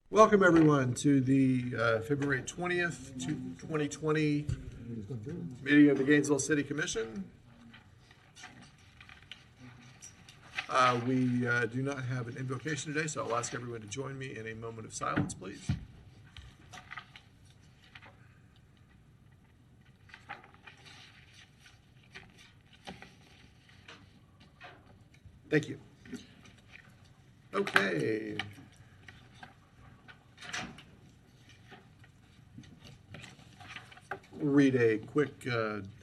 Welcome, everyone, to the February 20th, 2020 meeting of the Gainesville City Commission. We do not have an invocation today, so I'll ask everyone to join me in a moment of silence, please. Thank you. Okay. We'll read a quick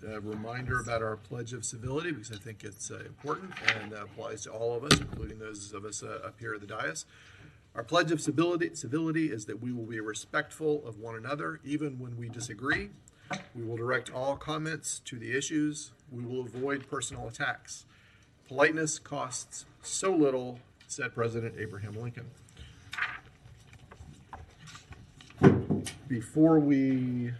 reminder about our Pledge of Civility because I think it's important and applies to all of us, including those of us up here at the dais. Our Pledge of Civility is that we will be respectful of one another even when we disagree. We will direct all comments to the issues. We will avoid personal attacks. Politeness costs so little, said President Abraham Lincoln. Before we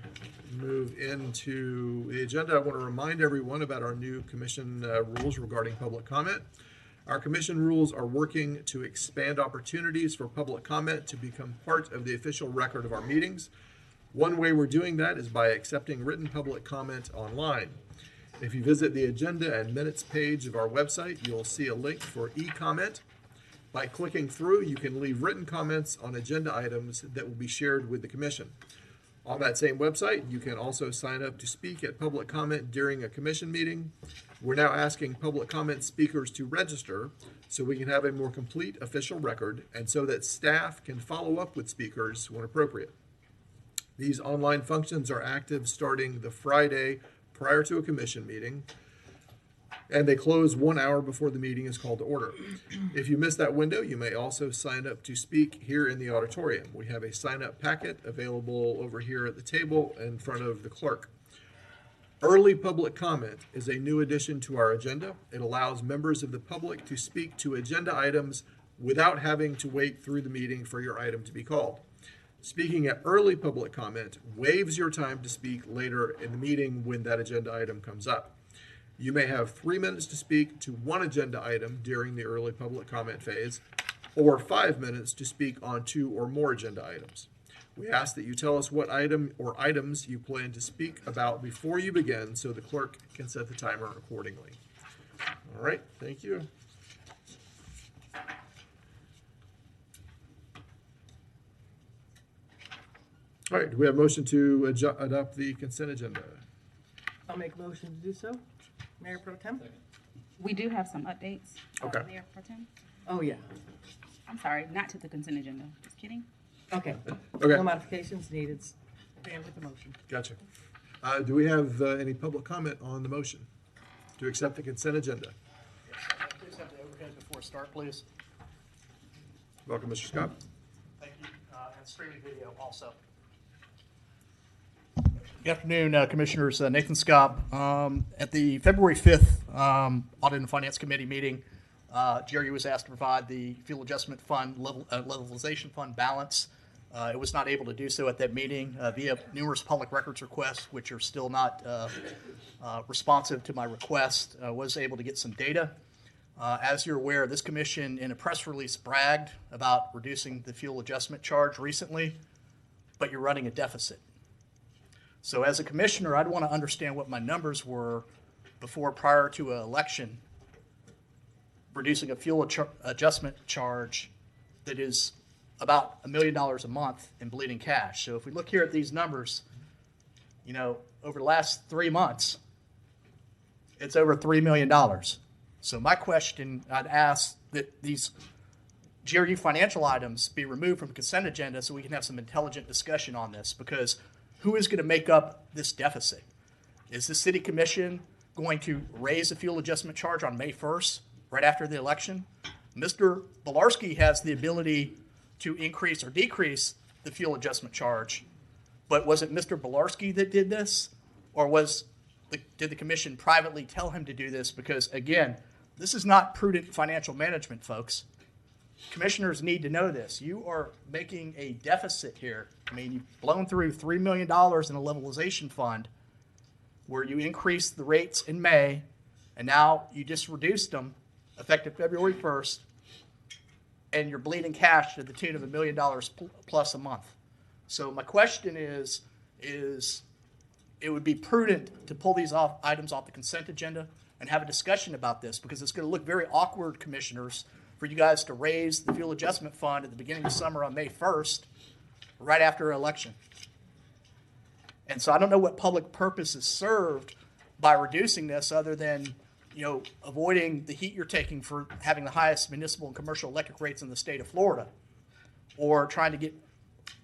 move into the agenda, I want to remind everyone about our new commission rules regarding public comment. Our commission rules are working to expand opportunities for public comment to become part of the official record of our meetings. One way we're doing that is by accepting written public comment online. If you visit the agenda and minutes page of our website, you'll see a link for e-comment. By clicking through, you can leave written comments on agenda items that will be shared with the commission. On that same website, you can also sign up to speak at public comment during a commission meeting. We're now asking public comment speakers to register so we can have a more complete official record and so that staff can follow up with speakers when appropriate. These online functions are active starting the Friday prior to a commission meeting, and they close 1 hour before the meeting is called to order. If you miss that window, you may also sign up to speak here in the auditorium. We have a sign-up packet available over here at the table in front of the clerk. Early public comment is a new addition to our agenda. It allows members of the public to speak to agenda items without having to wait through the meeting for your item to be called. Speaking at early public comment waives your time to speak later in the meeting when that agenda item comes up. You may have 3 minutes to speak to one agenda item during the early public comment phase, or 5 minutes to speak on 2 or more agenda items. We ask that you tell us what item or items you plan to speak about before you begin so the clerk can set the timer accordingly. All right, thank you. All right, do we have a motion to adopt the consent agenda? I'll make a motion to do so. Mayor Pro Tem? We do have some updates. Okay. Mayor Pro Tem? Oh, yeah. I'm sorry, not to the consent agenda. Just kidding. Okay. Okay. No modifications needed. Stand with the motion. Gotcha. Do we have any public comment on the motion to accept the consent agenda? Please have the overhead before start, please. Welcome, Mr. Scott. Thank you, and streaming video also. Good afternoon, Commissioners. Nathan Scott. At the February 5th Audit and Finance Committee meeting, GRU was asked to provide the fuel adjustment fund levelization fund balance. It was not able to do so at that meeting via numerous public records requests, which are still not responsive to my request. Was able to get some data. As you're aware, this commission in a press release bragged about reducing the fuel adjustment charge recently, but you're running a deficit. So as a commissioner, I'd want to understand what my numbers were prior to an election, reducing a fuel adjustment charge that is about $1 million a month in bleeding cash. So if we look here at these numbers, over the last 3 months, it's over $3 million. So my question, I'd ask that these GRU financial items be removed from the consent agenda so we can have some intelligent discussion on this, because who is going to make up this deficit? Is the city commission going to raise the fuel adjustment charge on May 1st, right after the election? Mr. Bolarski has the ability to increase or decrease the fuel adjustment charge, but was it Mr. Bolarski that did this, or did the commission privately tell him to do this? Because again, this is not prudent financial management, folks. Commissioners need to know this. You are making a deficit here. I mean, you've blown through $3 million in a levelization fund where you increased the rates in May, and now you just reduced them effective February 1st. and you're bleeding cash to the tune of $1 million plus a month. So my question is it would be prudent to pull these items off the consent agenda and have a discussion about this, because it's going to look very awkward, commissioners, for you guys to raise the fuel adjustment fund at the beginning of summer on May 1st, right after an election. And so I don't know what public purpose is served by reducing this, other than, avoiding the heat you're taking for having the highest municipal and commercial electric rates in the state of Florida, or trying to get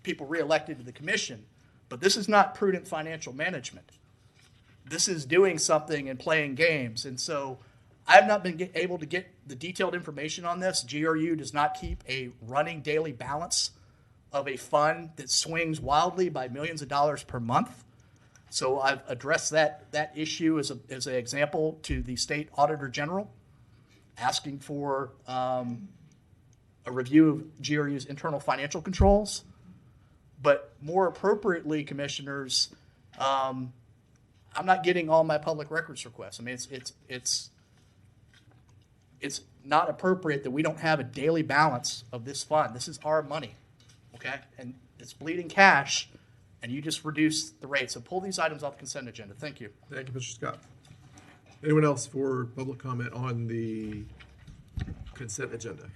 people reelected to the commission. But this is not prudent financial management. This is doing something and playing games. And so I have not been able to get the detailed information on this. GRU does not keep a running daily balance of a fund that swings wildly by millions of dollars per month. So I've addressed that issue as an example to the state auditor general, asking for a review of GRU's internal financial controls. But more appropriately, commissioners, I'm not getting all my public records requests. I mean, it's not appropriate that we don't have a daily balance of this fund. This is our money, okay? And it's bleeding cash, and you just reduce the rate. So pull these items off the consent agenda. Thank you. Thank you, Mr. Scott. Anyone else for public comment on the consent agenda?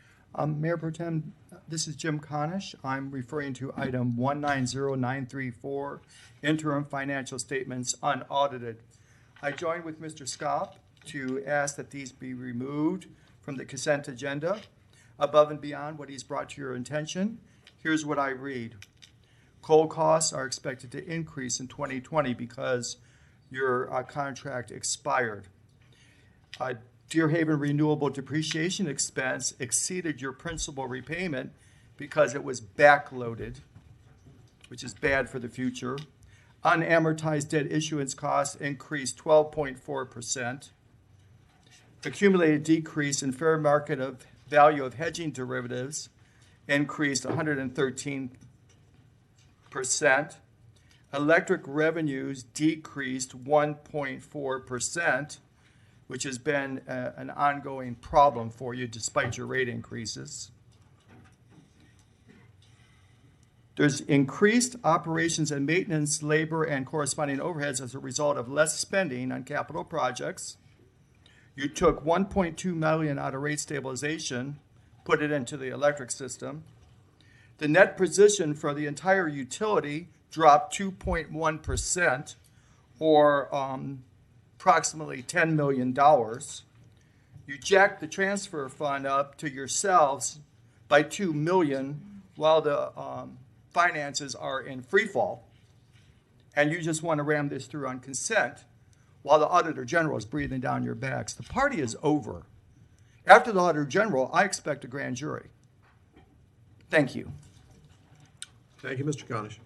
Mayor Pro Tem, this is Jim Conish. I'm referring to item 190934, interim financial statements unaudited. I joined with Mr. Scott to ask that these be removed from the consent agenda above and beyond what he's brought to your attention. Here's what I read. Coal costs are expected to increase in 2020 because your contract expired. Deer Haven renewable depreciation expense exceeded your principal repayment because it was backloaded, which is bad for the future. Unamortized debt issuance costs increased 12.4%. Accumulated decrease in fair market of value of hedging derivatives increased 113%. Electric revenues decreased 1.4%. which has been an ongoing problem for you despite your rate increases. There's increased operations and maintenance, labor, and corresponding overheads as a result of less spending on capital projects. You took $1.2 million out of rate stabilization, put it into the electric system. The net position for the entire utility dropped 2.1%, or approximately $10 million. You jacked the transfer fund up to yourselves by $2 million while the finances are in free fall. And you just want to ram this through on consent while the Auditor General is breathing down your backs. The party is over. After the Auditor General, I expect a grand jury. Thank you. Thank you, Mr. Conish.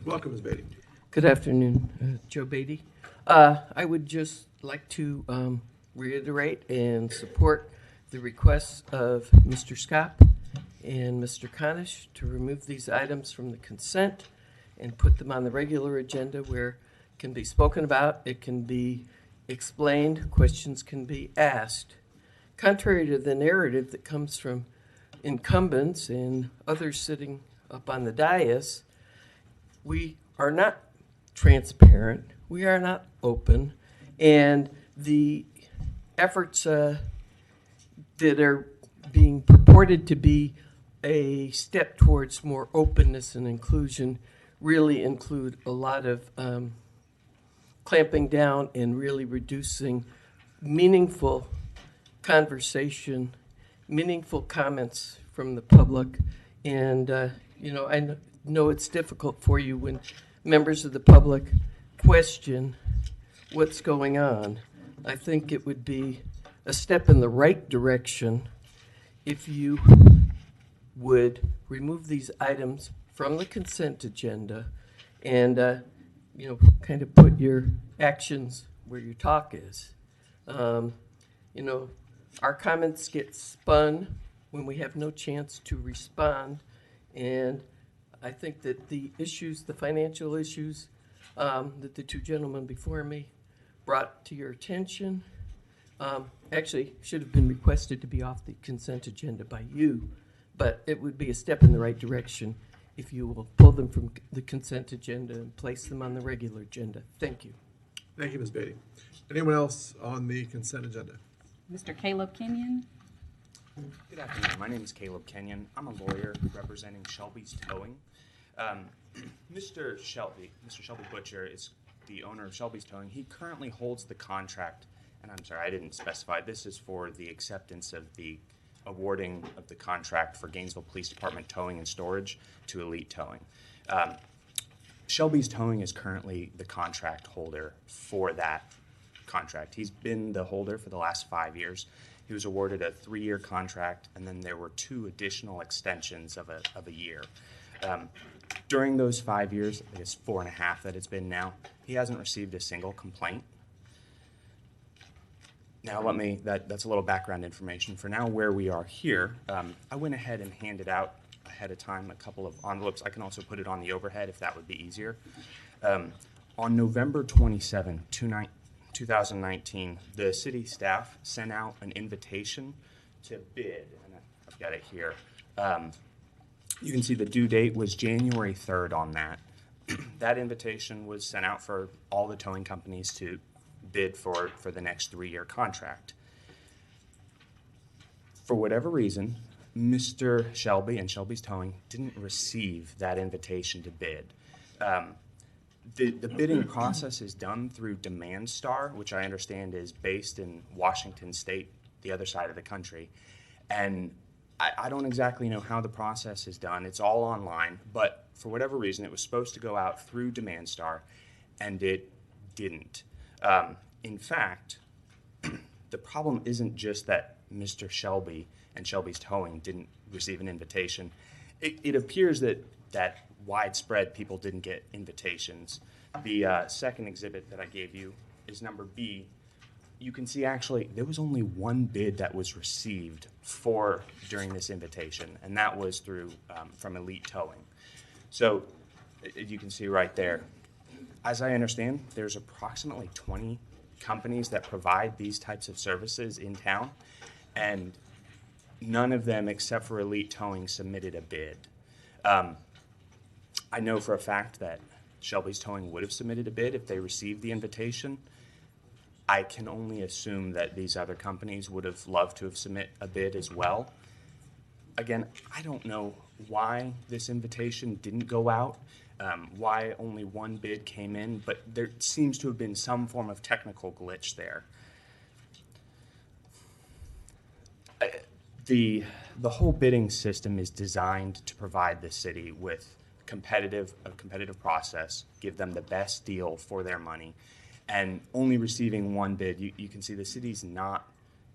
Welcome, Ms. Beatty. Good afternoon, Joe Beatty. I would just like to reiterate and support the requests of Mr. Scott and Mr. Conish to remove these items from the consent and put them on the regular agenda where it can be spoken about, it can be explained, questions can be asked. Contrary to the narrative that comes from incumbents and others sitting up on the dais, we are not transparent, we are not open, and the efforts that are being purported to be a step towards more openness and inclusion really include a lot of clamping down and really reducing meaningful conversation, meaningful comments from the public. And, I know it's difficult for you when members of the public question what's going on. I think it would be a step in the right direction if you would remove these items from the consent agenda and, kind of put your actions where your talk is. Our comments get spun when we have no chance to respond, and I think that the issues, the financial issues that the two gentlemen before me brought to your attention actually should have been requested to be off the consent agenda by you, but it would be a step in the right direction if you will pull them from the consent agenda and place them on the regular agenda. Thank you. Thank you, Ms. Beatty. Anyone else on the consent agenda? Mr. Caleb Kenyon? Good afternoon. My name is Caleb Kenyon. I'm a lawyer representing Shelby's Towing. Mr. Shelby Butcher is the owner of Shelby's Towing. He currently holds the contract, and I'm sorry, I didn't specify. This is for the acceptance of the awarding of the contract for Gainesville Police Department towing and storage to Elite Towing. Shelby's Towing is currently the contract holder for that contract. He's been the holder for the last 5 years. He was awarded a 3-year contract, and then there were 2 additional extensions of a year. During those 5 years, I guess 4.5 that it's been now, he hasn't received a single complaint. Now that's a little background information. For now, where we are here, I went ahead and handed out ahead of time a couple of envelopes. I can also put it on the overhead if that would be easier. On November 27, 2019, the city staff sent out an invitation to bid, and I've got it here. You can see the due date was January 3rd on that. That invitation was sent out for all the towing companies to bid for the next 3-year contract. For whatever reason, Mr. Shelby and Shelby's Towing didn't receive that invitation to bid. The bidding process is done through Demand Star, which I understand is based in Washington State, the other side of the country. And I don't exactly know how the process is done. It's all online, but for whatever reason, it was supposed to go out through Demand Star, and it didn't. In fact, the problem isn't just that Mr. Shelby and Shelby's Towing didn't receive an invitation. It appears that widespread people didn't get invitations. The second exhibit that I gave you is number B. You can see actually there was only 1 bid that was received during this invitation, and that was through from Elite Towing. So you can see right there. As I understand, there's approximately 20 companies that provide these types of services in town, and none of them except for Elite Towing submitted a bid. I know for a fact that Shelby's Towing would have submitted a bid if they received the invitation. I can only assume that these other companies would have loved to have submit a bid as well. Again, I don't know why this invitation didn't go out, why only 1 bid came in, but there seems to have been some form of technical glitch there. The whole bidding system is designed to provide the city with a competitive process, give them the best deal for their money, and only receiving 1 bid, you can see the city's not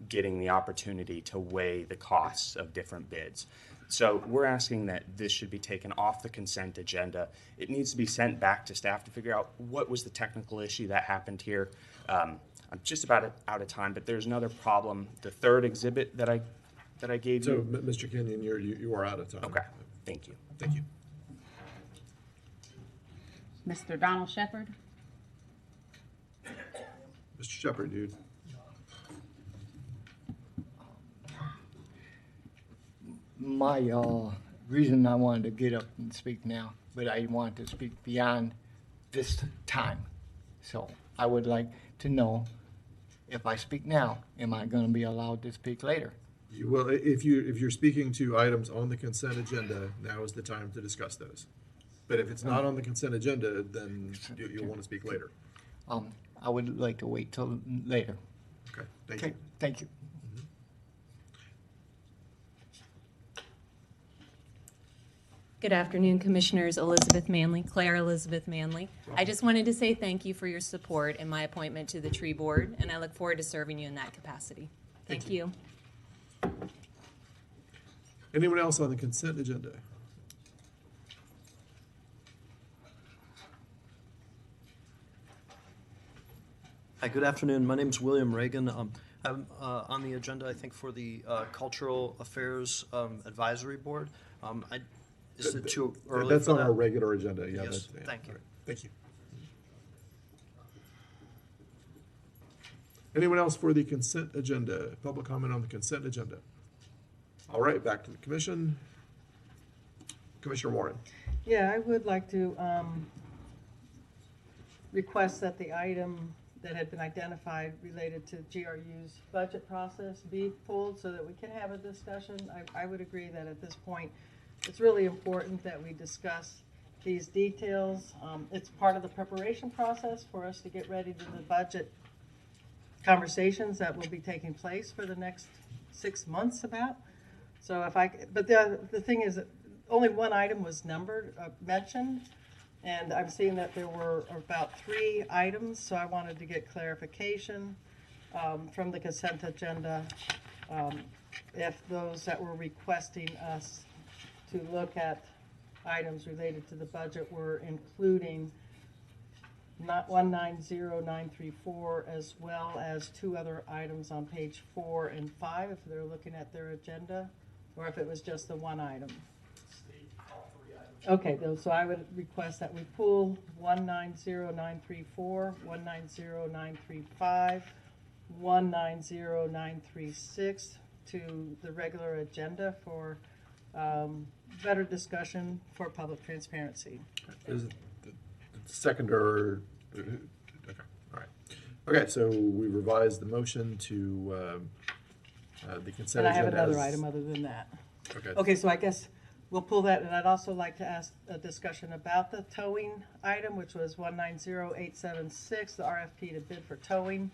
getting the opportunity to weigh the costs of different bids. So we're asking that this should be taken off the consent agenda. It needs to be sent back to staff to figure out what was the technical issue that happened here. I'm just about out of time, but there's another problem. The third exhibit that I gave So, you. Mr. Kenyon, you are out of time. Okay, thank you. Thank you. Mr. Donald Shepard? Mr. Shepherd, dude. My reason I wanted to get up and speak now, but I wanted to speak beyond this time. So I would like to know, if I speak now, am I going to be allowed to speak later? Well, if you're speaking to items on the consent agenda, now is the time to discuss those. But if it's not on the consent agenda, then you'll want to speak later. I would like to wait till later. Okay, thank Okay, you. thank you. Good afternoon, Commissioners. Elizabeth Manley, Claire Elizabeth Manley. I just wanted to say thank you for your support in my appointment to the Tree Board, and I look forward to serving you in that capacity. Thank you. Anyone else on the consent agenda? Hi, good afternoon. My name is William Reagan. I'm on the agenda, I think, for the Cultural Affairs Advisory Board. Is it too early That's for on that? our regular agenda, yeah. Yes, Yeah. thank you. All right, thank you. Anyone else for the consent agenda? Public comment on the consent agenda? All right, back to the commission. Commissioner Warren. Yeah, I would like to request that the item that had been identified related to GRU's budget process be pulled so that we can have a discussion. I would agree that at this point, it's really important that we discuss these details. It's part of the preparation process for us to get ready to the budget conversations that will be taking place for the next 6 months about. So but the thing is, only one item was mentioned, and I'm seeing that there were about 3 items, so I wanted to get clarification from the consent agenda if those that were requesting us to look at items related to the budget were including not 190934 as well as 2 other items on page 4 and 5 if they're looking at their agenda, or if it was just the one item. Okay, so I would request that we pull 190934, 190935, 190936 to the regular agenda for better discussion for public transparency. Is it the second or? Okay, all right. Okay, so we revised the motion to the consent And I have agenda another as- item other than that. Okay. Okay, so I guess we'll pull that, and I'd also like to ask a discussion about the towing item, which was 190876, the RFP to bid for towing.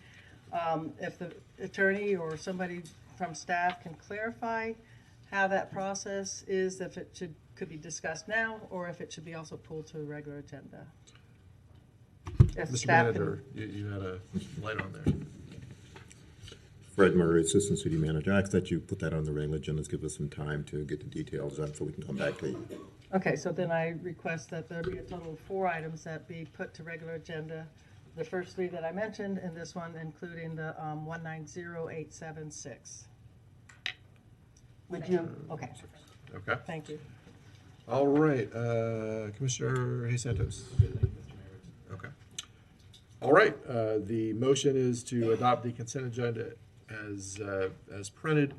If the attorney or somebody from staff can clarify how that process is, if it could be discussed now, or if it should be also pulled to a regular agenda. If Mr. staff can- Manager, you had a light on there. Fred Murray, Assistant City Manager. I ask that you put that on the regular agenda, give us some time to get the details up so we can come back to you. Okay, so then I request that there be a total of 4 items that be put to regular agenda. The first 3 that I mentioned, and this one including the 190876. Would you, okay, Okay. thank you. All right, Commissioner Hayes Santos. Okay. All right, the motion is to adopt the consent agenda as printed,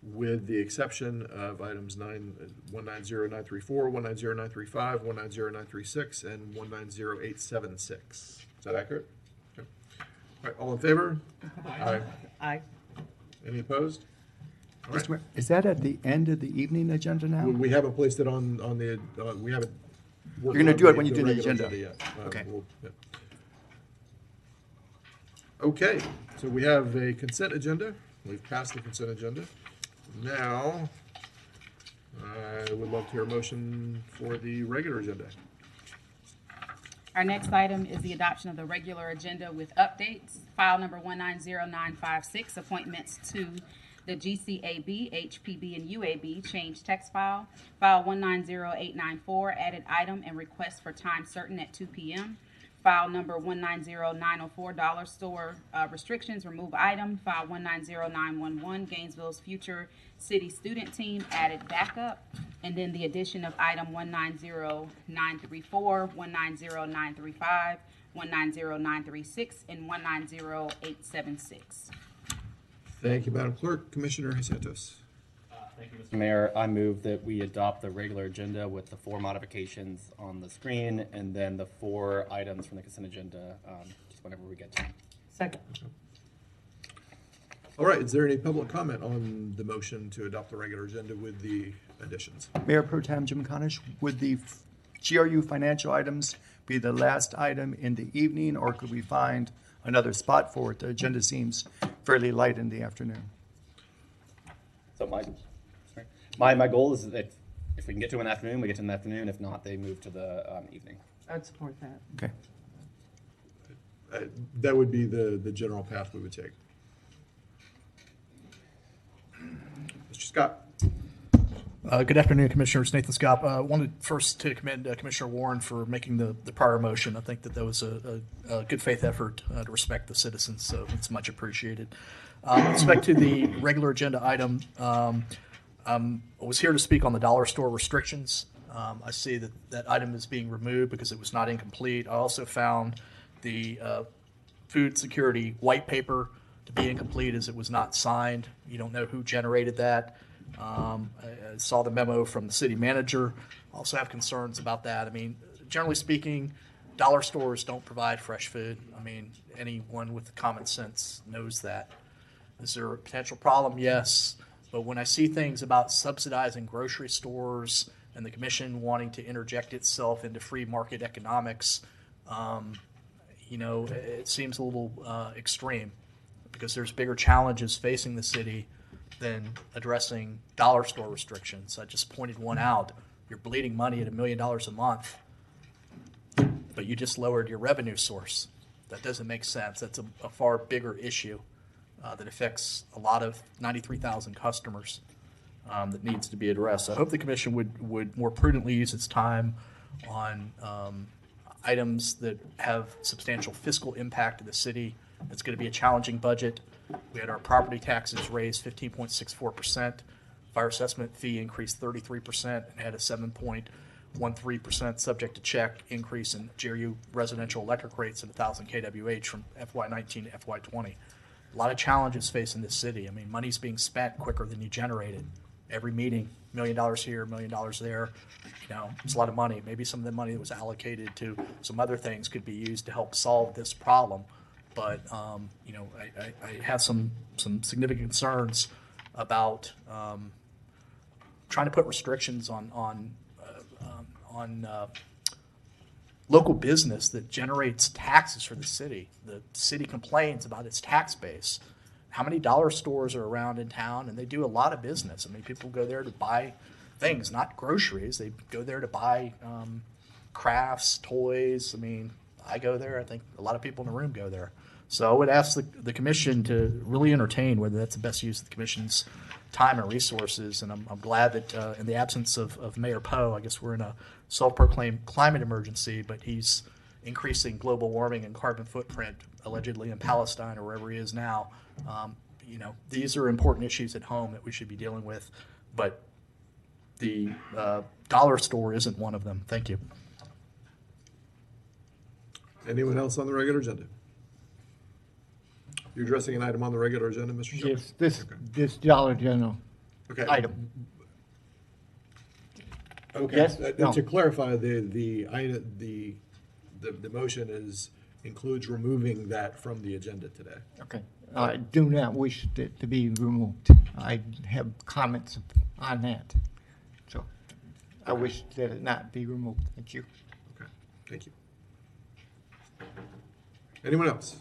with the exception of items 190934, 190935, 190936, and 190876. Is that accurate? Okay. All right, all in favor? Aye. Aye. Any opposed? All right. Mr. Mayor, is that at the end of the evening agenda now? We haven't placed it on the, we haven't. You're gonna do it when you do the regular agenda. yet. Okay. Yeah. Okay, so we have a consent agenda. We've passed the consent agenda. Now, I would love to hear a motion for the regular agenda. Our next item is the adoption of the regular agenda with updates. File number 190956, appointments to the GCAB, HPB, and UAB, change text file. File 190894, added item and request for time certain at 2 p.m. File number 190904, dollar store restrictions, remove item. File 190911, Gainesville's future city student team, added backup. And then the addition of item 190934, 190935, 190936, and 190876. Thank you, Madam Clerk. Commissioner Hayes Santos. Thank you, Mr. Mayor. I move that we adopt the regular agenda with the 4 modifications on the screen, and then the 4 items from the consent agenda, just whenever we get to them. Second. All right, is there any public comment on the motion to adopt the regular agenda with the additions? Mayor Pro Tem Jim Conish, would the GRU financial items be the last item in the evening, or could we find another spot for it? The agenda seems fairly light in the afternoon. So my goal is that if we can get to it in the afternoon, we get to it in the afternoon. If not, they move to the evening. I'd support that. Okay. That would be the general path we would take. Mr. Scott. Good afternoon, Commissioners. Nathan Scott. Wanted first to commend Commissioner Warren for making the prior motion. I think that was a good faith effort to respect the citizens, so it's much appreciated. With respect to the regular agenda item, I was here to speak on the dollar store restrictions. I see that item is being removed because it was not incomplete. I also found the food security white paper to be incomplete is it was not signed. You don't know who generated that. I saw the memo from the city manager. Also have concerns about that. I mean, generally speaking, dollar stores don't provide fresh food. I mean, anyone with common sense knows that. Is there a potential problem? Yes. But when I see things about subsidizing grocery stores and the commission wanting to interject itself into free market economics, it seems a little extreme, because there's bigger challenges facing the city than addressing dollar store restrictions. I just pointed one out. You're bleeding money at $1 million a month, but you just lowered your revenue source. That doesn't make sense. That's a far bigger issue that affects a lot of 93,000 customers that needs to be addressed. I hope the commission would more prudently use its time on items that have substantial fiscal impact to the city. It's going to be a challenging budget. We had our property taxes raised 15.64%. Fire assessment fee increased 33% and had a 7.13% subject to check increase in GRU residential electric rates in 1,000 kWh from FY19 to FY20. A lot of challenges facing this city. I mean, money's being spent quicker than you generate it. Every meeting, $1 million here, $1 million there. It's a lot of money. Maybe some of the money that was allocated to some other things could be used to help solve this problem. But I have some significant concerns about trying to put restrictions on local business that generates taxes for the city. The city complains about its tax base. How many dollar stores are around in town? And they do a lot of business. I mean, people go there to buy things, not groceries. They go there to buy crafts, toys. I mean, I go there. I think a lot of people in the room go there. So I would ask the commission to really entertain whether that's the best use of the commission's time and resources. And I'm glad that in the absence of Mayor Poe, I guess we're in a self-proclaimed climate emergency, but he's increasing global warming and carbon footprint, allegedly in Palestine or wherever he is now. These are important issues at home that we should be dealing with, but the dollar store isn't one of them. Thank you. Anyone else on the regular agenda? You're addressing an item on the regular agenda, Mr. Chairman? Yes, Okay. this Dollar General Okay. item. Okay. Yes? No. To clarify, the motion includes removing that from the agenda today. Okay. I do not wish it to be removed. I have comments on that. So I wish that it not be removed. Thank you. Okay, thank you. Anyone else?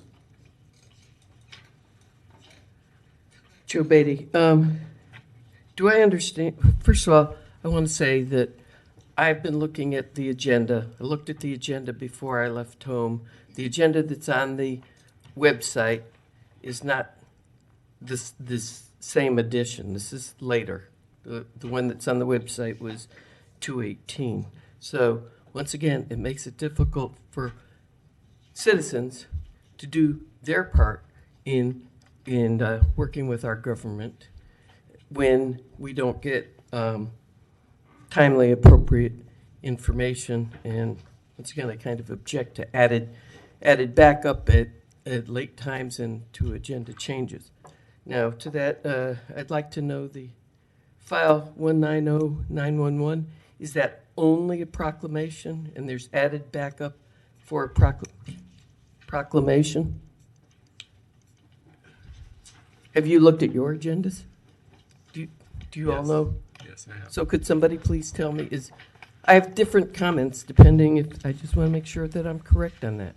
Joe Beatty, do I understand? First of all, I want to say that I've been looking at the agenda. I looked at the agenda before I left home. The agenda that's on the website is not this same edition. This is later. The one that's on the website was 2/18. So once again, it makes it difficult for citizens to do their part in working with our government when we don't get timely, appropriate information. And once again, I kind of object to added backup at late times and to agenda changes. Now, to that, I'd like to know the file 190911. Is that only a proclamation, and there's added backup for a proclamation? Have you looked at your agendas? Do you all know? Yes, I have. So could somebody please tell me, I have different comments depending if, I just want to make sure that I'm correct on that.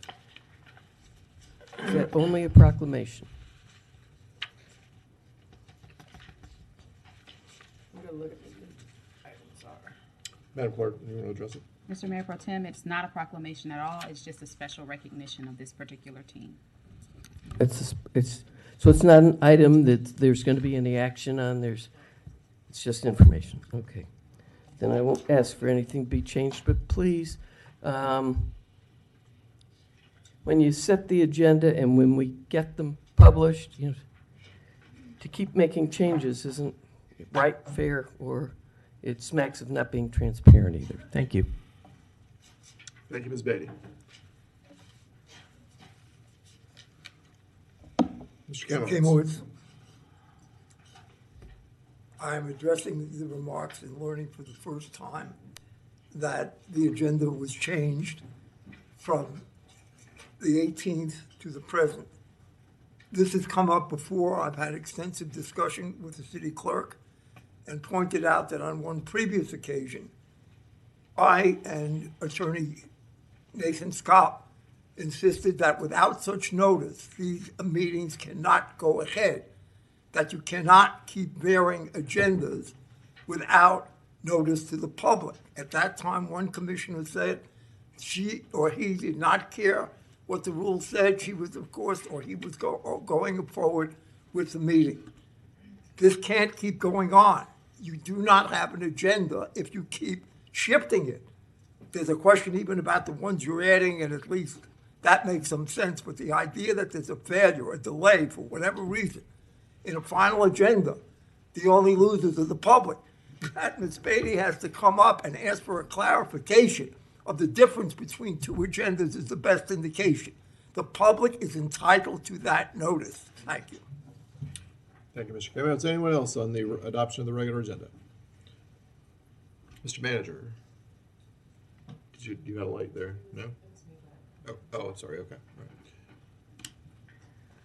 Is that only a proclamation? I'm going to look at what the items are. Madam Clerk, you want to address it? Mr. Mayor Pro Tem, it's not a proclamation at all. It's just a special recognition of this particular team. So it's not an item that there's going to be any action on. It's just information. Okay. Then I won't ask for anything to be changed, but please, when you set the agenda and when we get them published, to keep making changes isn't right, fair, or it smacks of not being transparent either. Thank you. Thank you, Ms. Beatty. Mr. Jim Kimowitz. Kimowitz. I am addressing the remarks and learning for the first time that the agenda was changed from the 18th to the present. This has come up before. I've had extensive discussion with the city clerk and pointed out that on one previous occasion, I and Attorney Nathan Scott insisted that without such notice, these meetings cannot go ahead, that you cannot keep varying agendas without notice to the public. At that time, one commissioner said she or he did not care what the rule said. She was, of course, or he was going forward with the meeting. This can't keep going on. You do not have an agenda if you keep shifting it. There's a question even about the ones you're adding, and at least that makes some sense. But the idea that there's a failure, a delay for whatever reason, in a final agenda, the only losers are the public. That Ms. Beatty has to come up and ask for a clarification of the difference between two agendas is the best indication. The public is entitled to that notice. Thank you. Thank you, Mr. Kimowitz. Anyone else on the adoption of the regular agenda? Mr. Manager? You had a light there? No? Oh, sorry, okay. All right.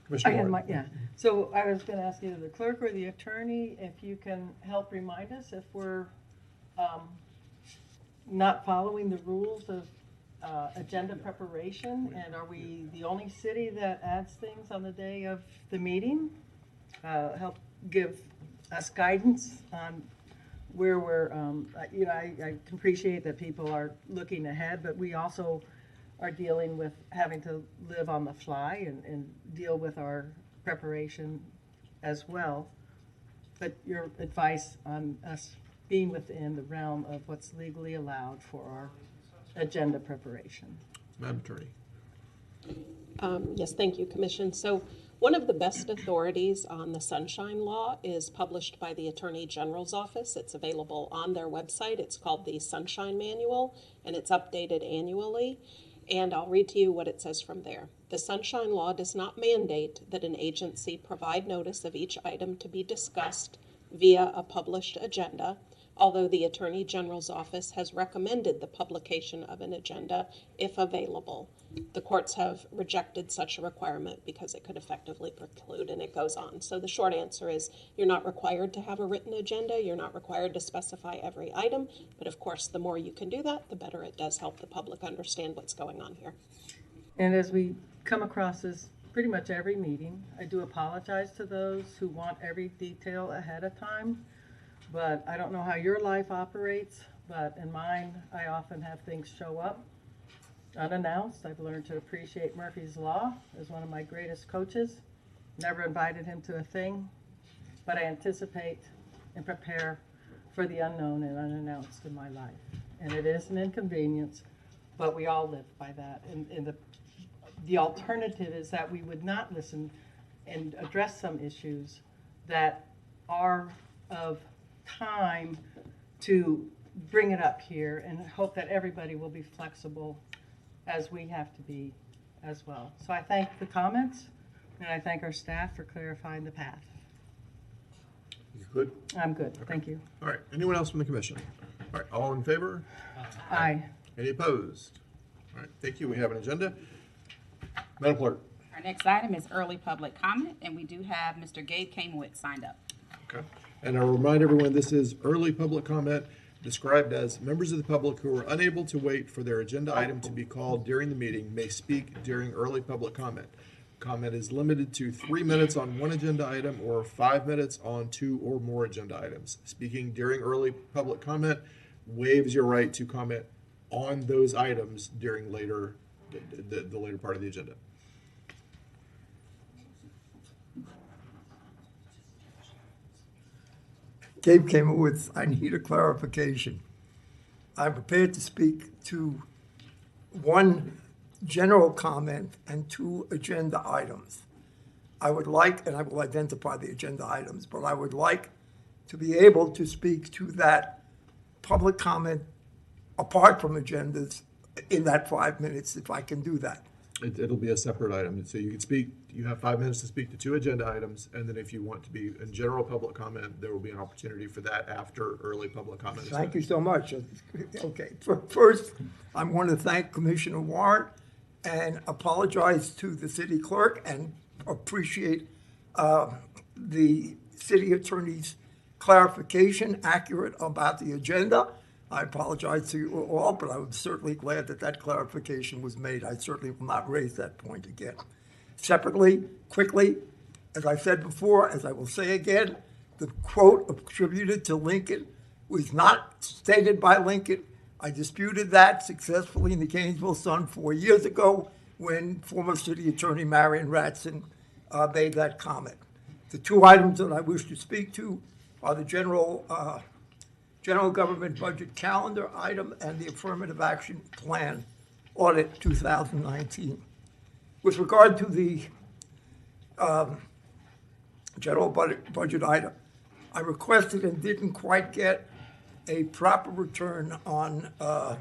Commissioner Warren. Yeah. So I was going to ask either the clerk or the attorney if you can help remind us if we're not following the rules of agenda preparation, and are we the only city that adds things on the day of the meeting? Help give us guidance on where we're, I can appreciate that people are looking ahead, but we also are dealing with having to live on the fly and deal with our preparation as well. But your advice on us being within the realm of what's legally allowed for our agenda preparation. Madam Attorney. Yes, thank you, Commission. So one of the best authorities on the Sunshine Law is published by the Attorney General's Office. It's available on their website. It's called the Sunshine Manual, and it's updated annually. And I'll read to you what it says from there. The Sunshine Law does not mandate that an agency provide notice of each item to be discussed via a published agenda, although the Attorney General's Office has recommended the publication of an agenda if available. The courts have rejected such a requirement because it could effectively preclude, and it goes on. So the short answer is you're not required to have a written agenda. You're not required to specify every item. But of course, the more you can do that, the better it does help the public understand what's going on here. And as we come across this pretty much every meeting, I do apologize to those who want every detail ahead of time. But I don't know how your life operates, but in mine, I often have things show up unannounced. I've learned to appreciate Murphy's Law as one of my greatest coaches. Never invited him to a thing, but I anticipate and prepare for the unknown and unannounced in my life. And it is an inconvenience, but we all live by that. And the alternative is that we would not listen and address some issues that are of time to bring it up here, and hope that everybody will be flexible as we have to be as well. So I thank the comments, and I thank our staff for clarifying the path. You good? I'm good, thank you. All right, anyone else from the commission? All right, all in favor? Aye. Any opposed? All right, thank you. We have an agenda. Madam Clerk. Our next item is early public comment, and we do have Mr. Gabe Kamowitz signed up. Okay. And I'll remind everyone, this is early public comment, described as members of the public who are unable to wait for their agenda item to be called during the meeting may speak during early public comment. Comment is limited to 3 minutes on one agenda item or 5 minutes on 2 or more agenda items. Speaking during early public comment waives your right to comment on those items during the later part of the agenda. Gabe came with, I need a clarification. I'm prepared to speak to one general comment and 2 agenda items. I would like, and I will identify the agenda items, but I would like to be able to speak to that public comment apart from agendas in that 5 minutes, if I can do that. It'll be a separate item. So you can speak, you have 5 minutes to speak to 2 agenda items, and then if you want to be in general public comment, there will be an opportunity for that after early public comment. Thank you so much. Okay, first, I want to thank Commissioner Warren and apologize to the city clerk and appreciate the city attorney's clarification, accurate about the agenda. I apologize to you all, but I'm certainly glad that that clarification was made. I certainly will not raise that point again. Separately, quickly, as I said before, as I will say again, the quote attributed to Lincoln was not stated by Lincoln. I disputed that successfully in the Gainesville Sun 4 years ago when former city attorney Marion Ratson made that comment. The 2 items that I wish to speak to are the general government budget calendar item and the affirmative action plan audit 2019. With regard to the general budget item, I requested and didn't quite get a proper return on a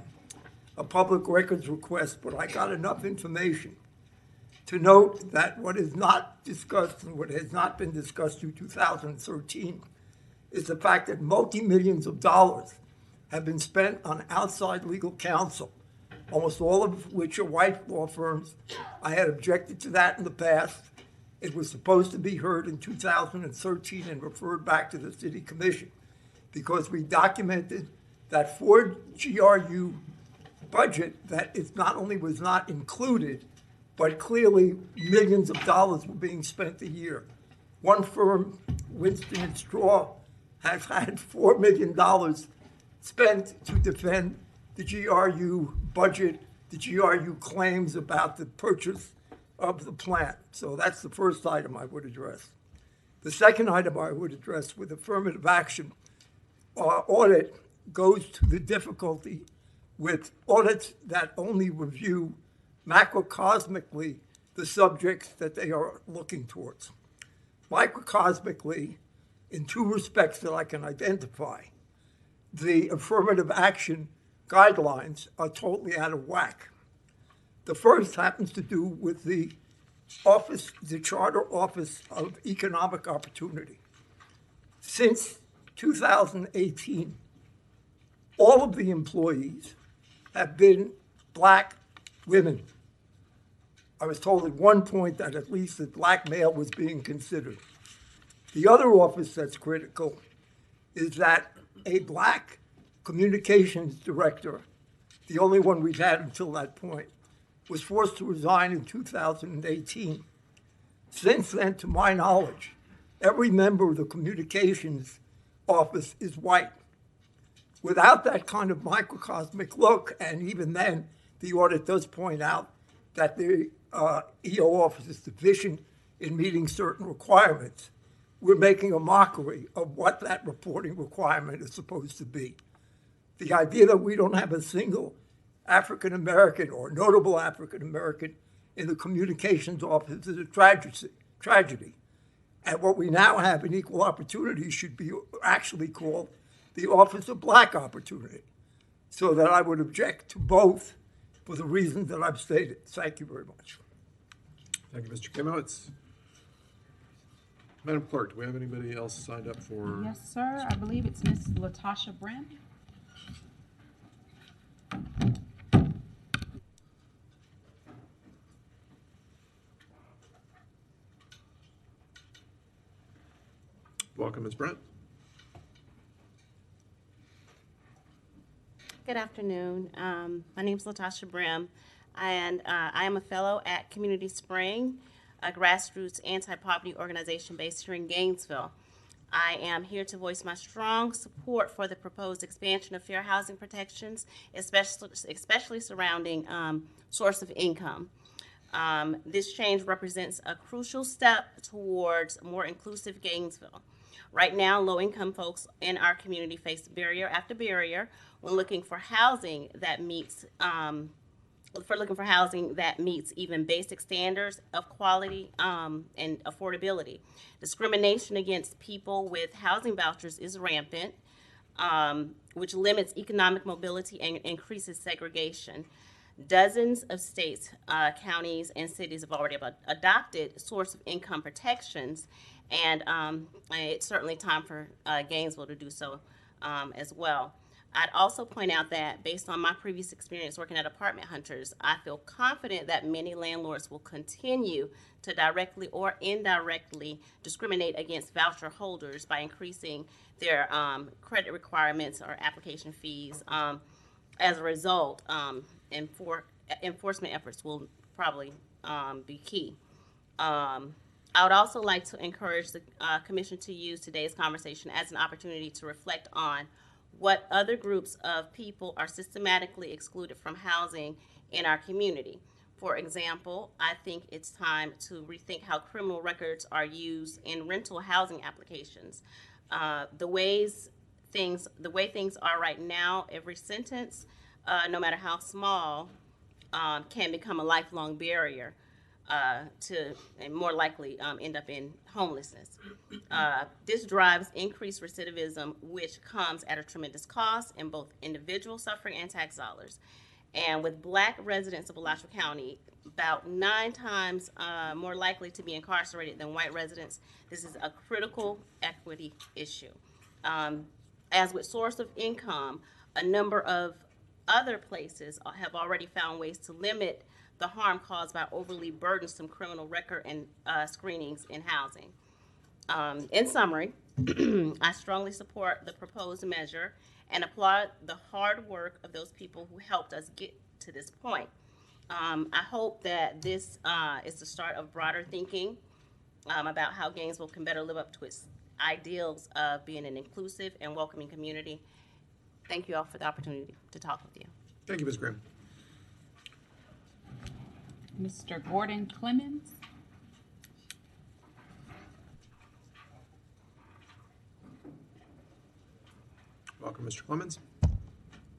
public records request, but I got enough information to note that what is not discussed and what has not been discussed through 2013 is the fact that multi-millions of dollars have been spent on outside legal counsel, almost all of which are white law firms. I had objected to that in the past. It was supposed to be heard in 2013 and referred back to the city commission because we documented that for GRU budget that it not only was not included, but clearly millions of dollars were being spent a year. One firm, Winston and Straw, has had $4 million spent to defend the GRU budget, the GRU claims about the purchase of the plant. So that's the first item I would address. The second item I would address with affirmative action audit goes to the difficulty with audits that only review macrocosmically the subjects that they are looking towards. Microcosmically, in 2 respects that I can identify, the affirmative action guidelines are totally out of whack. The first happens to do with the Charter Office of Economic Opportunity. Since 2018, all of the employees have been black women. I was told at one point that at least a black male was being considered. The other office that's critical is that a black communications director, the only one we've had until that point, was forced to resign in 2018. Since then, to my knowledge, every member of the communications office is white. Without that kind of microcosmic look, and even then, the audit does point out that the EO office is deficient in meeting certain requirements. We're making a mockery of what that reporting requirement is supposed to be. The idea that we don't have a single African-American or notable African-American in the communications office is a tragedy. And what we now have in equal opportunity should be actually called the Office of Black Opportunity, so that I would object to both for the reasons that I've stated. Thank you very much. Thank you, Mr. Kimowitz. Madam Clerk, do we have anybody else signed up for? Yes, sir. I believe it's Miss Latasha Brim. Welcome, Ms. Brent. Good afternoon. My name is Latasha Brim, and I am a fellow at Community Spring, a grassroots anti-poverty organization based here in Gainesville. I am here to voice my strong support for the proposed expansion of fair housing protections, especially surrounding source of income. This change represents a crucial step towards a more inclusive Gainesville. Right now, low-income folks in our community face barrier after barrier when looking for housing that meets even basic standards of quality and affordability. Discrimination against people with housing vouchers is rampant, which limits economic mobility and increases segregation. Dozens of states, counties, and cities have already adopted source of income protections, and it's certainly time for Gainesville to do so as well. I'd also point out that based on my previous experience working at Apartment Hunters, I feel confident that many landlords will continue to directly or indirectly discriminate against voucher holders by increasing their credit requirements or application fees. As a result, enforcement efforts will probably be key. I would also like to encourage the Commission to use today's conversation as an opportunity to reflect on what other groups of people are systematically excluded from housing in our community. For example, I think it's time to rethink how criminal records are used in rental housing applications. The way things are right now, every sentence, no matter how small, can become a lifelong barrier and more likely end up in homelessness. This drives increased recidivism, which comes at a tremendous cost in both individual suffering and tax dollars. And with Black residents of Alachua County about 9 times more likely to be incarcerated than white residents, this is a critical equity issue. As with source of income, a number of other places have already found ways to limit the harm caused by overly burdensome criminal record and screenings in housing. In summary, I strongly support the proposed measure and applaud the hard work of those people who helped us get to this point. I hope that this is the start of broader thinking about how Gainesville can better live up to its ideals of being an inclusive and welcoming community. Thank you all for the opportunity to talk with you. Thank you, Ms. Grimm. Mr. Gordon Clemens. Welcome, Mr. Clemens.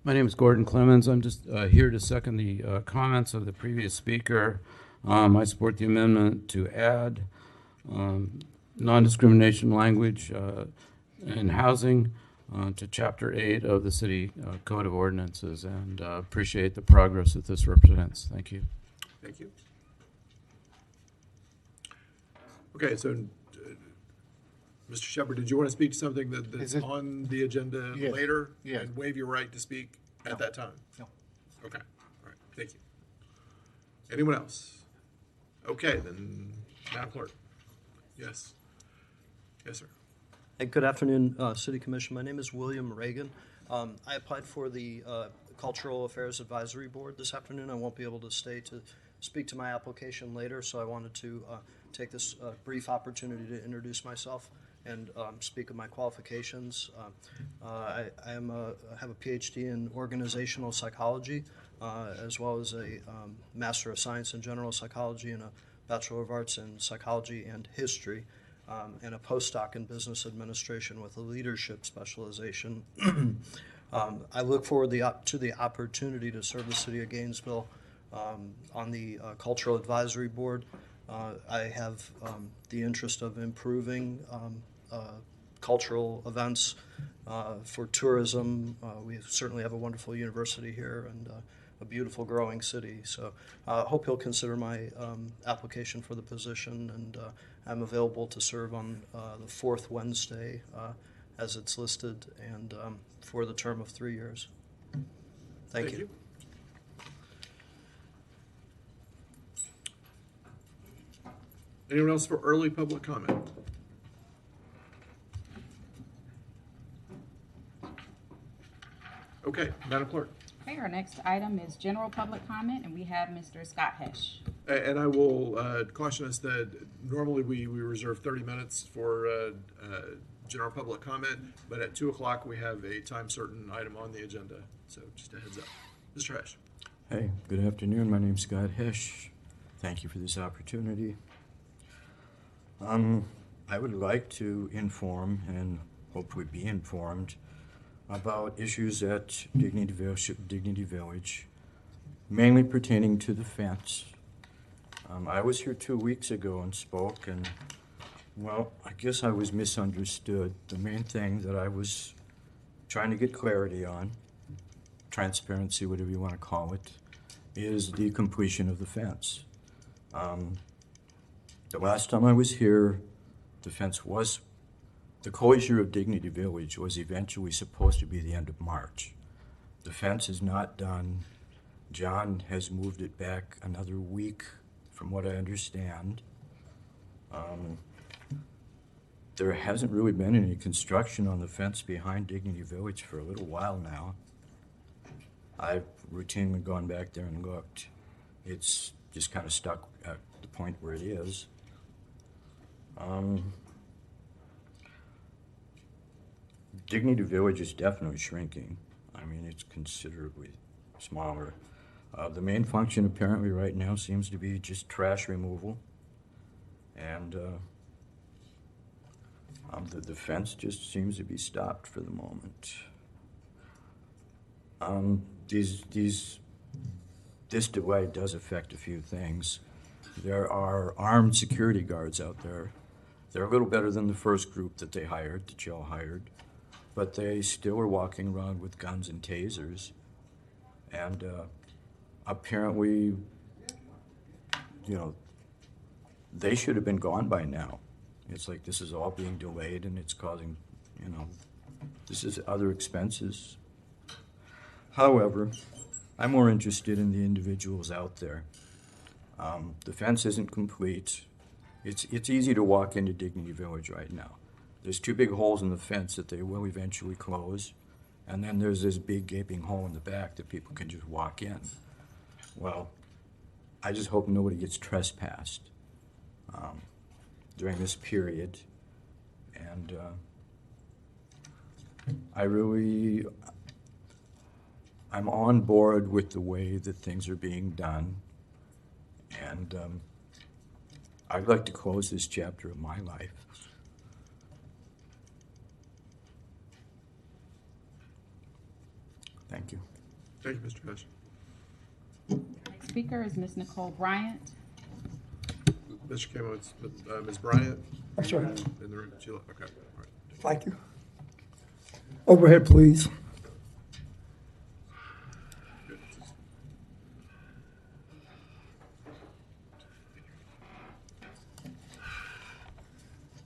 My name is Gordon Clemens. I'm just here to second the comments of the previous speaker. I support the amendment to add non-discrimination language in housing to Chapter 8 of the City Code of Ordinances, and appreciate the progress that this represents. Thank you. Thank you. Okay, so Mr. Shepard, did you want to speak to something that's on the agenda later? Yes. And waive your right to speak at that time? No. Okay, all right, thank you. Anyone else? Okay, then, Madam Clerk. Yes. Yes, sir. Hey, good afternoon, City Commission. My name is William Reagan. I applied for the Cultural Affairs Advisory Board this afternoon. I won't be able to stay to speak to my application later, so I wanted to take this brief opportunity to introduce myself and speak of my qualifications. I have a PhD in organizational psychology, as well as a Master of Science in General Psychology and a Bachelor of Arts in Psychology and History, and a postdoc in Business Administration with a leadership specialization. I look forward to the opportunity to serve the City of Gainesville on the Cultural Advisory Board. I have the interest of improving cultural events for tourism. We certainly have a wonderful university here and a beautiful growing city. So I hope you'll consider my application for the position, and I'm available to serve on the fourth Wednesday as it's listed, and for the term of 3 years. Thank you. Anyone else for early public comment? Okay, Madam Clerk. Okay, our next item is general public comment, and we have Mr. Scott Hesh. And I will caution us that normally we reserve 30 minutes for general public comment, but at 2 o'clock we have a time certain item on the agenda. So just a heads up. Mr. Hesh. Hey, good afternoon. My name's Scott Hesh. Thank you for this opportunity. I would like to inform and hopefully be informed about issues at Dignity Village, mainly pertaining to the fence. I was here 2 weeks ago and spoke, and, well, I guess I was misunderstood. The main thing that I was trying to get clarity on, transparency, whatever you want to call it, is the completion of the fence. The last time I was here, the closure of Dignity Village was eventually supposed to be the end of March. The fence is not done. John has moved it back another week, from what I understand. There hasn't really been any construction on the fence behind Dignity Village for a little while now. I've routinely gone back there and looked. It's just kind of stuck at the point where it is. Dignity Village is definitely shrinking. I mean, it's considerably smaller. The main function apparently right now seems to be just trash removal. And the fence just seems to be stopped for the moment. This delay does affect a few things. There are armed security guards out there. They're a little better than the first group that they hired, that y'all hired, but they still are walking around with guns and tasers. And apparently, you know, they should have been gone by now. It's like this is all being delayed and it's causing, you know, this is other expenses. However, I'm more interested in the individuals out there. The fence isn't complete. It's easy to walk into Dignity Village right now. There's two big holes in the fence that they will eventually close, and then there's this big gaping hole in the back that people can just walk in. Well, I just hope nobody gets trespassed during this period, and I'm on board with the way that things are being done, and I'd like to close this chapter of my life. Thank you. Thank you, Mr. Cash. Next speaker is Ms. Nicole Bryant. Mr. Campbell, it's Ms. Bryant. I'm sorry. In the room. She left. Okay. All right. Thank you. Overhead, please.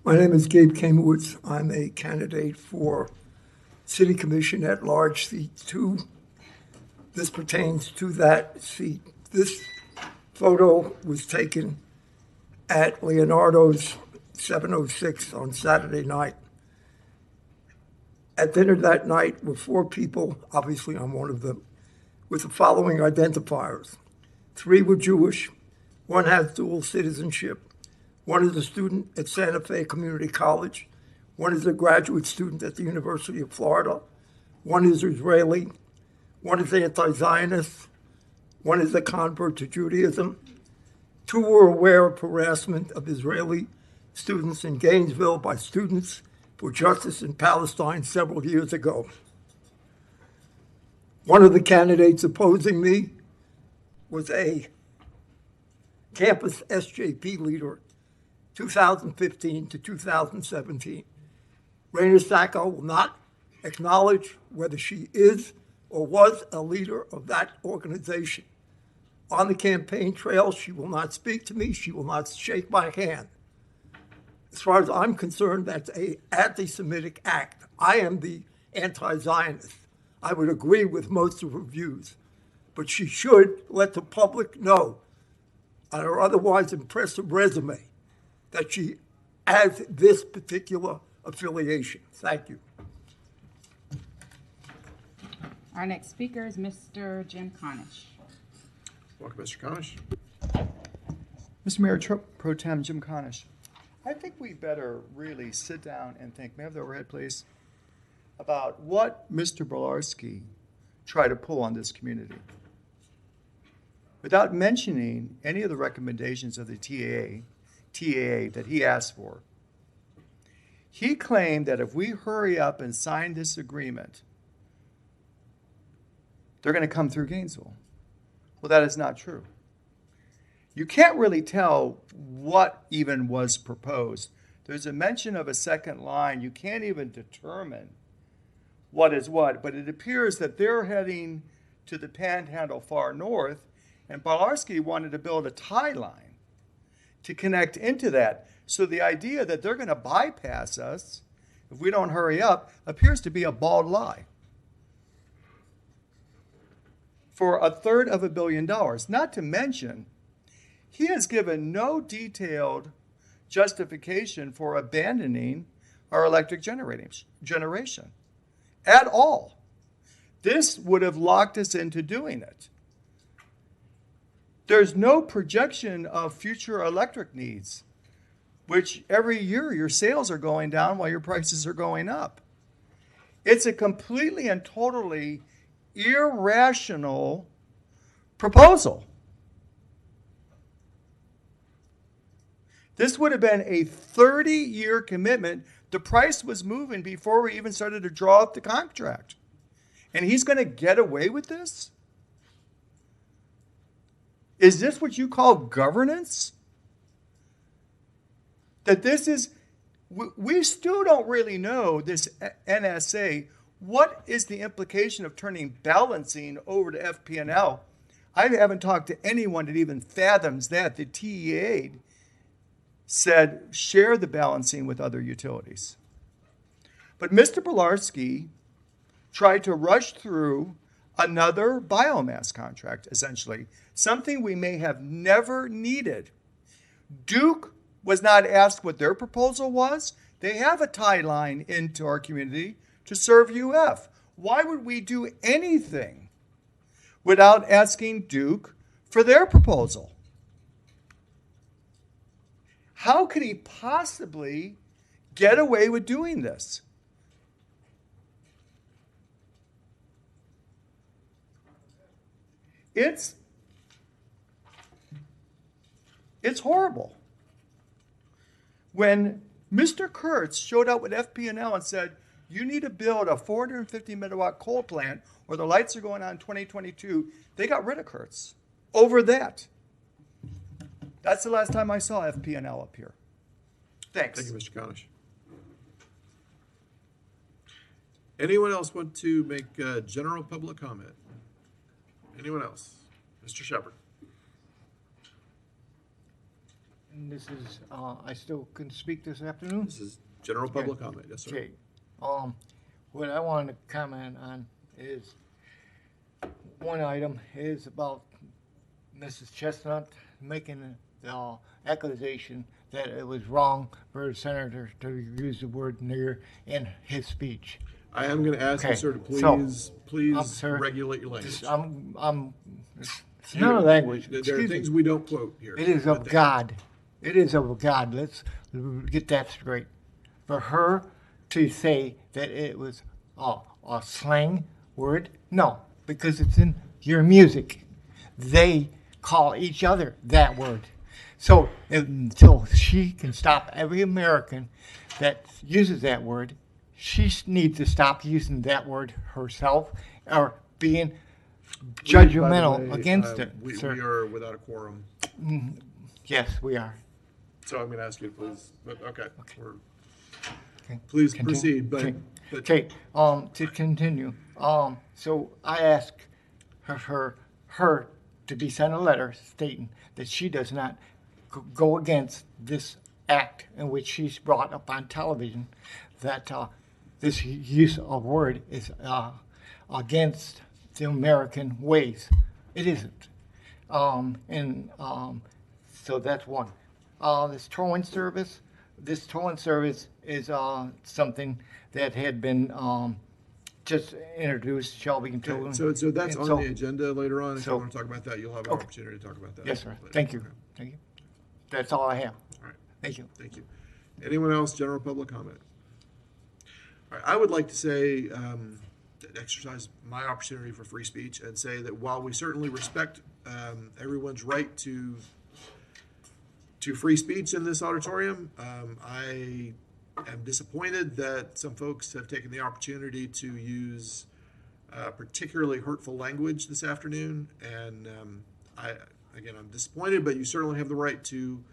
My name is Gabe Kamowitz. I'm a candidate for City Commission at Large, Seat 2. This pertains to that seat. This photo was taken at Leonardo's 706 on Saturday night. At dinner that night were 4 people, obviously I'm one of them, with the following identifiers. 3 were Jewish, 1 has dual citizenship, 1 is a student at Santa Fe Community College, 1 is a graduate student at the University of Florida, 1 is Israeli, 1 is anti-Zionist, 1 is a convert to Judaism, 2 were aware of harassment of Israeli students in Gainesville by Students for Justice in Palestine several years ago. One of the candidates opposing me was a campus SJP leader, 2015 to 2017. Raina Sacco will not acknowledge whether she is or was a leader of that organization. On the campaign trail, she will not speak to me. She will not shake my hand. As far as I'm concerned, that's an anti-Semitic act. I am the anti-Zionist. I would agree with most of her views. But she should let the public know on her otherwise impressive resume that she has this particular affiliation. Thank you. Our next speaker is Mr. Jim Cornish. Welcome, Mr. Cornish. Mr. Mayor Pro Tem Jim Cornish, I think we better really sit down and think, may I have the overhead, please, about what Mr. Bolarski tried to pull on this community. Without mentioning any of the recommendations of the TAA that he asked for. He claimed that if we hurry up and sign this agreement, they're going to come through Gainesville. Well, that is not true. You can't really tell what even was proposed. There's a mention of a second line. You can't even determine what is what, but it appears that they're heading to the Panhandle far north, And Polarski wanted to build a tie line to connect into that. So the idea that they're going to bypass us if we don't hurry up appears to be a bald lie. For $1/3 billion, not to mention, he has given no detailed justification for abandoning our electric generation at all. This would have locked us into doing it. There's no projection of future electric needs, which every year your sales are going down while your prices are going up. It's a completely and totally irrational proposal. This would have been a 30-year commitment. The price was moving before we even started to draw up the contract. And he's going to get away with this? Is this what you call governance? That this is, we still don't really know, this NSA, what is the implication of turning balancing over to FP&L? I haven't talked to anyone that even fathoms that. The TEA said share the balancing with other utilities. But Mr. Polarski tried to rush through another biomass contract, essentially, something we may have never needed. Duke was not asked what their proposal was. They have a tie line into our community to serve UF. Why would we do anything without asking Duke for their proposal? How could he possibly get away with doing this? It's horrible. When Mr. Kurtz showed up with FP&L and said, you need to build a 450 megawatt coal plant or the lights are going on in 2022, they got rid of Kurtz over that. That's the last time I saw FP&L up here. Thanks. Thank you, Mr. Conish. Anyone else want to make general public comment? Anyone else? Mr. Shepherd. And this is, I still can speak this afternoon? This is general public comment, yes, sir. Okay. What I wanted to comment on is, one item is about Mrs. Chestnut making the accusation that it was wrong for the senator to use the word nigger in his speech. I am going to ask you, sir, to please regulate your language. It's not a language. There are things we don't quote here. It is of God. It is of God. Let's get that straight. For her to say that it was a slang word, no, because it's in your music. They call each other that word. So until she can stop every American that uses that word, she needs to stop using that word herself or being judgmental against it. We are without a quorum. Yes, we are. So I'm going to ask you to please, but okay. Please proceed. But to continue. So I asked her to be sent a letter stating that she does not go against this act in which she's brought up on television, that this use of word is against the American ways. It isn't. So that's one. This towing service is something that had been just introduced, Shelby and Towing. So that's on the agenda later on. If you want to talk about that, you'll have an opportunity to talk about that. Yes, sir. Later. Thank you. Thank you. That's all I have. All right. Thank you. Thank you. Anyone else, general public comment? All right. I would like to say, exercise my opportunity for free speech and say that while we certainly respect everyone's right to free speech in this auditorium, I am disappointed that some folks have taken the opportunity to use particularly hurtful language this afternoon. And I'm disappointed, but you certainly have the right to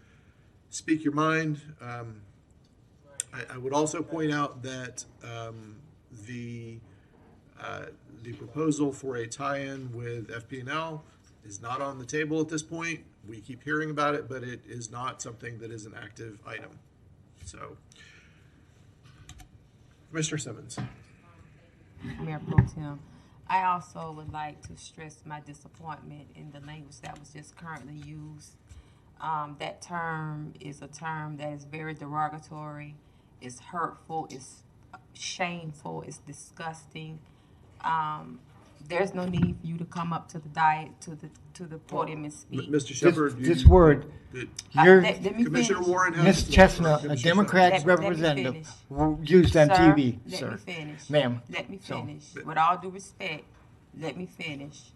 speak your mind. I would also point out that the proposal for a tie-in with FP&L is not on the table at this point. We keep hearing about it, but it is not something that is an active item. So, Commissioner Simmons. Mayor Pro Tem, I also would like to stress my disappointment in the language that was just currently used. That term is a term that is very derogatory, it's hurtful, it's shameful, it's disgusting. There's no need for you to come up to the podium and speak. Mr. Shepherd, This word, your let me Commissioner finish. Warren has Miss the floor. Chestnut, a Commissioner Democrat Let me representative, finish. used on Sir, TV, let sir. me finish. Ma'am. Let me So- finish. With all due respect, let me finish.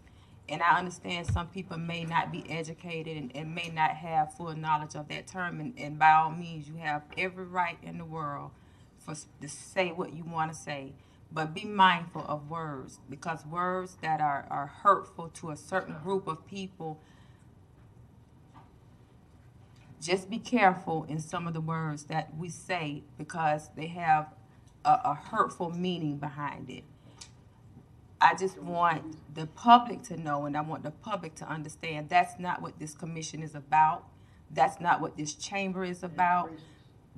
And I understand some people may not be educated and may not have full knowledge of that term. And by all means, you have every right in the world to say what you want to say. But be mindful of words, because words that are hurtful to a certain group of people, just be careful in some of the words that we say, because they have a hurtful meaning behind it. I just want the public to know, and I want the public to understand, that's not what this commission is about. That's not what this chamber is about.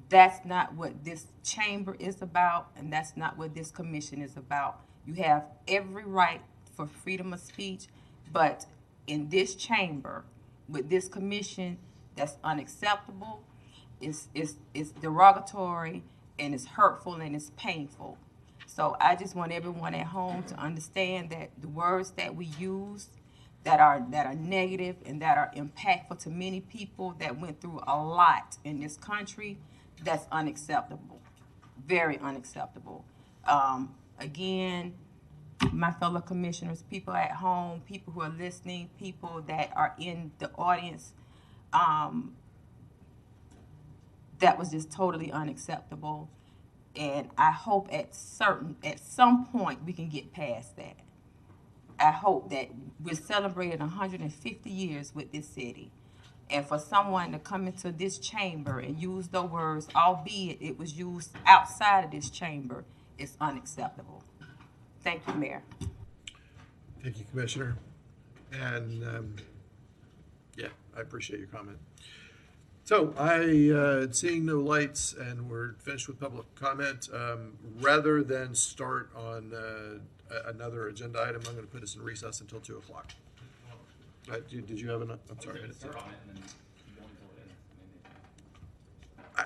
That's not what this chamber is about, and that's not what this commission is about. You have every right for freedom of speech, but in this chamber, with this commission, that's unacceptable, it's derogatory, and it's hurtful, and it's painful. So I just want everyone at home to understand that the words that we use that are negative and that are impactful to many people that went through a lot in this country, that's unacceptable, very unacceptable. Again, my fellow commissioners, people at home, people who are listening, people that are in the audience, that was just totally unacceptable. And I hope at some point we can get past that. I hope that we're celebrating 150 years with this city. And for someone to come into this chamber and use those words, albeit it was used outside of this chamber, is unacceptable. Thank you, Mayor. Thank you, Commissioner. And yeah, I appreciate your comment. So seeing no lights and we're finished with public comment, rather than start on another agenda item, I'm going to put us in recess until 2 o'clock. Did you have an? I'm sorry.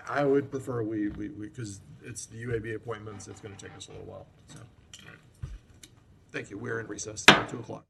I would prefer we because it's the UAB appointments. It's going to take us a little while. So, all right. Thank you. We're in recess until 2 o'clock.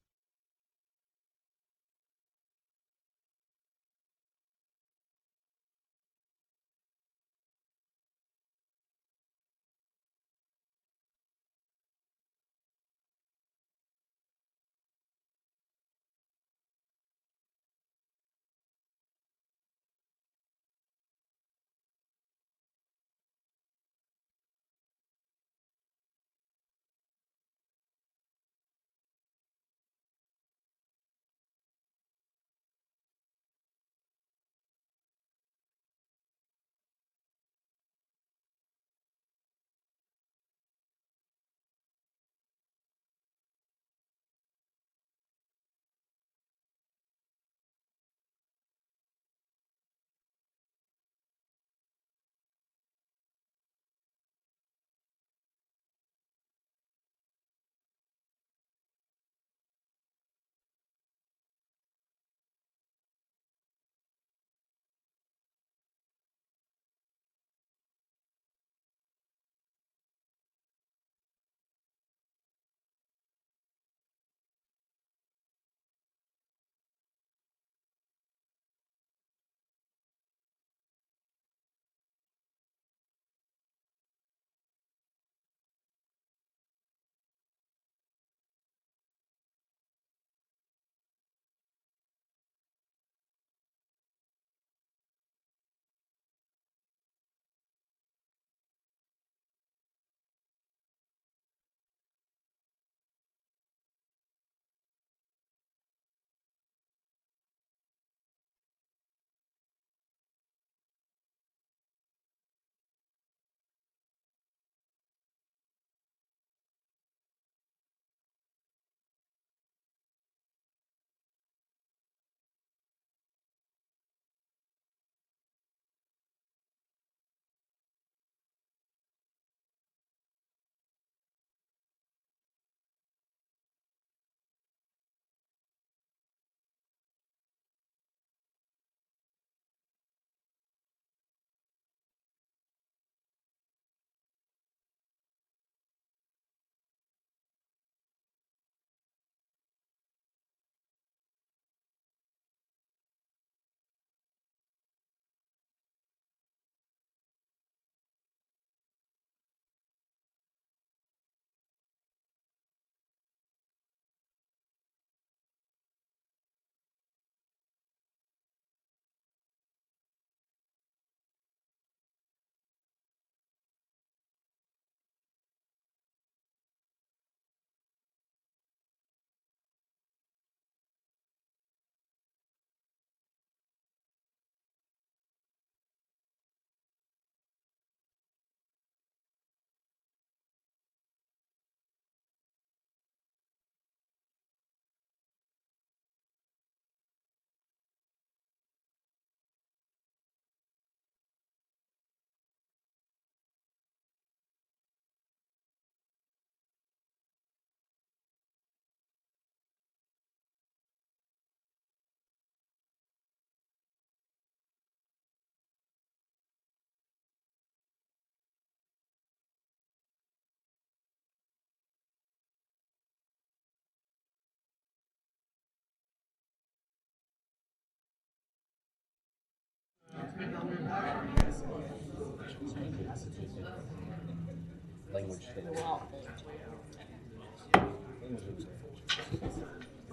I'm going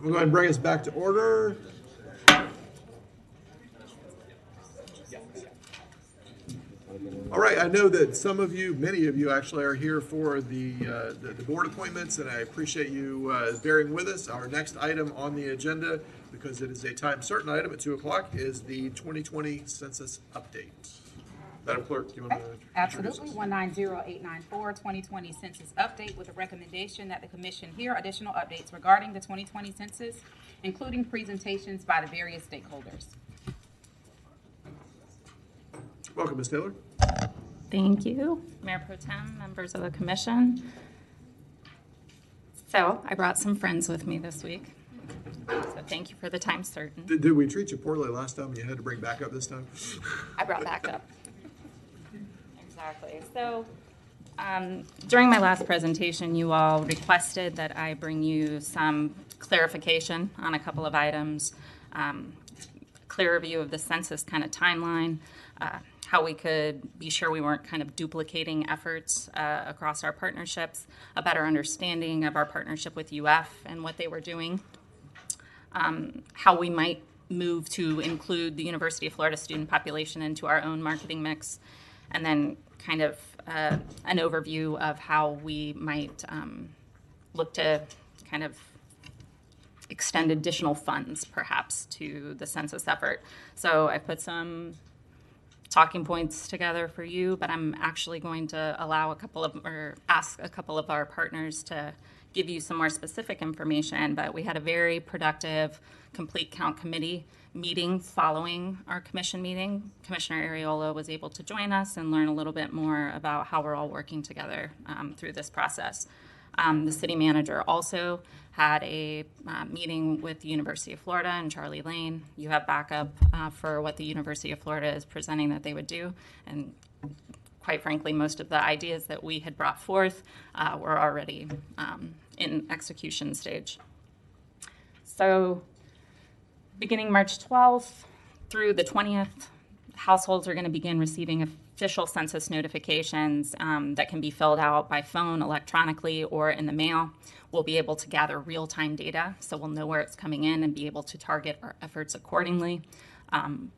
to go ahead and bring us back to order. All right, I know that some of you, many of you actually, are here for the board appointments, and I appreciate you bearing with us. Our next item on the agenda, because it is a time certain item at 2 o'clock, is the 2020 census update. Madam Clerk, do you want to introduce Absolutely. us? 190894, 2020 census update with a recommendation that the commission hear additional updates regarding the 2020 census, including presentations by the various stakeholders. Welcome, Ms. Taylor. Thank you, Mayor Pro Tem, members of the commission. So I brought some friends with me this week. So thank you for the time certain. Did we treat you poorly last time and you had to bring backup this time? I brought backup. Exactly. So during my last presentation, you all requested that I bring you some clarification on a couple of items, clearer view of the census kind of timeline, how we could be sure we weren't kind of duplicating efforts across our partnerships, a better understanding of our partnership with UF and what they were doing, how we might move to include the University of Florida student population into our own marketing mix, and then kind of an overview of how we might look to kind of extend additional funds perhaps to the census effort. So I put some talking points together for you, but I'm actually going to allow ask a couple of our partners to give you some more specific information. But we had a very productive complete count committee meeting following our commission meeting. Commissioner Ariola was able to join us and learn a little bit more about how we're all working together through this process. The city manager also had a meeting with the University of Florida and Charlie Lane. You have backup for what the University of Florida is presenting that they would do. And quite frankly, most of the ideas that we had brought forth were already in execution stage. So beginning March 12th through the 20th, households are going to begin receiving official census notifications that can be filled out by phone, electronically, or in the mail. We'll be able to gather real-time data, so we'll know where it's coming in and be able to target our efforts accordingly.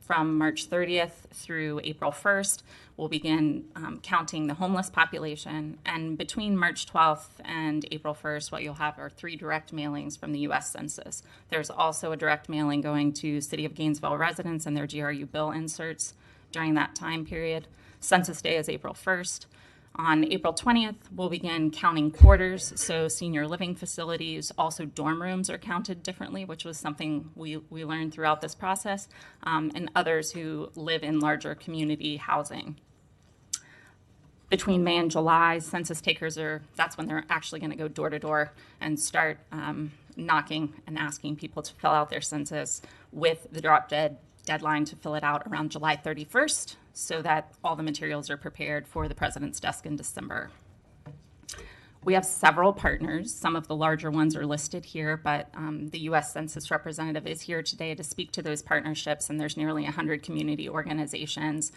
From March 30th through April 1st, we'll begin counting the homeless population. And between March 12th and April 1st, what you'll have are 3 direct mailings from the U.S. Census. There's also a direct mailing going to City of Gainesville residents and their GRU bill inserts during that time period. Census Day is April 1st. On April 20th, we'll begin counting quarters, so senior living facilities, also dorm rooms are counted differently, which was something we learned throughout this process, and others who live in larger community housing. Between May and July, census takers that's when they're actually going to go door to door and start knocking and asking people to fill out their census, with the drop dead deadline to fill it out around July 31st, so that all the materials are prepared for the President's desk in December. We have several partners. Some of the larger ones are listed here, but the U.S. Census representative is here today to speak to those partnerships, and there's nearly 100 community organizations.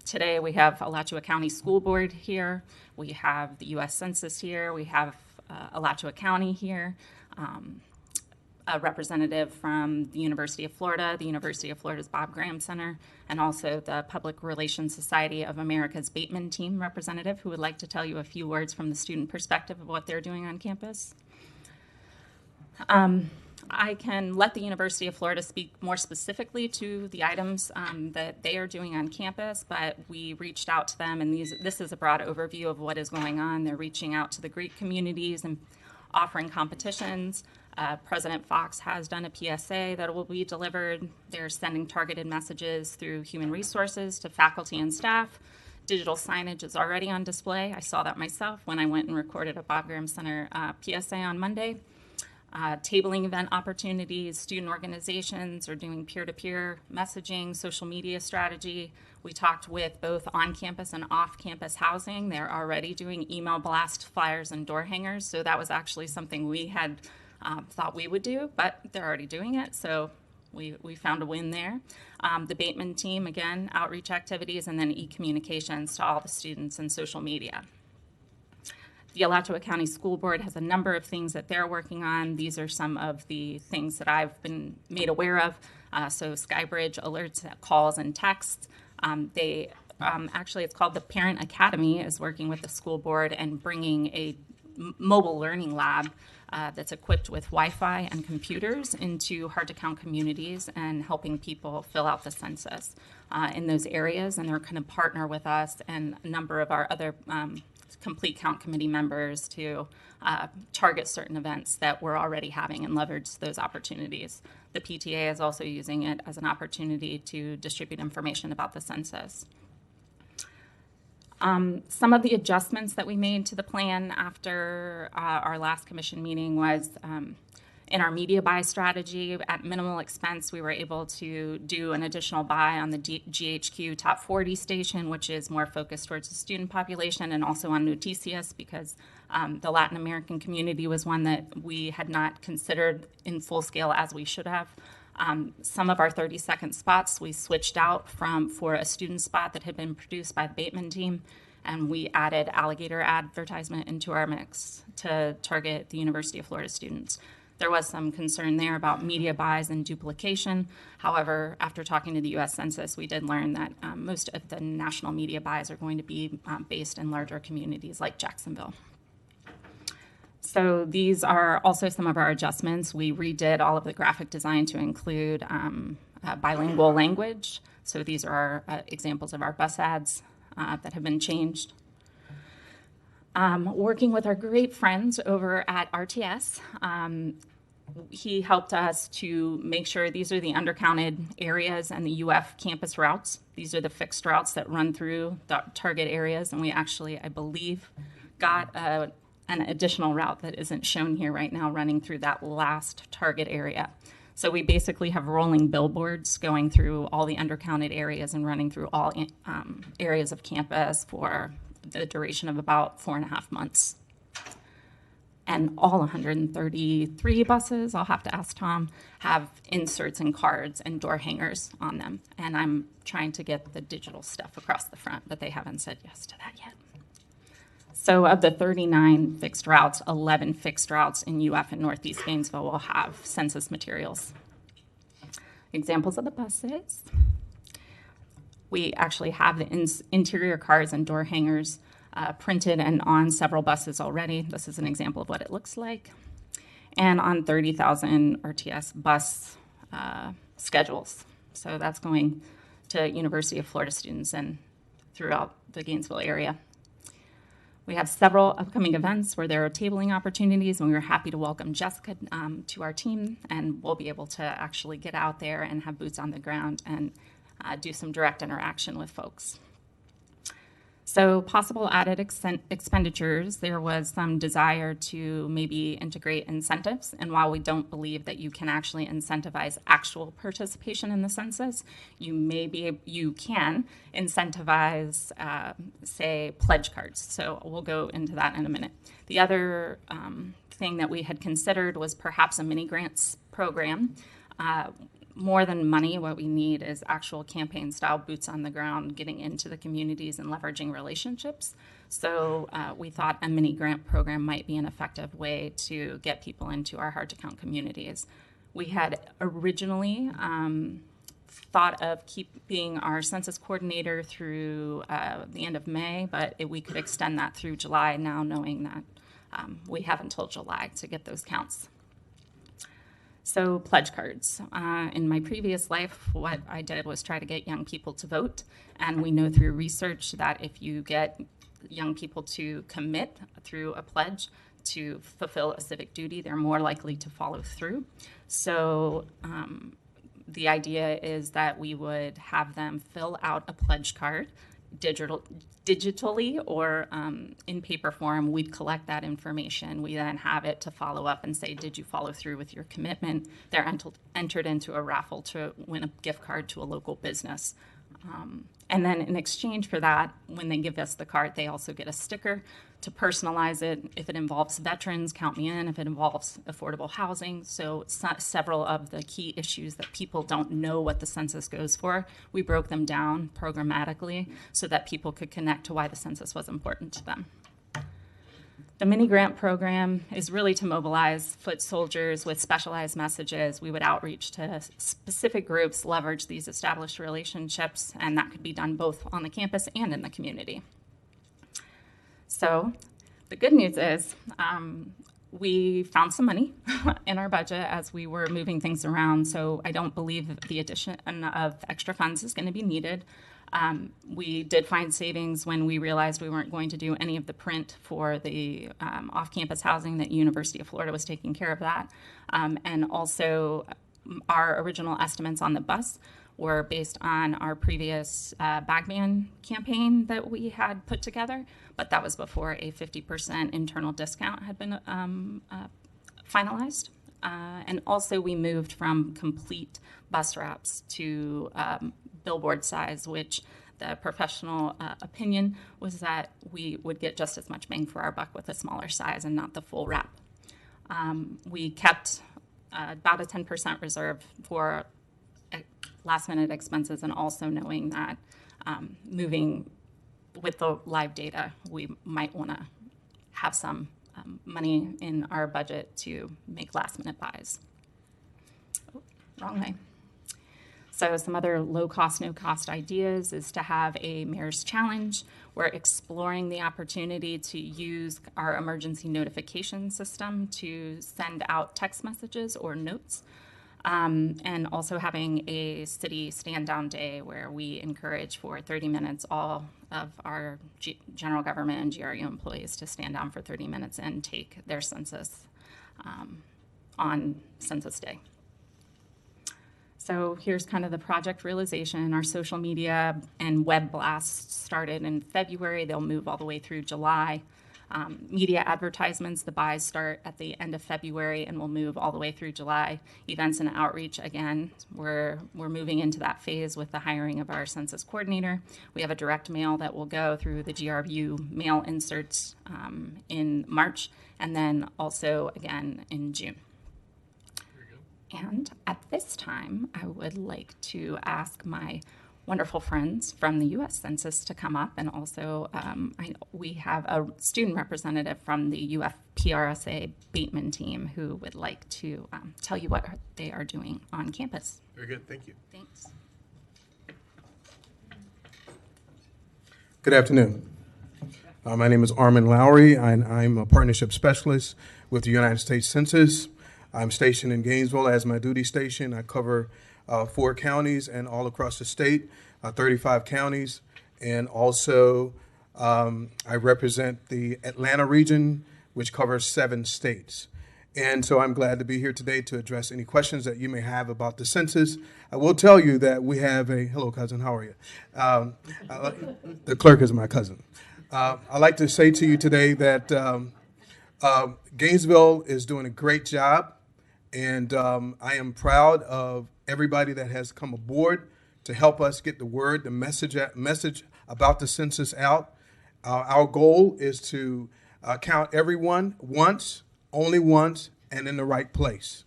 Today we have Alachua County School Board here. We have the U.S. Census here. We have Alachua County here. A representative from the University of Florida's Bob Graham Center, and also the Public Relations Society of America's Bateman team representative, who would like to tell you a few words from the student perspective of what they're doing on campus. I can let the University of Florida speak more specifically to the items that they are doing on campus, but we reached out to them, and this is a broad overview of what is going on. They're reaching out to the Greek communities and offering competitions. President Fox has done a PSA that will be delivered. They're sending targeted messages through human resources to faculty and staff. Digital signage is already on display. I saw that myself when I went and recorded a Bob Graham Center PSA on Monday. Tabling event opportunities, student organizations are doing peer-to-peer messaging, social media strategy. We talked with both on-campus and off-campus housing. They're already doing email blast flyers and door hangers, so that was actually something we had thought we would do, but they're already doing it, so we found a win there. The Bateman team, again, outreach activities, and then e-communications to all the students and social media. The Alachua County School Board has a number of things that they're working on. These are some of the things that I've been made aware of. So Skybridge alerts, calls, and texts. Actually, it's called the Parent Academy, is working with the school board and bringing a mobile learning lab that's equipped with Wi-Fi and computers into hard-to-count communities and helping people fill out the census in those areas. And they're going to partner with us and a number of our other complete count committee members to target certain events that we're already having and leverage those opportunities. The PTA is also using it as an opportunity to distribute information about the census. Some of the adjustments that we made to the plan after our last commission meeting was in our media buy strategy. At minimal expense, we were able to do an additional buy on the GHQ Top 40 station, which is more focused towards the student population, and also on Noticias, because the Latin American community was one that we had not considered in full scale as we should have. Some of our 30-second spots we switched out for a student spot that had been produced by the Bateman team, and we added alligator advertisement into our mix to target the University of Florida students. There was some concern there about media buys and duplication. However, after talking to the U.S. Census, we did learn that most of the national media buys are going to be based in larger communities like Jacksonville. So these are also some of our adjustments. We redid all of the graphic design to include bilingual language. So these are examples of our bus ads that have been changed. Working with our great friends over at RTS, he helped us to make sure these are the undercounted areas and the UF campus routes. These are the fixed routes that run through the target areas, and we actually, I believe, got an additional route that isn't shown here right now running through that last target area. So we basically have rolling billboards going through all the undercounted areas and running through all areas of campus for the duration of about 4.5 months. And all 133 buses, I'll have to ask Tom, have inserts and cards and door hangers on them. And I'm trying to get the digital stuff across the front, but they haven't said yes to that yet. So of the 39 fixed routes, 11 fixed routes in UF and Northeast Gainesville will have census materials. Examples of the buses. We actually have the interior cards and door hangers printed and on several buses already. This is an example of what it looks like. And on 30,000 RTS bus schedules. So that's going to University of Florida students and throughout the Gainesville area. We have several upcoming events where there are tabling opportunities, and we were happy to welcome Jessica to our team, and we'll be able to actually get out there and have boots on the ground and do some direct interaction with folks. So possible added expenditures, there was some desire to maybe integrate incentives. And while we don't believe that you can actually incentivize actual participation in the census, you can incentivize, say, pledge cards. So we'll go into that in a minute. The other thing that we had considered was perhaps a mini grants program. More than money, what we need is actual campaign style boots on the ground, getting into the communities and leveraging relationships. So we thought a mini grant program might be an effective way to get people into our hard to count communities. We had originally thought of keeping our census coordinator through the end of May, but we could extend that through July now, knowing that we have until July to get those counts. So pledge cards. In my previous life, what I did was try to get young people to vote. And we know through research that if you get young people to commit through a pledge to fulfill a civic duty, they're more likely to follow through. So the idea is that we would have them fill out a pledge card digitally or in paper form. We'd collect that information. We then have it to follow up and say, did you follow through with your commitment? They're entered into a raffle to win a gift card to a local business. And then in exchange for that, when they give us the card, they also get a sticker to personalize it. If it involves veterans, count me in. If it involves affordable housing. So several of the key issues that people don't know what the census goes for, we broke them down programmatically so that people could connect to why the census was important to them. The mini grant program is really to mobilize foot soldiers with specialized messages. We would outreach to specific groups, leverage these established relationships, and that could be done both on the campus and in the community. So the good news is we found some money in our budget as we were moving things around, so I don't believe that the addition of extra funds is going to be needed. We did find savings when we realized we weren't going to do any of the print for the off-campus housing, that University of Florida was taking care of that. And also our original estimates on the bus were based on our previous bag ban campaign that we had put together, but that was before a 50% internal discount had been finalized. And also we moved from complete bus wraps to billboard size, which the professional opinion was that we would get just as much bang for our buck with a smaller size and not the full wrap. We kept about a 10% reserve for last minute expenses, and also knowing that moving with the live data, we might want to have some money in our budget to make last minute buys. Oh, wrong way. So some other low cost, no cost ideas is to have a mayor's challenge. We're exploring the opportunity to use our emergency notification system to send out text messages or notes. And also having a city stand down day where we encourage for 30 minutes all of our general government and GRU employees to stand down for 30 minutes and take their census on census day. So here's kind of the project realization. Our social media and web blasts started in February. They'll move all the way through July. Media advertisements, the buys start at the end of February and will move all the way through July. Events and outreach, again, we're moving into that phase with the hiring of our census coordinator. We have a direct mail that will go through the GRU mail inserts in March, and then also again in June. And at this time, I would like to ask my wonderful friends from the U.S. Census to come up, and also we have a student representative from the UFPRSA Bateman team who would like to tell you what they are doing on campus. Very good, thank you. Thanks. Good afternoon. My name is Armin Lowry, and I'm a partnership specialist with the United States Census. I'm stationed in Gainesville as my duty station. I cover 4 counties and all across the state, 35 counties. And also I represent the Atlanta region, which covers 7 states. And so I'm glad to be here today to address any questions that you may have about the census. I will tell you that we have a, hello cousin, how are you? The clerk is my cousin. I'd like to say to you today that Gainesville is doing a great job. And I am proud of everybody that has come aboard to help us get the word, the message about the census out. Our goal is to count everyone once, only once, and in the right place.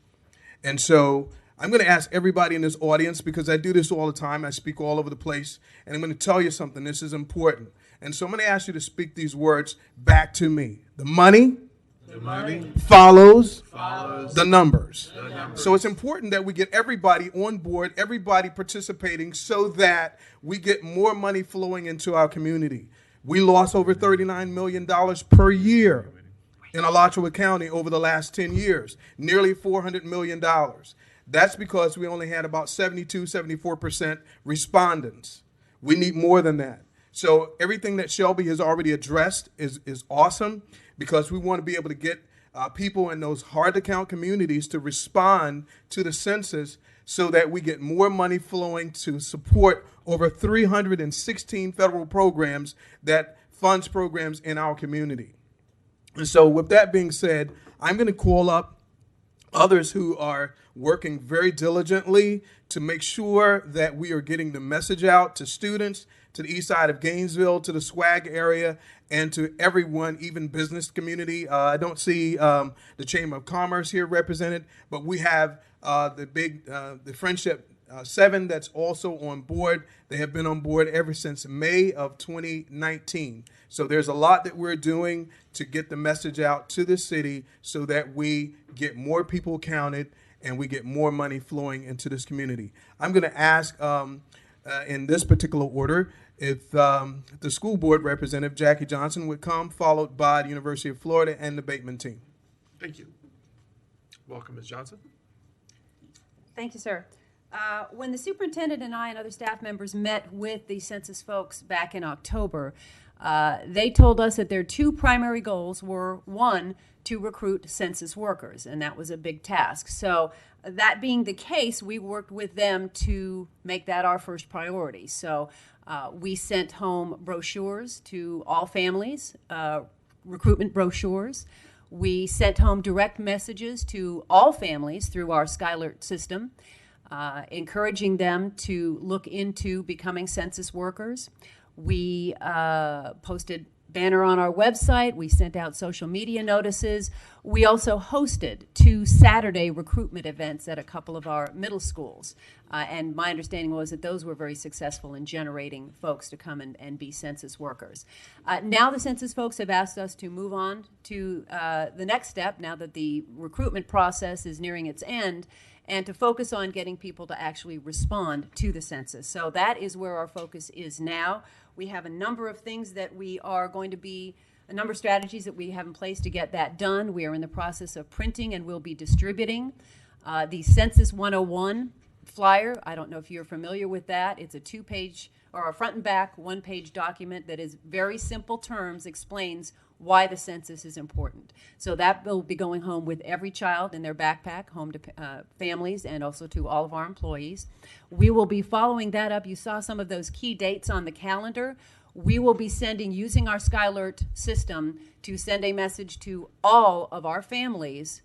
And so I'm going to ask everybody in this audience, because I do this all the time, I speak all over the place, and I'm going to tell you something, this is important. And so I'm going to ask you to speak these words back to me. The money follows the numbers. So it's important that we get everybody on board, everybody participating, so that we get more money flowing into our community. We lost over $39 million per year in Alachua County over the last 10 years, nearly $400 million. That's because we only had about 72, 74% respondents. We need more than that. So everything that Shelby has already addressed is awesome, because we want to be able to get people in those hard-to-count communities to respond to the census so that we get more money flowing to support over 316 federal programs that funds programs in our community. And so with that being said, I'm going to call up others who are working very diligently to make sure that we are getting the message out to students, to the east side of Gainesville, to the swag area, and to everyone, even business community. I don't see the Chamber of Commerce here represented, but we have the Friendship 7 that's also on board. They have been on board ever since May of 2019. So there's a lot that we're doing to get the message out to the city so that we get more people counted and we get more money flowing into this community. I'm going to ask in this particular order if the school board representative, Jackie Johnson, would come, followed by the University of Florida and the Bateman team. Thank you. Welcome, Ms. Johnson. Thank you, sir. When the superintendent and I and other staff members met with the census folks back in October, they told us that their two primary goals were, one, to recruit census workers, and that was a big task. So that being the case, we worked with them to make that our first priority. So we sent home brochures to all families, recruitment brochures. We sent home direct messages to all families through our Skylert system, encouraging them to look into becoming census workers. We posted banner on our website. We sent out social media notices. We also hosted 2 Saturday recruitment events at a couple of our middle schools. And my understanding was that those were very successful in generating folks to come and be census workers. Now the census folks have asked us to move on to the next step, now that the recruitment process is nearing its end, and to focus on getting people to actually respond to the census. So that is where our focus is now. We have a number of things that we are going to be, a number of strategies that we have in place to get that done. We are in the process of printing and will be distributing the Census 101 flyer. I don't know if you're familiar with that. It's a 2-page or a front and back 1-page document that is very simple terms, explains why the census is important. So that will be going home with every child in their backpack, home to families and also to all of our employees. We will be following that up. You saw some of those key dates on the calendar. We will be sending, using our Skylert system, to send a message to all of our families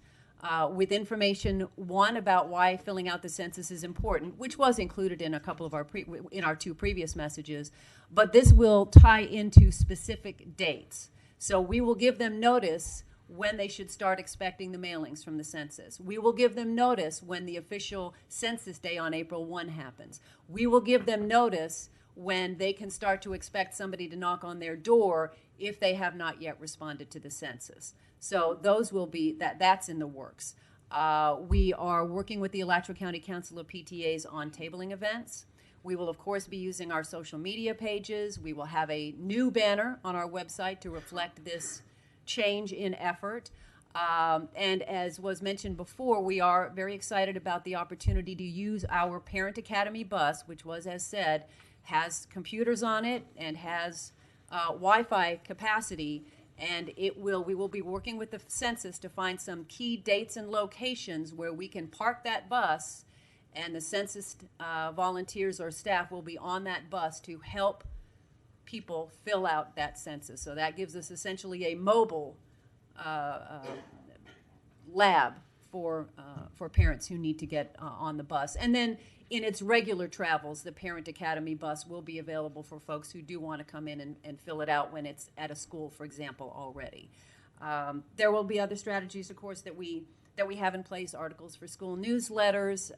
with information, one, about why filling out the census is important, which was included in a couple of our in our 2 previous messages, but this will tie into specific dates. So we will give them notice when they should start expecting the mailings from the census. We will give them notice when the official census day on April 1 happens. We will give them notice when they can start to expect somebody to knock on their door if they have not yet responded to the census. So those will be, that's in the works. We are working with the Alachua County Council of PTAs on tabling events. We will, of course, be using our social media pages. We will have a new banner on our website to reflect this change in effort. And as was mentioned before, we are very excited about the opportunity to use our Parent Academy bus, which was, as said, has computers on it and has Wi-Fi capacity. And we will be working with the census to find some key dates and locations where we can park that bus, and the census volunteers or staff will be on that bus to help people fill out that census. So that gives us essentially a mobile lab for parents who need to get on the bus. And then in its regular travels, the Parent Academy bus will be available for folks who do want to come in and fill it out when it's at a school, for example, already. There will be other strategies, of course, that we have in place, articles for school newsletters,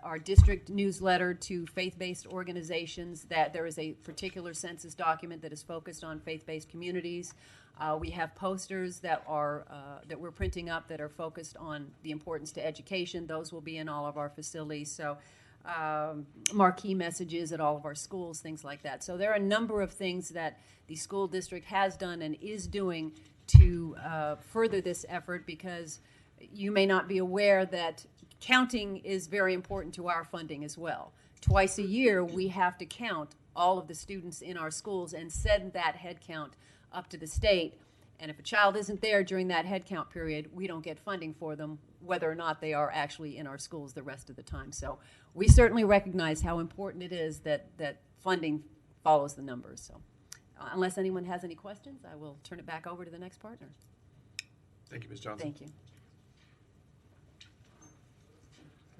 our district newsletter to faith-based organizations, that there is a particular census document that is focused on faith-based communities. We have posters that we're printing up that are focused on the importance to education. Those will be in all of our facilities. So marquee messages at all of our schools, things like that. So there are a number of things that the school district has done and is doing to further this effort, because you may not be aware that counting is very important to our funding as well. Twice a year, we have to count all of the students in our schools and send that head count up to the state. And if a child isn't there during that head count period, we don't get funding for them, whether or not they are actually in our schools the rest of the time. So we certainly recognize how important it is that funding follows the numbers. So unless anyone has any questions, I will turn it back over to the next partner. Thank you, Ms. Johnson. Thank you.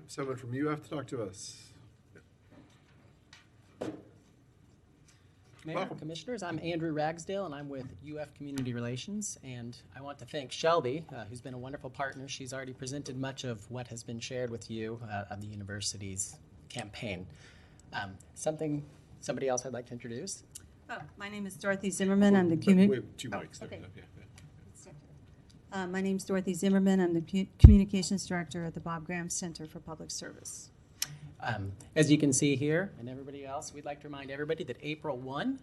Someone from UF to talk to us. Mayor, Welcome. Commissioners, I'm Andrew Ragsdale, and I'm with UF Community Relations, and I want to thank Shelby, who's been a wonderful partner. She's already presented much of what has been shared with you of the university's campaign. Somebody else I'd like to introduce. Oh, my name is Dorothy Zimmerman. I'm the community. Wait, 2 mics. Okay. Yeah. My name's Dorothy Zimmerman. I'm the communications director at the Bob Graham Center for Public Service. As you can see here, and everybody else, we'd like to remind everybody that April 1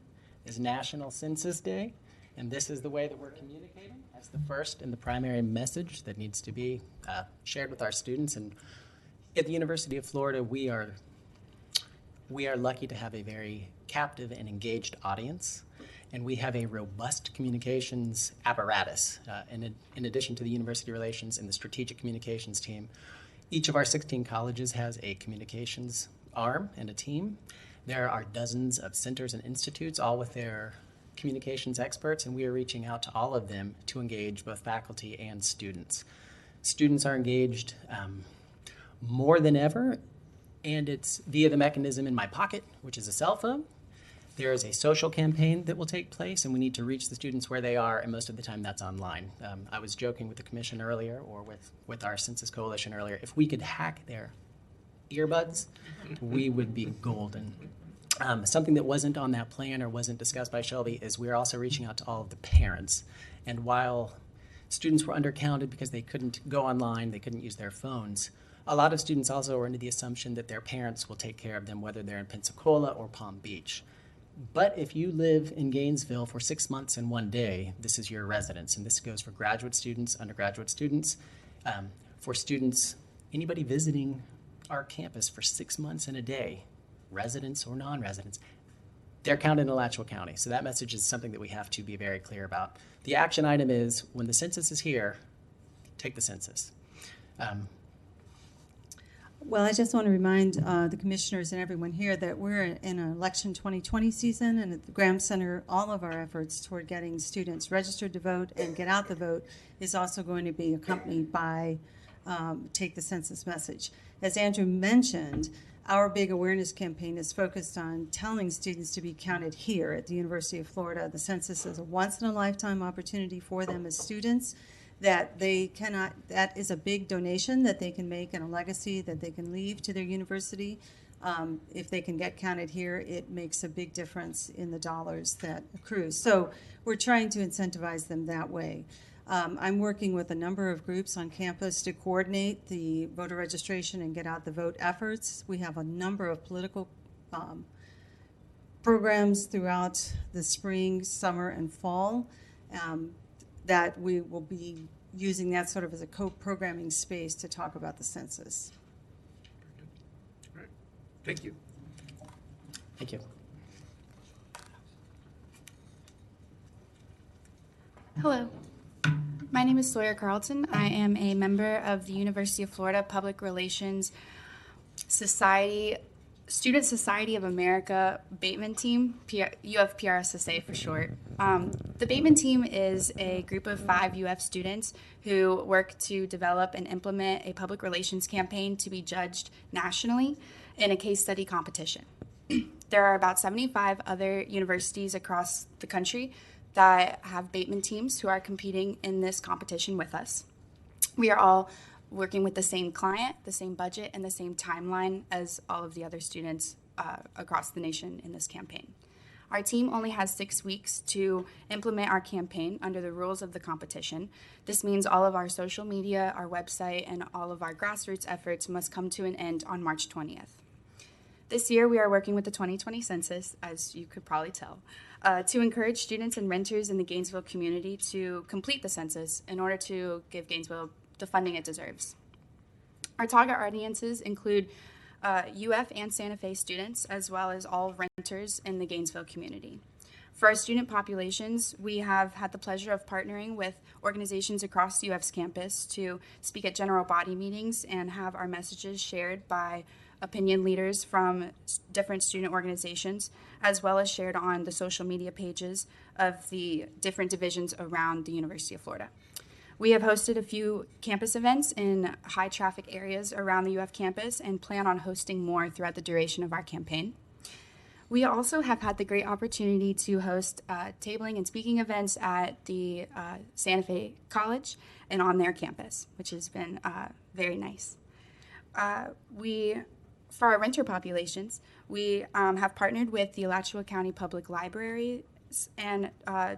is National Census Day, and this is the way that we're communicating. That's the first and the primary message that needs to be shared with our students. And at the University of Florida, we are lucky to have a very captive and engaged audience, and we have a robust communications apparatus. In addition to the university relations and the strategic communications team, each of our 16 colleges has a communications arm and a team. There are dozens of centers and institutes, all with their communications experts, and we are reaching out to all of them to engage both faculty and students. Students are engaged more than ever, and it's via the mechanism in my pocket, which is a cell phone. There is a social campaign that will take place, and we need to reach the students where they are, and most of the time that's online. I was joking with the commission earlier, or with our Census Coalition earlier, if we could hack their earbuds, we would be golden. Something that wasn't on that plan or wasn't discussed by Shelby is we're also reaching out to all of the parents. And while students were undercounted because they couldn't go online, they couldn't use their phones, a lot of students also are under the assumption that their parents will take care of them, whether they're in Pensacola or Palm Beach. But if you live in Gainesville for 6 months and 1 day, this is your residence. And this goes for graduate students, undergraduate students, for students, anybody visiting our campus for 6 months and a day, residents or non-residents, they're counted in Alachua County. So that message is something that we have to be very clear about. The action item is, when the census is here, take the census. Well, I just want to remind the commissioners and everyone here that we're in an election 2020 season, and at the Graham Center, all of our efforts toward getting students registered to vote and get out the vote is also going to be accompanied by Take the Census message. As Andrew mentioned, our big awareness campaign is focused on telling students to be counted here at the University of Florida. The census is a once-in-a-lifetime opportunity for them as students, that that is a big donation that they can make and a legacy that they can leave to their university. If they can get counted here, it makes a big difference in the dollars that accrue. So we're trying to incentivize them that way. I'm working with a number of groups on campus to coordinate the voter registration and get out the vote efforts. We have a number of political programs throughout the spring, summer, and fall that we will be using that sort of as a co-programming space to talk about the census. All right. Thank you. Thank you. Hello. My name is Sawyer Carlton. I am a member of the University of Florida Public Relations Society, Student Society of America Bateman team, UFPRSSA for short. The Bateman team is a group of 5 UF students who work to develop and implement a public relations campaign to be judged nationally in a case study competition. There are about 75 other universities across the country that have Bateman teams who are competing in this competition with us. We are all working with the same client, the same budget, and the same timeline as all of the other students across the nation in this campaign. Our team only has 6 weeks to implement our campaign under the rules of the competition. This means all of our social media, our website, and all of our grassroots efforts must come to an end on March 20th. This year, we are working with the 2020 census, as you could probably tell, to encourage students and renters in the Gainesville community to complete the census in order to give Gainesville the funding it deserves. Our target audiences include UF and Santa Fe students, as well as all renters in the Gainesville community. For our student populations, we have had the pleasure of partnering with organizations across UF's campus to speak at general body meetings and have our messages shared by opinion leaders from different student organizations, as well as shared on the social media pages of the different divisions around the University of Florida. We have hosted a few campus events in high traffic areas around the UF campus and plan on hosting more throughout the duration of our campaign. We also have had the great opportunity to host tabling and speaking events at the Santa Fe College and on their campus, which has been very nice. For our renter populations, we have partnered with the Alachua County Public Libraries and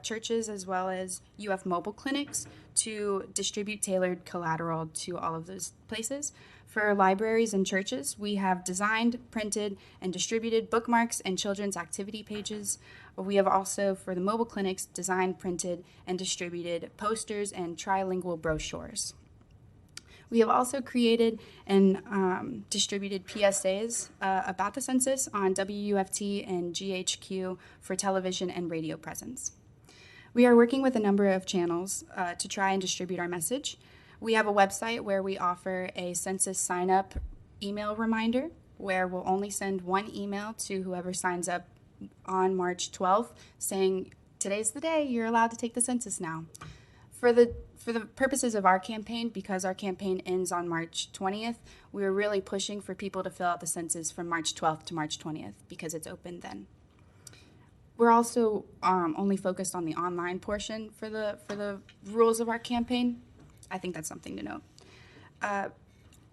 churches, as well as UF mobile clinics, to distribute tailored collateral to all of those places. For libraries and churches, we have designed, printed, and distributed bookmarks and children's activity pages. We have also, for the mobile clinics, designed, printed, and distributed posters and trilingual brochures. We have also created and distributed PSAs about the census on WUFT and GHQ for television and radio presence. We are working with a number of channels to try and distribute our message. We have a website where we offer a census sign-up email reminder, where we'll only send one email to whoever signs up on March 12th saying, today's the day, you're allowed to take the census now. For the purposes of our campaign, because our campaign ends on March 20th, we're really pushing for people to fill out the census from March 12th to March 20th because it's open then. We're also only focused on the online portion for the rules of our campaign. I think that's something to note.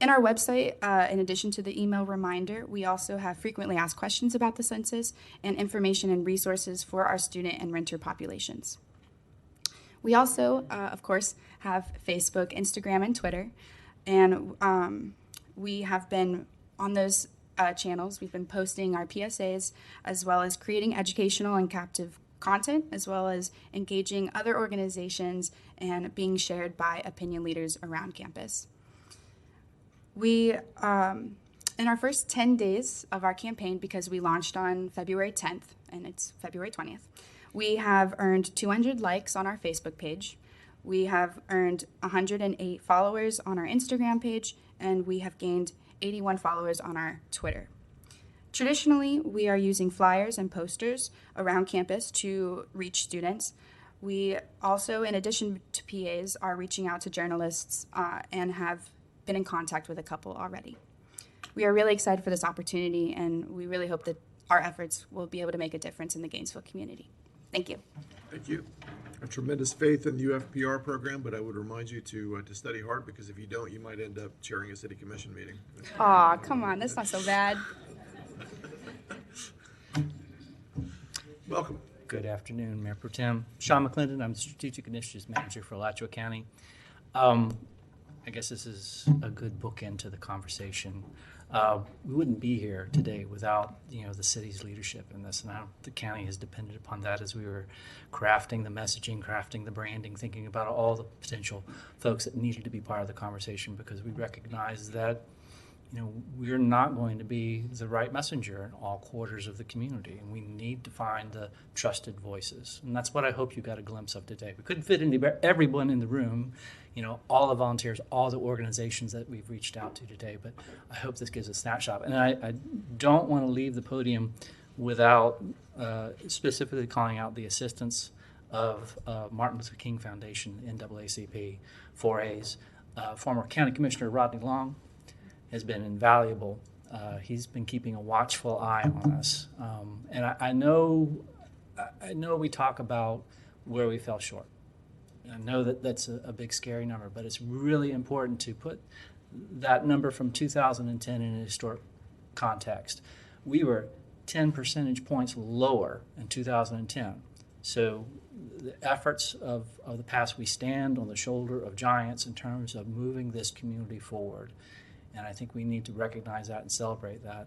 In our website, in addition to the email reminder, we also have frequently asked questions about the census and information and resources for our student and renter populations. We also, of course, have Facebook, Instagram, and Twitter, and we have been on those channels. We've been posting our PSAs, as well as creating educational and captive content, as well as engaging other organizations and being shared by opinion leaders around campus. We, in our first 10 days of our campaign, because we launched on February 10th, and it's February 20th, we have earned 200 likes on our Facebook page. We have earned 108 followers on our Instagram page, and we have gained 81 followers on our Twitter. Traditionally, we are using flyers and posters around campus to reach students. We also, in addition to PAs, are reaching out to journalists and have been in contact with a couple already. We are really excited for this opportunity, and we really hope that our efforts will be able to make a difference in the Gainesville community. Thank you. Thank you. A tremendous faith in the UFPR program, but I would remind you to study hard, because if you don't, you might end up chairing a city commission meeting. Aw, come on, that's not so bad. Welcome. Good afternoon, Mayor Pro Tem. Sean McClendon, I'm the Strategic Initiatives Manager for Alachua County. I guess this is a good bookend to the conversation. We wouldn't be here today without, the city's leadership in this, and the county has depended upon that as we were crafting the messaging, crafting the branding, thinking about all the potential folks that needed to be part of the conversation, because we recognize that we're not going to be the right messenger in all quarters of the community, and we need to find the trusted voices. And that's what I hope you got a glimpse of today. We couldn't fit everyone in the room, all the volunteers, all the organizations that we've reached out to today, but I hope this gives a snapshot. And I don't want to leave the podium without specifically calling out the assistance of Martin Luther King Foundation, NAACP, 4As. Former County Commissioner Rodney Long has been invaluable. He's been keeping a watchful eye on us. And I know we talk about where we fell short. I know that that's a big, scary number, but it's really important to put that number from 2010 in a historic context. We were 10 percentage points lower in 2010. So the efforts of the past, we stand on the shoulder of giants in terms of moving this community forward. And I think we need to recognize that and celebrate that.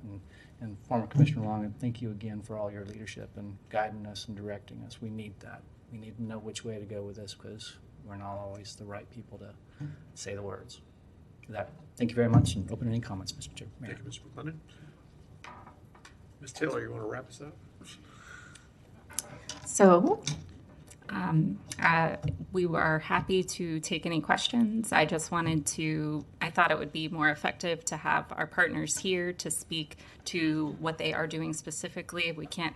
And former Commissioner Long, thank you again for all your leadership and guiding us and directing us. We need that. We need to know which way to go with this, because we're not always the right people to say the words. With that, thank you very much, and open any comments, Mr. Chair. Thank you, Mr. McClendon. Ms. Taylor, you want to wrap us up? So, we were happy to take any questions. I just I thought it would be more effective to have our partners here to speak to what they are doing specifically. We can't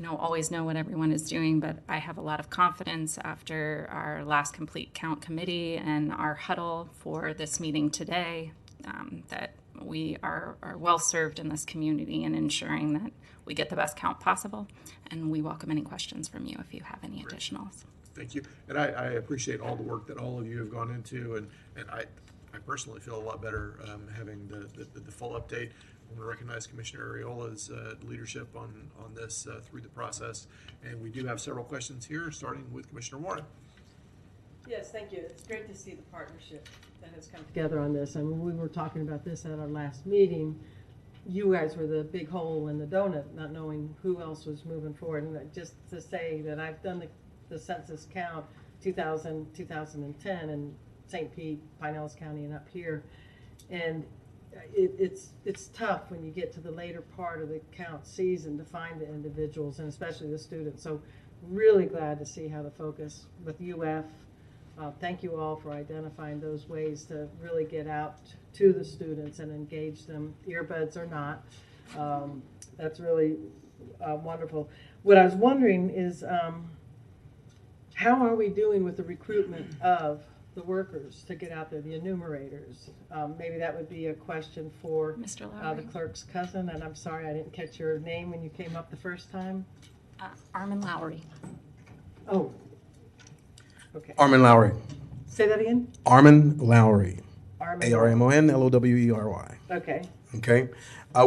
always know what everyone is doing, but I have a lot of confidence after our last complete count committee and our huddle for this meeting today that we are well served in this community in ensuring that we get the best count possible. And we welcome any questions from you if you have any additionals. Thank you. And I appreciate all the work that all of you have gone into, and I personally feel a lot better having the full update. I want to recognize Commissioner Ariola's leadership on this through the process. And we do have several questions here, starting with Commissioner Warren. Yes, thank you. It's great to see the partnership that has come together on this. I mean, we were talking about this at our last meeting. You guys were the big hole in the donut, not knowing who else was moving forward. And just to say that I've done the census count 2000, 2010 in St. Pete, Pinellas County, and up here. And it's tough when you get to the later part of the count season to find the individuals and especially the students. So really glad to see how the focus with UF. Thank you all for identifying those ways to really get out to the students and engage them, earbuds or not. That's really wonderful. What I was wondering is how are we doing with the recruitment of the workers to get out there, the enumerators? Maybe that would be a question for Mr. Lowry. the clerk's cousin. And I'm sorry I didn't catch your name when you came up the first time. Armin Lowry. Oh, okay. Armin Lowry. Say that again? Armin Lowry. Armin ARMON Okay. Okay.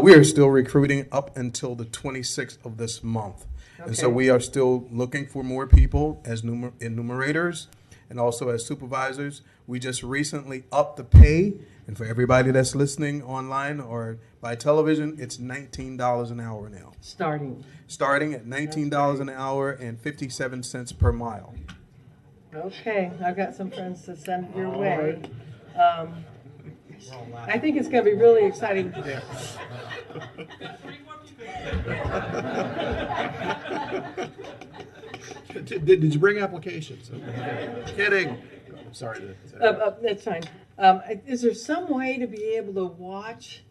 We are still recruiting up until the 26th of this month. And so Okay. we are still looking for more people as enumerators and also as supervisors. We just recently upped the pay. And for everybody that's listening online or by television, it's $19 an hour now. Starting at $19 an hour and 57 cents per mile. Okay, I've got some friends to send your way. I think it's going to be really exciting. Did you bring applications? Kidding. I'm sorry. That's fine. Is there some way to be able to watch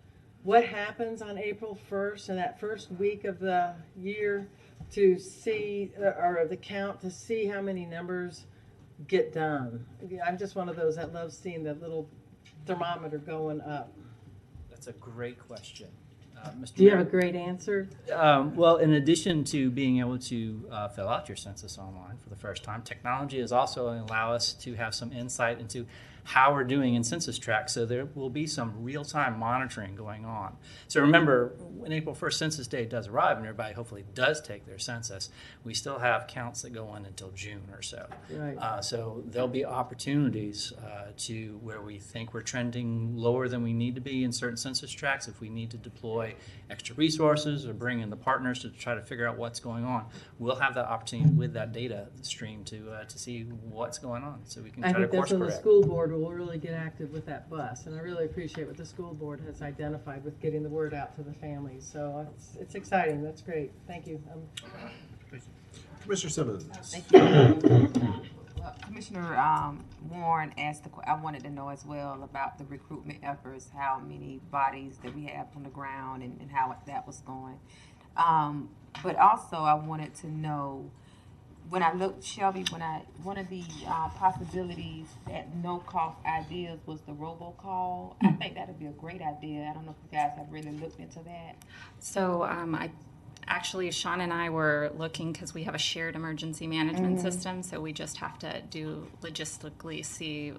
what happens on April 1st and that first week of the year to see, or the count, to see how many numbers get done? I'm just one of those that loves seeing that little thermometer going up. That's a great question. Mr. Do you Mayor, have a great answer? Well, in addition to being able to fill out your census online for the first time, technology is also allow us to have some insight into how we're doing in census tracks, so there will be some real-time monitoring going on. So remember, when April 1st Census Day does arrive and everybody hopefully does take their census, we still have counts that go on until June or so. Right. So there'll be opportunities to where we think we're trending lower than we need to be in certain census tracts. If we need to deploy extra resources or bring in the partners to try to figure out what's going on, we'll have that opportunity with that data stream to see what's going on, so we can try to course correct. I think that's when the school board will really get active with that bus, and I really appreciate what the school board has identified with getting the word out to the families. So it's exciting. That's great. Thank you. Thank you. Commissioner Simmons. Thank you. Well, Commissioner Warren asked, I wanted to know as well about the recruitment efforts, how many bodies that we have on the ground and how that was going. But also I wanted to know, when I looked, Shelby, one of the possibilities that no-cost ideas was the robocall. I think that would be a great idea. I don't know if you guys have really looked into that. So actually, Sean and I were looking because we have a shared emergency management system, so we just have to logistically see,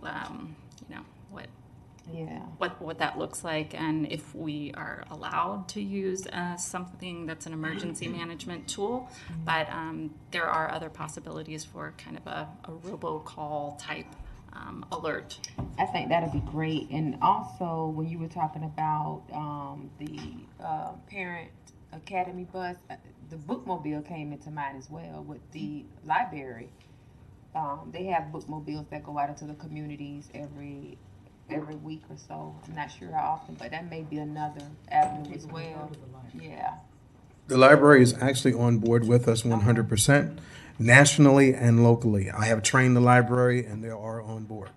what that looks like, and if we are allowed to use something that's an emergency management tool. But there are other possibilities for kind of a robocall type alert. I think that'd be great. And also, when you were talking about the parent academy bus, the bookmobile came into mind as well with the library. They have bookmobiles that go out into the communities every week or so. I'm not sure how often, but that may be another avenue as well. Yeah. The library is actually on board with us 100%, nationally and locally. I have trained the library, and they are on board.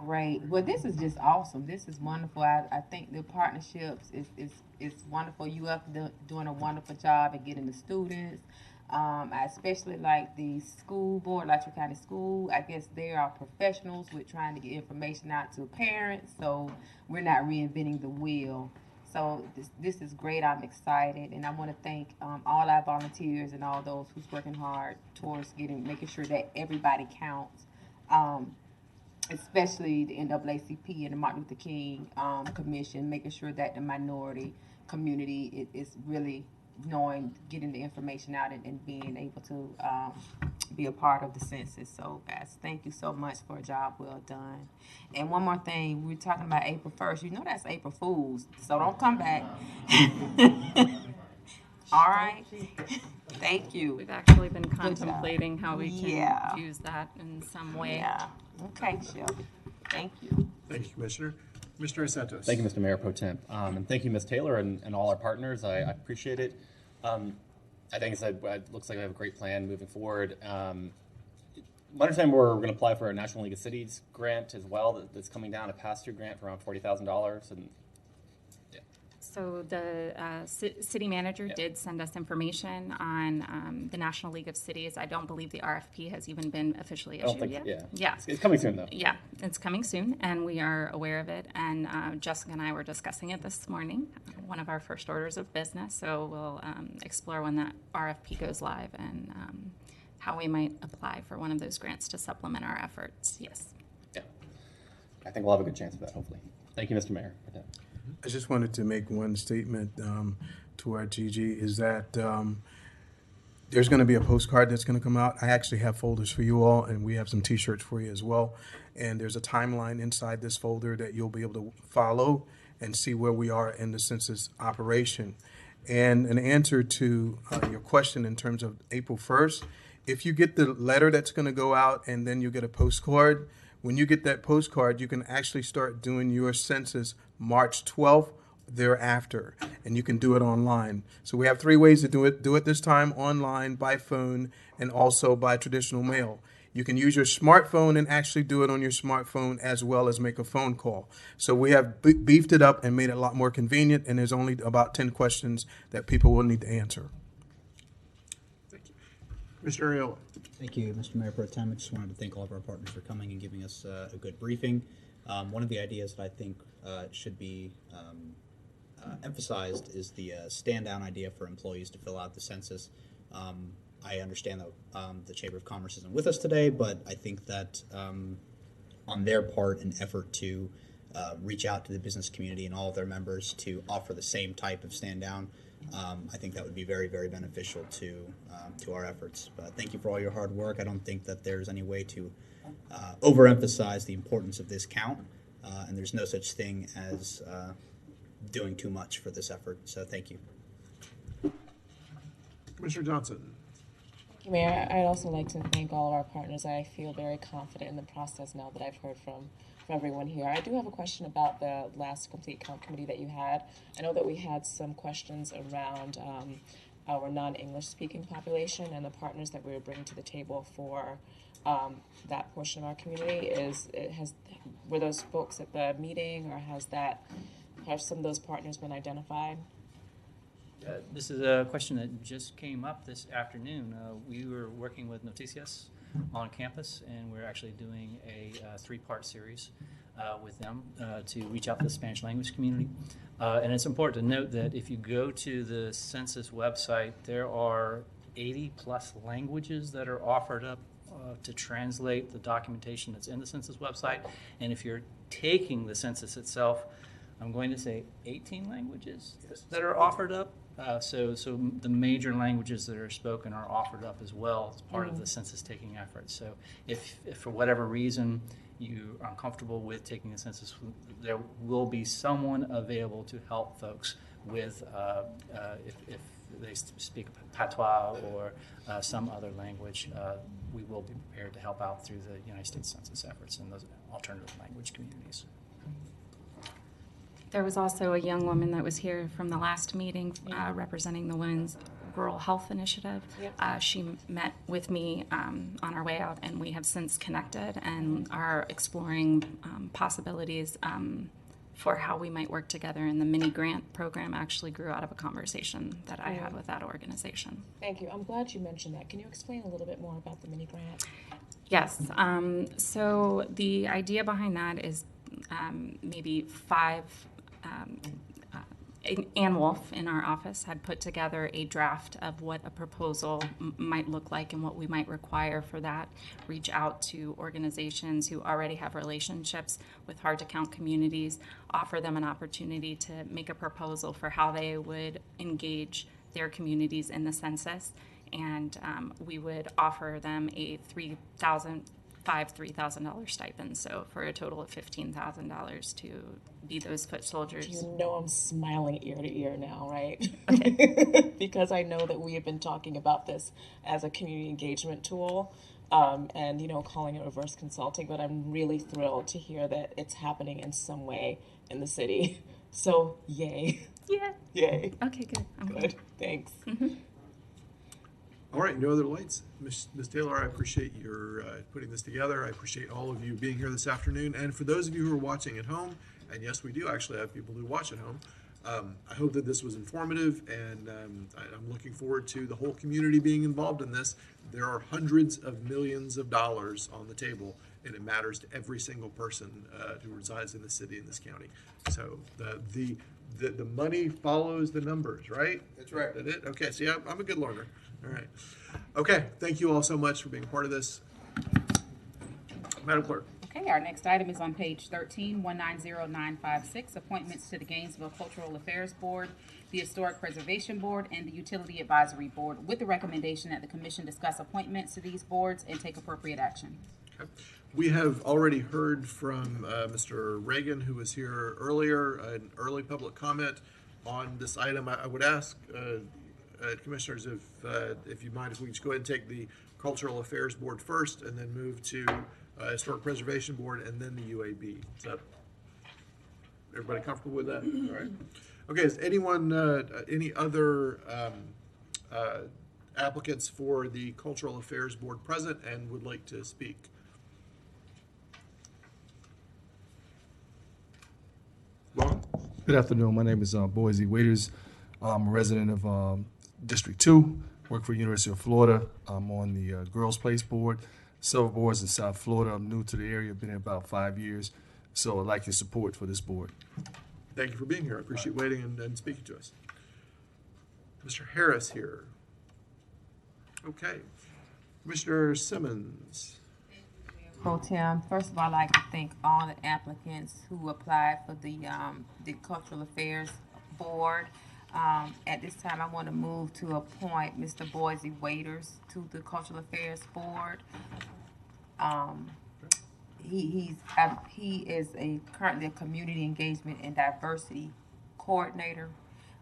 Great. Well, this is just awesome. This is wonderful. I think the partnerships is wonderful. You up doing a wonderful job at getting the students. I especially like the school board, Letcher County School. I guess they are professionals with trying to get information out to parents, so we're not reinventing the wheel. So this is great. I'm excited, and I want to thank all our volunteers and all those who's working hard towards making sure that everybody counts. Especially the NAACP and the Martin Luther King Commission, making sure that the minority community is really knowing, getting the information out and being able to be a part of the census. So guys, thank you so much for a job well done. And one more thing, we were talking about April 1st. You know that's April Fool's, so don't come back. All right. Thank you. We've actually been Good job. contemplating how we can use that in some way. Yeah. Okay, Shelby. Thank you. Thank you, Commissioner. Commissioner Santos. Thank you, Mr. Mayor Pro Temp. And thank you, Ms. Taylor, and all our partners. I appreciate it. I think it looks like we have a great plan moving forward. My understanding, we're going to apply for a National League of Cities grant as well that's coming down, a pass-through grant for around $40,000. And So the city manager did send us information on the National League of Cities. I don't believe the RFP has even been officially issued yet. Yeah. It's coming soon, though. Yeah, it's coming soon, and we are aware of it. And Jessica and I were discussing it this morning, one of our first orders of business. So we'll explore when that RFP goes live and how we might apply for one of those grants to supplement our efforts. Yes. Yeah. I think we'll have a good chance of that, hopefully. Thank you, Mr. Mayor. I just wanted to make one statement to our Gigi, is that there's going to be a postcard that's going to come out. I actually have folders for you all, and we have some T-shirts for you as well. And there's a timeline inside this folder that you'll be able to follow and see where we are in the census operation. And an answer to your question in terms of April 1st, if you get the letter that's going to go out and then you get a postcard, when you get that postcard, you can actually start doing your census March 12th thereafter, and you can do it online. So we have 3 ways to do it. Do it this time online, by phone, and also by traditional mail. You can use your smartphone and actually do it on your smartphone as well as make a phone call. So we have beefed it up and made it a lot more convenient, and there's only about 10 questions that people will need to answer. Thank you. Commissioner Aiello. Thank you, Mr. Mayor Pro Tem. I just wanted to thank all of our partners for coming and giving us a good briefing. One of the ideas that I think should be emphasized is the stand-down idea for employees to fill out the census. I understand that the Chamber of Commerce isn't with us today, but I think that on their part, an effort to reach out to the business community and all of their members to offer the same type of stand-down, I think that would be very, very beneficial to our efforts. But thank you for all your hard work. I don't think that there's any way to overemphasize the importance of this count, and there's no such thing as doing too much for this effort. So thank you. Commissioner Johnson. Thank you, Mayor. I'd also like to thank all of our partners. I feel very confident in the process now that I've heard from everyone here. I do have a question about the last complete count committee that you had. I know that we had some questions around our non-English speaking population and the partners that we were bringing to the table for that portion of our community. Were those folks at the meeting, or have some of those partners been identified? This is a question that just came up this afternoon. We were working with Noticias on campus, and we're actually doing a 3-part series with them to reach out to the Spanish language community. And it's important to note that if you go to the census website, there are 80+ languages that are offered up to translate the documentation that's in the census website. And if you're taking the census itself, I'm going to say 18 languages that are offered up. So the major languages that are spoken are offered up as well as part of the census taking effort. So if for whatever reason you are uncomfortable with taking the census, there will be someone available to help folks with if they speak patois or some other language. We will be prepared to help out through the United States Census efforts in those alternative language communities. There was also a young woman that was here from the last meeting representing the rural health initiative. Yep. She met with me on our way out, and we have since connected and are exploring possibilities for how we might work together. And the mini grant program actually grew out of a conversation that I had with that organization. Thank you. I'm glad you mentioned that. Can you explain a little bit more about the mini grant? Yes. So the idea behind that is maybe 5. Ann Wolf in our office had put together a draft of what a proposal might look like and what we might require for that. Reach out to organizations who already have relationships with hard-to-count communities, offer them an opportunity to make a proposal for how they would engage their communities in the census, and we would offer them a $3,000 stipend, so for a total of $15,000 to be those foot soldiers. You know I'm smiling ear to ear now, right? Okay. Because I know that we have been talking about this as a community engagement tool, and calling it reverse consulting, but I'm really thrilled to hear that it's happening in some way in the city. So yay. Yeah. Yay. Okay, good. I'm Good. Thanks. All right, no other lights. Ms. Taylor, I appreciate your putting this together. I appreciate all of you being here this afternoon. And for those of you who are watching at home, and yes, we do actually have people who watch at home, I hope that this was informative, and I'm looking forward to the whole community being involved in this. There are hundreds of millions of dollars on the table, and it matters to every single person who resides in the city and this county. So the money follows the numbers, right? That's right. That it? Okay, see, I'm a good learner. All right. Okay, thank you all so much for being a part of this. Madam Clerk. Okay, our next item is on page 13, 190956, appointments to the Gainesville Cultural Affairs Board, the Historic Preservation Board, and the Utility Advisory Board, with the recommendation that the commission discuss appointments to these boards and take appropriate action. Okay. We have already heard from Mr. Reagan, who was here earlier, an early public comment on this item. I would ask commissioners if you mind if we just go ahead and take the Cultural Affairs Board first and then move to Historic Preservation Board and then the UAB. Is that everybody comfortable with that? All right. Okay, is anyone, any other applicants for the Cultural Affairs Board present and would like to speak? Good afternoon. My name is Boise Waiters. I'm a resident of District 2, work for University of Florida. I'm on the Girls Place Board, several boards in South Florida. I'm new to the area, been here about 5 years, so I'd like your support for this board. Thank you for being here. I appreciate waiting and speaking to us. Mr. Harris here. Okay. Commissioner Simmons. Pro Tem, first of all, I'd like to thank all the applicants who applied for the Cultural Affairs Board. At this time, I want to move to appoint Mr. Boise Waiters to the Cultural Affairs Board. He is currently a community engagement and diversity coordinator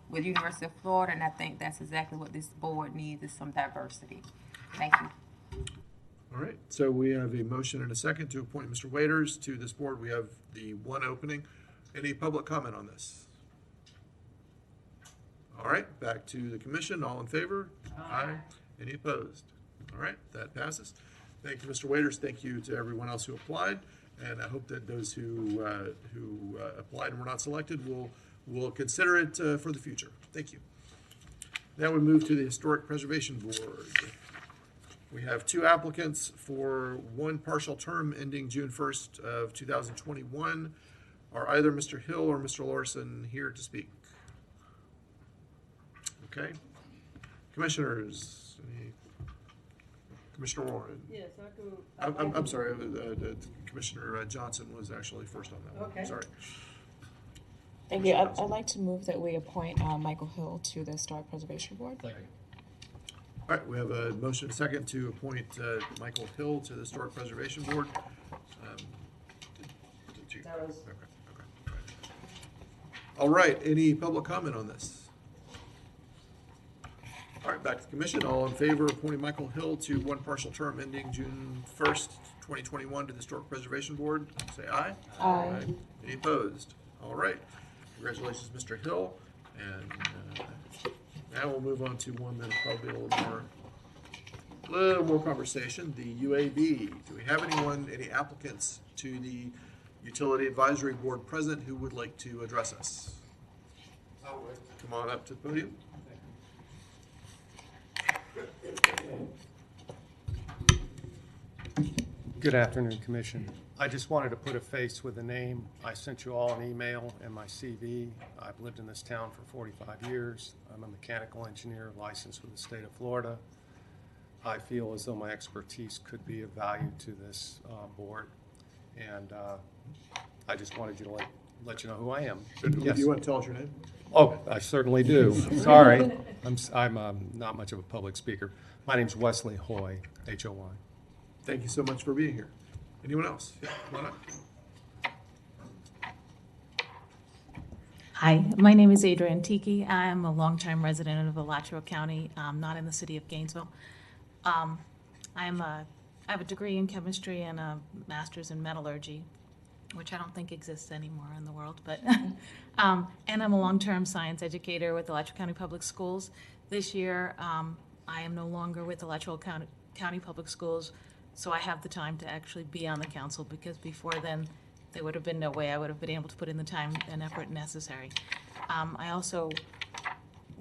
with University of Florida, and I think that's exactly what this board needs, is some diversity. Thank you. All right, so we have a motion and a second to appoint Mr. Waiters to this board. We have the one opening. Any public comment on this? All right, back to the commission. All in favor? Aye. Any opposed? All right, that passes. Thank you, Mr. Waiters. Thank you to everyone else who applied, and I hope that those who applied and were not selected will consider it for the future. Thank you. Now we move to the Historic Preservation Board. We have two applicants for one partial term ending June 1st of 2021. Are either Mr. Hill or Mr. Larson here to speak? Okay. Commissioners, Commissioner Warren. Yes, I'm sorry, Commissioner Johnson was actually first on that one. Okay. Sorry. Thank you. I'd like to move that we appoint Michael Hill to the Historic Preservation Board. All right, we have a motion and a second to appoint Michael Hill to the Historic Preservation Board. Okay. All right, any public comment on this? All right, back to the commission. All in favor of appointing Michael Hill to one partial term ending June 1st, 2021 to the Historic Preservation Board, say aye. Aye. Any opposed? All right. Congratulations, Mr. Hill. And Now we'll move on to one that's probably a little more conversation, the UAB. Do we have any applicants to the Utility Advisory Board present who would like to address us? Come on up to the podium. Good afternoon, Commission. I just wanted to put a face with a name. I sent you all an email and my CV. I've lived in this town for 45 years. I'm a mechanical engineer licensed with the state of Florida. I feel as though my expertise could be of value to this board, and I just wanted you to let you know who I am. Do Yes. you want to tell us your name? Oh, I certainly do. Sorry. I'm not much of a public speaker. My name's Wesley Hoy, H-O-Y. Thank you so much for being here. Anyone else? Yeah, come on up. Hi, my name is Adrienne Tiki. I'm a longtime resident of Alachua County, not in the city of Gainesville. I have a degree in chemistry and a master's in metallurgy, which I don't think exists anymore in the world, but and I'm a long-term science educator with Alachua County Public Schools. This year, I am no longer with Alachua County Public Schools, so I have the time to actually be on the council, because before then, there would have been no way I would have been able to put in the time and effort necessary. I also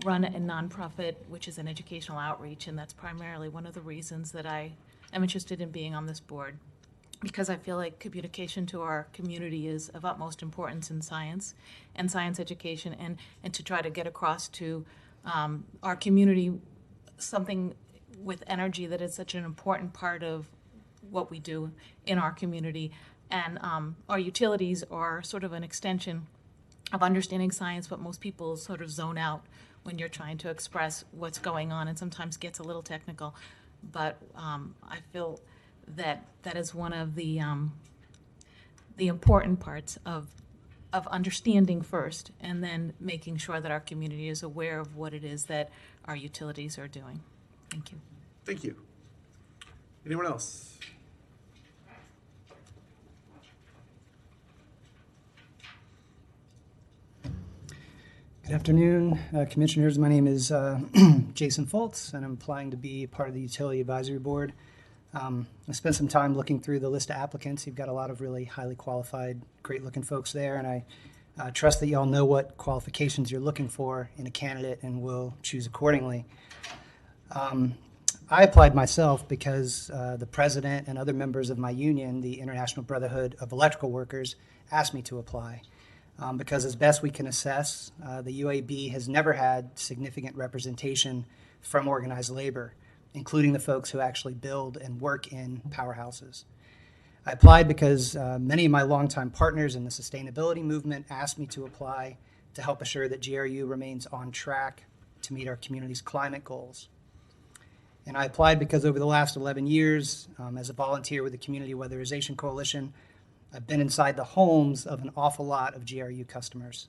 run a nonprofit, which is an educational outreach, and that's primarily one of the reasons that I am interested in being on this board, because I feel like communication to our community is of utmost importance in science and science education, and to try to get across to our community something with energy that is such an important part of what we do in our community. And our utilities are sort of an extension of understanding science, but most people sort of zone out when you're trying to express what's going on, and sometimes gets a little technical. But I feel that that is one of the important parts of understanding first, and then making sure that our community is aware of what it is that our utilities are doing. Thank you. Thank you. Anyone else? Good afternoon, Commissioners. My name is Jason Foltz, and I'm applying to be part of the Utility Advisory Board. I spent some time looking through the list of applicants. You've got a lot of really highly qualified, great-looking folks there, and I trust that you all know what qualifications you're looking for in a candidate and will choose accordingly. I applied myself because the president and other members of my union, the International Brotherhood of Electrical Workers, asked me to apply. Because as best we can assess, the UAB has never had significant representation from organized labor, including the folks who actually build and work in powerhouses. I applied because many of my longtime partners in the sustainability movement asked me to apply to help assure that GRU remains on track to meet our community's climate goals. And I applied because over the last 11 years, as a volunteer with the Community Weatherization Coalition, I've been inside the homes of an awful lot of GRU customers,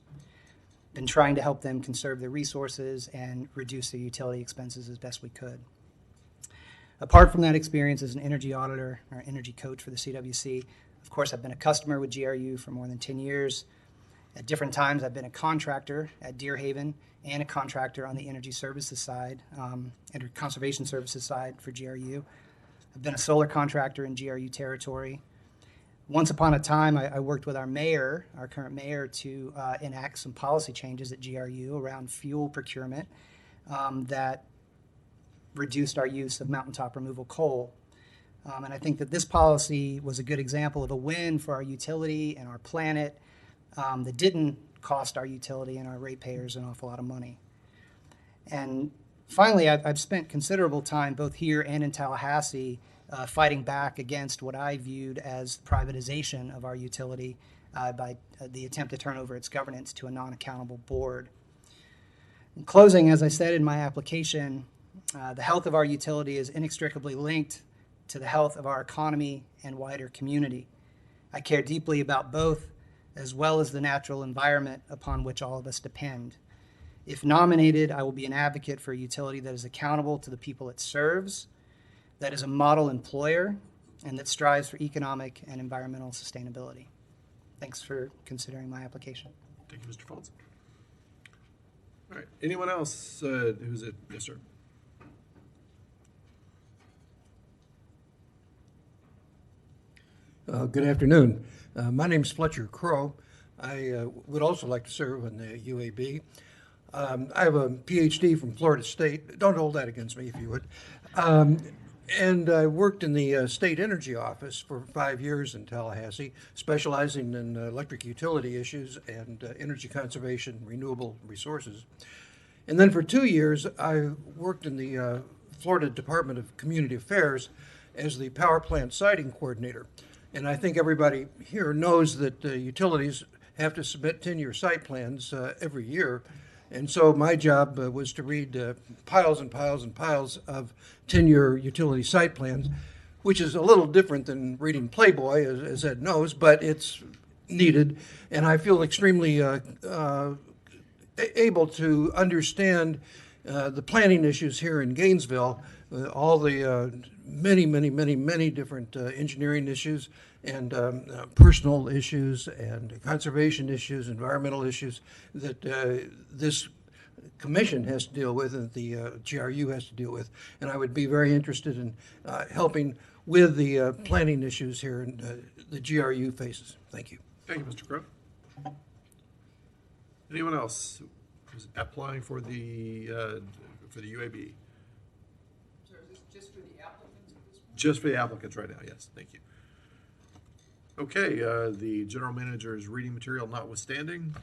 been trying to help them conserve their resources and reduce their utility expenses as best we could. Apart from that experience as an energy auditor or energy coach for the CWC, of course, I've been a customer with GRU for more than 10 years. At different times, I've been a contractor at Deer Haven and a contractor on the energy services side, and conservation services side for GRU. I've been a solar contractor in GRU territory. Once upon a time, I worked with our mayor, our current mayor, to enact some policy changes at GRU around fuel procurement that reduced our use of mountaintop removal coal. And I think that this policy was a good example of a win for our utility and our planet that didn't cost our utility and our ratepayers an awful lot of money. And finally, I've spent considerable time both here and in Tallahassee fighting back against what I viewed as privatization of our utility by the attempt to turn over its governance to a non-accountable board. In closing, as I said in my application, the health of our utility is inextricably linked to the health of our economy and wider community. I care deeply about both, as well as the natural environment upon which all of us depend. If nominated, I will be an advocate for a utility that is accountable to the people it serves, that is a model employer, and that strives for economic and environmental sustainability. Thanks for considering my application. Thank you, Mr. Foltz. All right, anyone else, who's it? Yes, sir. Good afternoon. My name's Fletcher Crow. I would also like to serve on the UAB. I have a PhD from Florida State. Don't hold that against me if you would. And I worked in the state energy office for 5 years in Tallahassee, specializing in electric utility issues and energy conservation, renewable resources. And then for 2 years, I worked in the Florida Department of Community Affairs as the power plant siting coordinator. And I think everybody here knows that utilities have to submit 10-year site plans every year. And so my job was to read piles and piles and piles of 10-year utility site plans, which is a little different than reading Playboy, as Ed knows, but it's needed. And I feel extremely able to understand the planning issues here in Gainesville, all the many different engineering issues and personal issues and conservation issues, environmental issues that this commission has to deal with and the GRU has to deal with. And I would be very interested in helping with the planning issues here in the GRU faces. Thank you. Thank you, Mr. Crow. Anyone else who's applying for the UAB? Sir, is this just for the applicants? Just for the applicants right now, yes, thank you. Okay, the general manager's reading material notwithstanding,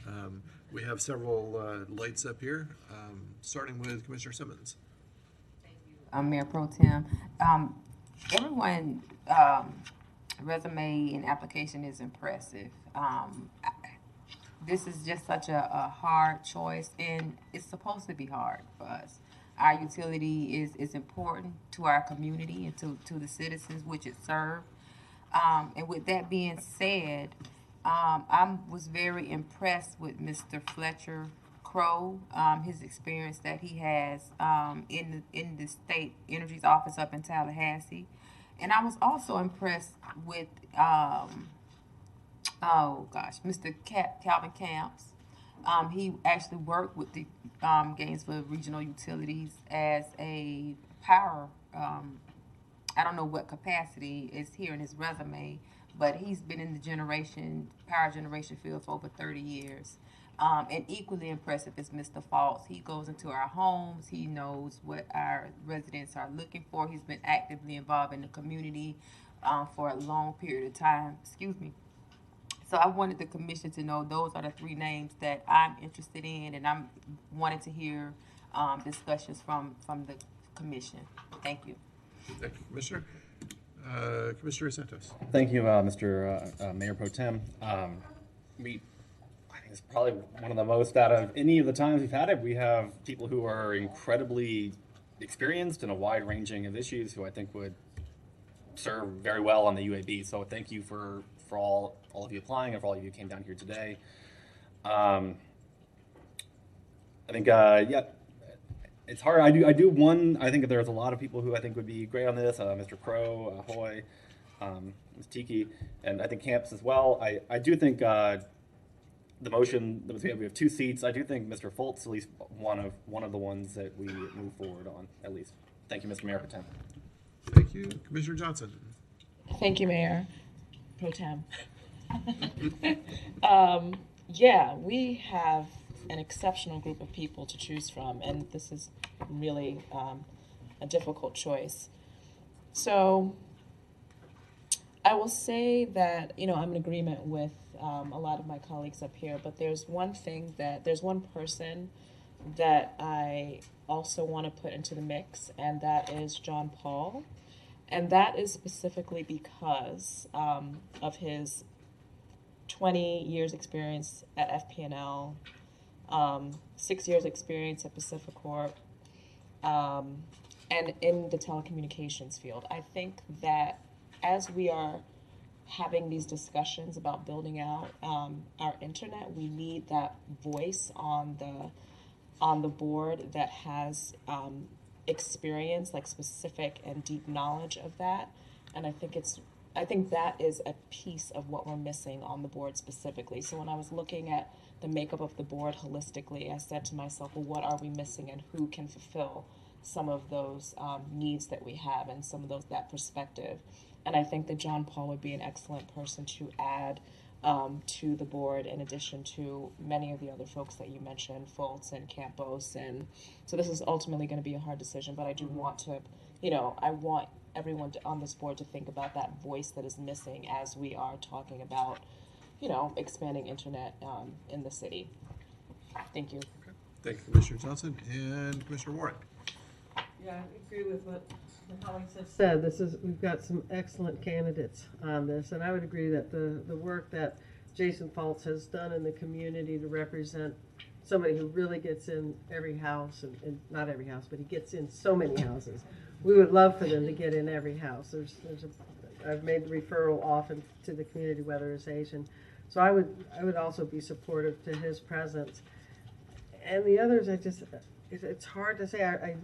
we have several lights up here, starting with Commissioner Simmons. Mayor Pro Tem. Everyone resume and application is impressive. This is just such a hard choice, and it's supposed to be hard for us. Our utility is important to our community and to the citizens which it serves. And with that being said, I was very impressed with Mr. Fletcher Crow, his experience that he has in the state energy's office up in Tallahassee. And I was also impressed with, Mr. Calvin Camps. He actually worked with the Gainesville Regional Utilities as a power, I don't know what capacity is here in his resume, but he's been in the power generation field for over 30 years. And equally impressive is Mr. Falks. He goes into our homes. He knows what our residents are looking for. He's been actively involved in the community for a long period of time. Excuse me. So I wanted the commission to know those are the three names that I'm interested in, and I'm wanting to hear discussions from the commission. Thank you. Thank you, Commissioner. Commissioner Santos. Thank you, Mr. Mayor Pro Tem. I think it's probably one of the most out of any of the times we've had it. We have people who are incredibly experienced in a wide ranging of issues who I think would serve very well on the UAB. So thank you for all of you applying and for all of you who came down here today. I think, yeah, it's hard. I think there's a lot of people who I think would be great on this. Mr. Crow, Hoy, Ms. Tiki, and I think Camps as well. I do think the motion that we have 2 seats. I do think Mr. Foltz at least one of the ones that we move forward on at least. Thank you, Mr. Mayor Pro Tem. Thank you, Commissioner Johnson. Thank you, Mayor Pro Tem. Yeah, we have an exceptional group of people to choose from, and this is really a difficult choice. So I will say that, I'm in agreement with a lot of my colleagues up here, but there's one person that I also want to put into the mix, and that is John Paul. And that is specifically because of his 20 years experience at FP&L, 6 years experience at Pacificorp, and in the telecommunications field. I think that as we are having these discussions about building out our internet, we need that voice on the board that has experience, like specific and deep knowledge of that. And I think it's I think that is a piece of what we're missing on the board specifically. So when I was looking at the makeup of the board holistically, I said to myself, well, what are we missing and who can fulfill some of those needs that we have and some of that perspective. And I think that John Paul would be an excellent person to add to the board, in addition to many of the other folks that you mentioned, Foltz and Campos. And so this is ultimately going to be a hard decision, but I do want to, I want everyone on this board to think about that voice that is missing as we are talking about, expanding internet in the city. Thank you. Okay. Thank you, Commissioner Johnson and Commissioner Warren. Yeah, I agree with what the colleagues have said. We've got some excellent candidates on this, and I would agree that the work that Jason Foltz has done in the community to represent somebody who really gets in every house, and not every house, but he gets in so many houses. We would love for them to get in every house. I've made the referral often to the community weatherization, so I would also be supportive to his presence. And the others, it's hard to say. I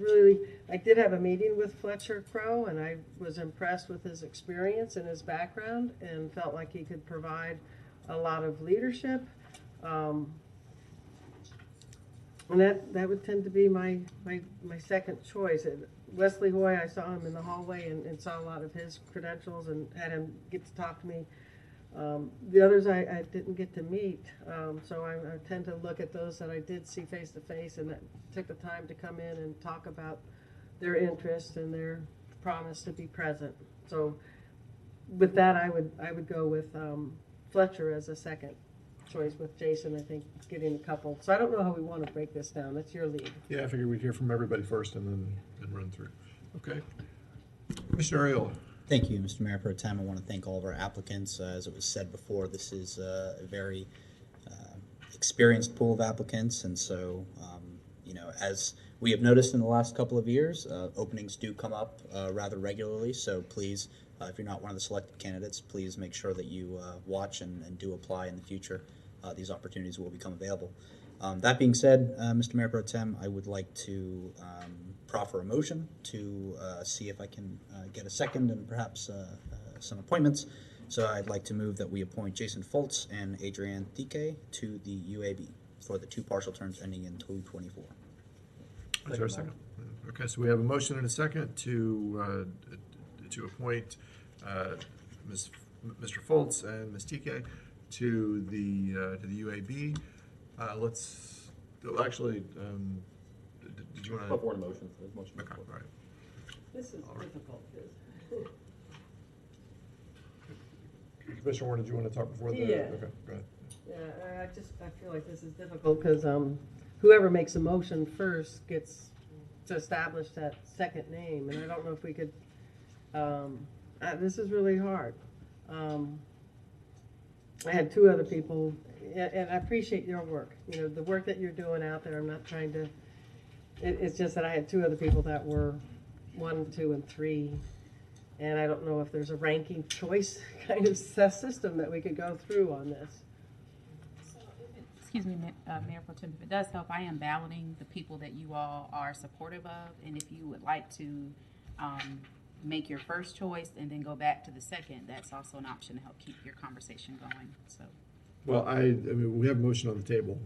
did have a meeting with Fletcher Crow, and I was impressed with his experience and his background, and felt like he could provide a lot of leadership. And that would tend to be my second choice. Wesley Hoy, I saw him in the hallway and saw a lot of his credentials and had him get to talk to me. The others I didn't get to meet, so I tend to look at those that I did see face to face and that took the time to come in and talk about their interest and their promise to be present. So with that, I would go with Fletcher as a second choice, with Jason, I think, getting a couple. So I don't know how we want to break this down. That's your lead. Yeah, I figured we'd hear from everybody first and then run through. Okay. Commissioner Ariola. Thank you, Mr. Mayor Pro Tem. I want to thank all of our applicants. As it was said before, this is a very experienced pool of applicants, and so as we have noticed in the last couple of years, openings do come up rather regularly. So please, if you're not one of the selected candidates, please make sure that you watch and do apply in the future. These opportunities will become available. That being said, Mr. Mayor Pro Tem, I would like to proffer a motion to see if I can get a second and perhaps some appointments. So I'd like to move that we appoint Jason Foltz and Adrienne Thique to the UAB for the 2 partial terms ending in 2024. Is there a second? Okay, so we have a motion and a second to appoint Mr. Foltz and Ms. Thique to the UAB. Let's actually. Did you want to? Before the motion. Okay, all right. This is difficult. Commissioner Warren, did you want to talk before the? Yeah. Okay, go ahead. Yeah, I feel like this is difficult because whoever makes a motion first gets to establish that second name, and I don't know if we could. This is really hard. I had 2 other people, and I appreciate your work. The work that you're doing out there. I'm not trying to. It's just that I had 2 other people that were 1, 2, and 3, and I don't know if there's a ranking choice kind of system that we could go through on this. Excuse me, Mayor Pro Tem, if it does help, I am balloting the people that you all are supportive of, and if you would like to make your first choice and then go back to the second, that's also an option to help keep your conversation going. So. Well, I mean, we have a motion on the table.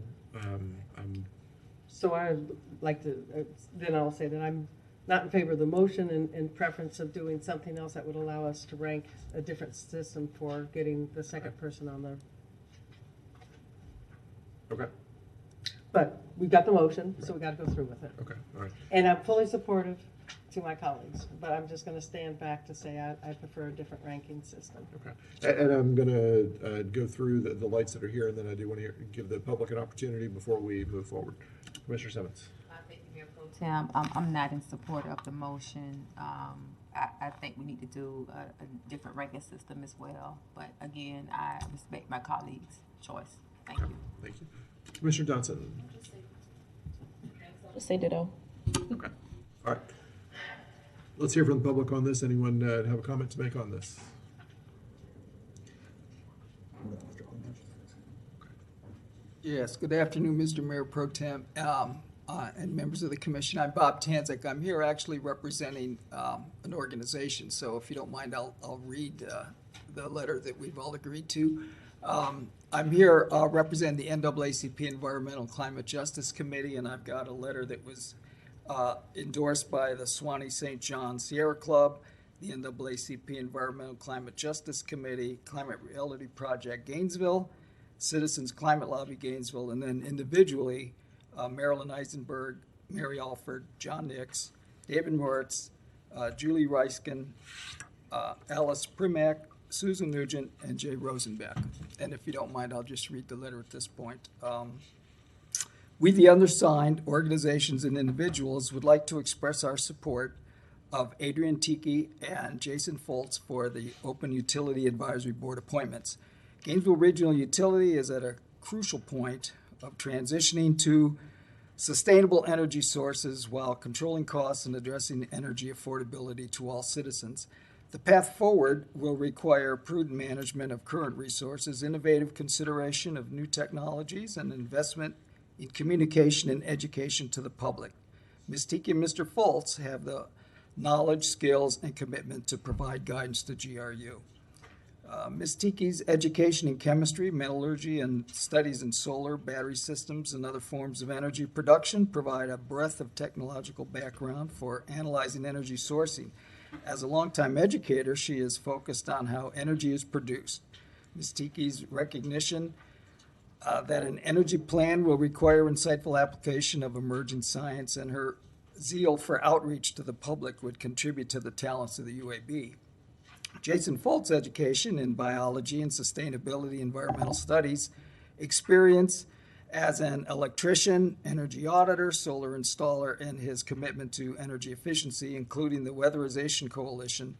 So I would like to, then I'll say that I'm not in favor of the motion and preference of doing something else that would allow us to rank a different system for getting the second person on there. Okay. But we've got the motion, so we got to go through with it. Okay, all right. And I'm fully supportive to my colleagues, but I'm just going to stand back to say I prefer a different ranking system. Okay. And I'm going to go through the lights that are here, and then I do want to give the public an opportunity before we move forward. Commissioner Simmons. Thank you, Mayor Pro Tem. I'm not in support of the motion. I think we need to do a different ranking system as well. But again, I respect my colleagues' choice. Thank you. Thank you. Commissioner Johnson. Just say ditto. Okay. All right. Let's hear from the public on this. Anyone have a comment to make on this? Yes, good afternoon, Mr. Mayor Pro Tem and members of the commission. I'm Bob Tanzik. I'm here actually representing an organization, so if you don't mind, I'll read the letter that we've all agreed to. I'm here representing the NAACP Environmental Climate Justice Committee, and I've got a letter that was endorsed by the Swanee St. John Sierra Club, the NAACP Environmental Climate Justice Committee, Climate Reality Project Gainesville, Citizens Climate Lobby Gainesville, and then individually, Marilyn Eisenberg, Mary Alford, John Nix, David Moritz, Julie Reiskin, Alice Primack, Susan Nugent, and Jay Rosenbeck. And if you don't mind, I'll just read the letter at this point. We, the undersigned organizations and individuals, would like to express our support of Adrian Tiki and Jason Foltz for the Open Utility Advisory Board appointments. Gainesville Regional Utility is at a crucial point of transitioning to sustainable energy sources while controlling costs and addressing energy affordability to all citizens. The path forward will require prudent management of current resources, innovative consideration of new technologies, and investment in communication and education to the public. Ms. Tiki and Mr. Foltz have the knowledge, skills, and commitment to provide guidance to GRU. Ms. Tiki's education in chemistry, metallurgy, and studies in solar, battery systems, and other forms of energy production provide a breadth of technological background for analyzing energy sourcing. As a longtime educator, she is focused on how energy is produced. Ms. Tiki's recognition that an energy plan will require insightful application of emerging science and her zeal for outreach to the public would contribute to the talents of the UAB. Jason Folt's education in biology and sustainability environmental studies, experience as an electrician, energy auditor, solar installer, and his commitment to energy efficiency, including the Weatherization Coalition,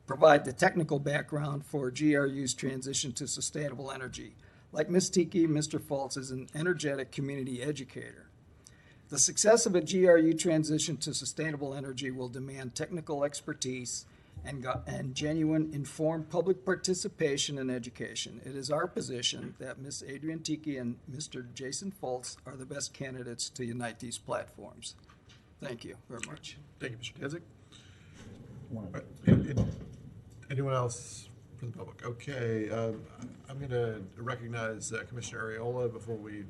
provide the technical background for GRU's transition to sustainable energy. Like Ms. Tiki, Mr. Foltz is an energetic community educator. The success of a GRU transition to sustainable energy will demand technical expertise and genuine informed public participation and education. It is our position that Ms. Adrian Tiki and Mr. Jason Foltz are the best candidates to unite these platforms. Thank you very much. Thank you, Mr. Tezek. Anyone else from the public? Okay, I'm going to recognize Commissioner Areola before we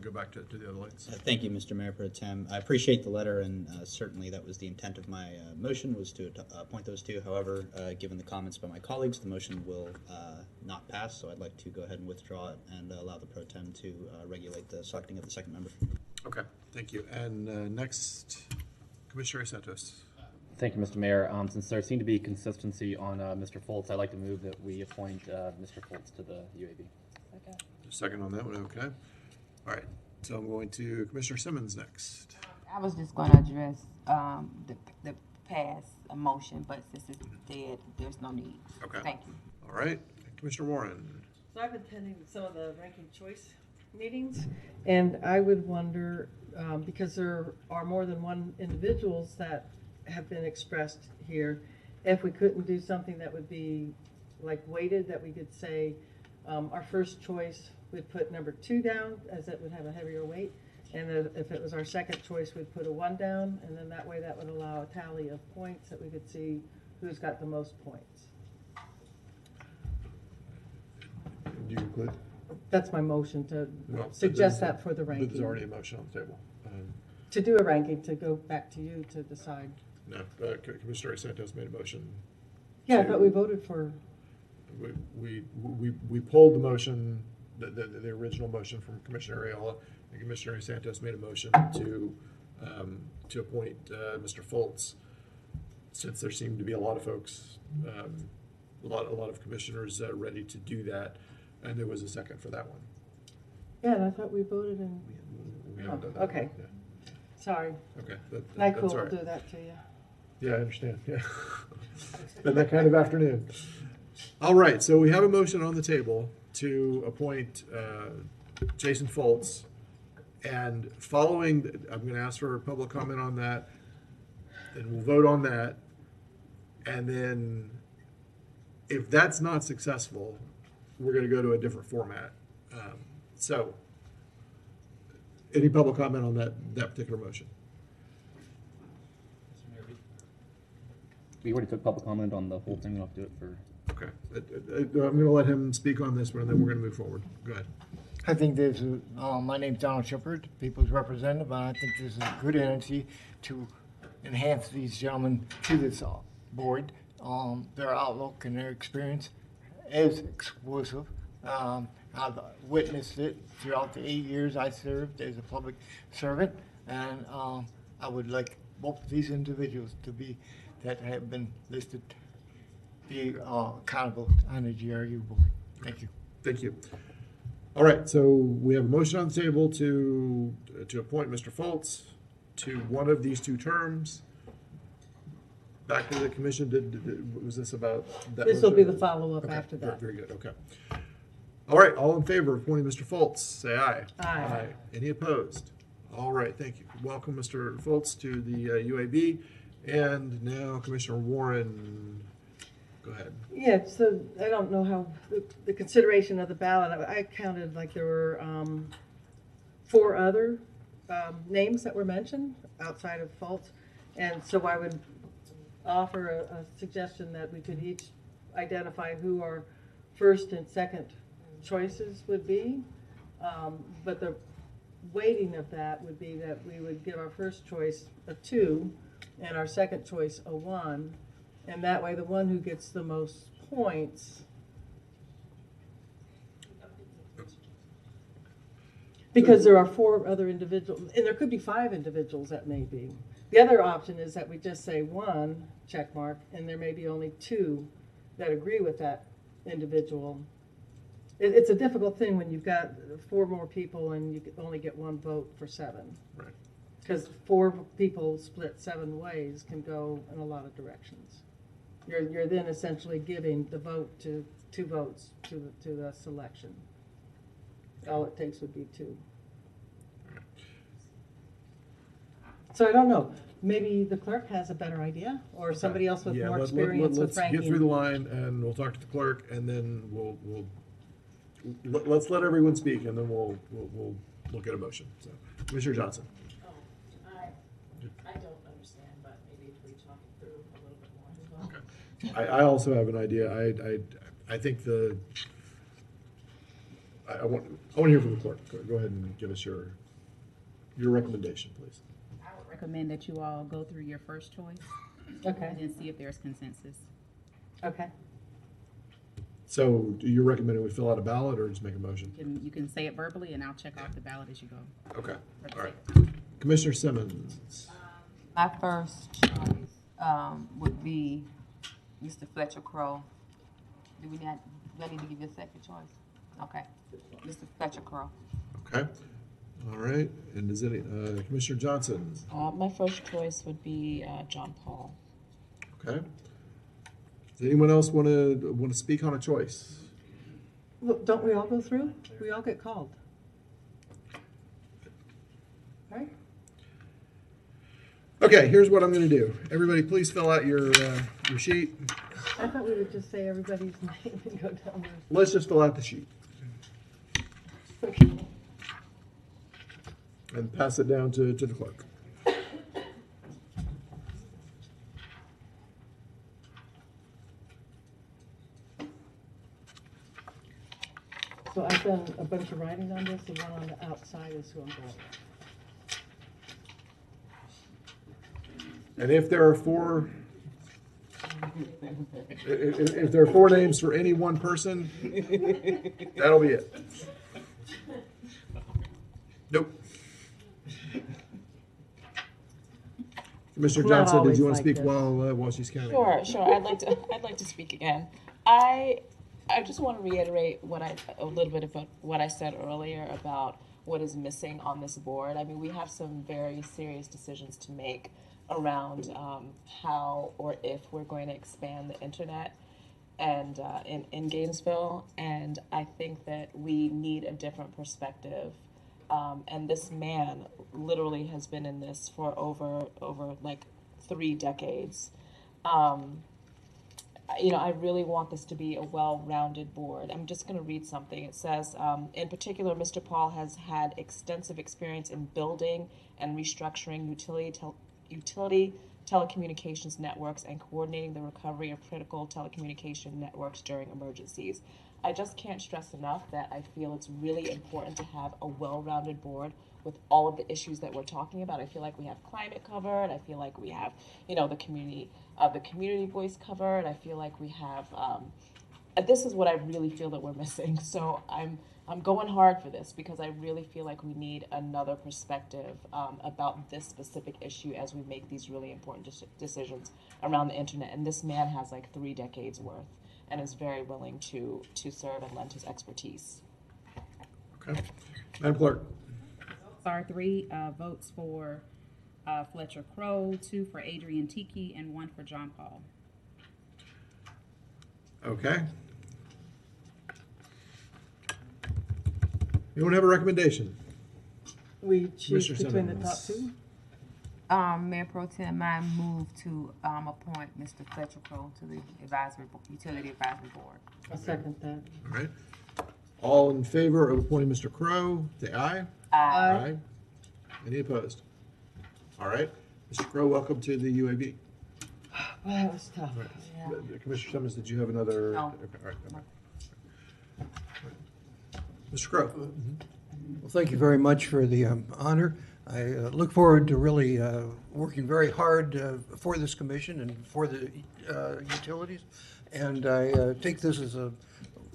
go back to the other lights. Thank you, Mr. Mayor Pro Tem. I appreciate the letter, and certainly that was the intent of my motion, was to appoint those two. However, given the comments by my colleagues, the motion will not pass, so I'd like to go ahead and withdraw it and allow the Pro Tem to regulate the selecting of the second member. Okay, thank you. And next, Commissioner Santos. Thank you, Mr. Mayor. Since there seemed to be consistency on Mr. Foltz, I'd like to move that we appoint Mr. Foltz to the UAB. Okay. Second on that one, okay. All right, so I'm going to Commissioner Simmons next. I was just going to address the past motion, but since it's dead, there's no need. Okay. Thank you. All right, Commissioner Warren. So I've attended some of the ranking choice meetings, and I would wonder, because there are more than one individuals that have been expressed here, if we couldn't do something that would be like weighted, that we could say our first choice, we'd put number 2 down, as it would have a heavier weight, and if it was our second choice, we'd put a 1 down, and then that way that would allow a tally of points that we could see who's got the most points. Do you include? That's my motion to suggest that for the ranking. There's already a motion on the table. To do a ranking, to go back to you to decide. No, Commissioner Santos made a motion. Yeah, but we voted for. We pulled the motion, the original motion from Commissioner Areola, and Commissioner Santos made a motion to appoint Mr. Foltz, since there seemed to be a lot of folks, a lot of commissioners ready to do that, and there was a second for that one. Yeah, and I thought we voted in. We haven't done that. Okay. Yeah. Sorry. Okay. Nyquil that's all will right. do that to you. Yeah, I understand. Yeah. It's been that kind of afternoon. All right, so we have a motion on the table to appoint Jason Foltz, and following, I'm going to ask for public comment on that, and we'll vote on that, and then if that's not successful, we're going to go to a different format. So, any public comment on that particular motion? We already took public comment on the whole thing. We'll have to do it for Okay. I'm going to let him speak on this one, and then we're going to move forward. Go ahead. I think there's my name's Donald Shepard, People's Representative, and I think this is a good entity to enhance these gentlemen to this board. Their outlook and their experience is exclusive. I've witnessed it throughout the 8 years I served as a public servant, and I would like both of these individuals to be, that have been listed, be accountable on the GRU board. Thank you. Thank you. All right, so we have a motion on the table to appoint Mr. Foltz to one of these 2 terms. Back to the commission, was this about that? This will motion? be the follow-up Okay, after that. Very good, okay. All right, all in favor of appointing Mr. Foltz, say aye. Aye. Any opposed? All right, thank you. Welcome, Mr. Foltz, to the UAB. And now Commissioner Warren, go ahead. Yeah, so I don't know how, the consideration of the ballot, I counted like there were 4 other names that were mentioned outside of Fultz. And so I would offer a suggestion that we could each identify who our first and second choices would be. But the weighting of that would be that we would give our first choice a 2 and our second choice a 1. And that way, the one who gets the most points, because there are 4 other individuals, and there could be 5 individuals that may be. The other option is that we just say 1 check mark, and there may be only 2 that agree with that individual. It's a difficult thing when you've got 4 more people and you only get 1 vote for 7. Right. Because 4 people split 7 ways can go in a lot of directions. You're then essentially giving the vote to 2 votes to the selection. All it takes would be 2. So I don't know. Maybe the clerk has a better idea, or somebody else with more experience with ranking. Let's get through the line, and we'll talk to the clerk, and then let's let everyone speak, and then we'll look at a motion. So, Commissioner Johnson. I don't understand, but maybe if we talk it through a little bit more. Okay. I also have an idea. I think I want to hear from the clerk. Go ahead and give us your recommendation, please. I would recommend that you all go through your first choice. Okay. And then see if there's consensus. Okay. So, do you recommend we fill out a ballot or just make a motion? You can say it verbally, and I'll check off the ballot as you go. Okay. All right. Commissioner Simmons. My first choice would be Mr. Fletcher Crow. Do I need to give you a second choice? Okay. Mr. Fletcher Crow. Okay. All right. And is any Commissioner Johnson? My first choice would be John Paul. Okay. Does anyone else want to speak on a choice? Well, don't we all go through? We all get called. Right? Okay, here's what I'm going to do. Everybody, please fill out your sheet. I thought we would just say everybody's name and go down there. Let's just fill out the sheet. And pass it down to the clerk. So I've done a bunch of writing on this, and one on the outside is who I'm going. And if there are 4, if there are 4 names for any one person, that'll be it. Nope. Commissioner Johnson, did you want to speak while she's counting? Sure. I'd like to speak again. I just want to reiterate a little bit about what I said earlier about what is missing on this board. I mean, we have some very serious decisions to make around how or if we're going to expand the internet and in Gainesville, and I think that we need a different perspective. And this man literally has been in this for over like 3 decades. I really want this to be a well-rounded board. I'm just going to read something. It says, in particular, Mr. Paul has had extensive experience in building and restructuring utility telecommunications networks and coordinating the recovery of critical telecommunication networks during emergencies. I just can't stress enough that I feel it's really important to have a well-rounded board with all of the issues that we're talking about. I feel like we have climate covered. I feel like we have, the community voice covered. I feel like we have, this is what I really feel that we're missing. So I'm going hard for this because I really feel like we need another perspective about this specific issue as we make these really important decisions around the internet. And this man has like 3 decades worth and is very willing to serve and lend his expertise. Okay. Madam Clerk. Are 3 votes for Fletcher Crowe, 2 for Adrian Tiki, and 1 for John Paul. Okay. Anyone have a recommendation? We choose Commissioner between the Simmons. top 2? Mayor Pro Tem, I move to appoint Mr. Fletcher Crowe to the Utility Advisory Board. I'll second that. All right. All in favor of appointing Mr. Crowe, say aye. Aye. Any opposed? All right. Mr. Crowe, welcome to the UAB. Well, that was tough. All right. Yeah. Commissioner Simmons, did you have another? No. Okay, all right. Mr. Crowe. Well, thank you very much for the honor. I look forward to really working very hard for this commission and for the utilities. And I think this is a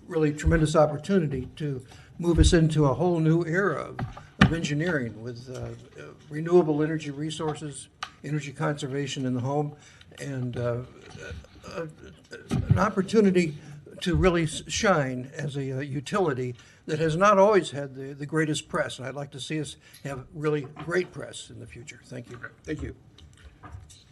really tremendous opportunity to move us into a whole new era of engineering with renewable energy resources, energy conservation in the home, and an opportunity to really shine as a utility that has not always had the greatest press. And I'd like to see us have really great press in the future. Thank you. Thank you.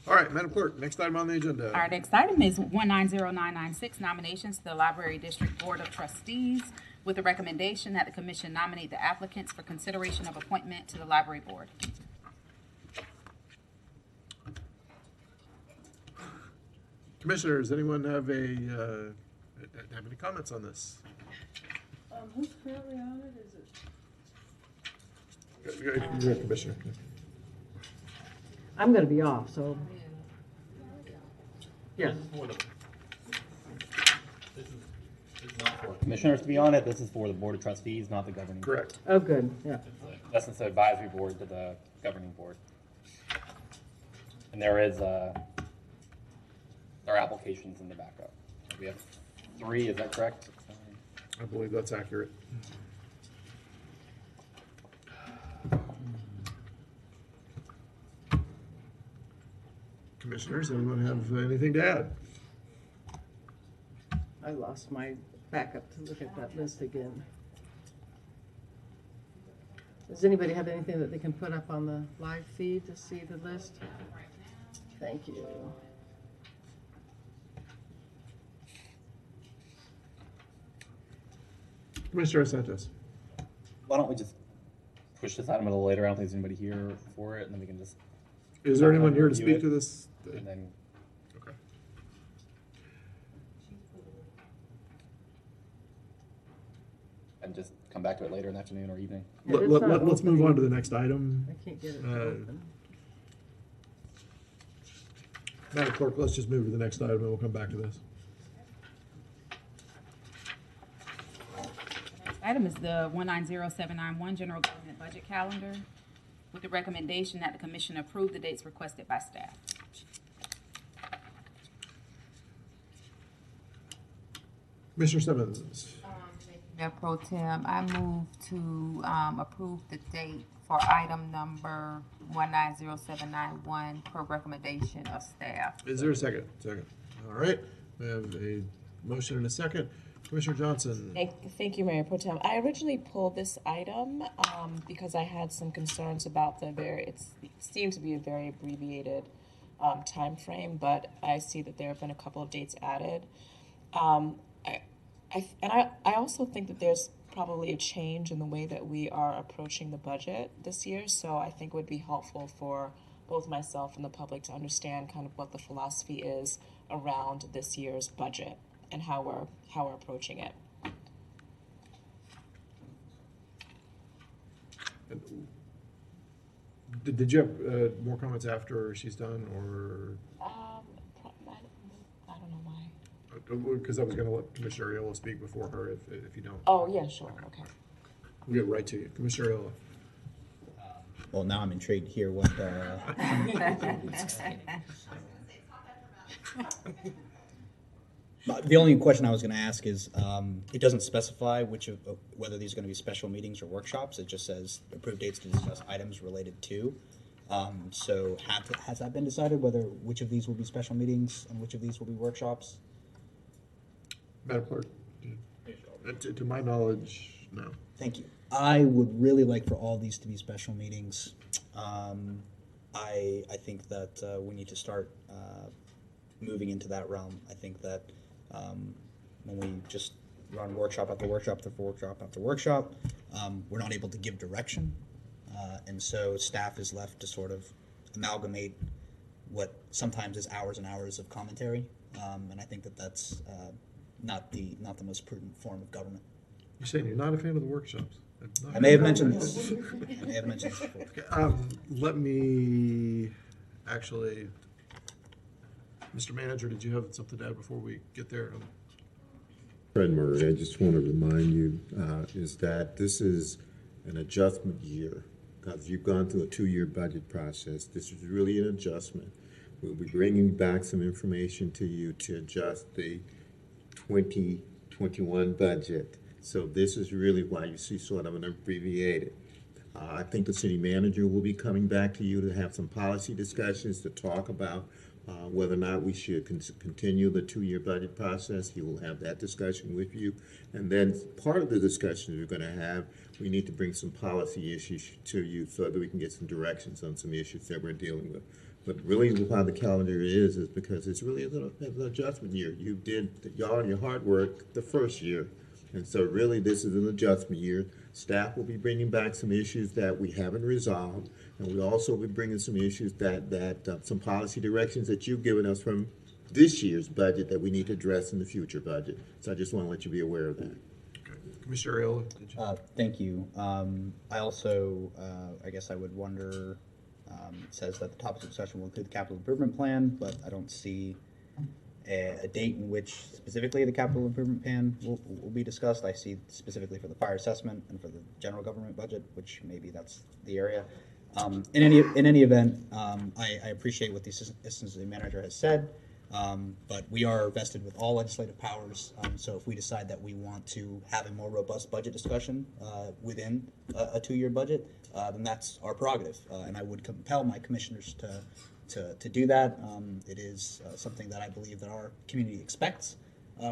All right, Madam Clerk, next item on the agenda. Our next item is 190996, nominations to the Library District Board of Trustees, with the recommendation that the commission nominate the applicants for consideration of appointment to the library board. Commissioners, anyone have any comments on this? Who's currently on it? Is it? You're a commissioner. I'm going to be off, so. Yes. For commissioners to be on it, this is for the Board of Trustees, not the governing. Correct. Oh, good. Yeah. That's the advisory board to the governing board. And there are applications in the backup. We have 3, is that correct? I believe that's accurate. Commissioners, anyone have anything to add? I lost my backup to look at that list again. Does anybody have anything that they can put up on the live feed to see the list? Thank you. Commissioner Sanchez. Why don't we just push this item a little later? I don't think there's anybody here for it, and then we can just. Is there anyone here to review speak it, to this? And then. Okay. And just come back to it later in the afternoon or evening. Let's move on to the next item. I can't get it to open. Madam Clerk, let's just move to the next item and we'll come back to this. Item is the 190791 General Government Budget Calendar, with the recommendation that the commission approve the dates requested by staff. Commissioner Simmons. Mayor Pro Tem, I move to approve the date for item number 190791 per recommendation of staff. Is there a second? Second. All right. We have a motion and a second. Commissioner Johnson. Thank you, Mayor Pro Tem. I originally pulled this item because I had some concerns about it seemed to be a very abbreviated time frame, but I see that there have been a couple of dates added. I also think that there's probably a change in the way that we are approaching the budget this year, so I think it would be helpful for both myself and the public to understand kind of what the philosophy is around this year's budget and how we're approaching it. Did you have more comments after she's done, or? I don't know why. Because I was going to let Commissioner Aiello speak before her, if you don't. Oh, yeah, sure, okay. We'll get right to you. Commissioner Aiello. Well, now I'm intrigued to hear what. The only question I was going to ask is, it doesn't specify whether these are going to be special meetings or workshops. It just says approved dates to discuss items related to. So has that been decided which of these will be special meetings and which of these will be workshops? Madam Clerk, to my knowledge, no. Thank you. I would really like for all these to be special meetings. I think that we need to start moving into that realm. I think that when we just run workshop after workshop after workshop after workshop, we're not able to give direction. And so staff is left to sort of amalgamate what sometimes is hours and hours of commentary. And I think that that's not the most prudent form of government. You're saying you're not a fan of the workshops? I may have mentioned this. I may have mentioned this before. Okay, let me actually, Mr. Manager, did you have something to add before we get there? Fred Murray, I just want to remind you is that this is an adjustment year, because you've gone through a 2-year budget process. This is really an adjustment. We'll be bringing back some information to you to adjust the 2021 budget. So this is really why you see sort of an abbreviated. I think the city manager will be coming back to you to have some policy discussions to talk about whether or not we should continue the 2-year budget process. He will have that discussion with you. And then part of the discussion we're going to have, we need to bring some policy issues to you so that we can get some directions on some issues that we're dealing with. But really why the calendar is because it's really an adjustment year. You did y'all your hard work the first year. And so really this is an adjustment year. Staff will be bringing back some issues that we haven't resolved. And we also will be bringing some issues some policy directions that you've given us from this year's budget that we need to address in the future budget. So I just want to let you be aware of that. Okay. Commissioner Aiello. Thank you. I also, I guess I would wonder, it says that the topics of discussion will include the capital improvement plan, but I don't see a date in which specifically the capital improvement plan will be discussed. I see specifically for the fire assessment and for the general government budget, which maybe that's the area. In any event, I appreciate what the assistant city manager has said, but we are vested with all legislative powers. So if we decide that we want to have a more robust budget discussion within a 2-year budget, then that's our prerogative, and I would compel my commissioners to do that. It is something that I believe that our community expects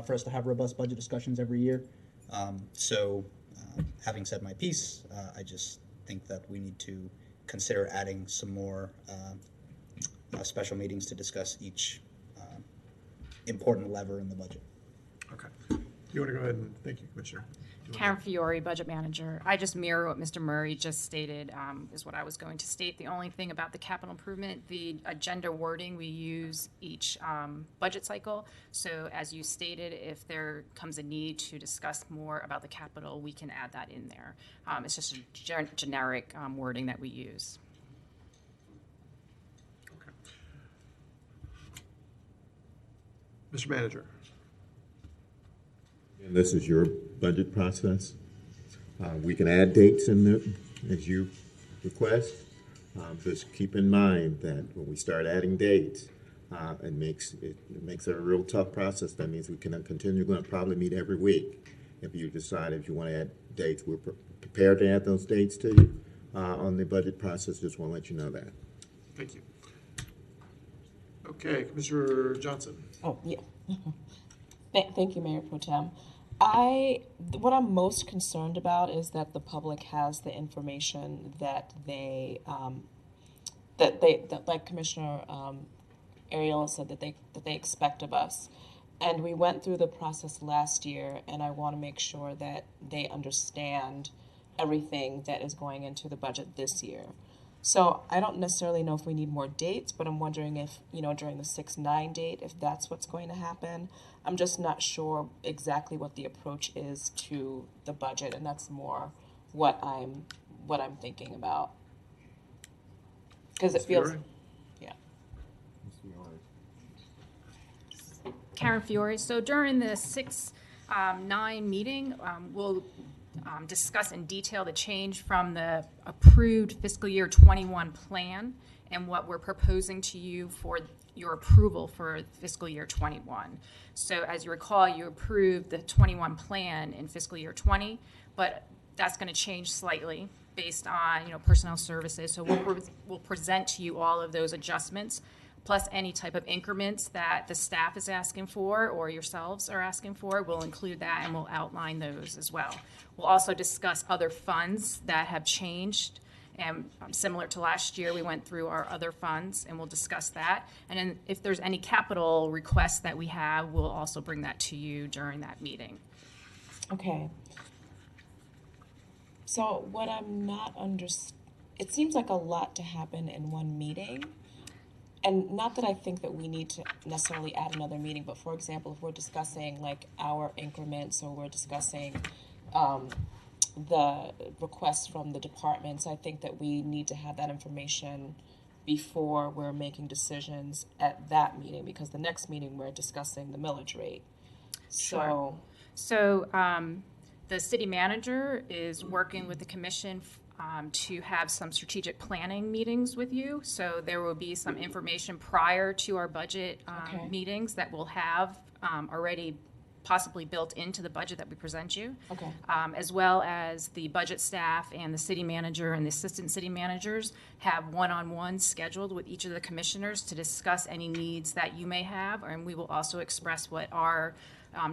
for us to have robust budget discussions every year. So having said my piece, I just think that we need to consider adding some more special meetings to discuss each important lever in the budget. Okay. You want to go ahead and thank you, Commissioner. Karen Fiore, Budget Manager. I just mirror what Mr. Murray just stated, is what I was going to state. The only thing about the capital improvement, the agenda wording we use each budget cycle. So as you stated, if there comes a need to discuss more about the capital, we can add that in there. It's just a generic wording that we use. Okay. Mr. Manager. And this is your budget process. We can add dates in there as you request. Just keep in mind that when we start adding dates, it makes it a real tough process. That means we can continue going to probably meet every week. If you decide if you want to add dates, we're prepared to add those dates to you on the budget process. Just want to let you know that. Thank you. Okay, Commissioner Johnson. Oh, yeah. Thank you, Mayor Pro Tem. What I'm most concerned about is that the public has the information that they like Commissioner Ariel said that they expect of us. And we went through the process last year, and I want to make sure that they understand everything that is going into the budget this year. So I don't necessarily know if we need more dates, but I'm wondering if, during the 6-9 date, if that's what's going to happen. I'm just not sure exactly what the approach is to the budget, and that's more what I'm thinking about. Because it feels, Fiore? yeah. Karen Fiore. So during the 6-9 meeting, we'll discuss in detail the change from the approved fiscal year 21 plan and what we're proposing to you for your approval for fiscal year 21. So as you recall, you approved the 21 plan in fiscal year 20, but that's going to change slightly based on, personnel services. So we'll present to you all of those adjustments, plus any type of increments that the staff is asking for or yourselves are asking for. We'll include that and we'll outline those as well. We'll also discuss other funds that have changed. And similar to last year, we went through our other funds and we'll discuss that. And then if there's any capital requests that we have, we'll also bring that to you during that meeting. Okay. So what I'm not it seems like a lot to happen in one meeting. And not that I think that we need to necessarily add another meeting, but for example, if we're discussing like our increments or we're discussing the requests from the departments, I think that we need to have that information before we're making decisions at that meeting, because the next meeting we're discussing the millage rate. Sure. So the city manager is working with the commission to have some strategic planning meetings with you. So there will be some information prior to our budget meetings that we'll have already possibly built into the budget that we present you, as well as the budget staff and the city manager and the assistant city managers have one-on-ones scheduled with each of the commissioners to discuss any needs that you may have, and we will also express what our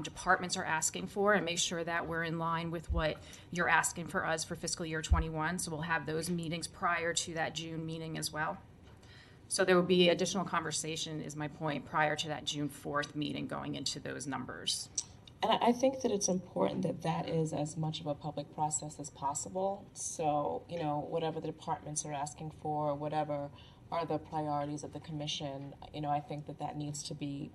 departments are asking for and make sure that we're in line with what you're asking for us for fiscal year 21. So we'll have those meetings prior to that June meeting as well. So there will be additional conversation, is my point, prior to that June 4th meeting going into those numbers. And I think that it's important that that is as much of a public process as possible. So, whatever the departments are asking for, whatever are the priorities of the commission, I think that needs to be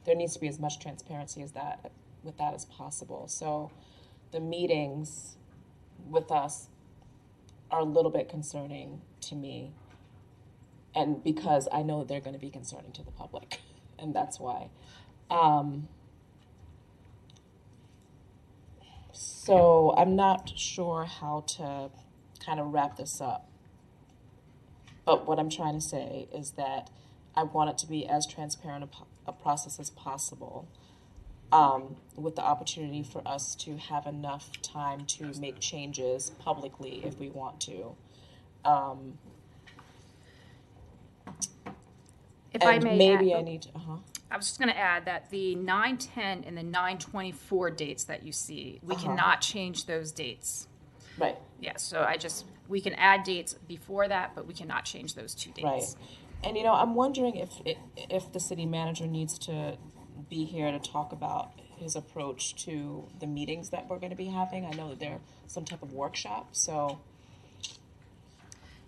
there needs to be as much transparency with that as possible. So the meetings with us are a little bit concerning to me, and because I know that they're going to be concerning to the public, and that's why. So I'm not sure how to kind of wrap this up, but what I'm trying to say is that I want it to be as transparent a process as possible, with the opportunity for us to have enough time to make changes publicly if we want to. If I may maybe add, I need to, I was just going to add that the 9/10 and the 9/24 dates that you see, we cannot change those dates. Right. Yeah, so we can add dates before that, but we cannot change those two dates. Right. And I'm wondering if the city manager needs to be here to talk about his approach to the meetings that we're going to be having. I know that they're some type of workshop, so.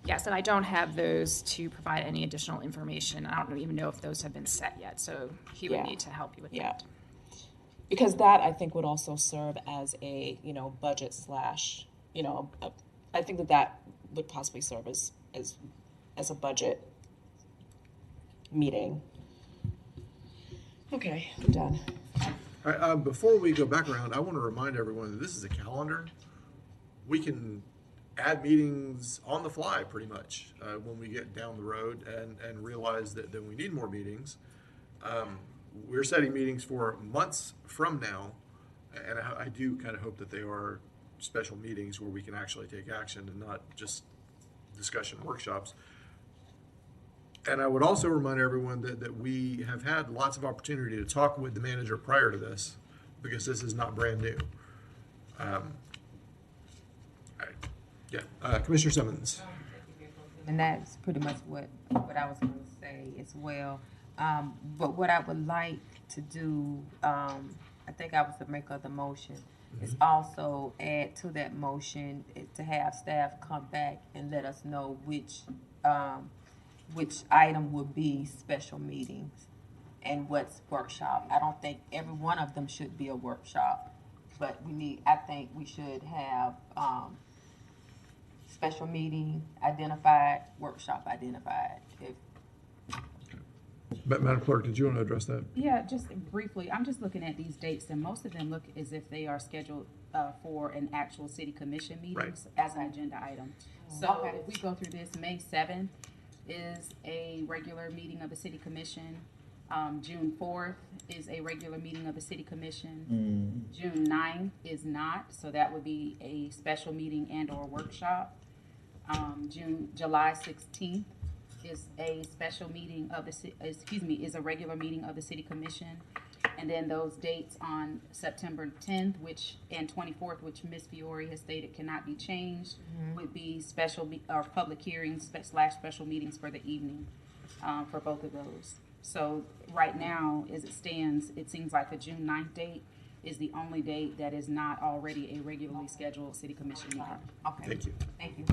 Yes, and I don't have those to provide any additional information. I don't even know if those have been set yet, so he would need to help you with that. Because that, I think, would also serve as a, budget slash, I think that would possibly serve as a budget meeting. Okay, I'm done. All right, before we go back around, I want to remind everyone that this is a calendar. We can add meetings on the fly pretty much when we get down the road and realize that we need more meetings. We're setting meetings for months from now, and I do kind of hope that they are special meetings where we can actually take action and not just discussion workshops. And I would also remind everyone that we have had lots of opportunity to talk with the manager prior to this, because this is not brand new. Commissioner Simmons. And that's pretty much what I was going to say as well. But what I would like to do, I think I was the maker of the motion, is also add to that motion to have staff come back and let us know which item would be special meetings and what's workshop. I don't think every one of them should be a workshop, but I think we should have special meeting identified, workshop identified. Madam Clerk, did you want to address that? Yeah, just briefly, I'm just looking at these dates, and most of them look as if they are scheduled for an actual city commission meetings as an agenda item. So if we go through this, May 7th is a regular meeting of the city commission. June 4th is a regular meeting of the city commission. June 9th is not, so that would be a special meeting and or workshop. July 16th is a special meeting of the, is a regular meeting of the city commission. And then those dates on September 10th, and 24th, which Ms. Fiore has stated cannot be changed, would be special or public hearings / special meetings for the evening for both of those. So right now, as it stands, it seems like the June 9th date is the only date that is not already a regularly scheduled city commission meeting. Okay. Thank you. Thank you.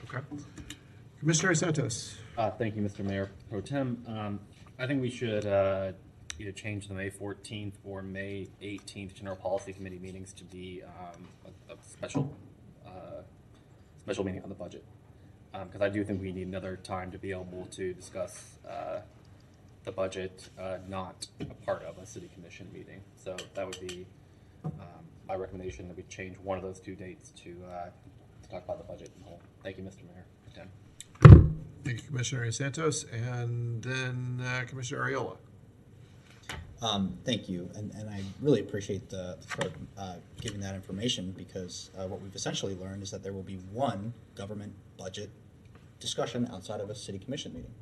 Okay. Commissioner Santos. Thank you, Mr. Mayor Pro Tem. I think we should either change the May 14th or May 18th General Policy Committee meetings to be a special meeting on the budget. Because I do think we need another time to be able to discuss the budget, not a part of a city commission meeting. So that would be my recommendation, that we change one of those two dates to talk about the budget in whole. Thank you, Mr. Mayor Pro Tem. Thank you, Commissioner Santos, and then Commissioner Ariola. Thank you, and I really appreciate the clerk giving that information, because what we've essentially learned is that there will be one government budget discussion outside of a city commission meeting,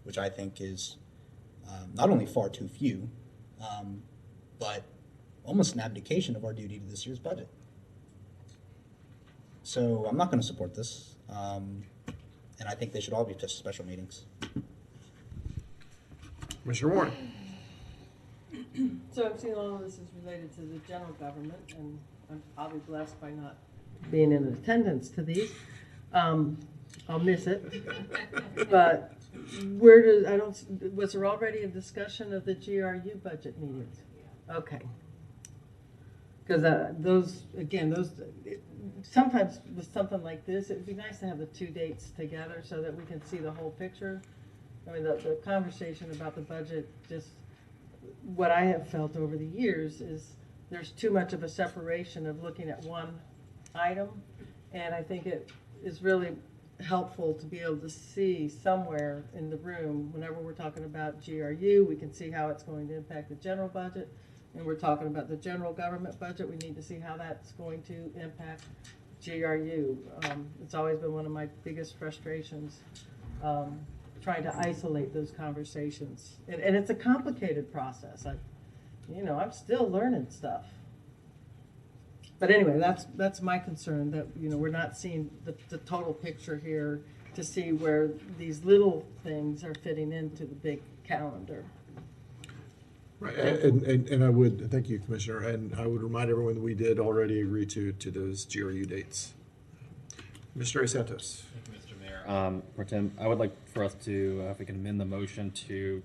which I think is not only far too few, but almost an abdication of our duty to this year's budget. So I'm not going to support this, and I think they should all be just special meetings. Commissioner Warren. So I'm seeing all of this is related to the general government, and I'm probably blessed by not being in attendance to these. I'll miss it. But was there already a discussion of the GRU budget meetings? Okay. Because sometimes with something like this, it'd be nice to have the two dates together so that we can see the whole picture. I mean, the conversation about the budget, just what I have felt over the years is there's too much of a separation of looking at one item. And I think it is really helpful to be able to see somewhere in the room, whenever we're talking about GRU, we can see how it's going to impact the general budget. And we're talking about the general government budget, we need to see how that's going to impact GRU. It's always been one of my biggest frustrations, trying to isolate those conversations. And it's a complicated process. I'm still learning stuff. But anyway, that's my concern, that we're not seeing the total picture here to see where these little things are fitting into the big calendar. Right, and I would, thank you, Commissioner, and I would remind everyone that we did already agree to those GRU dates. Mr. Santos. Thank you, Mr. Mayor. Pro Tem, I would like for us to, if we can amend the motion to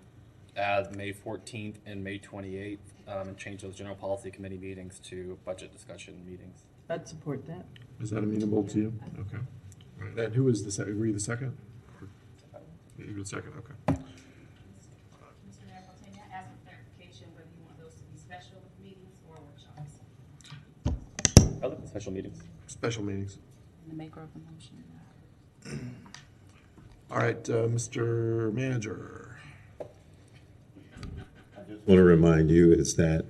add May 14th and May 28th, and change those general policy committee meetings to budget discussion meetings. I'd support that. Is that amenable to you? Okay. All right. And who was the second? Were you the second? You were the second, okay. Mr. Mayor Pro Tem, I ask for clarification whether you want those to be special meetings or workshops. I look at special meetings. Special meetings. And the maker of the motion. All right, Mr. Manager. I want to remind you is that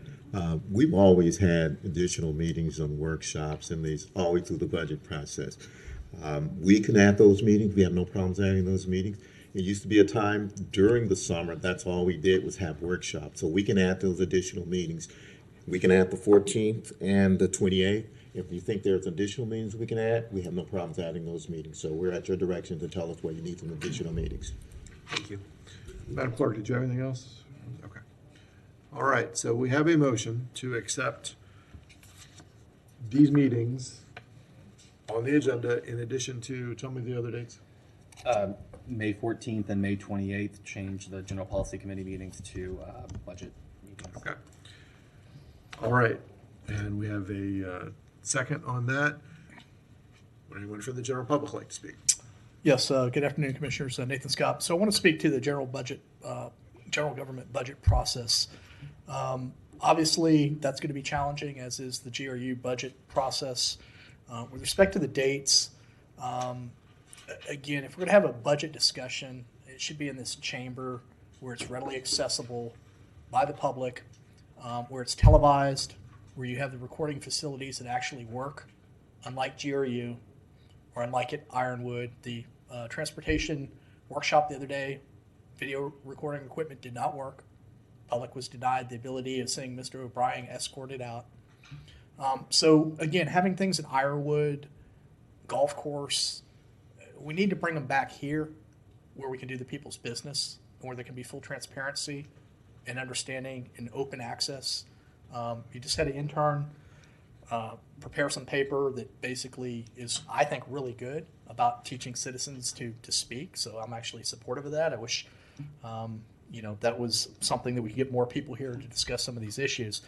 we've always had additional meetings and workshops, and these always through the budget process. We can add those meetings. We have no problems adding those meetings. It used to be a time during the summer, that's all we did was have workshops. So we can add those additional meetings. We can add the 14th and the 28th. If you think there's additional meetings we can add, we have no problems adding those meetings. So we're at your direction to tell us where you need some additional meetings. Thank you. Madam Clerk, did you have anything else? Okay. All right, so we have a motion to accept these meetings on the agenda in addition to, tell me the other dates. May 14th and May 28th, change the general policy committee meetings to budget meetings. Okay. All right, and we have a second on that. Would anyone from the general public like to speak? Yes, good afternoon, Commissioners. Nathan Scott. So I want to speak to the general government budget process. Obviously, that's going to be challenging, as is the GRU budget process. With respect to the dates, again, if we're going to have a budget discussion, it should be in this chamber where it's readily accessible by the public, where it's televised, where you have the recording facilities that actually work, unlike GRU or unlike at Ironwood. The transportation workshop the other day, video recording equipment did not work. Public was denied the ability of seeing Mr. O'Brien escorted out. So again, having things in Ironwood, golf course, we need to bring them back here where we can do the people's business and where there can be full transparency and understanding and open access. You just had an intern prepare some paper that basically is, I think, really good about teaching citizens to speak. So I'm actually supportive of that. I wish, that was something that we could get more people here to discuss some of these issues.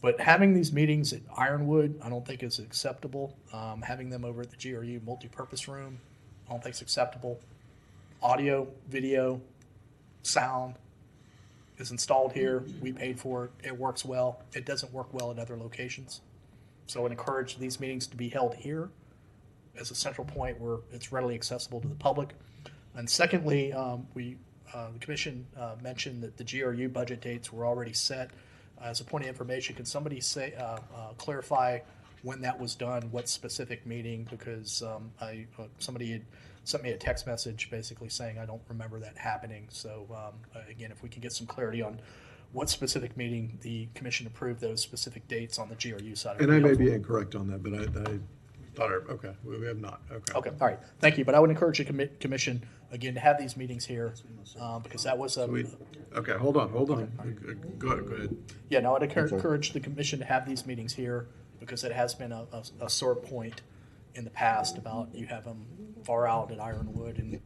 But having these meetings at Ironwood, I don't think is acceptable. Having them over at the GRU multipurpose room, I don't think is acceptable. Audio, video, sound is installed here. We paid for it. It works well. It doesn't work well at other locations. So I would encourage these meetings to be held here as a central point where it's readily accessible to the public. And secondly, the Commission mentioned that the GRU budget dates were already set. As a point of information, can somebody say clarify when that was done, what specific meeting? Because somebody had sent me a text message basically saying I don't remember that happening. So again, if we can get some clarity on what specific meeting the Commission approved those specific dates on the GRU side. And I may be incorrect on that, but I thought, okay, we have not. Okay. Okay, all right, thank you. But I would encourage the Commission, again, to have these meetings here because that was a... Okay, hold on. Go ahead. Yeah, no, I'd encourage the Commission to have these meetings here because it has been a sore point in the past about you have them far out at Ironwood and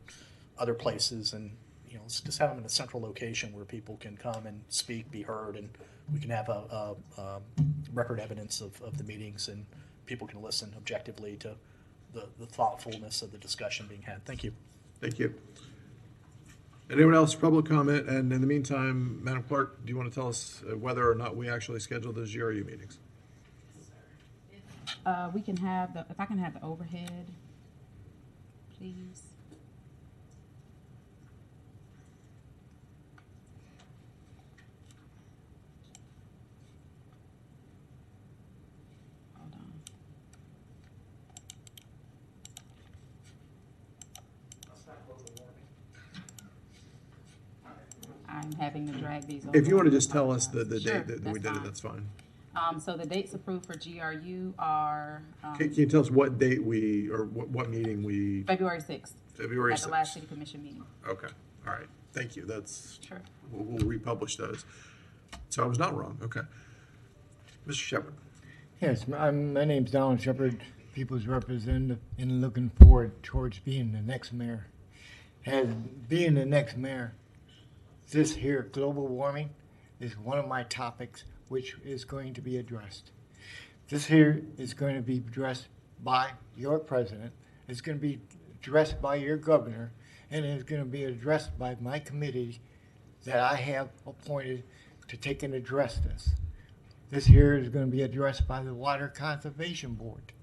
other places, and let's just have them in a central location where people can come and speak, be heard, and we can have a record evidence of the meetings, and people can listen objectively to the thoughtfulness of the discussion being had. Thank you. Thank you. Anyone else for public comment? And in the meantime, Madam Clerk, do you want to tell us whether or not we actually scheduled those GRU meetings? We can have if I can have the overhead, please. Hold on. I'm having to drag these over. If you want to just tell us the Sure, date that we did it, that's fine. So the dates approved for GRU are Can you tell us what date what meeting we? February 6th. February 6th. At the last City Commission meeting. Okay, all right, thank you, that's. Sure. We'll republish those. So I was not wrong, okay. Mr. Shepherd. Yes, my name's Donald Shepherd, People's Representative, and looking forward towards being the next mayor. As being the next mayor, this here global warming is one of my topics which is going to be addressed. This here is going to be addressed by your president, it's going to be addressed by your governor, and it's going to be addressed by my committee that I have appointed to take and address this. This here is going to be addressed by the Water Conservation Board.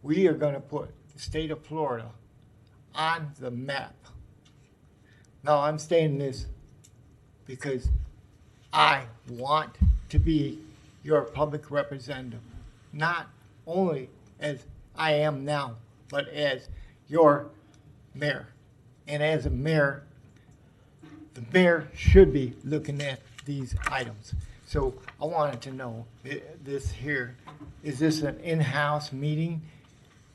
We are going to put the state of Florida on the map. Now, I'm saying this because I want to be your public representative, not only as I am now, but as your mayor. And as a mayor, the mayor should be looking at these items. So I wanted to know, this here, is this an in-house meeting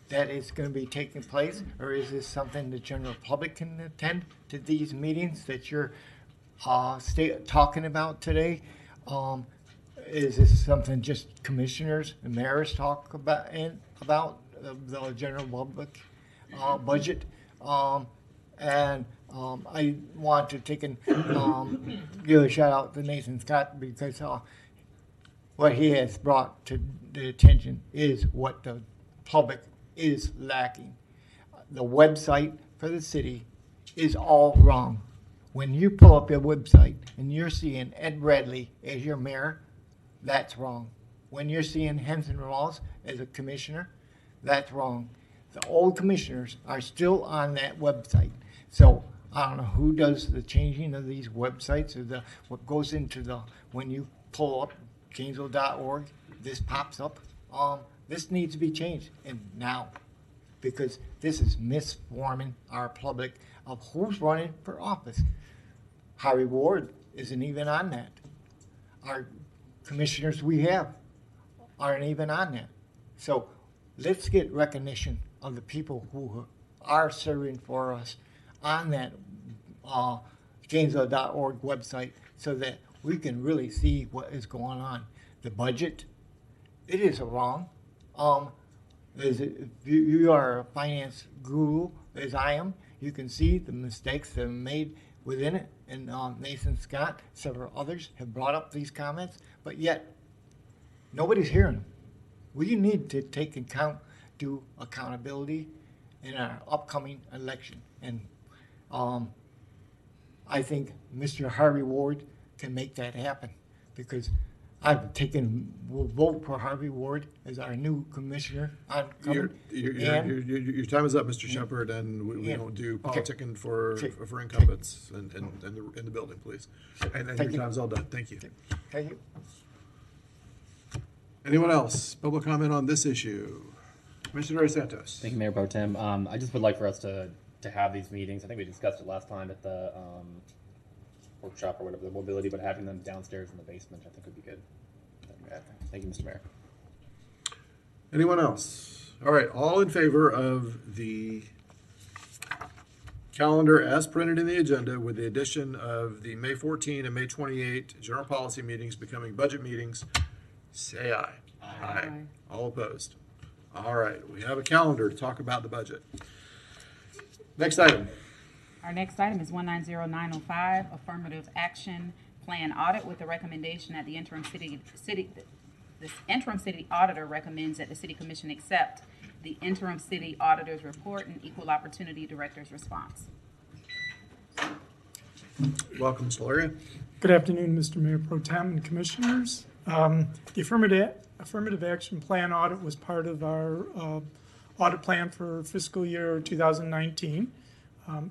that is going to be taking place, or is this something the general public can attend to these meetings that you're talking about today? Is this something just commissioners and mayors talk about the general public budget? I want to take and give a shout out to Nathan Scott because what he has brought to the attention is what the public is lacking. The website for the city is all wrong. When you pull up your website and you're seeing Ed Bradley as your mayor, that's wrong. When you're seeing Henson Ross as a commissioner, that's wrong. The old commissioners are still on that website. So I don't know who does the changing of these websites or what goes into when you pull up Gainesville.org, this pops up. This needs to be changed, and now, because this is misforming our public of who's running for office. Harry Ward isn't even on that. Our commissioners we have aren't even on that. So let's get recognition of the people who are serving for us on that Gainesville.org website so that we can really see what is going on. The budget, it is wrong. If you are a finance guru, as I am, you can see the mistakes that are made within it. And Nathan Scott, several others have brought up these comments, but yet nobody's hearing them. We need to take account, do accountability in our upcoming election. And I think Mr. Harvey Ward can make that happen, because will vote for Harvey Ward as our new commissioner. Your time is up, Mr. Shepherd, and we don't do politicking for incumbents in the building, please. And your time's all done. Thank you. Thank you. Anyone else? Public comment on this issue? Commissioner Santos. Thank you, Mayor Pro Tem. I just would like for us to have these meetings. I think we discussed it last time at the workshop or whatever, the mobility, but having them downstairs in the basement, I think would be good. Thank you, Mr. Mayor. Anyone else? All right, all in favor of the calendar as printed in the agenda with the addition of the May 14 and May 28 general policy meetings becoming budget meetings, say aye. Aye. All opposed? All right, we have a calendar to talk about the budget. Next item. Our next item is 190905, Affirmative Action Plan Audit, with the recommendation that the interim city auditor recommends that the city commission accept the interim city auditor's report and equal opportunity director's response. Welcome, Solaria. Good afternoon, Mr. Mayor Pro Tem and Commissioners. The Affirmative Action Plan audit was part of our audit plan for fiscal year 2019.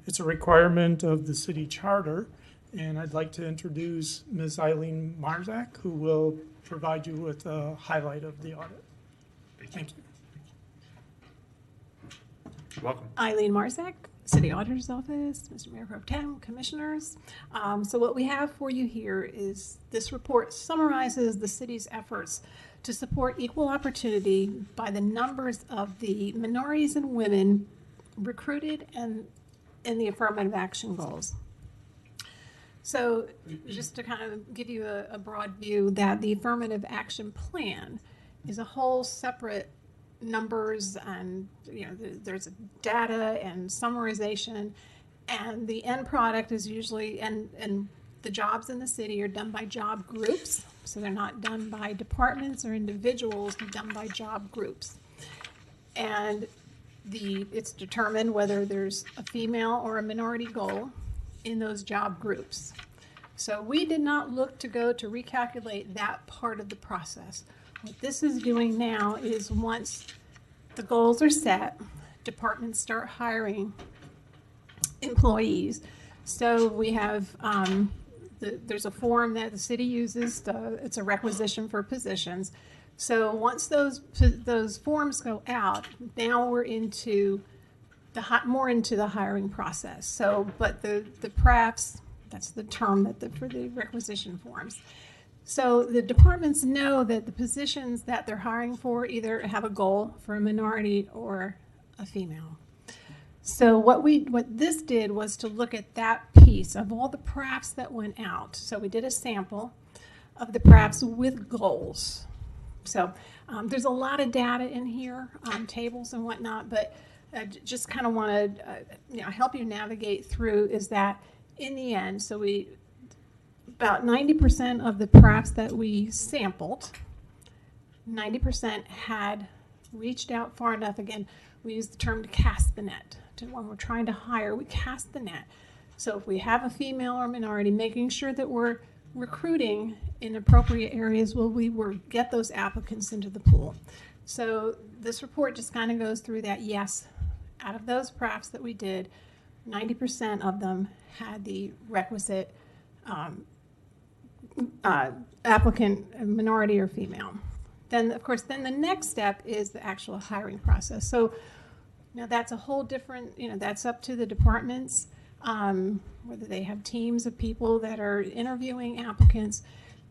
It's a requirement of the city charter, and I'd like to introduce Ms. Eileen Marzak, who will provide you with a highlight of the audit. Thank you. Welcome. Eileen Marzak, City Auditor's Office, Mr. Mayor Pro Tem, Commissioners. So what we have for you here is this report summarizes the city's efforts to support equal opportunity by the numbers of the minorities and women recruited and in the affirmative action goals. So just to kind of give you a broad view, that the affirmative action plan is a whole separate numbers, and there's data and summarization, and the end product is usually, and the jobs in the city are done by job groups, so they're not done by departments or individuals, they're done by job groups. And it's determined whether there's a female or a minority goal in those job groups. So we did not look to go to recalculate that part of the process. What this is doing now is, once the goals are set, departments start hiring employees. So we have, there's a form that the city uses, it's a requisition for positions. So once those forms go out, now we're into more into the hiring process. So, but the PRAFs, that's the term for the requisition forms. So the departments know that the positions that they're hiring for either have a goal for a minority or a female. So what this did was to look at that piece of all the PRAFs that went out. So we did a sample of the PRAFs with goals. So there's a lot of data in here, tables and whatnot, but I just kind of want to help you navigate through, is that in the end, so about 90% of the PRAFs that we sampled, 90% had reached out far enough. Again, we use the term to cast the net. When we're trying to hire, we cast the net. So if we have a female or minority, making sure that we're recruiting in appropriate areas where we get those applicants into the pool. So this report just kind of goes through that. Yes, out of those profs that we did, 90% of them had the requisite applicant, minority or female. Then, of course, then the next step is the actual hiring process. So now that's a whole different, that's up to the departments, whether they have teams of people that are interviewing applicants.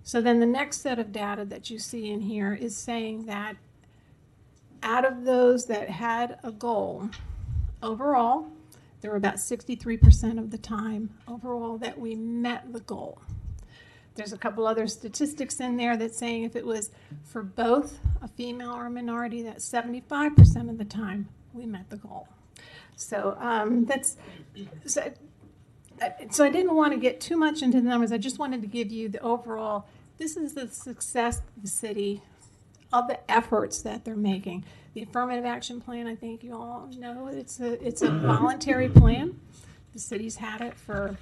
So then the next set of data that you see in here is saying that out of those that had a goal, overall, there were about 63% of the time overall that we met the goal. There's a couple other statistics in there that's saying if it was for both a female or a minority, that 75% of the time we met the goal. So so I didn't want to get too much into the numbers. I just wanted to give you the overall, this is the success of the city, of the efforts that they're making. The affirmative action plan, I think you all know, it's a voluntary plan. The city's had it for,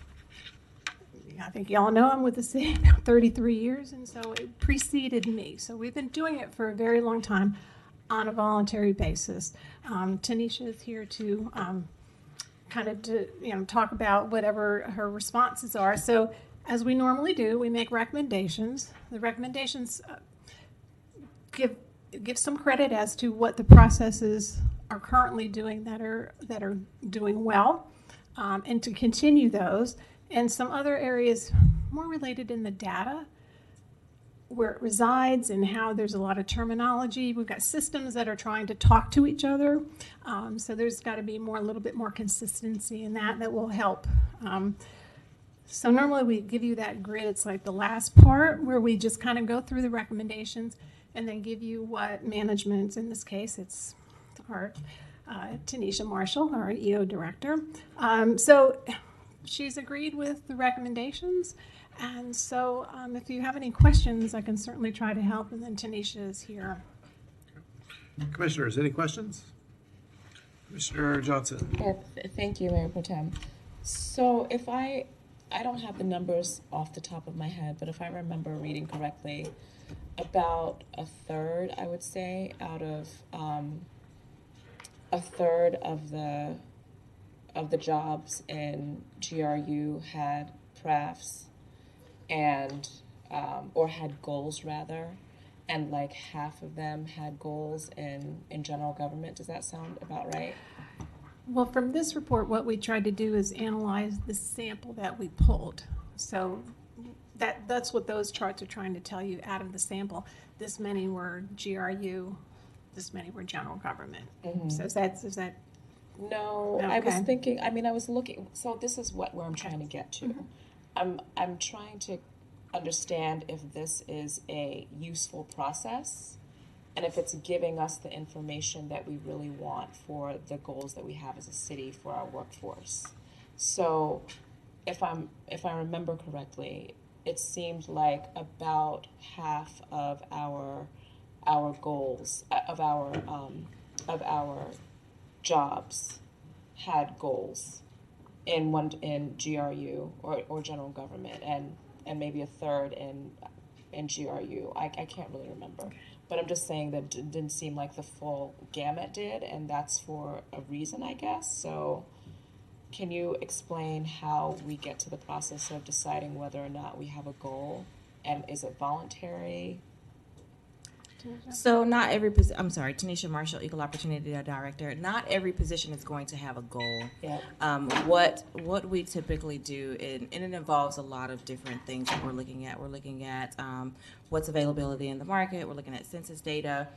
I think you all know, I'm with the city about 33 years, and so it preceded me. So we've been doing it for a very long time on a voluntary basis. Tanisha is here to talk about whatever her responses are. So as we normally do, we make recommendations. The recommendations give some credit as to what the processes are currently doing that are doing well, and to continue those. And some other areas more related in the data, where it resides and how there's a lot of terminology. We've got systems that are trying to talk to each other. So there's got to be a little bit more consistency in that will help. So normally we give you that grid. It's like the last part where we just kind of go through the recommendations and then give you what management, in this case, it's our Tanisha Marshall, our EO director. So she's agreed with the recommendations. And so if you have any questions, I can certainly try to help. And then Tanisha is here. Commissioners, any questions? Commissioner Johnson. Yeah, thank you, Mayor Pro Tem. So if I don't have the numbers off the top of my head, but if I remember reading correctly, about a third, I would say, out of a third of the jobs in GRU had PRAFs and or had goals rather, and like half of them had goals in general government. Does that sound about right? Well, from this report, what we tried to do is analyze the sample that we pulled. So that's what those charts are trying to tell you. Out of the sample, this many were GRU, this many were general government. Mm-hmm. So is that? No, okay. I was thinking. I mean, I was looking. So this is where I'm trying to get to. Mm-hmm. I'm trying to understand if this is a useful process, and if it's giving us the information that we really want for the goals that we have as a city for our workforce. So, if I remember correctly, it seemed like about half of our goals of our jobs had goals in GRU or general government, and maybe a third in GRU. I can't really remember, but I'm just saying that it didn't seem like the full gamut did, and that's for a reason, I guess. So can you explain how we get to the process of deciding whether or not we have a goal, and is it voluntary? So not every I'm sorry, Tanisha Marshall, Equal Opportunity Director. Not every position is going to have a goal. Yeah. What we typically do, and it involves a lot of different things that we're looking at. We're looking at what's availability in the market. We're looking at census data.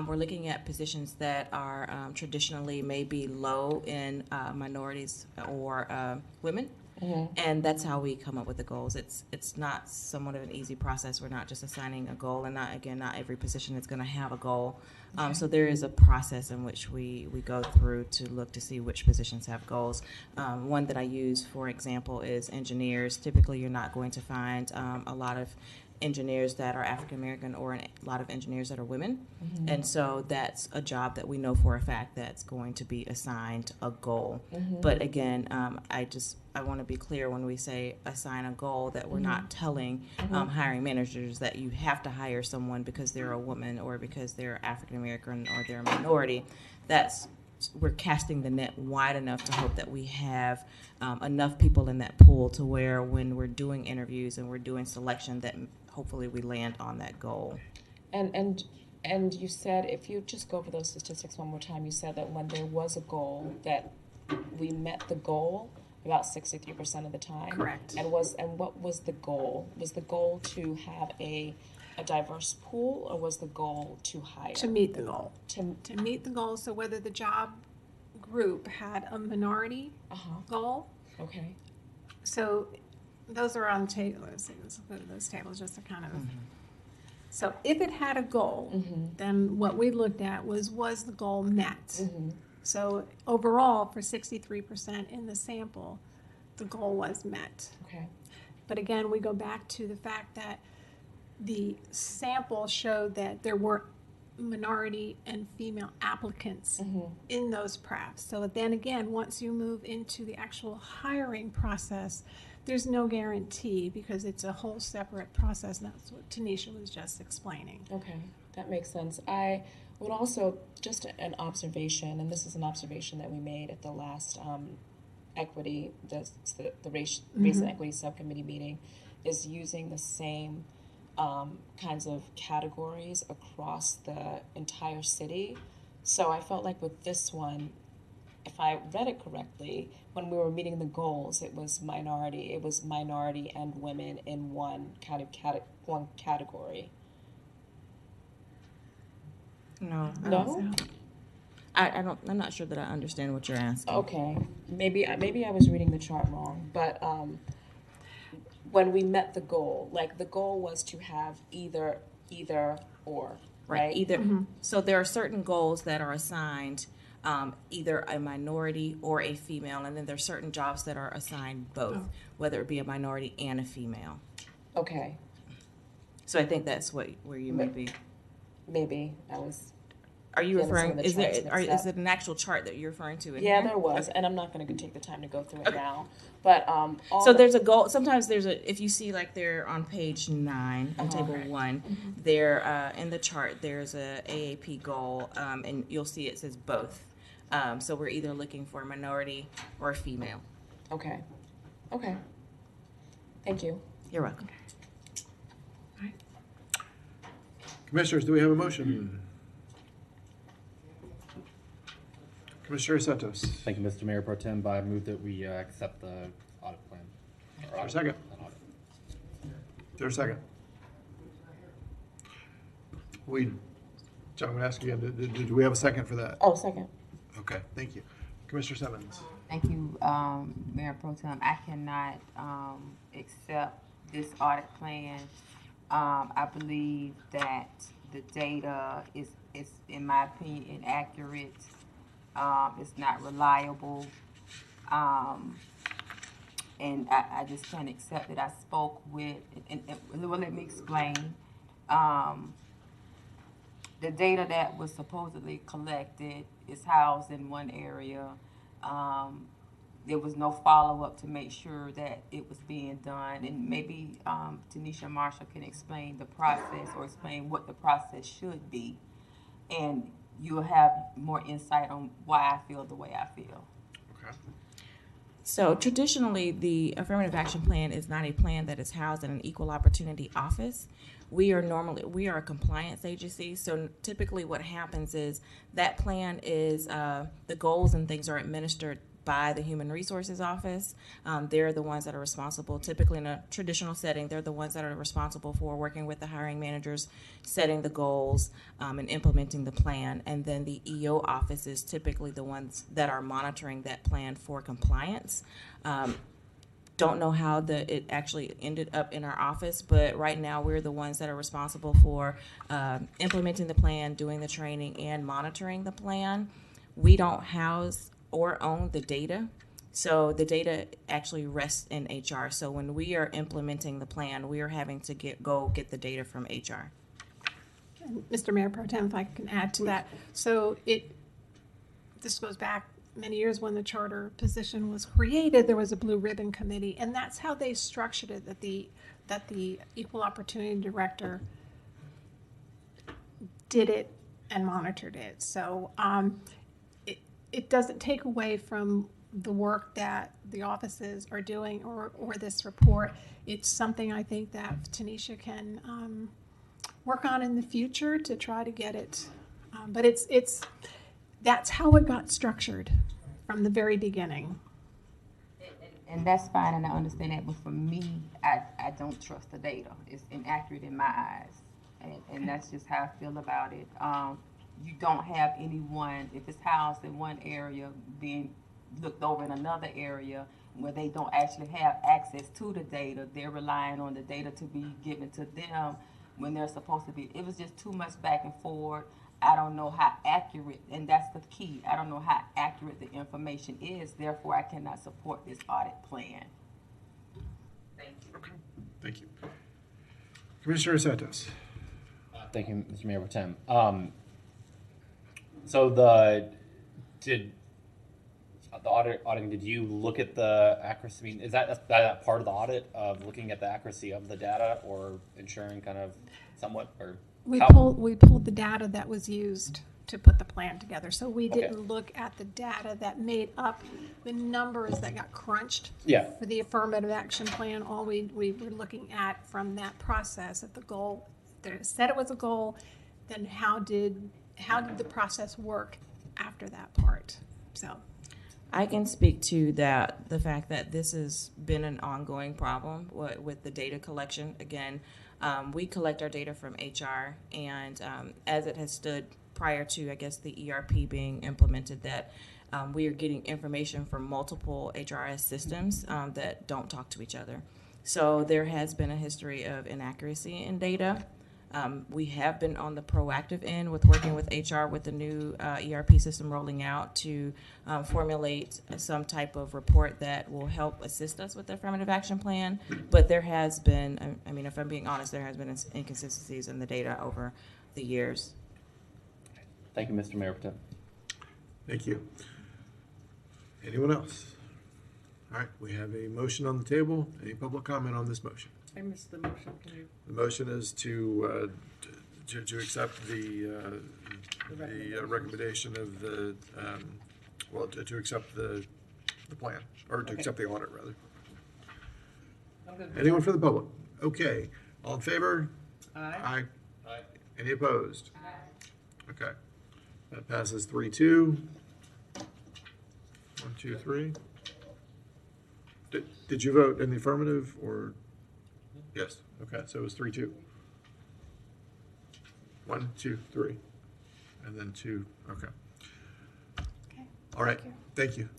We're looking at positions that are traditionally maybe low in minorities or women. Mm-hmm. And that's how we come up with the goals. It's not somewhat of an easy process. We're not just assigning a goal, and not every position is going to have a goal. Okay. So there is a process in which we go through to look to see which positions have goals. One that I use, for example, is engineers. Typically, you're not going to find a lot of engineers that are African American or a lot of engineers that are women. Mhm. And so that's a job that we know for a fact that's going to be assigned a goal. Mhm. But again, I want to be clear when we say assign a goal that we're not telling hiring managers that you have to hire someone because they're a woman or because they're African American or they're a minority. We're casting the net wide enough to hope that we have enough people in that pool to where when we're doing interviews and we're doing selection that hopefully we land on that goal. And you said, if you just go over those statistics one more time, you said that when there was a goal that we met the goal about 63% of the time. Correct. And what was the goal? Was the goal to have a diverse pool, or was the goal to hire? To meet the goal. To meet the goal, so whether the job group had a minority goal. Okay. So those are on the table. Let's go to those tables just to kind of. So if it had a goal, then what we looked at was the goal met? So overall, for 63% in the sample, the goal was met. Okay. But again, we go back to the fact that the sample showed that there were minority and female applicants in those profs. So then again, once you move into the actual hiring process, there's no guarantee because it's a whole separate process. And that's what Tanisha was just explaining. Okay, that makes sense. I would also, just an observation, and this is an observation that we made at the last equity, the race and equity subcommittee meeting, is using the same kinds of categories across the entire city. So I felt like with this one, if I read it correctly, when we were meeting the goals, it was minority and women in one kind of one category. No. No? I'm not sure that I understand what you're asking. Okay, maybe I was reading the chart wrong, but when we met the goal, like the goal was to have either or, right? Either. So there are certain goals that are assigned either a minority or a female, and then there are certain jobs that are assigned both, whether it be a minority and a female. Okay. So I think that's where you may be. Maybe I was. Are you referring? Is it an actual chart that you're referring to? Yeah, there was, and I'm not going to take the time to go through it now. But so there's a goal. Sometimes if you see like they're on page 9 on table 1, there in the chart there's a AAP goal, and you'll see it says both. So we're either looking for a minority or a female. Okay. Okay. Thank you. You're welcome. Commissioners, do we have a motion? Commissioner Santos. Thank you, Mr. Mayor Pro Tem. I move that we accept the audit plan. Is there a second? Is there a second? John, I'm going to ask you again, do we have a second for that? Oh, second. Okay, thank you. Commissioner Simmons. Thank you, Mayor Pro Tem. I cannot accept this audit plan. I believe that the data is in my opinion, inaccurate. It's not reliable. And I just can't accept it. I spoke with, and well, let me explain. The data that was supposedly collected is housed in one area. There was no follow-up to make sure that it was being done. And maybe Tanisha Marshall can explain the process or explain what the process should be. And you'll have more insight on why I feel the way I feel. Okay. So traditionally, the affirmative action plan is not a plan that is housed in an equal opportunity office. We are a compliance agency, so typically what happens is that plan is the goals and things are administered by the Human Resources Office. They're the ones that are responsible, typically in a traditional setting, they're the ones that are responsible for working with the hiring managers, setting the goals, and implementing the plan. And then the EO office is typically the ones that are monitoring that plan for compliance. Don't know how it actually ended up in our office, but right now we're the ones that are responsible for implementing the plan, doing the training, and monitoring the plan. We don't house or own the data. So the data actually rests in HR. So when we are implementing the plan, we are having to go get the data from HR. Mr. Mayor Pro Tem, if I can add to that. So this goes back many years when the charter position was created. There was a blue ribbon committee, and that's how they structured it, that the equal opportunity director did it and monitored it. So it doesn't take away from the work that the offices are doing or this report. It's something I think that Tanisha can work on in the future to try to get it. But that's how it got structured from the very beginning. And that's fine, and I understand that, but for me, I don't trust the data. It's inaccurate in my eyes, and that's just how I feel about it. You don't have anyone, if it's housed in one area, being looked over in another area where they don't actually have access to the data. They're relying on the data to be given to them when they're supposed to be. It was just too much back and forth. I don't know how accurate, and that's the key. I don't know how accurate the information is. Therefore, I cannot support this audit plan. Thank you. Okay, thank you. Commissioner Santos. Thank you, Mr. Mayor Pro Tem. So the auditing, did you look at the accuracy? I mean, is that part of the audit of looking at the accuracy of the data or ensuring kind of somewhat, or we pulled the data that was used to put the plan together. So we didn't look at the data that made up the numbers that got crunched for the affirmative action plan. All we were looking at from that process at the goal, they said it was a goal, then how did the process work after that part? So I can speak to that, the fact that this has been an ongoing problem with the data collection. Again, we collect our data from HR, and as it has stood prior to, I guess, the ERP being implemented, that we are getting information from multiple HRS systems that don't talk to each other. So there has been a history of inaccuracy in data. We have been on the proactive end with working with HR with the new ERP system rolling out to formulate some type of report that will help assist us with the affirmative action plan. But there has been, I mean, if I'm being honest, there has been inconsistencies in the data over the years. Thank you, Mr. Mayor Pro Tem. Thank you. Anyone else? All right, we have a motion on the table. Any public comment on this motion? I missed the motion. Can you? The motion is to accept the recommendation of the, to accept the plan, or to accept the audit, rather. Anyone for the public? Okay. All in favor? Aye. Aye. Any opposed? Aye. Okay. That passes 3-2. 1, 2, 3. Did you vote in the affirmative, or? Yes. Okay. So it was 3-2. 1, 2, 3, and then 2. Okay. All right. Thank you.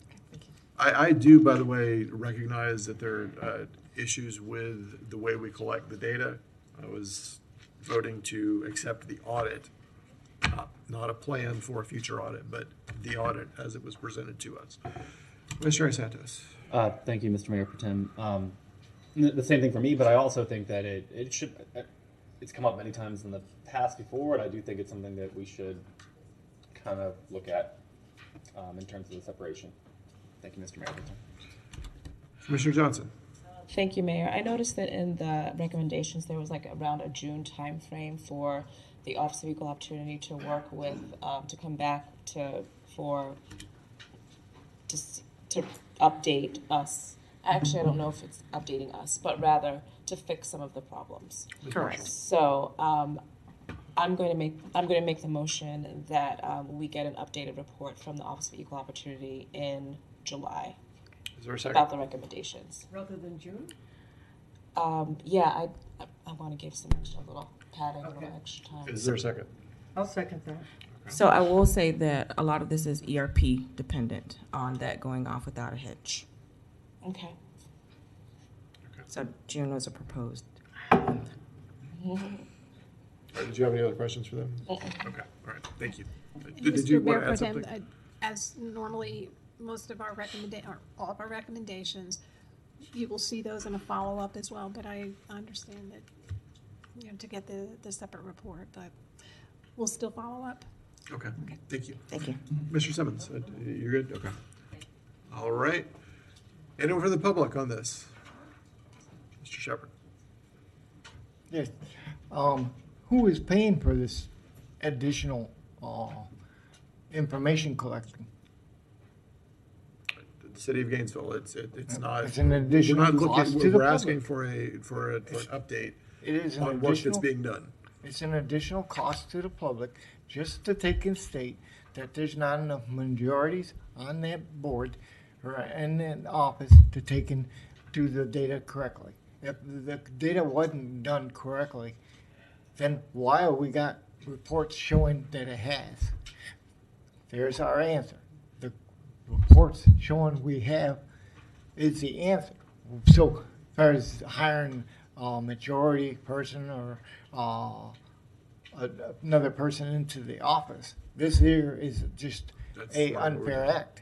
I do, by the way, recognize that there are issues with the way we collect the data. I was voting to accept the audit, not a plan for a future audit, but the audit as it was presented to us. Commissioner Santos. Thank you, Mr. Mayor Pro Tem. The same thing for me, but I also think that it should. It's come up many times in the past before, and I do think it's something that we should kind of look at in terms of the separation. Thank you, Mr. Mayor Pro Tem. Commissioner Johnson. Thank you, Mayor. I noticed that in the recommendations there was like around a June timeframe for the Office of Equal Opportunity to work with to come back to update us. Actually, I don't know if it's updating us, but rather to fix some of the problems. Correct. So I'm going to make the motion that we get an updated report from the Office of Equal Opportunity in July. Is there a second? About the recommendations. Rather than June? Yeah, I want to give some extra little padding, a little extra time. Is there a second? I'll second that. So I will say that a lot of this is ERP dependent on that going off without a hitch. Okay. So June was a proposed. Did you have any other questions for them? Okay, all right, thank you. Did you Mr. want Mayor to add Pro Tem, something? as normally most of our or all of our recommendations. You will see those in a follow-up as well, but I understand that, you know, to get the separate report, but we'll still follow up. Okay, thank you. Thank you. Mr. Simmons, you're good? Okay. All right. Anyone from the public on this? Mr. Shepherd. Yes. Who is paying for this additional information collection? The city of Gainesville. It's not. It's an additional We're not cost looking. to the We're asking public. for an update. It is an on work that's additional- being done. It's an additional cost to the public just to take and state that there's not enough majorities on that board or in the office to take and do the data correctly. If the data wasn't done correctly, then why have we got reports showing that it has? There's our answer. The reports showing we have is the answer. So as far as hiring a majority person or another person into the office, this here is just That's a not what we're unfair doing. act.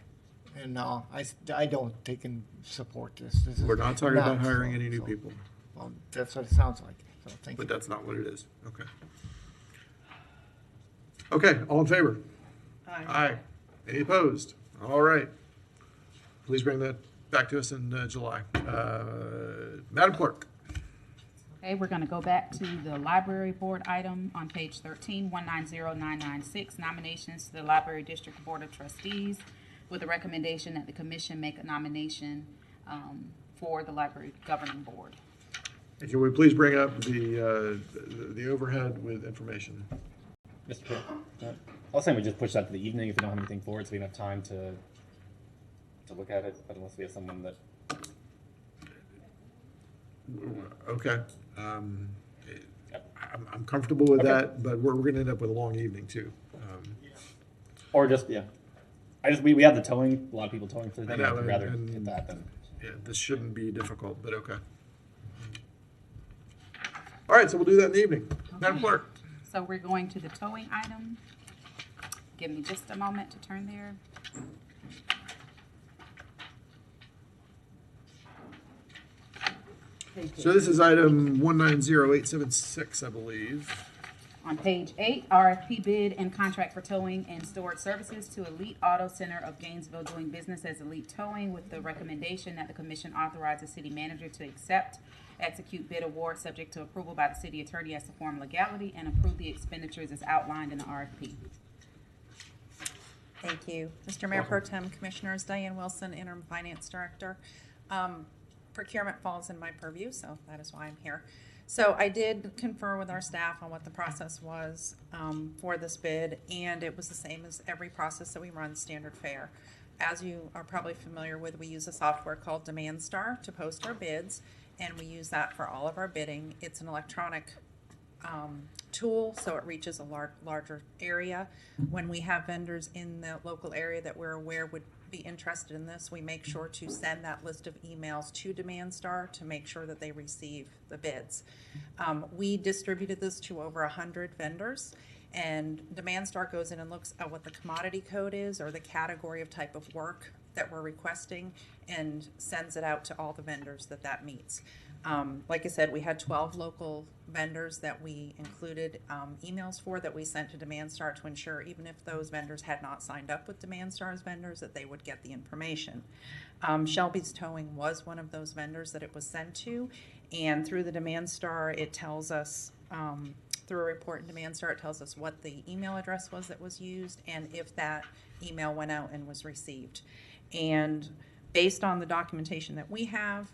And I don't take and support this. This We're is not talking about not hiring so- any new so- people. Well, that's what it sounds like. So thank But you. that's not what it is. Okay. Okay, all in favor? Aye. Any opposed? All right. Please bring that back to us in July. Madam Clerk. Okay, we're gonna go back to the library board item on page 13, 190996, nominations to the Library District Board of Trustees, with a recommendation that the commission make a nomination for the library governing board. And can we please bring up the overhead with information? Mr. Chair, I was saying we just push that to the evening if we don't have anything for it, so we can have time to look at it, but unless we have someone that. Okay. I'm comfortable with Okay. that, but we're going to end up with a long evening too. Or just, yeah. We have the towing, a lot of people towing for the I thing, know, I'd rather and- hit that than. Yeah, this shouldn't be difficult, but okay. All right, so we'll do that in the evening. Madam Clerk. So we're going to the towing item. Give me just a moment to turn there. So this is item 190876, I believe. On page 8, RFP bid and contract for towing and storage services to Elite Auto Center of Gainesville, doing business as Elite Towing, with the recommendation that the commission authorize the city manager to accept, execute bid award subject to approval by the city attorney as to form legality, and approve the expenditures as outlined in the RFP. Thank you. Mr. Mayor Pro Tem, Commissioners, Diane Wilson, Interim Finance Director. Procurement falls in my purview, so that is why I'm here. So I did confer with our staff on what the process was for this bid, and it was the same as every process that we run, standard fare. As you are probably familiar with, we use a software called DemandStar to post our bids, and we use that for all of our bidding. It's an electronic tool, so it reaches a larger area. When we have vendors in the local area that we're aware would be interested in this, we make sure to send that list of emails to DemandStar to make sure that they receive the bids. We distributed this to over 100 vendors, and DemandStar goes in and looks at what the commodity code is or the category of type of work that we're requesting and sends it out to all the vendors that meets. Like I said, we had 12 local vendors that we included emails for that we sent to DemandStar to ensure even if those vendors had not signed up with DemandStar's vendors that they would get the information. Shelby's Towing was one of those vendors that it was sent to, and through the DemandStar it tells us, through a report in DemandStar, it tells us what the email address was that was used and if that email went out and was received. And based on the documentation that we have,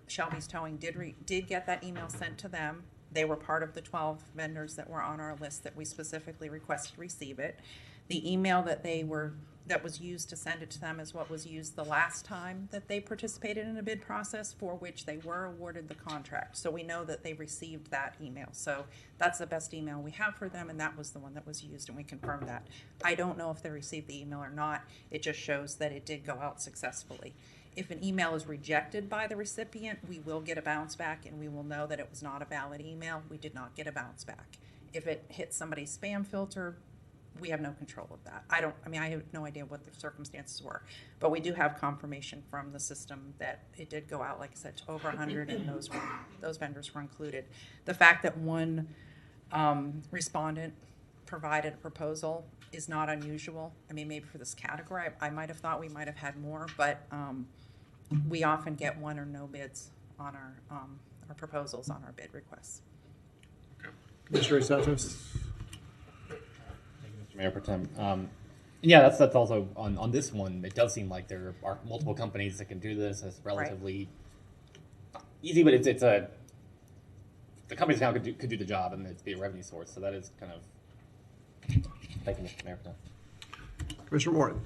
Shelby's Towing did get that email sent to them. They were part of the 12 vendors that were on our list that we specifically requested to receive it. The email that was used to send it to them is what was used the last time that they participated in a bid process for which they were awarded the contract. So we know that they received that email. So that's the best email we have for them, and that was the one that was used, and we confirmed that. I don't know if they received the email or not. It just shows that it did go out successfully. If an email is rejected by the recipient, we will get a bounce back, and we will know that it was not a valid email. We did not get a bounce back. If it hits somebody's spam filter, we have no control of that. I have no idea what the circumstances were, but we do have confirmation from the system that it did go out, like I said, to over 100, and those vendors were included. The fact that one respondent provided a proposal is not unusual. I mean, maybe for this category, I might have thought we might have had more, but we often get one or no bids on our proposals on our bid requests. Commissioner Santos. Mayor Pro Tem. Yeah, that's also on this one. It does seem like there are multiple companies that can do this. It's relatively easy, but it's the companies now could do the job, and it'd be a revenue source. So that is kind of. Thank you, Mr. Mayor Pro Tem. Commissioner Warren.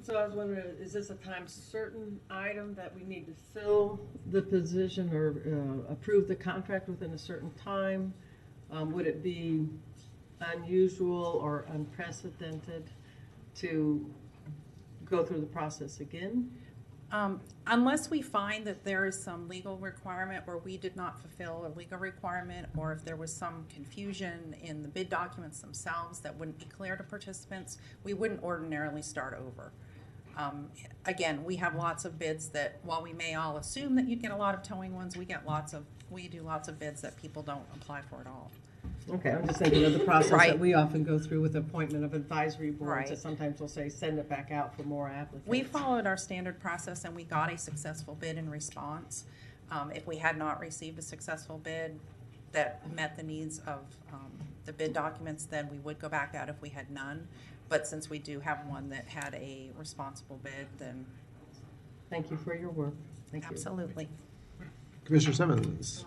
So I was wondering, is this a time certain item that we need to fill the position or approve the contract within a certain time? Would it be unusual or unprecedented to go through the process again? Unless we find that there is some legal requirement where we did not fulfill a legal requirement, or if there was some confusion in the bid documents themselves that wouldn't be clear to participants, we wouldn't ordinarily start over. Again, we have lots of bids that, while we may all assume that you'd get a lot of towing ones, we do lots of bids that people don't apply for at all. Okay, I'm just thinking of the process Right. that we often go through with appointment of advisory boards, Right. that sometimes we'll say, send it back out for more applicants. We followed our standard process and we got a successful bid in response. If we had not received a successful bid that met the needs of the bid documents, then we would go back out if we had none. But since we do have one that had a responsible bid, then. Thank you for your work. Thank you. Absolutely. Commissioner Simmons.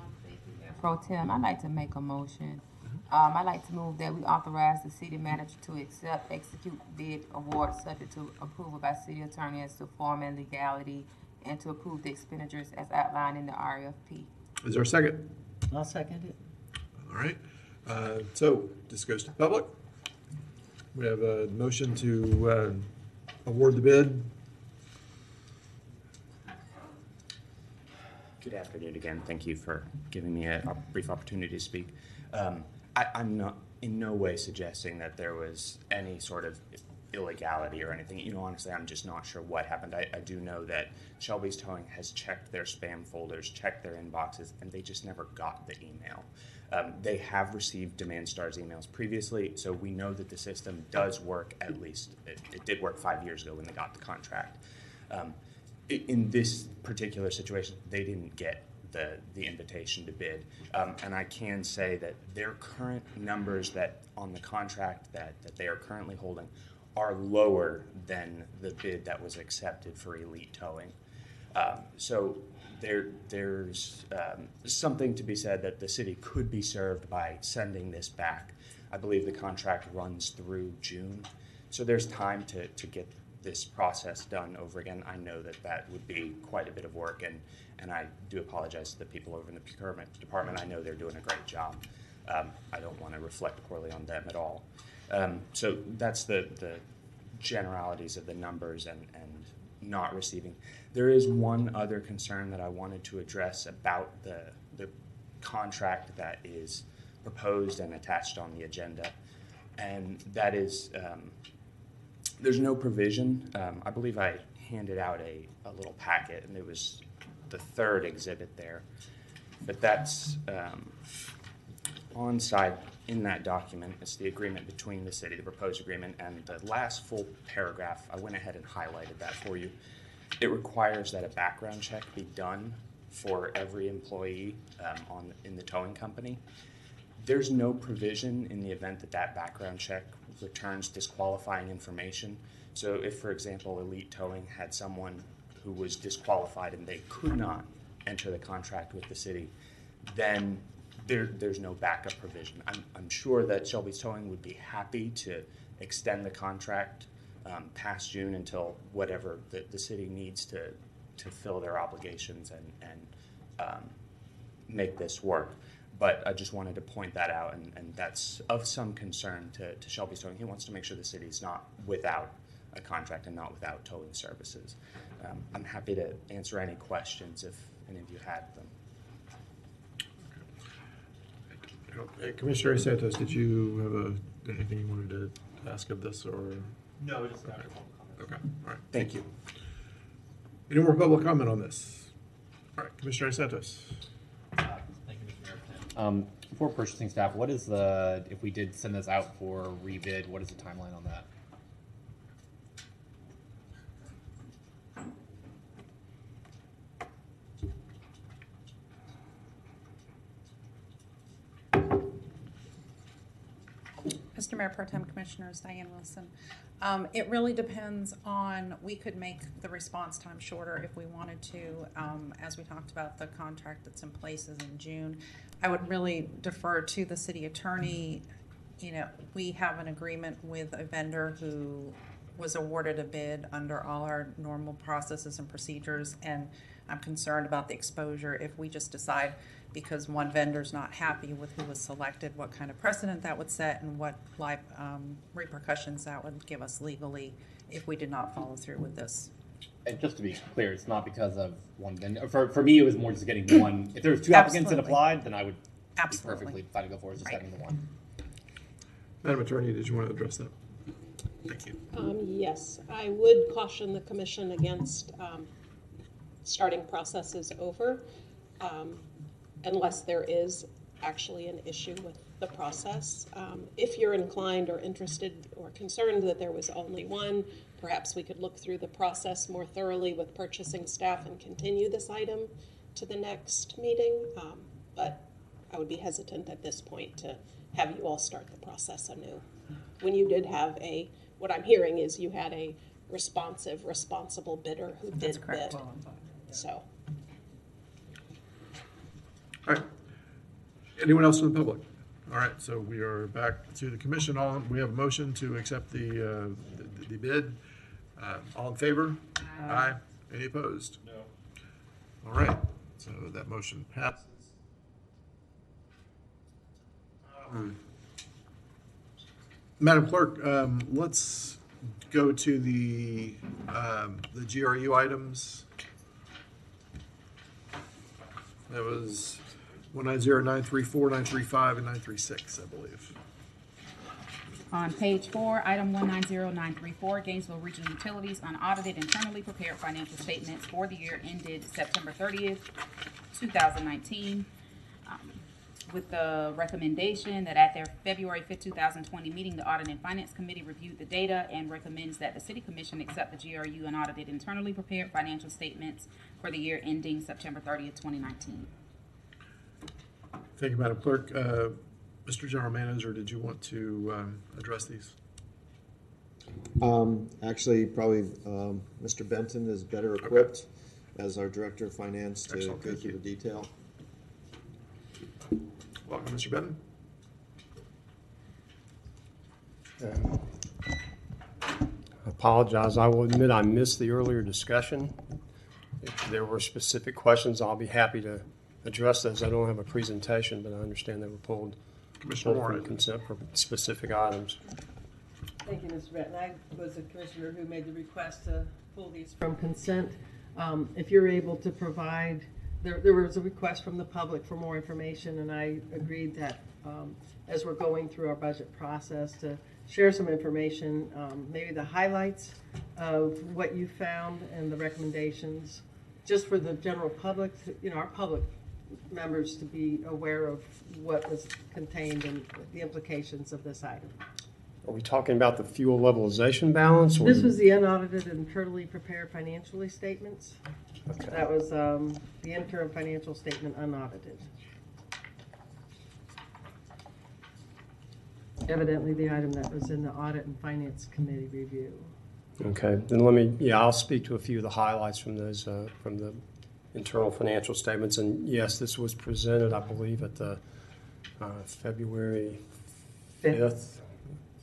Pro Tem, I'd like to make a motion. I'd like to move that we authorize the city manager to execute bid award subject to approval by city attorney as to form and legality, and to approve the expenditures as outlined in the RFP. Is there a second? I'll second it. All right. So this goes to public. We have a motion to award the bid. Good afternoon again. Thank you for giving me a brief opportunity to speak. I'm not in no way suggesting that there was any sort of illegality or anything. You know, honestly, I'm just not sure what happened. I do know that Shelby's Towing has checked their spam folders, checked their inboxes, and they just never got the email. They have received Demand Stars emails previously, so we know that the system does work. At least it did work 5 years ago when they got the contract. In this particular situation, they didn't get the invitation to bid, and I can say that their current numbers that on the contract that they are currently holding are lower than the bid that was accepted for Elite Towing. So there's something to be said that the city could be served by sending this back. I believe the contract runs through June, so there's time to get this process done over again. I know that would be quite a bit of work, and I do apologize to the people over in the procurement department. I know they're doing a great job. I don't want to reflect poorly on them at all. So that's the generalities of the numbers and not receiving. There is one other concern that I wanted to address about the contract that is proposed and attached on the agenda, and that is there's no provision. I believe I handed out a little packet, and it was the third exhibit there, but that's on side in that document. It's the agreement between the city, the proposed agreement, and the last full paragraph, I went ahead and highlighted that for you. It requires that a background check be done for every employee in the towing company. There's no provision in the event that background check returns disqualifying information. So if, for example, Elite Towing had someone who was disqualified and they could not enter the contract with the city, then there's no backup provision. I'm sure that Shelby's Towing would be happy to extend the contract past June until whatever the city needs to fill their obligations and make this work. But I just wanted to point that out, and that's of some concern to Shelby's Towing. He wants to make sure the city's not without a contract and not without towing services. I'm happy to answer any questions if any of you had them. Commissioner Santos, did you have anything you wanted to ask of this, or? No, just okay. Okay, all right, Thank you. Any more public comment on this? All right, Commissioner Santos. Thank you, Mr. Mayor. For purchasing staff, what is if we did send this out for rebid, what is the timeline on that? Mr. Mayor Pro Tem Commissioners, Diane Wilson. It really depends on, we could make the response time shorter if we wanted to. As we talked about, the contract that's in place is in June. I would really defer to the city attorney. You know, we have an agreement with a vendor who was awarded a bid under all our normal processes and procedures, and I'm concerned about the exposure if we just decide, because one vendor's not happy with who was selected, what kind of precedent that would set and what repercussions that would give us legally if we did not follow through with this. And just to be clear, it's not because of one vendor. For me, it was more just getting one. If there was two applicants that applied, then I would be perfectly fine to go forward, just having the one. Madam Attorney, did you want to address that? Thank you. Yes, I would caution the commission against starting processes over unless there is actually an issue with the process. If you're inclined or interested or concerned that there was only one, perhaps we could look through the process more thoroughly with purchasing staff and continue this item to the next meeting. But I would be hesitant at this point to have you all start the process anew. When you did have what I'm hearing is you had a responsive, responsible bidder who did bid. So. All right. Anyone else from the public? All right, so we are back to the commission. We have a motion to accept the bid. All in favor? Aye. Any opposed? No. All right, so that motion passes. Madam Clerk, let's go to the GRU items. That was 190, 934, 935, and 936, I believe. On page 4, item 190934, Gainesville Regional Utilities unaudited internally prepared financial statements for the year ended September 30th, 2019. With the recommendation that at their February 5th, 2020 meeting, the Audit and Finance Committee reviewed the data and recommends that the City Commission accept the GRU unaudited internally prepared financial statements for the year ending September 30th, 2019. Thank you, Madam Clerk. Mr. General Manager, did you want to address these? Actually, probably Mr. Benton is better equipped as our Director of Finance to go through the detail. Welcome, Mr. Benton. Apologize. I will admit I missed the earlier discussion. If there were specific questions, I'll be happy to address those. I don't have a presentation, but I understand they were pulled from consent for specific items. Thank you, Mr. Benton. I was the commissioner who made the request to pull these from consent. If you're able to provide, there was a request from the public for more information, and I agreed that as we're going through our budget process to share some information, maybe the highlights of what you found and the recommendations, just for the general public, our public members to be aware of what was contained and the implications of this item. Are we talking about the fuel levelization balance? Or This was the unaudited and internally prepared financially statements. Okay. That was the interim financial statement unaudited. Evidently the item that was in the Audit and Finance Committee review. Okay, then I'll speak to a few of the highlights from those, from the internal financial statements. And yes, this was presented, I believe, at the February 5th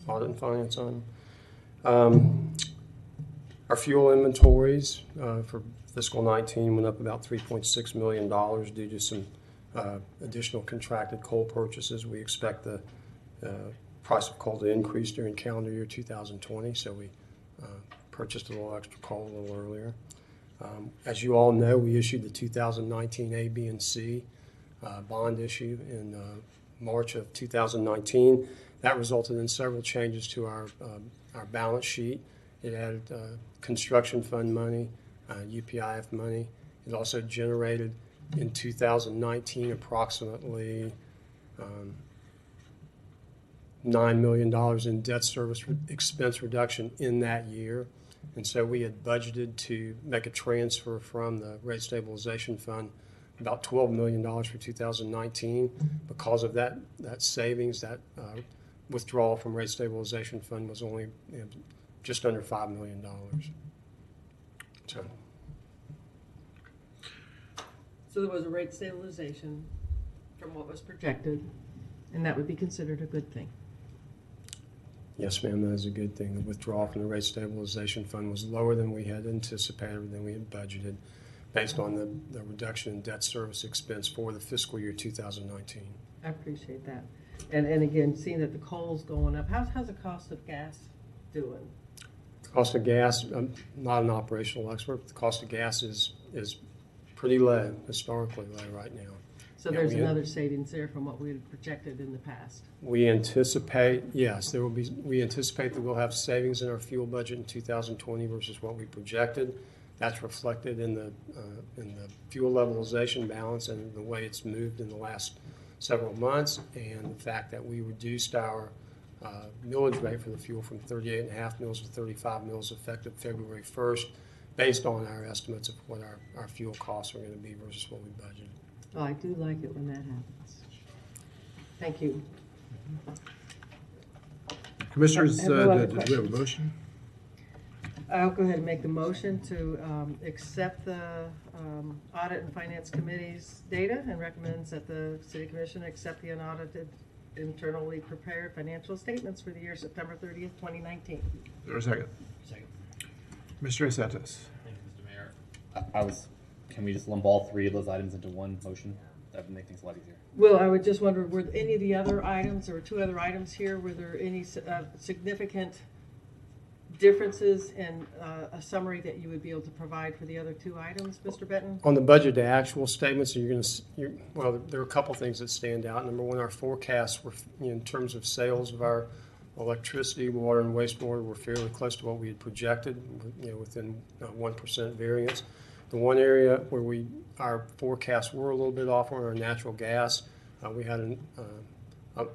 Audit and Finance item. Our fuel inventories for fiscal 19 went up about $3.6 million due to some additional contracted coal purchases. We expect the price of coal to increase during calendar year 2020, so we purchased a little extra coal a little earlier. As you all know, we issued the 2019 A, B, and C bond issue in March of 2019. That resulted in several changes to our balance sheet. It added construction fund money, UPIF money. It also generated in 2019 approximately $9 million in debt service expense reduction in that year. And so we had budgeted to make a transfer from the rate stabilization fund about $12 million for 2019. Because of that savings, that withdrawal from rate stabilization fund was only just under $5 million. So there was a rate stabilization from what was projected, and that would be considered a good thing. Yes, ma'am, that is a good thing. The withdrawal from the rate stabilization fund was lower than we had anticipated, than we had budgeted, based on the reduction in debt service expense for the fiscal year 2019. I appreciate that. And again, seeing that the coal's going up, how's the cost of gas doing? The cost of gas, I'm not an operational expert, but the cost of gas is pretty low, historically low right now. So there's another savings there from what we had projected in the past. We anticipate, yes, there will be. We anticipate that we'll have savings in our fuel budget in 2020 versus what we projected. That's reflected in the fuel levelization balance and the way it's moved in the last several months, and the fact that we reduced our millage rate for the fuel from 38.5 mils to 35 mils effective February 1st, based on our estimates of what our fuel costs are going to be versus what we budgeted. Oh, I do like it when that happens. Thank you. Commissioners, I have no other did we have a motion? I'll go ahead and make the motion to accept the Audit and Finance Committee's data and recommends that the City Commission accept the unaudited, internally prepared financial statements for the year September 30th, 2019. Is there a second? Second. Commissioner Santos. Thank you, Mr. Mayor. Can we just lump all three of those items into one motion? That would make things a lot easier. Well, I would just wonder, were any of the other items, there were two other items here, were there any significant differences in a summary that you would be able to provide for the other two items, Mr. Benton? On the budget to actual statements, well, there are a couple things that stand out. Number one, our forecasts were, in terms of sales of our electricity, water, and wastewater, were fairly close to what we had projected, within 1% variance. The one area where our forecasts were a little bit off on our natural gas. We had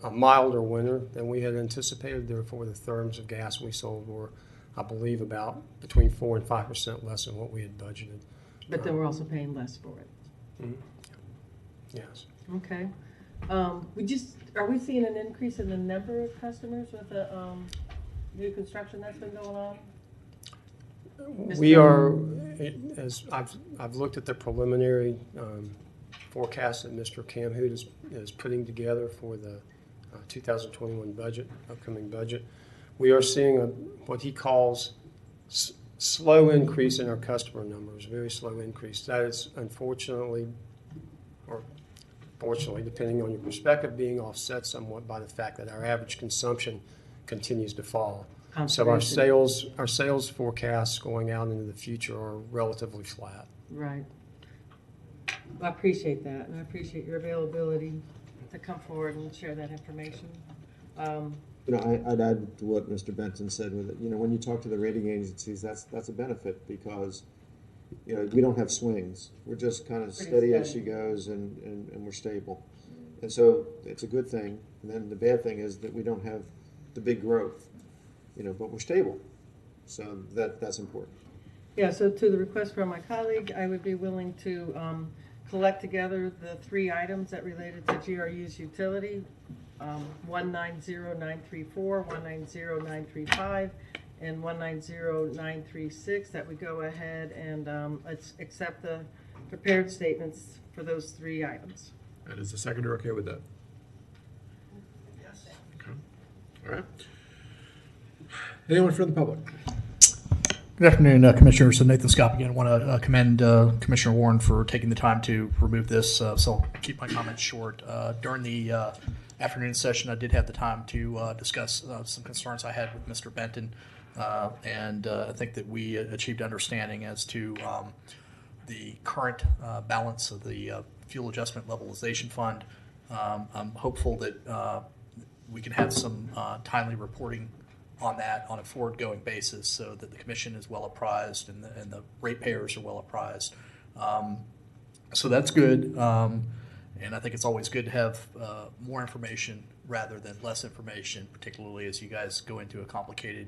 a milder winter than we had anticipated. Therefore, the therms of gas we sold were, I believe, about between 4% and 5% less than what we had budgeted. But then we're also paying less for it. Mm-hmm. Yes. Okay. Are we seeing an increase in the number of customers with the new construction that's been going on? We are, as I've looked at the preliminary forecast that Mr. Camhood is putting together for the 2021 upcoming budget. We are seeing what he calls slow increase in our customer numbers, very slow increase. That is unfortunately, or fortunately, depending on your perspective, being offset somewhat by the fact that our average consumption continues to fall. So our sales forecasts going out into the future are relatively flat. Right. I appreciate that, and I appreciate your availability to come forward and share that information. I'd add to what Mr. Benson said with it. When you talk to the rating agencies, that's a benefit because, we don't have swings. We're just kind of steady as she goes, and we're stable. And so it's a good thing. And then the bad thing is that we don't have the big growth. But we're stable, so that's important. Yeah, so to the request from my colleague, I would be willing to collect together the three items that related to GRU's utility, 190934, 190935, and 190936, that we go ahead and accept the prepared statements for those three items. And is the seconder okay with that? Yes. Okay. All right. Anyone from the public? Good afternoon, Commissioners. So Nathan Scott again. I want to commend Commissioner Warren for taking the time to remove this. So I'll keep my comments short. During the afternoon session, I did have the time to discuss some concerns I had with Mr. Benton, and I think that we achieved understanding as to the current balance of the Fuel Adjustment Levelization Fund. I'm hopeful that we can have some timely reporting on that on a forward-going basis so that the commission is well apprised and the ratepayers are well apprised. So that's good. And I think it's always good to have more information rather than less information, particularly as you guys go into a complicated,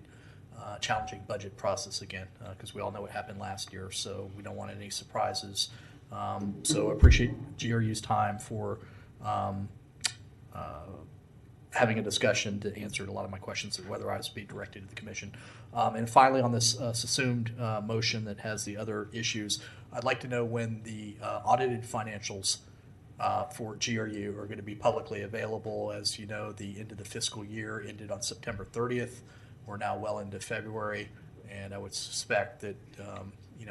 challenging budget process again, because we all know what happened last year, so we don't want any surprises. So I appreciate GRU's time for having a discussion to answer a lot of my questions of whether I was being directed to the commission. And finally, on this assumed motion that has the other issues, I'd like to know when the audited financials for GRU are going to be publicly available. As you know, the end of the fiscal year ended on September 30th. We're now well into February, and I would suspect that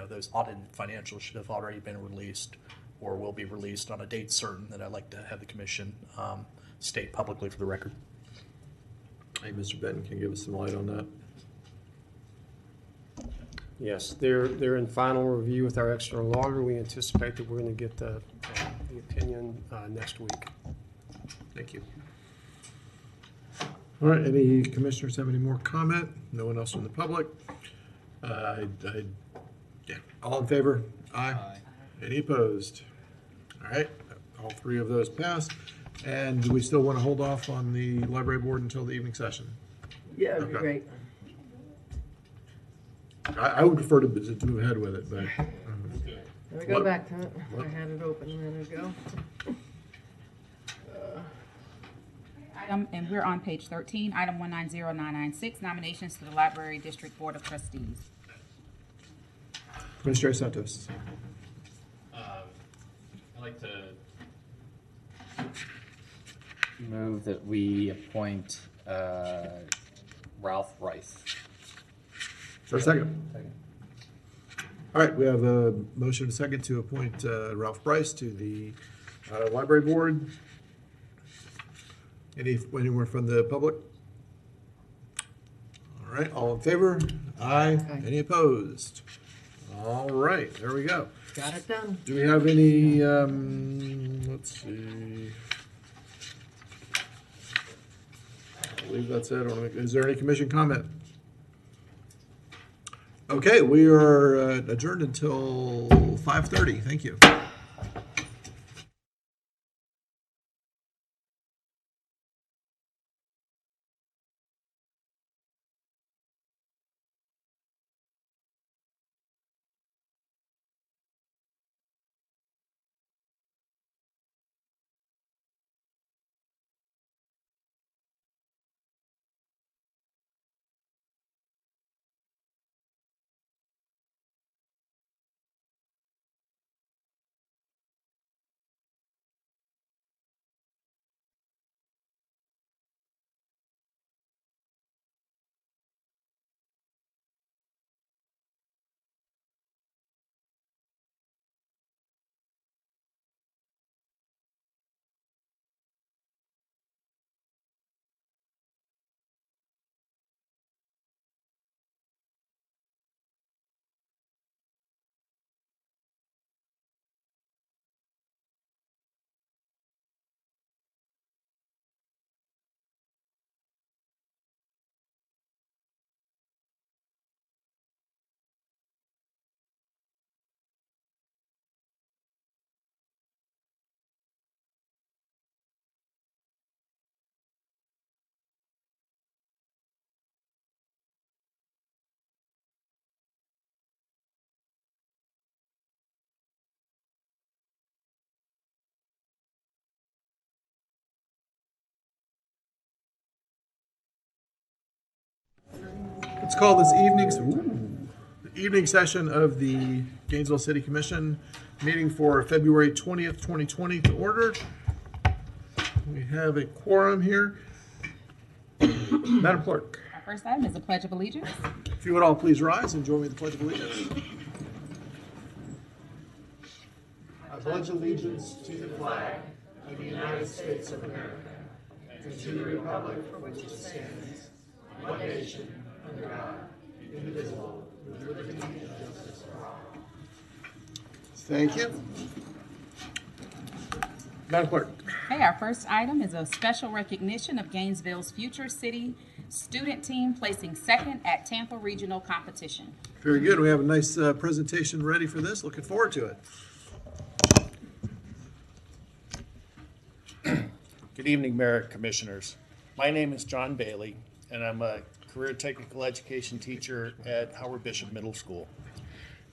those audited financials should have already been released or will be released on a date certain that I'd like to have the commission state publicly for the record. Hey, Mr. Benton, can you give us some light on that? Yes, they're in final review with our external auditor. We anticipate that we're going to get the opinion next week. Thank you. All right, any commissioners have any more comment? No one else from the public? Yeah, all in favor? Aye. Any opposed? All right, all three of those passed. And do we still want to hold off on the library board until the evening session? Yeah, that'd be great. I would prefer to move ahead with it, but. Let me go back to it. I had it open a minute ago. And we're on page 13, item 190996, nominations to the Library District Board of Trustees. Commissioner Santos. I'd like to move that we appoint Ralph Rice. For a second. All right, we have a motion and a second to appoint Ralph Bryce to the library board. Anyone from the public? All right, all in favor? Aye. Any opposed? All right, there we go. Got it done. Do we have any, let's see. I believe that's it. Is there any commission comment? Okay, we are adjourned until 5:30. Thank you. Let's call this evening session of the Gainesville City Commission meeting for February 20th, 2020 to order. We have a quorum here. Madam Clerk. Our first item is the Pledge of Allegiance. If you would all please rise and join me in the Pledge of Allegiance. I pledge allegiance to the flag of the United States of America and to the republic for which it stands, one nation, under God, indivisible, with liberty and justice for all. Thank you. Madam Clerk. Okay, our first item is a special recognition of Gainesville's Future City student team placing second at Tampa Regional Competition. Very good. We have a nice presentation ready for this. Looking forward to it. Good evening, Mayor and Commissioners. My name is John Bailey, and I'm a career technical education teacher at Howard Bishop Middle School.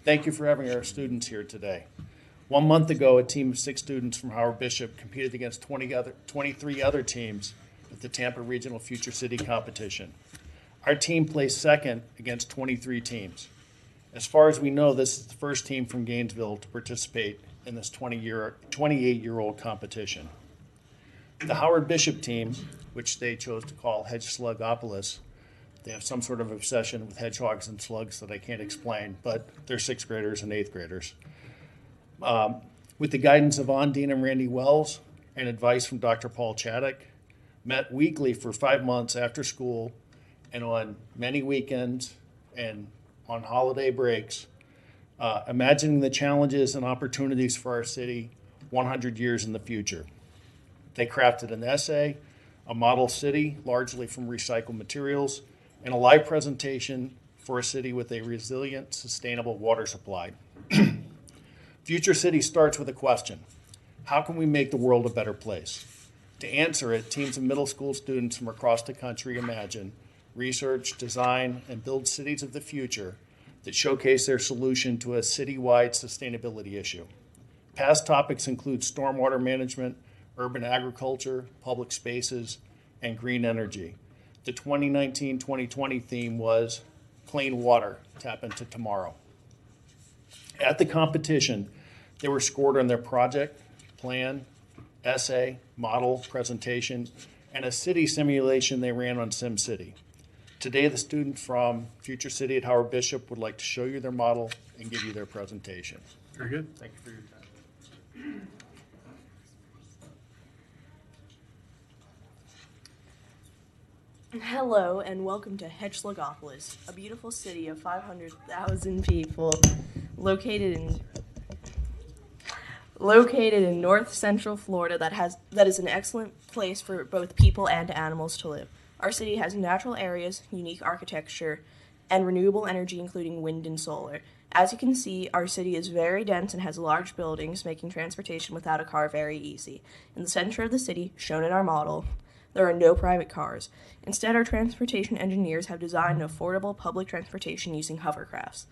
Thank you for having our students here today. 1 month ago, a team of 6 students from Howard Bishop competed against 23 other teams at the Tampa Regional Future City competition. Our team placed second against 23 teams. As far as we know, this is the first team from Gainesville to participate in this 28-year-old competition. The Howard Bishop team, which they chose to call Hedge Slugopolis, they have some sort of obsession with hedgehogs and slugs that I can't explain, but they're 6th graders and 8th graders. With the guidance of Ondine and Randy Wells and advice from Dr. Paul Chaddock, met weekly for 5 months after school and on many weekends and on holiday breaks, imagining the challenges and opportunities for our city 100 years in the future. They crafted an essay, a model city, largely from recycled materials, and a live presentation for a city with a resilient, sustainable water supply. Future City starts with a question: how can we make the world a better place? To answer it, teams of middle school students from across the country imagine, research, design, and build cities of the future that showcase their solution to a citywide sustainability issue. Past topics include stormwater management, urban agriculture, public spaces, and green energy. The 2019-2020 theme was Clean Water, Tap into Tomorrow. At the competition, they were scored on their project, plan, essay, model, presentation, and a city simulation they ran on SimCity. Today, the students from Future City at Howard Bishop would like to show you their model and give you their presentation. Very good. Thank you for your time. Hello and welcome to Hedge Slugopolis, a beautiful city of 500,000 people located in north central Florida that is an excellent place for both people and animals to live. Our city has natural areas, unique architecture, and renewable energy including wind and solar. As you can see, our city is very dense and has large buildings, making transportation without a car very easy. In the center of the city, shown in our model, there are no private cars. Instead, our transportation engineers have designed affordable public transportation using hovercrafts.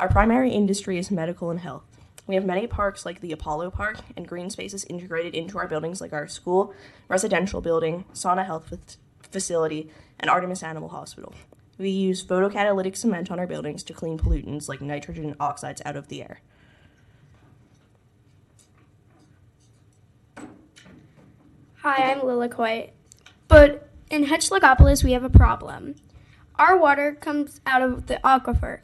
Our primary industry is medical and health. We have many parks like the Apollo Park and green spaces integrated into our buildings like our school, residential building, sauna health facility, and Artemis Animal Hospital. We use photocatalytic cement on our buildings to clean pollutants like nitrogen oxides out of the air. Hi, I'm Lilicoy. But in Hedge Slugopolis, we have a problem. Our water comes out of the aquifer.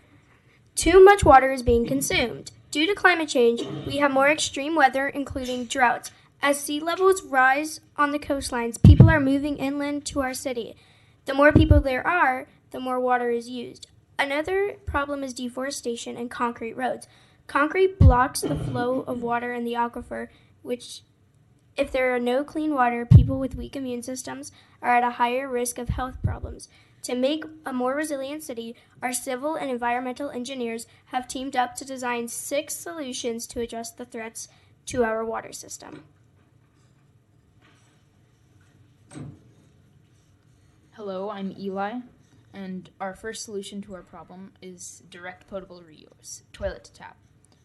Too much water is being consumed. Due to climate change, we have more extreme weather, including droughts. As sea levels rise on the coastlines, people are moving inland to our city. The more people there are, the more water is used. Another problem is deforestation and concrete roads. Concrete blocks the flow of water in the aquifer, which, if there are no clean water, people with weak immune systems are at a higher risk of health problems. To make a more resilient city, our civil and environmental engineers have teamed up to design 6 solutions to address the threats to our water system. Hello, I'm Eli, and our first solution to our problem is direct potable reuse, toilet to tap.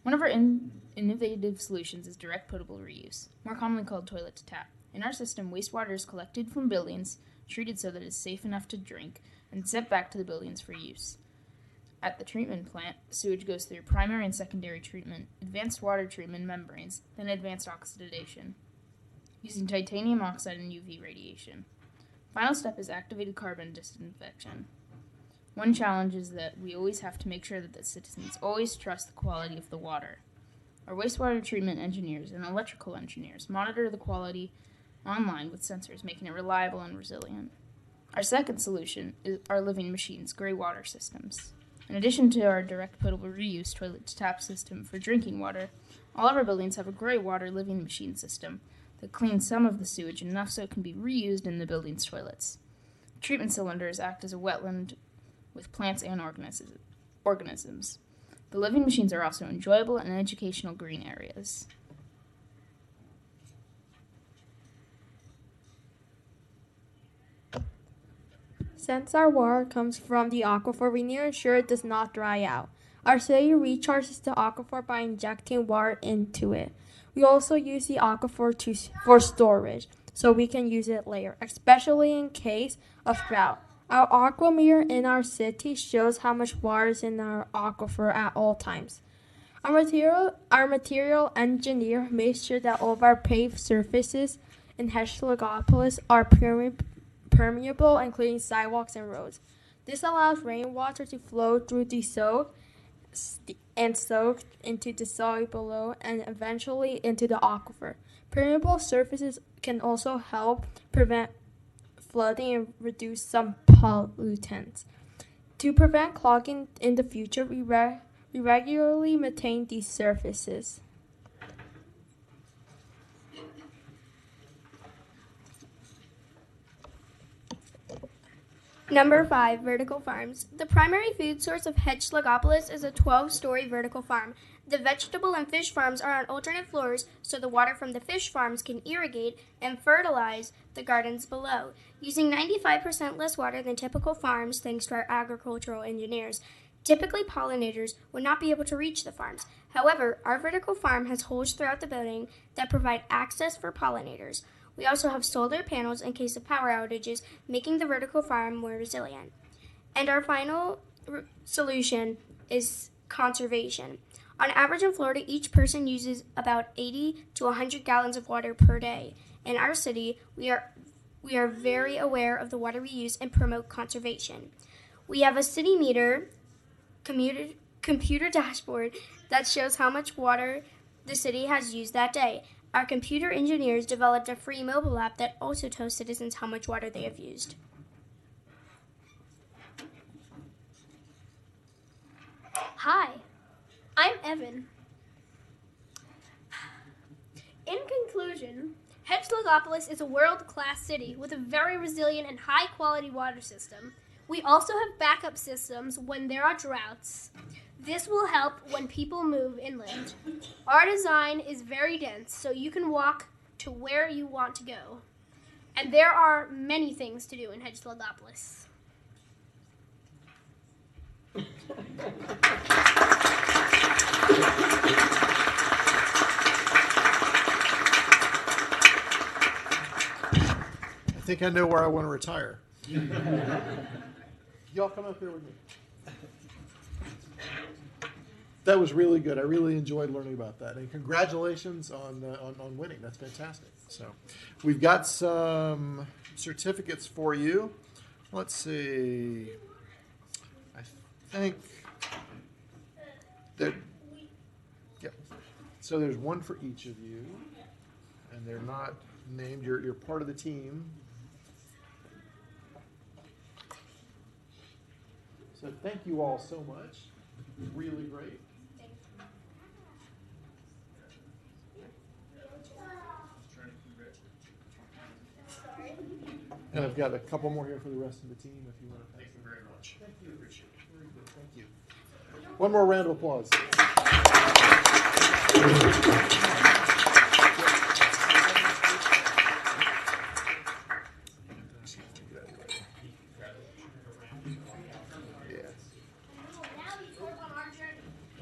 One of our innovative solutions is direct potable reuse, more commonly called toilet to tap. In our system, wastewater is collected from buildings, treated so that it is safe enough to drink, and sent back to the buildings for use. At the treatment plant, sewage goes through primary and secondary treatment, advanced water treatment membranes, then advanced oxidation, using titanium oxide and UV radiation. Final step is activated carbon disinfection. One challenge is that we always have to make sure that the citizens always trust the quality of the water. Our wastewater treatment engineers and electrical engineers monitor the quality online with sensors, making it reliable and resilient. Our second solution is our living machines, gray water systems. In addition to our direct potable reuse toilet to tap system for drinking water, all of our buildings have a gray water living machine system that cleans some of the sewage enough so it can be reused in the building's toilets. Treatment cylinders act as a wetland with plants and organisms. The living machines are also enjoyable and educational green areas. Since our water comes from the aquifer, we need to ensure it does not dry out. Our city recharges the aquifer by injecting water into it. We also use the aquifer for storage, so we can use it later, especially in case of drought. Our aquameter in our city shows how much water is in our aquifer at all times. Our material engineer makes sure that all of our paved surfaces in Hedgelogopolis are permeable, including sidewalks and roads. This allows rainwater to flow through the soak into the soil below and eventually into the aquifer. Permeable surfaces can also help prevent flooding and reduce some pollutants. To prevent clogging in the future, we regularly maintain these surfaces. Number 5, vertical farms. The primary food source of Hedgelogopolis is a 12-story vertical farm. The vegetable and fish farms are on alternate floors, so the water from the fish farms can irrigate and fertilize the gardens below, using 95% less water than typical farms thanks to our agricultural engineers. Typically, pollinators would not be able to reach the farms. However, our vertical farm has holes throughout the building that provide access for pollinators. We also have solar panels in case of power outages, making the vertical farm more resilient. And our final solution is conservation. On average in Florida, each person uses about 80 to 100 gallons of water per day. In our city, we are very aware of the water we use and promote conservation. We have a city meter computer dashboard that shows how much water the city has used that day. Our computer engineers developed a free mobile app that also tells citizens how much water they have used. Hi, I'm Evan. In conclusion, Hedgelogopolis is a world-class city with a very resilient and high-quality water system. We also have backup systems when there are droughts. This will help when people move inland. Our design is very dense, so you can walk to where you want to go. And there are many things to do in Hedgelogopolis. I think I know where I want to retire. Y'all come up here with me. That was really good. I really enjoyed learning about that. And congratulations on winning. That's fantastic. So we've got some certificates for you. Let's see. I think that, yeah. So there's one for each of you, and they're not named. You're part of the team. So thank you all so much. Really great. And I've got a couple more here for the rest of the team if you want to. Thank you very much. Thank you. Appreciate it. Very good. Thank you. One more round of applause.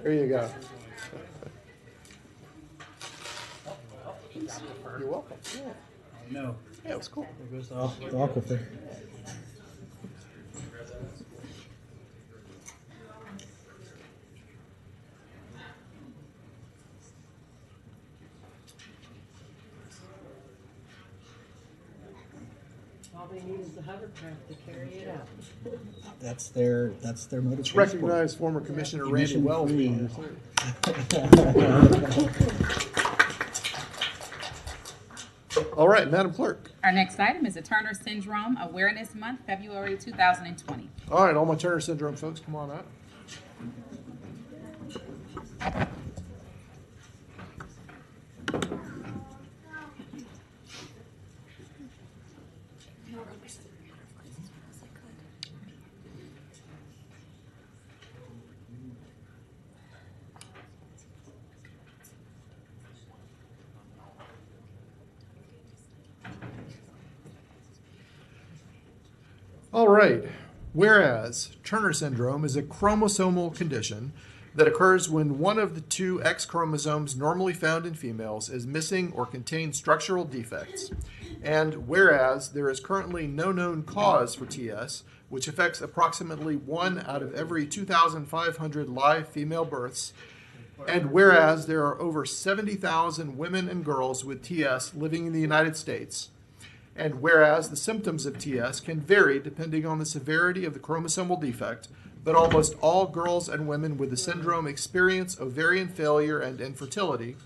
There you go. You're welcome. Yeah. No. Yeah, it was cool. There goes the aquifer. All they need is the hovercraft to carry it out. That's their mode of Let's transport. recognize former Commissioner Randy Emission Wells. free. being here, too. All right, Madam Clerk. Our next item is the Turner Syndrome Awareness Month, February 2020. All right, all my Turner Syndrome folks, come on up. All right. Whereas Turner syndrome is a chromosomal condition that occurs when one of the two X chromosomes normally found in females is missing or contains structural defects. And whereas there is currently no known cause for TS, which affects approximately 1 out of every 2,500 live female births, and whereas there are over 70,000 women and girls with TS living in the United States, and whereas the symptoms of TS can vary depending on the severity of the chromosomal defect, but almost all girls and women with the syndrome experience ovarian failure and infertility,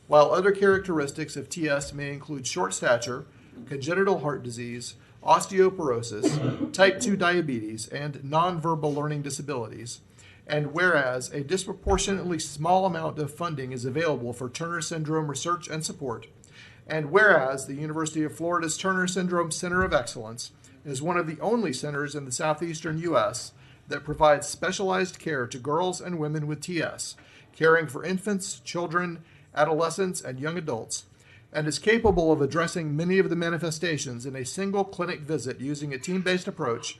while other characteristics of TS may include short stature, congenital heart disease, osteoporosis, type 2 diabetes, and nonverbal learning disabilities. And whereas a disproportionately small amount of funding is available for Turner syndrome research and support, and whereas the University of Florida's Turner Syndrome Center of Excellence is one of the only centers in the southeastern U.S. that provides specialized care to girls and women with TS, caring for infants, children, adolescents, and young adults, and is capable of addressing many of the manifestations in a single clinic visit using a team-based approach.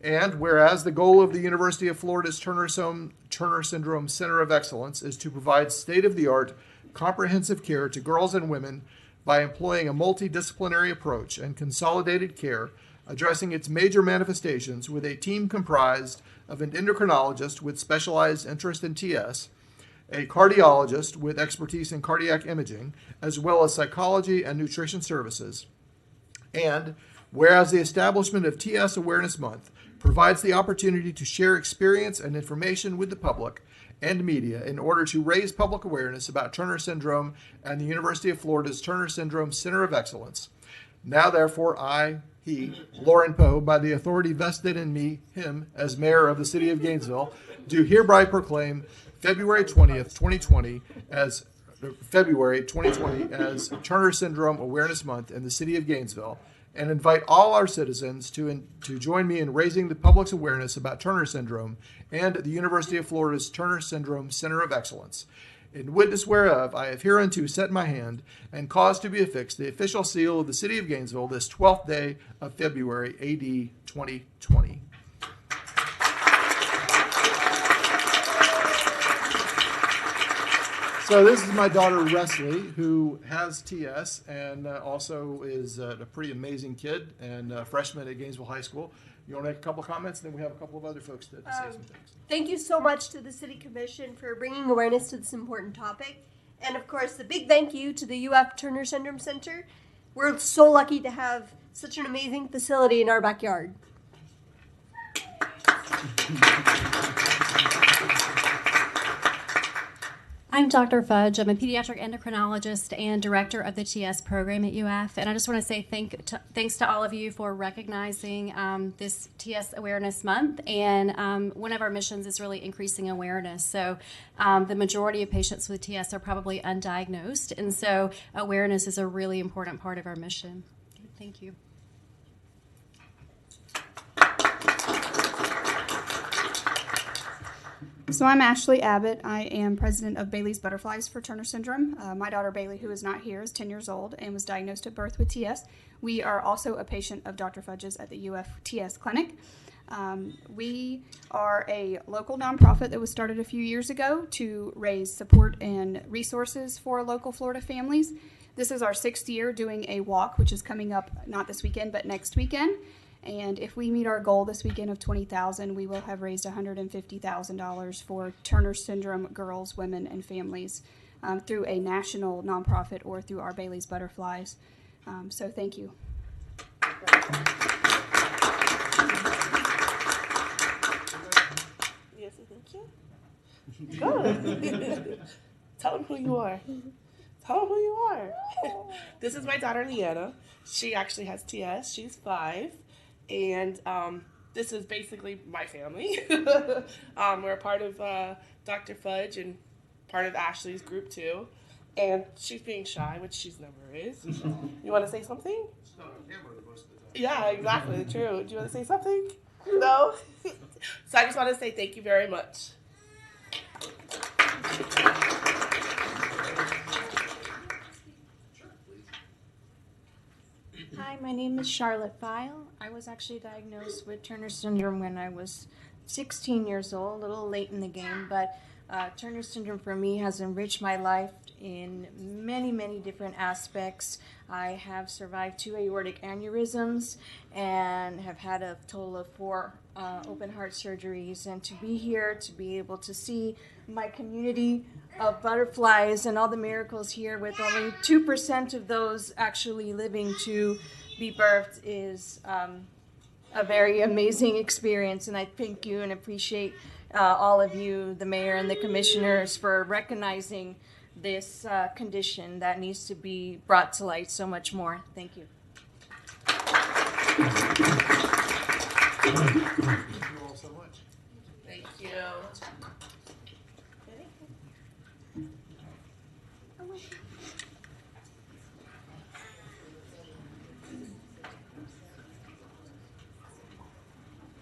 And whereas the goal of the University of Florida's Turner Syndrome Center of Excellence is to provide state-of-the-art comprehensive care to girls and women by employing a multidisciplinary approach and consolidated care, addressing its major manifestations with a team comprised of an endocrinologist with specialized interest in TS, a cardiologist with expertise in cardiac imaging, as well as psychology and nutrition services. And whereas the establishment of TS Awareness Month provides the opportunity to share experience and information with the public and media in order to raise public awareness about Turner syndrome and the University of Florida's Turner Syndrome Center of Excellence. Now, therefore, Lauren Poe, by the authority vested in me, him, as mayor of the city of Gainesville, do hereby proclaim February 20th, 2020 as Turner Syndrome Awareness Month in the city of Gainesville, and invite all our citizens to join me in raising the public's awareness about Turner syndrome and the University of Florida's Turner Syndrome Center of Excellence. In witness whereof, I have hereunto set my hand and caused to be affixed the official seal of the city of Gainesville this 12th day of February, AD 2020. So this is my daughter, Wesley, who has TS and also is a pretty amazing kid and a freshman at Gainesville High School. You want to make a couple comments, and then we have a couple of other folks to say some things. Thank you so much to the City Commission for bringing awareness to this important topic. And of course, a big thank you to the UF Turner Syndrome Center. We're so lucky to have such an amazing facility in our backyard. I'm Dr. Fudge. I'm a pediatric endocrinologist and director of the TS program at UF. And I just want to say thanks to all of you for recognizing this TS Awareness Month. And one of our missions is really increasing awareness. So the majority of patients with TS are probably undiagnosed. And so awareness is a really important part of our mission. Thank you. So I'm Ashley Abbott. I am president of Bailey's Butterflies for Turner Syndrome. My daughter Bailey, who is not here, is 10 years old and was diagnosed at birth with TS. We are also a patient of Dr. Fudge's at the UF TS clinic. We are a local nonprofit that was started a few years ago to raise support and resources for local Florida families. This is our 6th year doing a walk, which is coming up not this weekend, but next weekend. And if we meet our goal this weekend of $20,000, we will have raised $150,000 for Turner syndrome girls, women, and families through a national nonprofit or through our Bailey's Butterflies. So thank you. Yes, thank you. Good. Tell them who you are. Tell them who you are. This is my daughter, Leanna. She actually has TS. She's 5. And this is basically my family. We're part of Dr. Fudge and part of Ashley's group too. And she's being shy, which she's never is. You want to say something? Yeah, exactly. True. Do you want to say something? No? So I just want to say thank you very much. Hi, my name is Charlotte File. I was actually diagnosed with Turner syndrome when I was 16 years old, a little late in the game, but Turner syndrome for me has enriched my life in many, many different aspects. I have survived 2 aortic aneurysms and have had a total of 4 open heart surgeries. And to be here, to be able to see my community of butterflies and all the miracles here with only 2% of those actually living to be birthed is a very amazing experience. And I thank you and appreciate all of you, the mayor and the commissioners, for recognizing this condition that needs to be brought to light so much more. Thank you. Thank you all so much. Thank you.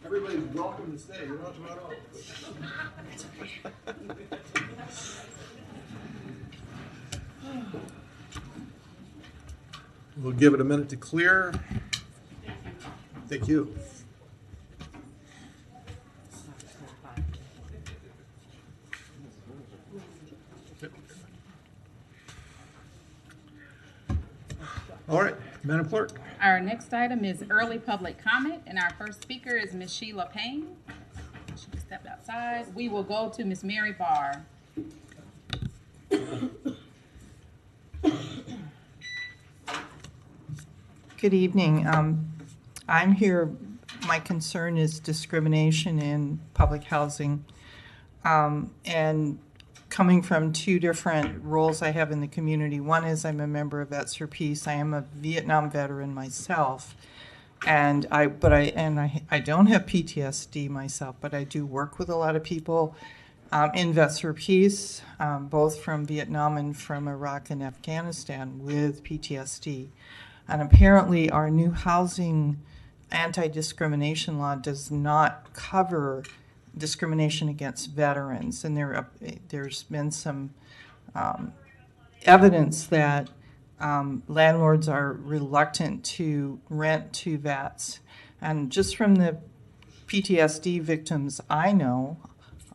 Everybody's welcome to stay. You don't have to run off. We'll give it a minute to clear. Thank you. All right, Madam Clerk. Our next item is early public comment, and our first speaker is Ms. Sheila Payne. She just stepped outside. We will go to Ms. Mary Barr. Good evening. I'm here, my concern is discrimination in public housing. And coming from 2 different roles I have in the community. One is I'm a member of Vets for Peace. I am a Vietnam veteran myself. And I don't have PTSD myself, but I do work with a lot of people in Vets for Peace, both from Vietnam and from Iraq and Afghanistan with PTSD. And apparently our new housing anti-discrimination law does not cover discrimination against veterans. And there's been some evidence that landlords are reluctant to rent to vets. And just from the PTSD victims I know,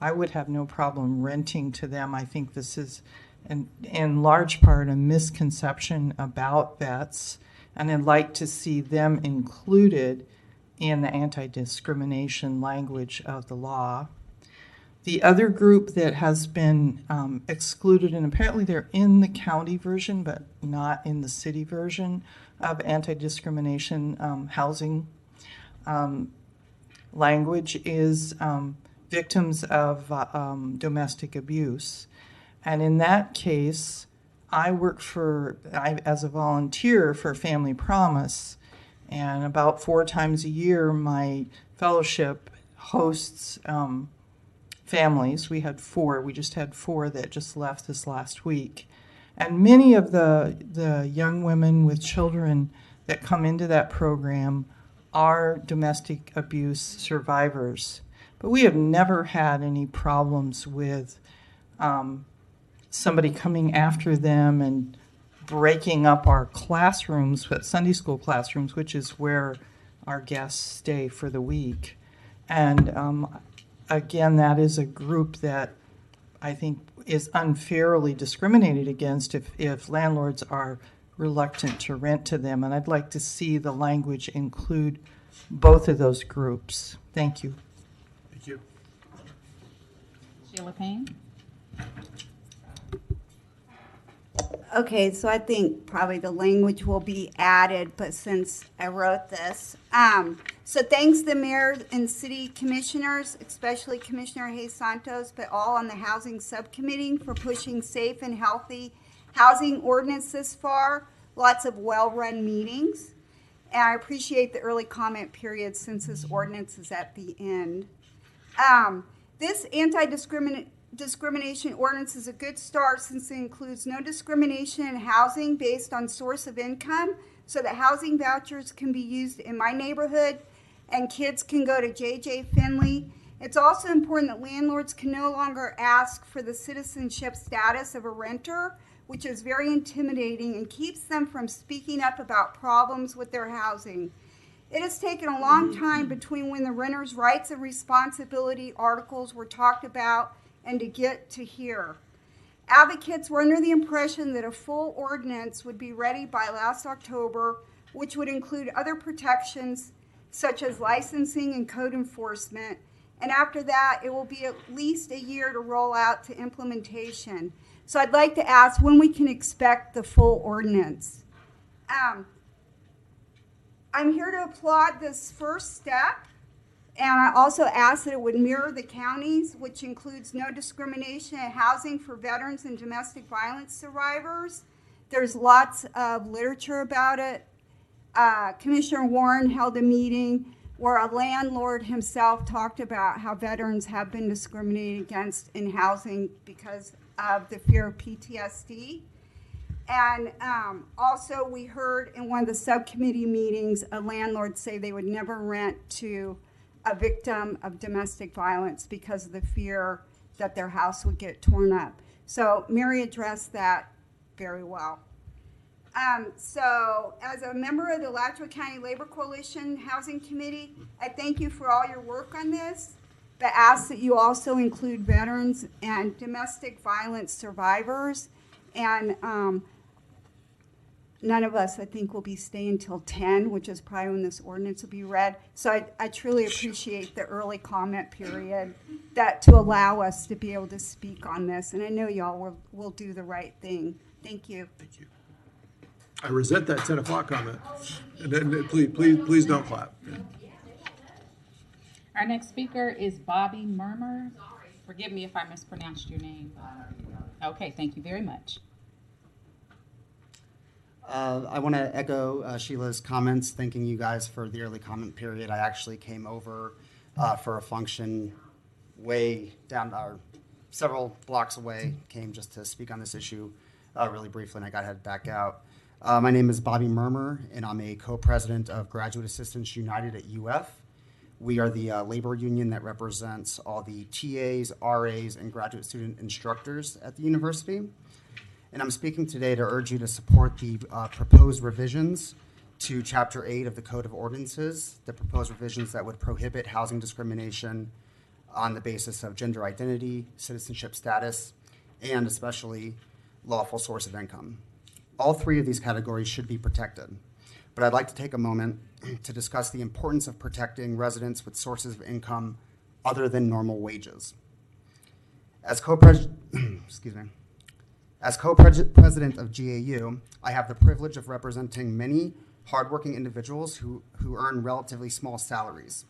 I would have no problem renting to them. I think this is in large part a misconception about vets, and I'd like to see them included in the anti-discrimination language of the law. The other group that has been excluded, and apparently they're in the county version but not in the city version of anti-discrimination housing language, is victims of domestic abuse. And in that case, I work as a volunteer for Family Promise, and about 4 times a year my fellowship hosts families. We just had 4 that just left this last week. And many of the young women with children that come into that program are domestic abuse survivors. But we have never had any problems with somebody coming after them and breaking up our classrooms, Sunday school classrooms, which is where our guests stay for the week. And again, that is a group that I think is unfairly discriminated against if landlords are reluctant to rent to them. And I'd like to see the language include both of those groups. Thank you. Thank you. Sheila Payne. Okay, so I think probably the language will be added, but since I wrote this. So thanks the mayor and city commissioners, especially Commissioner Hayes Santos, but all on the housing subcommittee for pushing safe and healthy housing ordinance this far. Lots of well-run meetings. And I appreciate the early comment period since this ordinance is at the end. This anti-discrimination ordinance is a good start since it includes no discrimination in housing based on source of income, so that housing vouchers can be used in my neighborhood and kids can go to J.J. Finley. It's also important that landlords can no longer ask for the citizenship status of a renter which is very intimidating and keeps them from speaking up about problems with their housing. It has taken a long time between when the renters' rights and responsibility articles were talked about and to get to here. Advocates were under the impression that a full ordinance would be ready by last October, which would include other protections such as licensing and code enforcement. And after that, it will be at least a year to roll out to implementation. So I'd like to ask when we can expect the full ordinance. I'm here to applaud this first step, and I also ask that it would mirror the counties, which includes no discrimination in housing for veterans and domestic violence survivors. There's lots of literature about it. Commissioner Warren held a meeting where a landlord himself talked about how veterans have been discriminated against in housing because of the fear of PTSD. And also we heard in one of the subcommittee meetings a landlord say they would never rent to a victim of domestic violence because of the fear that their house would get torn up. So Mary addressed that very well. So as a member of the Alachua County Labor Coalition Housing Committee, I thank you for all your work on this, but ask that you also include veterans and domestic violence survivors. And none of us, I think, will be staying till 10, which is probably when this ordinance will be read. So I truly appreciate the early comment period that to allow us to be able to speak on this. And I know y'all will do the right thing. Thank you. Thank you. I resent that 10 o'clock comment. And then please don't clap. Our next speaker is Bobby Murmur. Forgive me if I mispronounced your name. Okay, thank you very much. I want to echo Sheila's comments, thanking you guys for the early comment period. I actually came over for a function way down, several blocks away, came just to speak on this issue really briefly, and I got to head back out. My name is Bobby Murmur, and I'm a co-president of Graduate Assistants United at UF. We are the labor union that represents all the TAs, RAs, and graduate student instructors at the university. And I'm speaking today to urge you to support the proposed revisions to Chapter 8 of the Code of Ordinances, the proposed revisions that would prohibit housing discrimination on the basis of gender identity, citizenship status, and especially lawful source of income. All three of these categories should be protected, but I'd like to take a moment to discuss the importance of protecting residents with sources of income other than normal wages. As co-president of GAU, I have the privilege of representing many hardworking individuals who earn relatively small salaries,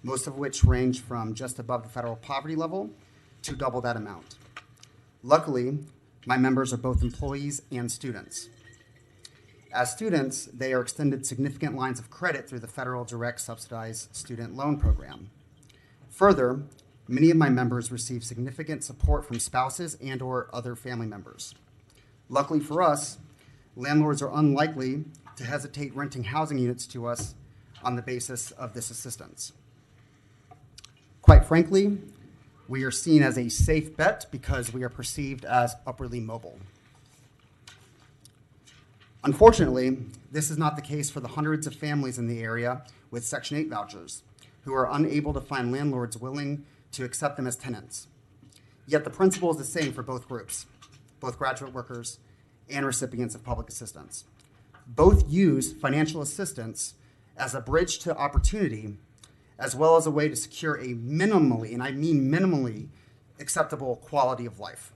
most of which range from just above the federal poverty level to double that amount. Luckily, my members are both employees and students. As students, they are extended significant lines of credit through the federal direct subsidized student loan program. Further, many of my members receive significant support from spouses and or other family members. Luckily for us, landlords are unlikely to hesitate renting housing units to us on the basis of this assistance. Quite frankly, we are seen as a safe bet because we are perceived as upwardly mobile. Unfortunately, this is not the case for the hundreds of families in the area with Section 8 vouchers who are unable to find landlords willing to accept them as tenants. Yet the principle is the same for both groups, both graduate workers and recipients of public assistance. Both use financial assistance as a bridge to opportunity, as well as a way to secure a minimally, and I mean minimally, acceptable quality of life.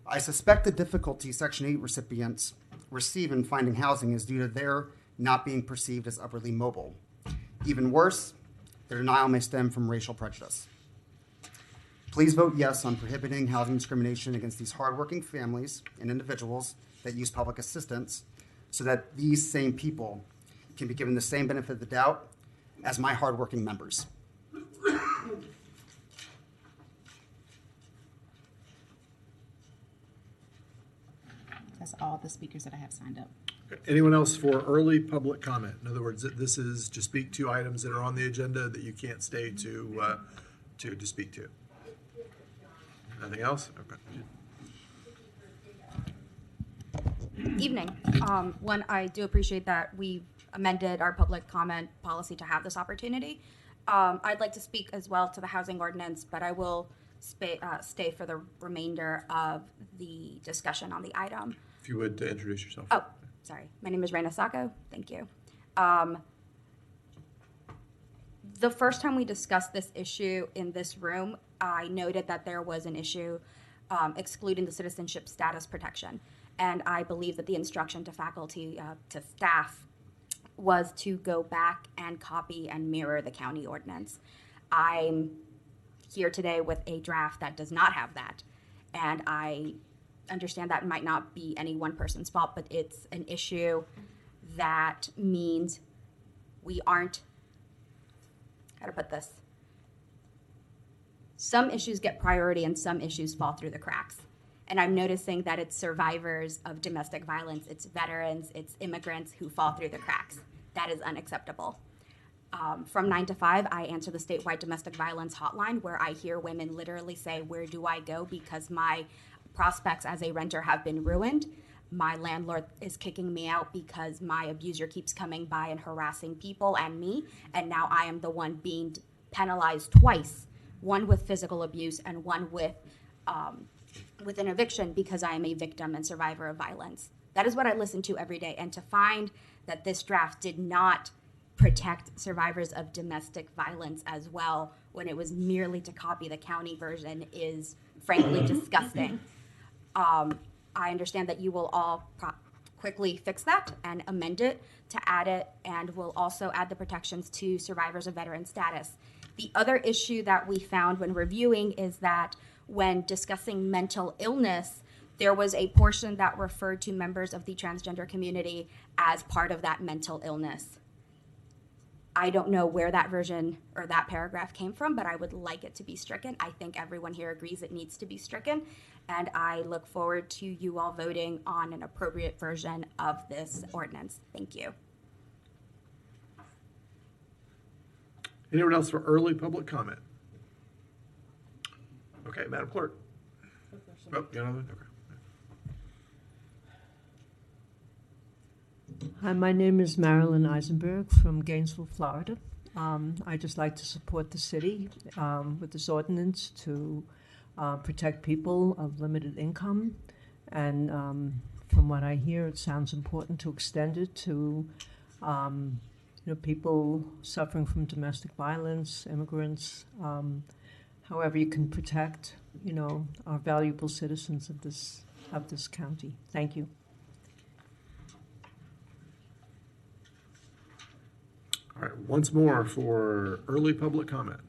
I suspect the difficulty Section 8 recipients receive in finding housing is due to their not being perceived as upwardly mobile. Even worse, their denial may stem from racial prejudice. Please vote yes on prohibiting housing discrimination against these hardworking families and individuals that use public assistance so that these same people can be given the same benefit of the doubt as my hardworking members. That's all the speakers that I have signed up. Anyone else for early public comment? In other words, this is to speak to items that are on the agenda that you can't stay to speak to. Nothing else? Okay. Evening. One, I do appreciate that we've amended our public comment policy to have this opportunity. I'd like to speak as well to the housing ordinance, but I will stay for the remainder of the discussion on the item. If you would introduce yourself. Oh, sorry. My name is Reina Sacco. Thank you. The first time we discussed this issue in this room, I noted that there was an issue excluding the citizenship status protection. And I believe that the instruction to faculty, to staff, was to go back and copy and mirror the county ordinance. I'm here today with a draft that does not have that. And I understand that might not be any one person's fault, but it's an issue that means we aren't, how to put this, some issues get priority and some issues fall through the cracks. And I'm noticing that it's survivors of domestic violence, it's veterans, it's immigrants who fall through the cracks. That is unacceptable. From 9 to 5, I answer the statewide domestic violence hotline, where I hear women literally say, where do I go because my prospects as a renter have been ruined. My landlord is kicking me out because my abuser keeps coming by and harassing people and me, and now I am the one being penalized twice, one with physical abuse and one with an eviction because I am a victim and survivor of violence. That is what I listen to every day, and to find that this draft did not protect survivors of domestic violence as well when it was merely to copy the county version is frankly disgusting. I understand that you will all quickly fix that and amend it to add it, and we'll also add the protections to survivors of veteran status. The other issue that we found when reviewing is that when discussing mental illness, there was a portion that referred to members of the transgender community as part of that mental illness. I don't know where that version or that paragraph came from, but I would like it to be stricken. I think everyone here agrees it needs to be stricken, and I look forward to you all voting on an appropriate version of this ordinance. Thank you. Anyone else for early public comment? Okay, Madam Clerk. Oh, you got another? Okay. Hi, my name is Marilyn Eisenberg from Gainesville, Florida. I just like to support the city with this ordinance to protect people of limited income. And from what I hear, it sounds important to extend it to people suffering from domestic violence, immigrants, however you can protect, our valuable citizens of this county. Thank you. All right, once more for early public comment.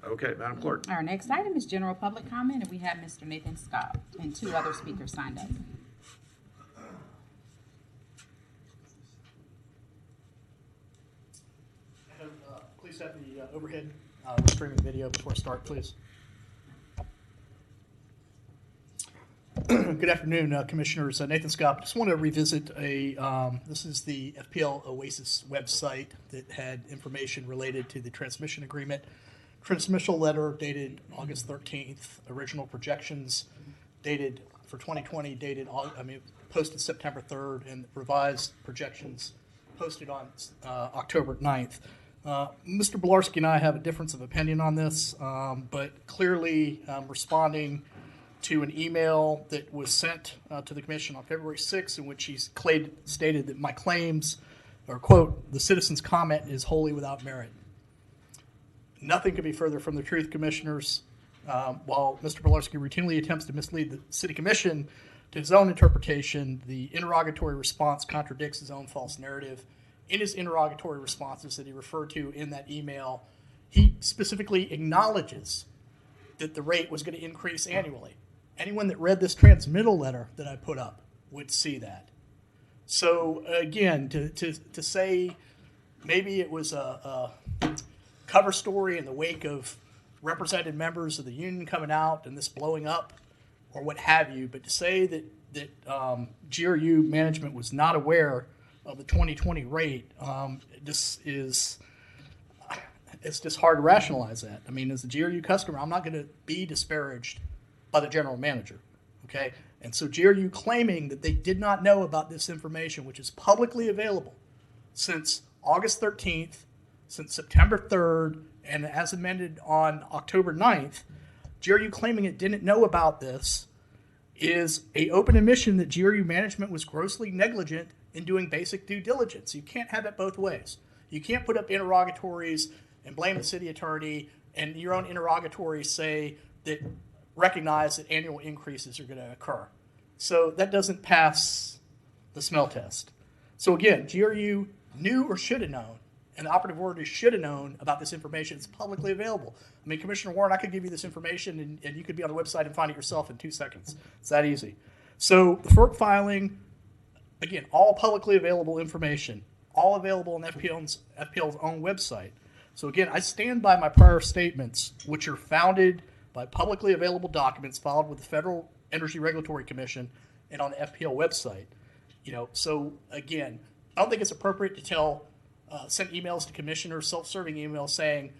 Okay, Madam Clerk. Our next item is general public comment, and we have Mr. Nathan Scott and 2 other speakers signed up. Please have the overhead streaming video before I start, please. Good afternoon, Commissioners. Nathan Scott. Just want to revisit this is the FPL Oasis website that had information related to the transmission agreement. Transmission letter dated August 13th, original projections dated for 2020, posted September 3rd, and revised projections posted on October 9th. Mr. Bolarski and I have a difference of opinion on this, but clearly responding to an email that was sent to the Commission on February 6th, in which he stated that my claims, or quote, the citizen's comment is wholly without merit. Nothing could be further from the truth, Commissioners. While Mr. Bolarski routinely attempts to mislead the City Commission to his own interpretation, the interrogatory response contradicts his own false narrative. In his interrogatory responses that he referred to in that email, he specifically acknowledges that the rate was going to increase annually. Anyone that read this transmittal letter that I put up would see that. So again, to say maybe it was a cover story in the wake of represented members of the union coming out and this blowing up or what have you, but to say that GRU management was not aware of the 2020 rate, it's just hard to rationalize that. I mean, as a GRU customer, I'm not going to be disparaged by the general manager, okay? And so GRU claiming that they did not know about this information, which is publicly available since August 13th, since September 3rd, and as amended on October 9th, GRU claiming it didn't know about this is an open admission that GRU management was grossly negligent in doing basic due diligence. You can't have it both ways. You can't put up interrogatories and blame the city attorney, and your own interrogatories say that recognize that annual increases are going to occur. So that doesn't pass the smell test. So again, GRU knew or should have known, and the operative word is should have known about this information. It's publicly available. I mean, Commissioner Warren, I could give you this information, and you could be on the website and find it yourself in 2 seconds. It's that easy. So the FERC filing, again, all publicly available information, all available on FPL's own website. So again, I stand by my prior statements, which are founded by publicly available documents filed with the Federal Energy Regulatory Commission and on the FPL website. So again, I don't think it's appropriate to send emails to commissioners, self-serving emails saying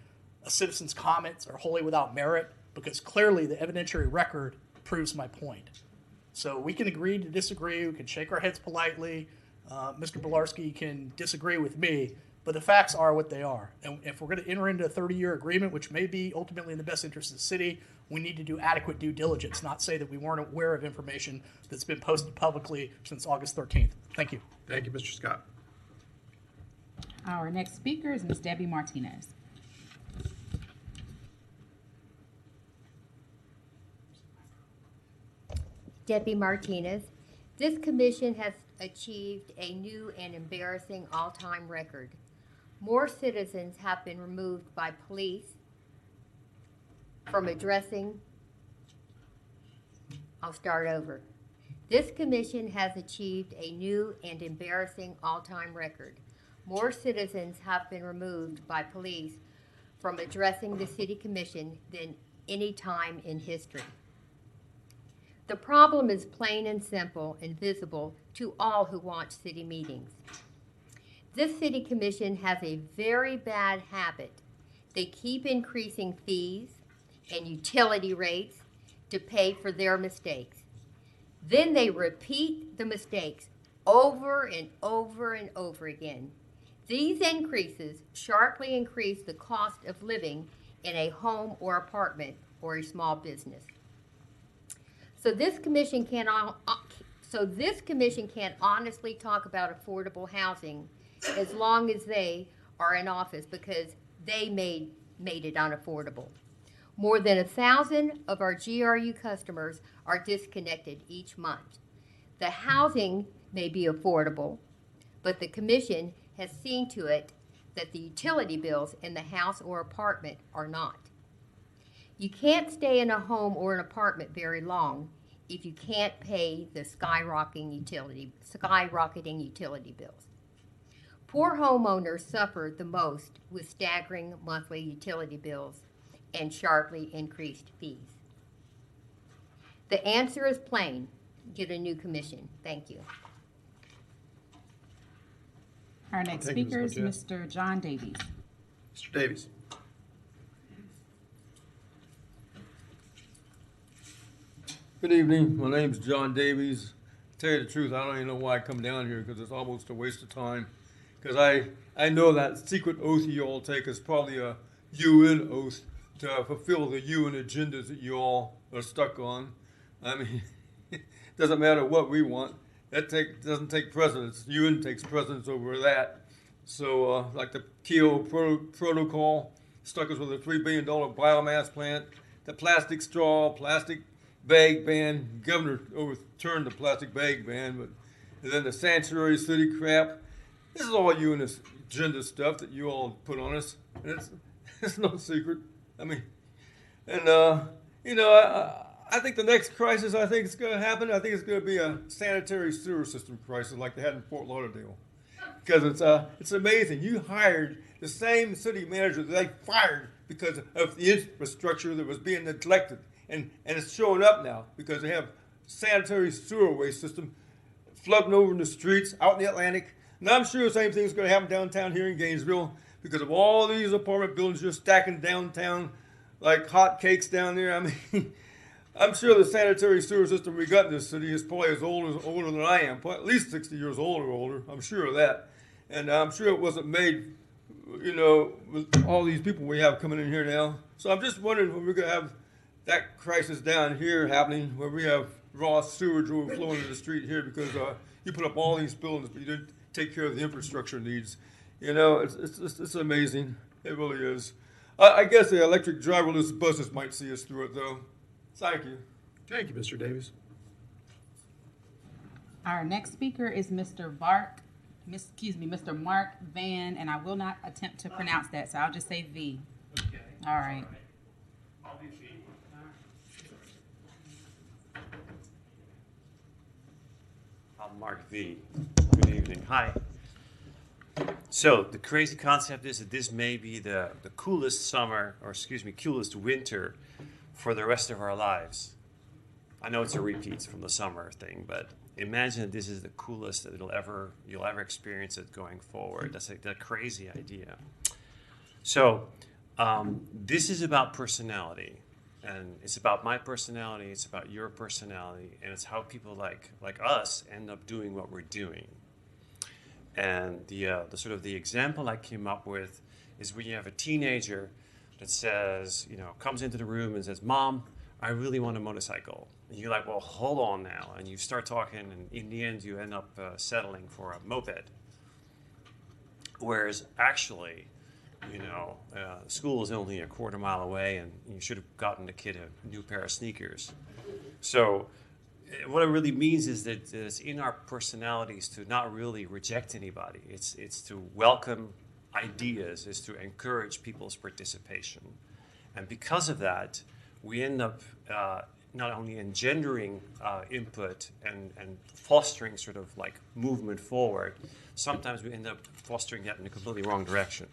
a citizen's comments are wholly without merit, because clearly the evidentiary record proves my point. So we can agree to disagree. We can shake our heads politely. Mr. Bilarski can disagree with me, but the facts are what they are. And if we're going to enter into a 30-year agreement, which may be ultimately in the best interest of the city, we need to do adequate due diligence, not say that we weren't aware of information that's been posted publicly since August 13th. Thank you. Thank you, Mr. Scott. Our next speaker is Ms. Debbie Martinez. Debbie Martinez. This commission has achieved a new and embarrassing all-time record. More citizens have been removed by police from addressing. I'll start over. This commission has achieved a new and embarrassing all-time record. More citizens have been removed by police from addressing the city commission than any time in history. The problem is plain and simple and visible to all who watch city meetings. This city commission has a very bad habit. They keep increasing fees and utility rates to pay for their mistakes. Then they repeat the mistakes over and over and over again. These increases sharply increase the cost of living in a home or apartment or a small business. So this commission can't honestly talk about affordable housing as long as they are in office, because they made it unaffordable. More than 1,000 of our GRU customers are disconnected each month. The housing may be affordable, but the commission has seen to it that the utility bills in the house or apartment are not. You can't stay in a home or an apartment very long if you can't pay the skyrocketing utility bills. Poor homeowners suffer the most with staggering monthly utility bills and sharply increased fees. The answer is plain: get a new commission. Thank you. Our next Thank you, speaker Ms. is Mr. John Davies. Mr. Davies. Good evening. My name's John Davies. To tell you the truth, I don't even know why I come down here, because it's almost a waste of time. Because I know that secret oath you all take is probably a UN oath to fulfill the UN agendas that you all are stuck on. I mean, it doesn't matter what we want. That doesn't take precedence. UN takes precedence over that. So like the Kyoto Protocol stuck us with a $3 billion biomass plant, the plastic straw, plastic bag ban. Governor overturned the plastic bag ban, but and then the sanctuary city crap. This is all UN agenda stuff that you all put on us. And it's no secret. I mean, and I think the next crisis I think is going to happen. I think it's going to be a sanitary sewer system crisis like they had in Fort Lauderdale, because it's amazing. You hired the same city manager that they fired because of the infrastructure that was being neglected. And it's showing up now because they have sanitary sewer waste system flooding over in the streets out in the Atlantic. And I'm sure the same thing is going to happen downtown here in Gainesville because of all these apartment buildings just stacking downtown like hot cakes down there. I mean, I'm sure the sanitary sewer system we got in this city is probably as older than I am, probably at least 60 years old or older. I'm sure of that. And I'm sure it wasn't made, you know, with all these people we have coming in here now. So I'm just wondering when we're going to have that crisis down here happening, where we have raw sewage overflowing in the street here because you put up all these buildings, but you didn't take care of the infrastructure needs. You know, it's amazing. It really is. I guess the electric driverless buses might see us through it, though. Thank you. Thank you, Mr. Davies. Our next speaker is Mr. Mr. Mark Van, and I will not attempt to pronounce that, so I'll just say V. Okay. All right. I'll be V. I'm Mark V. Good evening. Hi. So the crazy concept is that this may be the coolest summer, or excuse me, coolest winter for the rest of our lives. I know it's a repeat from the summer thing, but imagine that this is the coolest that you'll ever experience it going forward. That's like that crazy idea. So this is about personality, and it's about my personality. It's about your personality, and it's how people like us end up doing what we're doing. And the sort of the example I came up with is when you have a teenager that says, you know, comes into the room and says, "Mom, I really want a motorcycle." And you're like, "Well, hold on now." And you start talking, and in the end, you end up settling for a moped. Whereas actually, you know, school is only a quarter mile away, and you should have gotten the kid a new pair of sneakers. So what it really means is that it's in our personalities to not really reject anybody. It's to welcome ideas, is to encourage people's participation. And because of that, we end up not only engendering input and fostering sort of like movement forward, sometimes we end up fostering that in a completely wrong direction.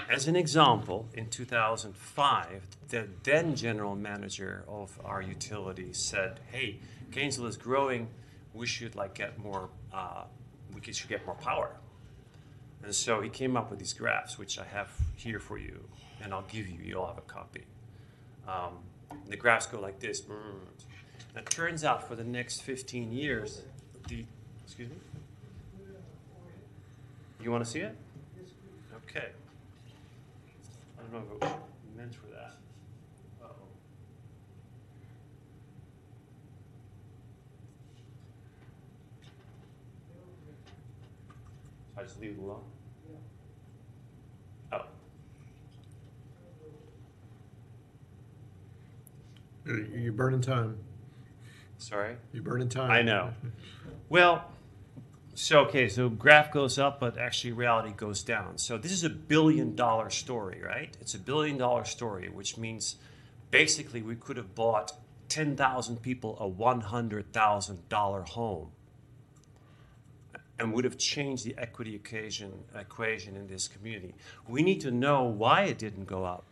As an example, in 2005, the then general manager of our utilities said, "Hey, Gainesville is growing. We should get more. We should get more power." And so he came up with these graphs, which I have here for you, and I'll give you. You'll have a copy. The graphs go like this. It turns out for the next 15 years, excuse me. You want to see it? Okay. I don't know if it was meant for that. Uh-oh. So I just leave it alone? Oh. You're burning time. Sorry? You're burning time. I know. Well, so graph goes up, but actually reality goes down. So this is $1 billion story, right? It's $1 billion story, which means basically we could have bought 10,000 people a $100,000 home and would have changed the equity equation in this community. We need to know why it didn't go up.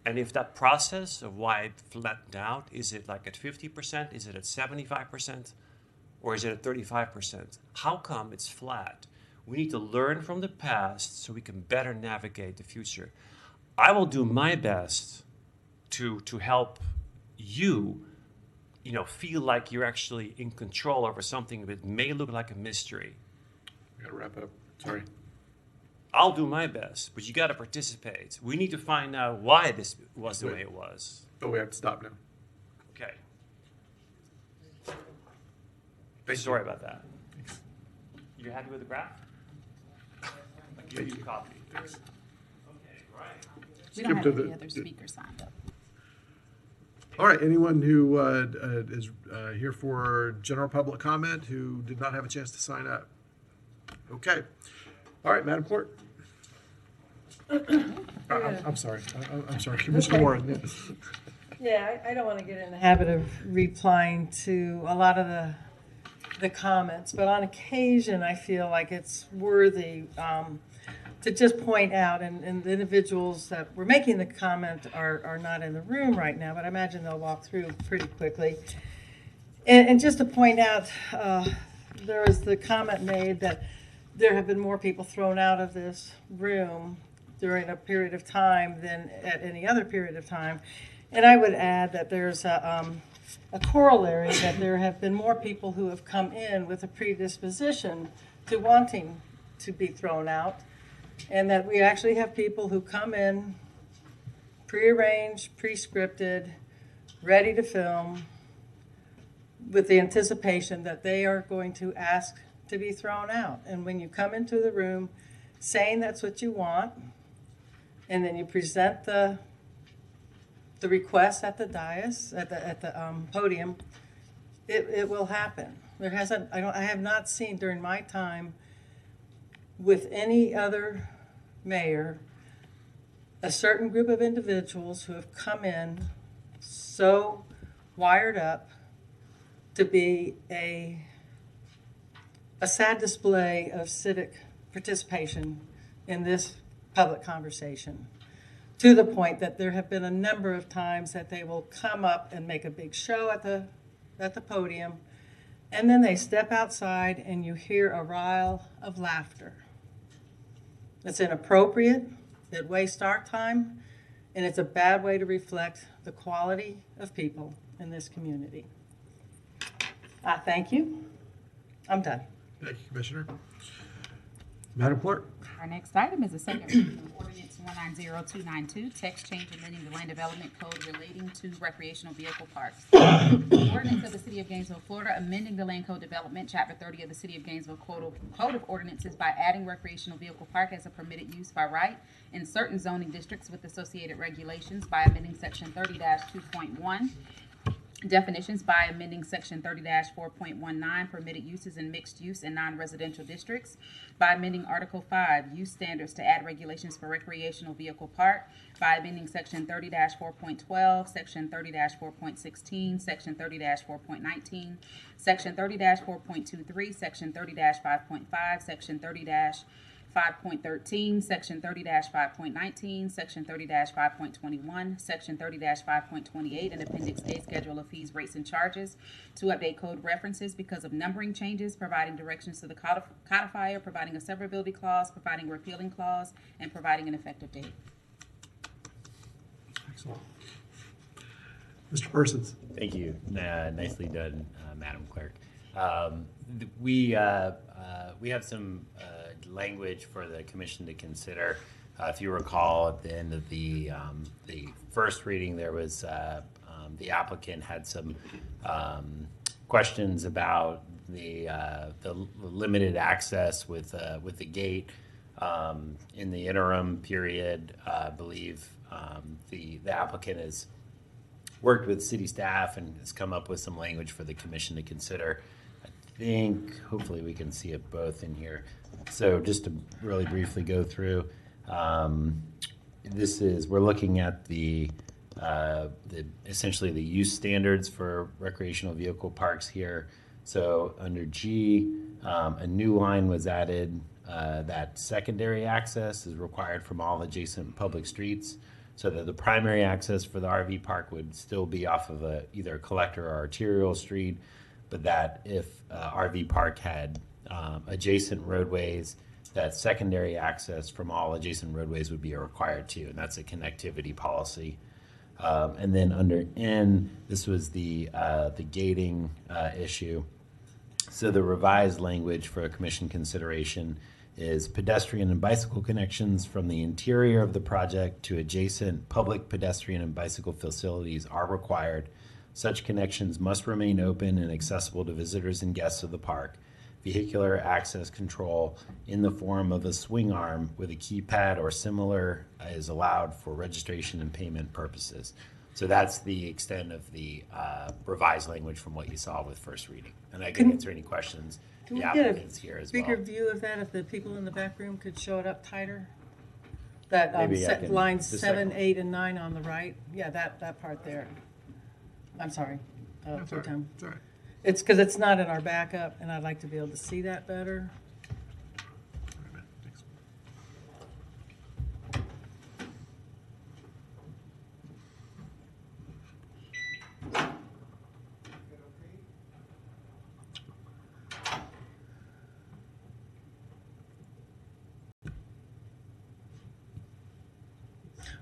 And if that process of why it flattened out, is it like at 50%? Is it at 75%? Or is it at 35%? How come it's flat? We need to learn from the past so we can better navigate the future. I will do my best to help you, feel like you're actually in control over something that may look like a mystery. We gotta wrap up. Sorry. I'll do my best, but you got to participate. We need to find out why this was the way it was. But we have to stop now. Okay. Sorry about that. You happy with the graph? I gave you a copy. Okay, right. We don't have any other speakers signed up. All right, anyone who is here for general public comment who did not have a chance to sign up? Okay. All right, Madam Clerk. I'm sorry. I'm sorry, Commissioner Warren. Yes. Yeah, I don't want to get in the habit of replying to a lot of the comments, but on occasion I feel like it's worthy to just point out, and the individuals that were making the comment are not in the room right now, but I imagine they'll walk through pretty quickly. And just to point out, there was the comment made that there have been more people thrown out of this room during a period of time than at any other period of time. And I would add that there's a corollary that there have been more people who have come in with a predisposition to wanting to be thrown out, and that we actually have people who come in prearranged, pre-scripted, ready to film, with the anticipation that they are going to ask to be thrown out. And when you come into the room saying that's what you want, and then you present the request at the dais, at the podium, it will happen. There hasn't, I have not seen during my time with any other mayor a certain group of individuals who have come in so wired up to be a sad display of civic participation in this public conversation, to the point that there have been a number of times that they will come up and make a big show at the podium, and then they step outside and you hear a rile of laughter. It's inappropriate, it wastes our time, and it's a bad way to reflect the quality of people in this community. I thank you. I'm done. Thank you, Commissioner. Madam Clerk. Our next item is a second reading of ordinance 190292, text change amending the land development code relating to recreational vehicle parks. Ordinance of the City of Gainesville, Florida, amending the land code development, chapter 30 of the City of Gainesville Code of Ordinances by adding recreational vehicle park as a permitted use by right in certain zoning districts with associated regulations by amending section 30-2.1. Definitions by amending section 30-4.19, permitted uses in mixed use and non-residential districts, by amending article 5, use standards to add regulations for recreational vehicle park, by amending section 30-4.12, section 30-4.16, section 30-4.19, section 30-4.23, section 30-5.5, section 30-5.13, section 30-5.19, section 30-5.21, section 30-5.28, and Appendix A schedule of fees, rates, and charges to update code references because of numbering changes, providing directions to the codifier, providing a severability clause, providing a repealing clause, and providing an effective date. Excellent. Mr. Parsons. Thank you. Nicely done, Madam Clerk. We have some language for the commission to consider. If you recall, at the end of the first reading, there was the applicant had some questions about the limited access with the gate. In the interim period, I believe the applicant has worked with city staff and has come up with some language for the commission to consider. I think hopefully we can see it both in here. So just to really briefly go through, we're looking at the essentially the use standards for recreational vehicle parks here. So under G, a new line was added that secondary access is required from all adjacent public streets, so that the primary access for the RV park would still be off of either a collector or arterial street, but that if RV park had adjacent roadways, that secondary access from all adjacent roadways would be required too, and that's a connectivity policy. And then under N, this was the gating issue. So the revised language for a commission consideration is pedestrian and bicycle connections from the interior of the project to adjacent public pedestrian and bicycle facilities are required. Such connections must remain open and accessible to visitors and guests of the park. Vehicular access control in the form of a swing arm with a keypad or similar is allowed for registration and payment purposes. So that's the extent of the revised language from what you saw with first reading. And I can answer any questions. Can we the get applicants here as bigger well. view of that if the people in the back room could show it up tighter? That Maybe I can- lines the 7, second- 8, and 9 on the right. Yeah, that part there. I'm sorry. That's all right. Tim. That's all right. It's because it's not in our backup, and I'd like to be able to see that better.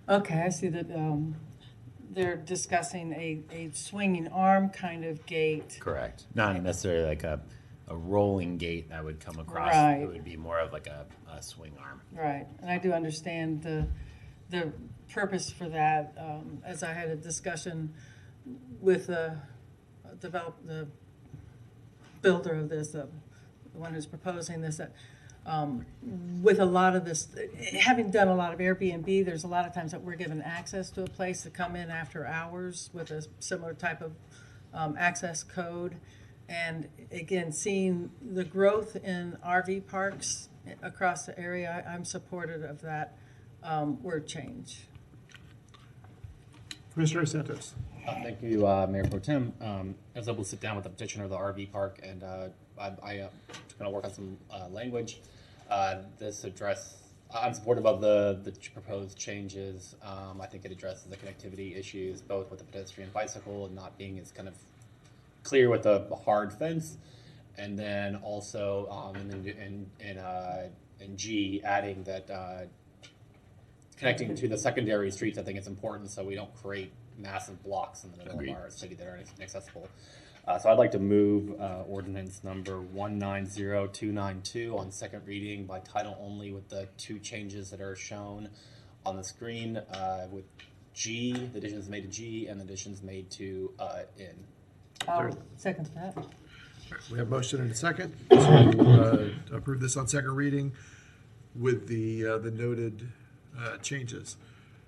Okay, I see that they're discussing a swinging arm kind of gate. Correct. Not necessarily like a rolling gate that would come across. Right. It would be more of like a swing arm. Right, and I do understand the purpose for that. As I had a discussion with the builder of this, the one who's proposing this, that with a lot of this, having done a lot of Airbnb, there's a lot of times that we're given access to a place to come in after hours with a similar type of access code. And again, seeing the growth in RV parks across the area, I'm supportive of that word change. Commissioner Santos. Thank you, Mayor Pro Tem. I was able to sit down with the petitioner of the RV park, and I going to work on some language. I'm supportive of the proposed changes. I think it addresses the connectivity issues, both with the pedestrian bicycle and not being as kind of clear with a hard fence, and then also in G, adding that connecting to the secondary streets. I think it's important so we don't create massive blocks in the middle of our city that are inaccessible. So I'd like to move ordinance number 190292 on second reading by title only with the two changes that are shown on the screen with G, the additions made to G, and the additions made to N. I'll second that. We have motion and a second to approve this on second reading with the noted changes.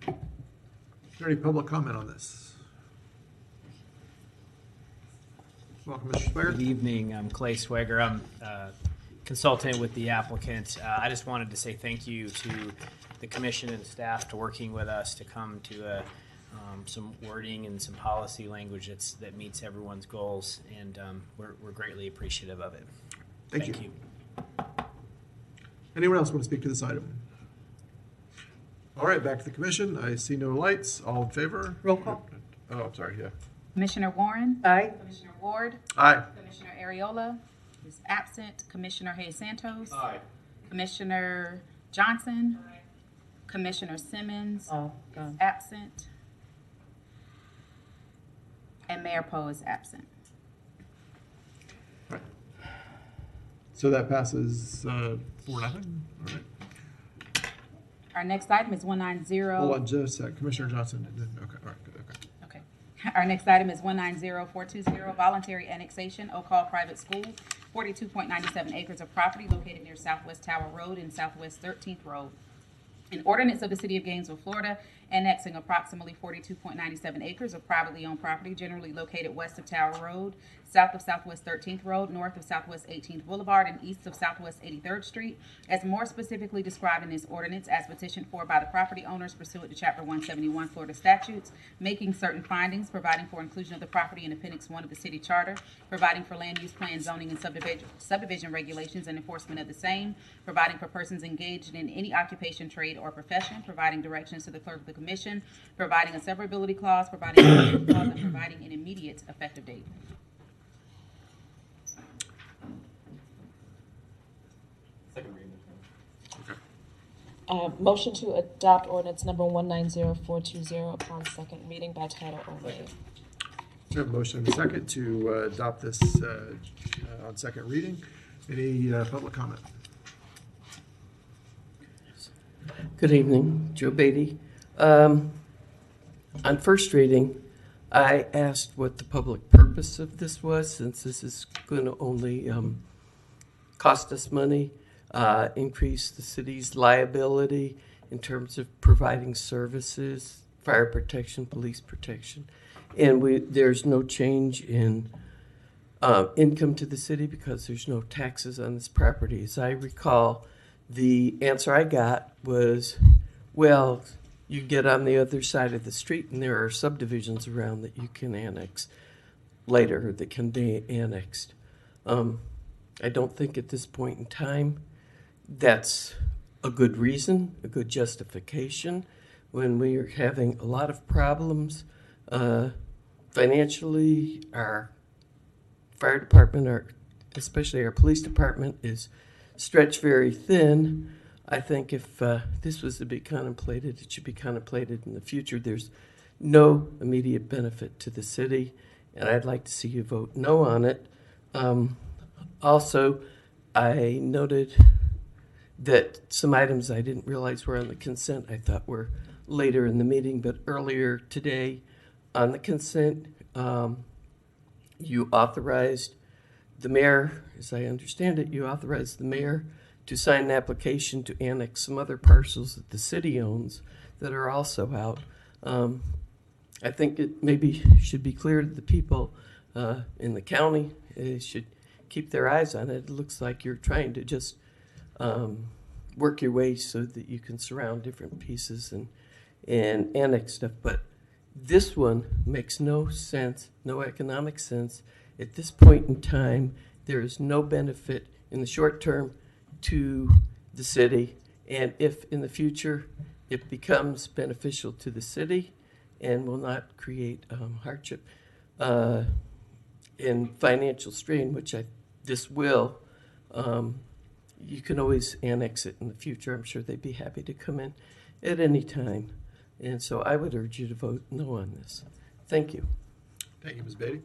Is there any public comment on this? Welcome, Mr. Swager. Good evening. I'm Clay Swager. I'm consultant with the applicant. I just wanted to say thank you to the commission and staff for working with us to come to some wording and some policy language that meets everyone's goals, and we're greatly appreciative of it. Thank you. Anyone else want to speak to this item? All right, back to the commission. I see no lights. All in favor? Roll call. Oh, I'm sorry, yeah. Commissioner Warren? Aye. Commissioner Ward? Aye. Commissioner Ariola is absent. Commissioner Hayes Santos? Aye. Commissioner Johnson? Aye. Commissioner Simmons? Gone. Absent. And Mayor Poe is absent. So that passes 4-0. All right. Our next item is 190. Hold on just a sec. Commissioner Johnson. Okay. All right. Good. Okay. Our next item is 190420, voluntary annexation, Oak Hall Private School, 42.97 acres of property located near Southwest Tower Road and Southwest 13th Road. An ordinance of the City of Gainesville, Florida, annexing approximately 42.97 acres of privately owned property generally located west of Tower Road, south of Southwest 13th Road, north of Southwest 18th Boulevard, and east of Southwest 83rd Street, as more specifically described in this ordinance as petitioned for by the property owners pursuant to Chapter 171 Florida statutes, making certain findings, providing for inclusion of the property in Appendix 1 of the City Charter, providing for land use plan, zoning, and subdivision regulations and enforcement of the same, providing for persons engaged in any occupation, trade, or profession, providing directions to the clerk of the commission, providing a severability clause, providing a clause, and providing an immediate effective date. Second reading. Okay. Motion to adopt ordinance number 190420 upon second reading by title only. We have a motion and a second to adopt this on second reading. Any public comment? Good evening, Joe Beatty. On first reading, I asked what the public purpose of this was, since this is going to only cost us money, increase the city's liability in terms of providing services, fire protection, police protection. And there's no change in income to the city because there's no taxes on this property. As I recall, the answer I got was, well, you get on the other side of the street and there are subdivisions around that you can annex later, that can be annexed. I don't think at this point in time that's a good reason, a good justification, when we are having a lot of problems financially. Our fire department, especially our police department, is stretched very thin. I think if this was to be contemplated, it should be contemplated in the future. There's no immediate benefit to the city, and I'd like to see you vote no on it. Also, I noted that some items I didn't realize were on the consent, I thought were later in the meeting, but earlier today on the consent, you authorized the mayor, as I understand it, you authorized the mayor to sign an application to annex some other parcels that the city owns that are also out. I think it maybe should be clear to the people in the county, should keep their eyes on it. It looks like you're trying to just work your way so that you can surround different pieces and annex stuff. But this one makes no sense, no economic sense. At this point in time, there is no benefit in the short term to the city. And if in the future it becomes beneficial to the city and will not create hardship and financial strain, which this will, you can always annex it in the future. I'm sure they'd be happy to come in at any time. And so I would urge you to vote no on this. Thank you. Thank you, Ms. Beatty.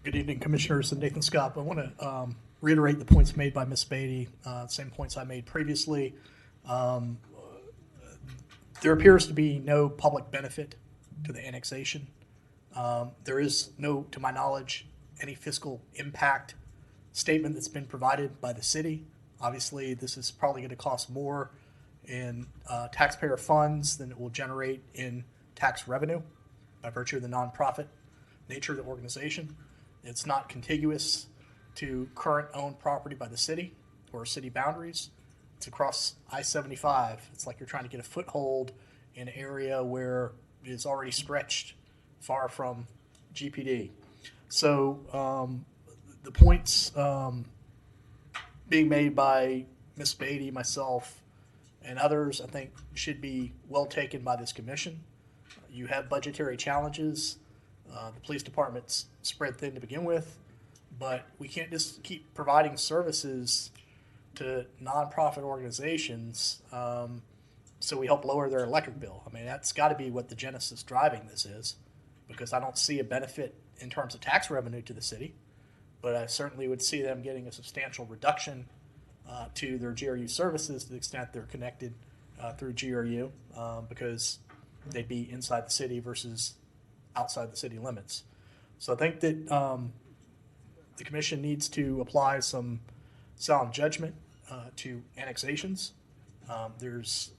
Good evening, Commissioners. Nathan Scott. I want to reiterate the points made by Ms. Beatty, same points I made previously. There appears to be no public benefit to the annexation. There is no, to my knowledge, any fiscal impact statement that's been provided by the city. Obviously, this is probably going to cost more in taxpayer funds than it will generate in tax revenue by virtue of the nonprofit nature of the organization. It's not contiguous to current owned property by the city or city boundaries. It's across I-75. It's like you're trying to get a foothold in an area where it is already stretched far from GPD. So the points being made by Ms. Beatty, myself, and others, I think should be well taken by this commission. You have budgetary challenges. The police department's spread thin to begin with, but we can't just keep providing services to nonprofit organizations so we help lower their electric bill. I mean, that's got to be what the genesis driving this is, because I don't see a benefit in terms of tax revenue to the city, but I certainly would see them getting a substantial reduction to their GRU services to the extent they're connected through GRU, because they'd be inside the city versus outside the city limits. So I think that the commission needs to apply some sound judgment to annexations. There's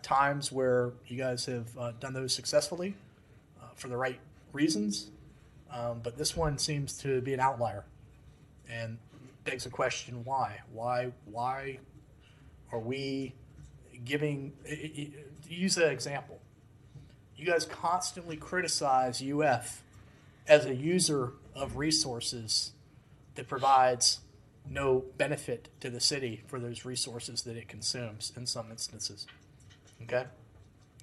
times where you guys have done those successfully for the right reasons, but this one seems to be an outlier and begs the question, why? Why are we giving, use that example. You guys constantly criticize UF as a user of resources that provides no benefit to the city for those resources that it consumes in some instances. Okay?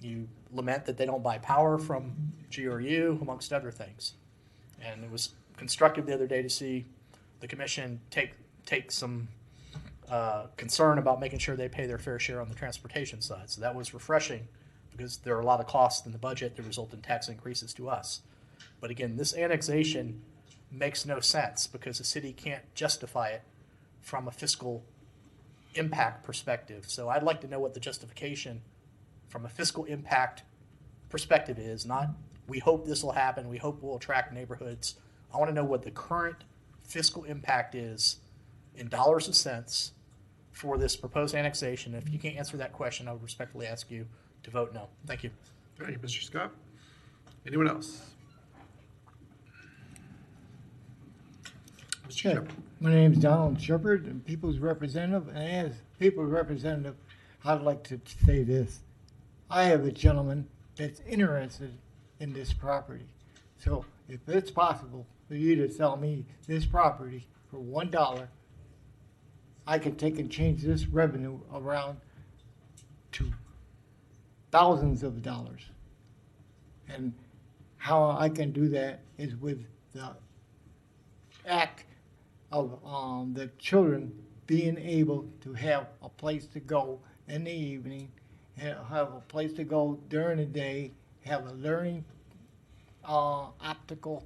You lament that they don't buy power from GRU, amongst other things. And it was constructive the other day to see the commission take some concern about making sure they pay their fair share on the transportation side. So that was refreshing, because there are a lot of costs in the budget that result in tax increases to us. But again, this annexation makes no sense because the city can't justify it from a fiscal impact perspective. So I'd like to know what the justification from a fiscal impact perspective is. Not, we hope this will happen, we hope we'll attract neighborhoods. I want to know what the current fiscal impact is in dollars and cents for this proposed annexation. If you can't answer that question, I would respectfully ask you to vote no. Thank you. Thank you, Mr. Scott. Anyone else? Mr. Shepard. My name is Donald Shepard, and People's Representative. And as People's Representative, I'd like to say this. I have a gentleman that's interested in this property. So if it's possible for you to sell me this property for $1, I can take and change this revenue around to thousands of dollars. And how I can do that is with the act of the children being able to have a place to go in the evening have a place to go during the day, have a learning optical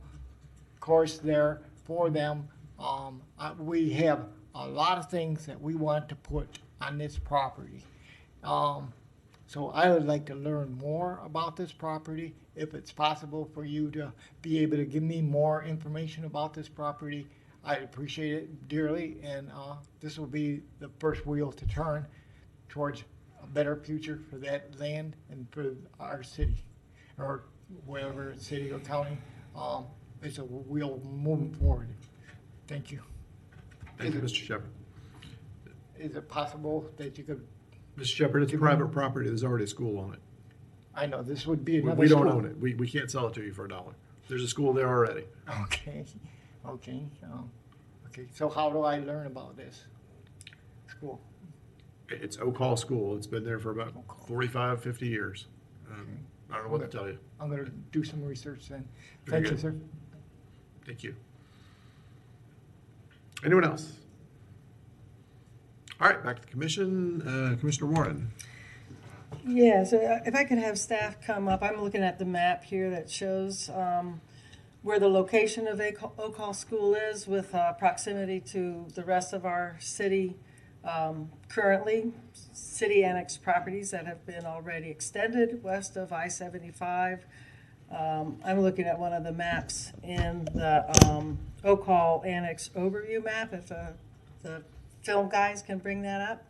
course there for them. We have a lot of things that we want to put on this property. So I would like to learn more about this property. If it's possible for you to be able to give me more information about this property, I'd appreciate it dearly. And this will be the first wheel to turn towards a better future for that land and for our city, or wherever city or county. It's a wheel moving forward. Thank you. Thank you, Mr. Shepherd. Is it possible that you could? Mr. Shepherd, it's private property. There's already a school on it. I know, this would be another We don't school. own it. We can't sell it to you for $1. There's a school there already. Okay, okay, okay. So how do I learn about this school? It's Oak Hall School. It's been there for about 45, 50 years. I don't know what to tell you. I'm gonna do some research then. Very Thank you, good. sir. Thank you. Anyone else? All right, back to the commission. Commissioner Warren. Yeah, so if I could have staff come up, I'm looking at the map here that shows where the location of Oak Hall School is with proximity to the rest of our city. Currently, city annexed properties that have been already extended west of I-75. I'm looking at one of the maps in the Oak Hall Annex overview map, if the film guys can bring that up.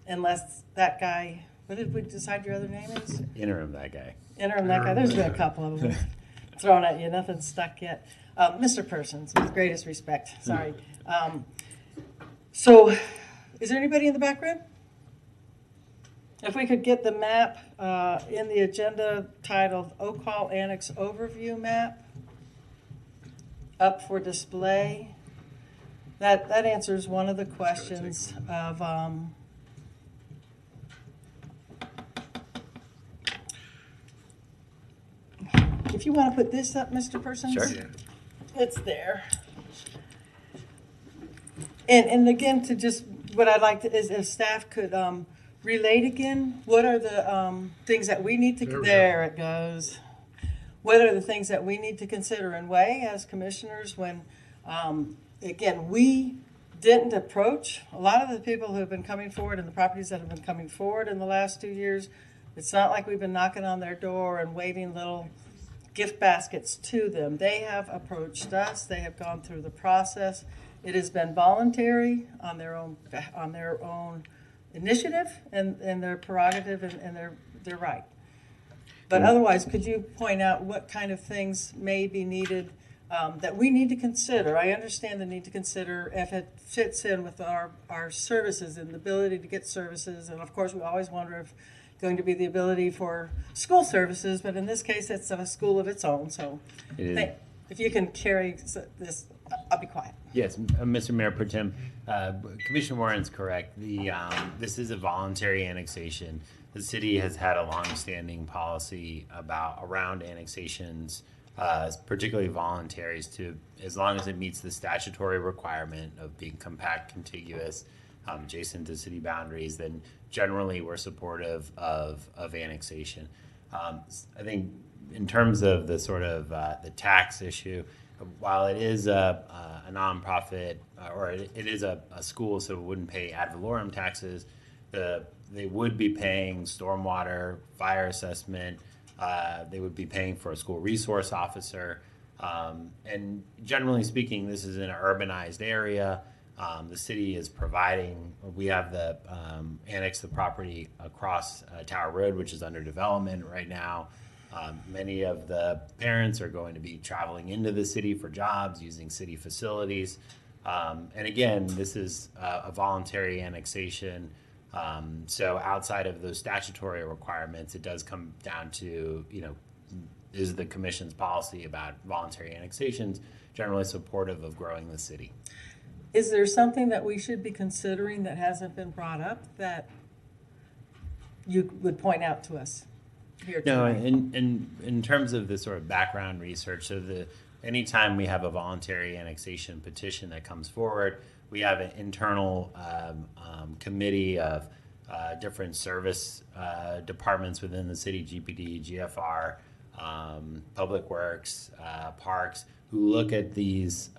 Unless that guy, what did we decide your other name is? Interim, that guy. Interim, that guy. There's been a couple of them thrown at you. Nothing's stuck yet. Mr. Persons, with greatest respect. Sorry. So, is there anybody in the back room? If we could get the map in the agenda titled Oak Hall Annex Overview Map up for display. That answers one of the questions of if you want to put this up, Mr. Persons. Sure. It's there. And again, to just, what I'd like to, is if staff could relate again, what are the things that we need to, there it goes. What are the things that we need to consider and weigh as commissioners when, again, we didn't approach a lot of the people who have been coming forward and the properties that have been coming forward in the last 2 years. It's not like we've been knocking on their door and waving little gift baskets to them. They have approached us. They have gone through the process. It has been voluntary on their own initiative and their prerogative and their right. But otherwise, could you point out what kind of things may be needed that we need to consider? I understand the need to consider if it fits in with our services and the ability to get services. And of course, we always wonder if going to be the ability for school services, but in this case, it's a school of its own. So if you can carry this, I'll be quiet. Yes, Mr. Mayor Pro Tem, Commissioner Warren's correct. This is a voluntary annexation. The city has had a long-standing policy around annexations, particularly voluntaries, to as long as it meets the statutory requirement of being compact, contiguous, adjacent to city boundaries, then generally we're supportive of annexation. I think in terms of the sort of the tax issue, while it is a nonprofit or it is a school, so it wouldn't pay ad valorem taxes, they would be paying stormwater, fire assessment, they would be paying for a school resource officer. And generally speaking, this is in an urbanized area. The city is providing, we have annexed the property across Tower Road, which is under development right now. Many of the parents are going to be traveling into the city for jobs, using city facilities. And again, this is a voluntary annexation. So outside of those statutory requirements, it does come down to, is the commission's policy about voluntary annexations generally supportive of growing the city? Is there something that we should be considering that hasn't been brought up that you would point out to us here tonight? No, in terms of the sort of background research, so anytime we have a voluntary annexation petition that comes forward, we have an internal committee of different service departments within the city, GPD, GFR, Public Works, Parks, who look at these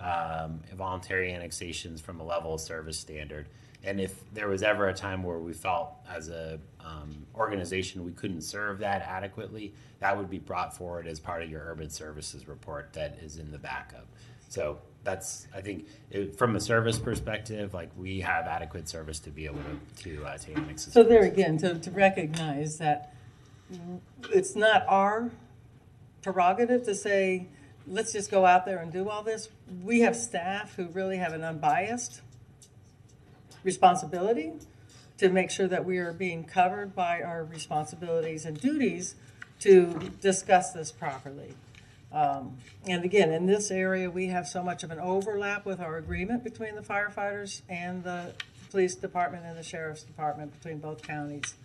voluntary annexations from a level of service standard. And if there was ever a time where we felt as a organization we couldn't serve that adequately, that would be brought forward as part of your urban services report that is in the backup. So that's, I think, from a service perspective, like we have adequate service to be able to annex this. So there again, to recognize that it's not our prerogative to say, let's just go out there and do all this. We have staff who really have an unbiased responsibility to make sure that we are being covered by our responsibilities and duties to discuss this properly. And again, in this area, we have so much of an overlap with our agreement between the firefighters and the police department and the sheriff's department between both counties.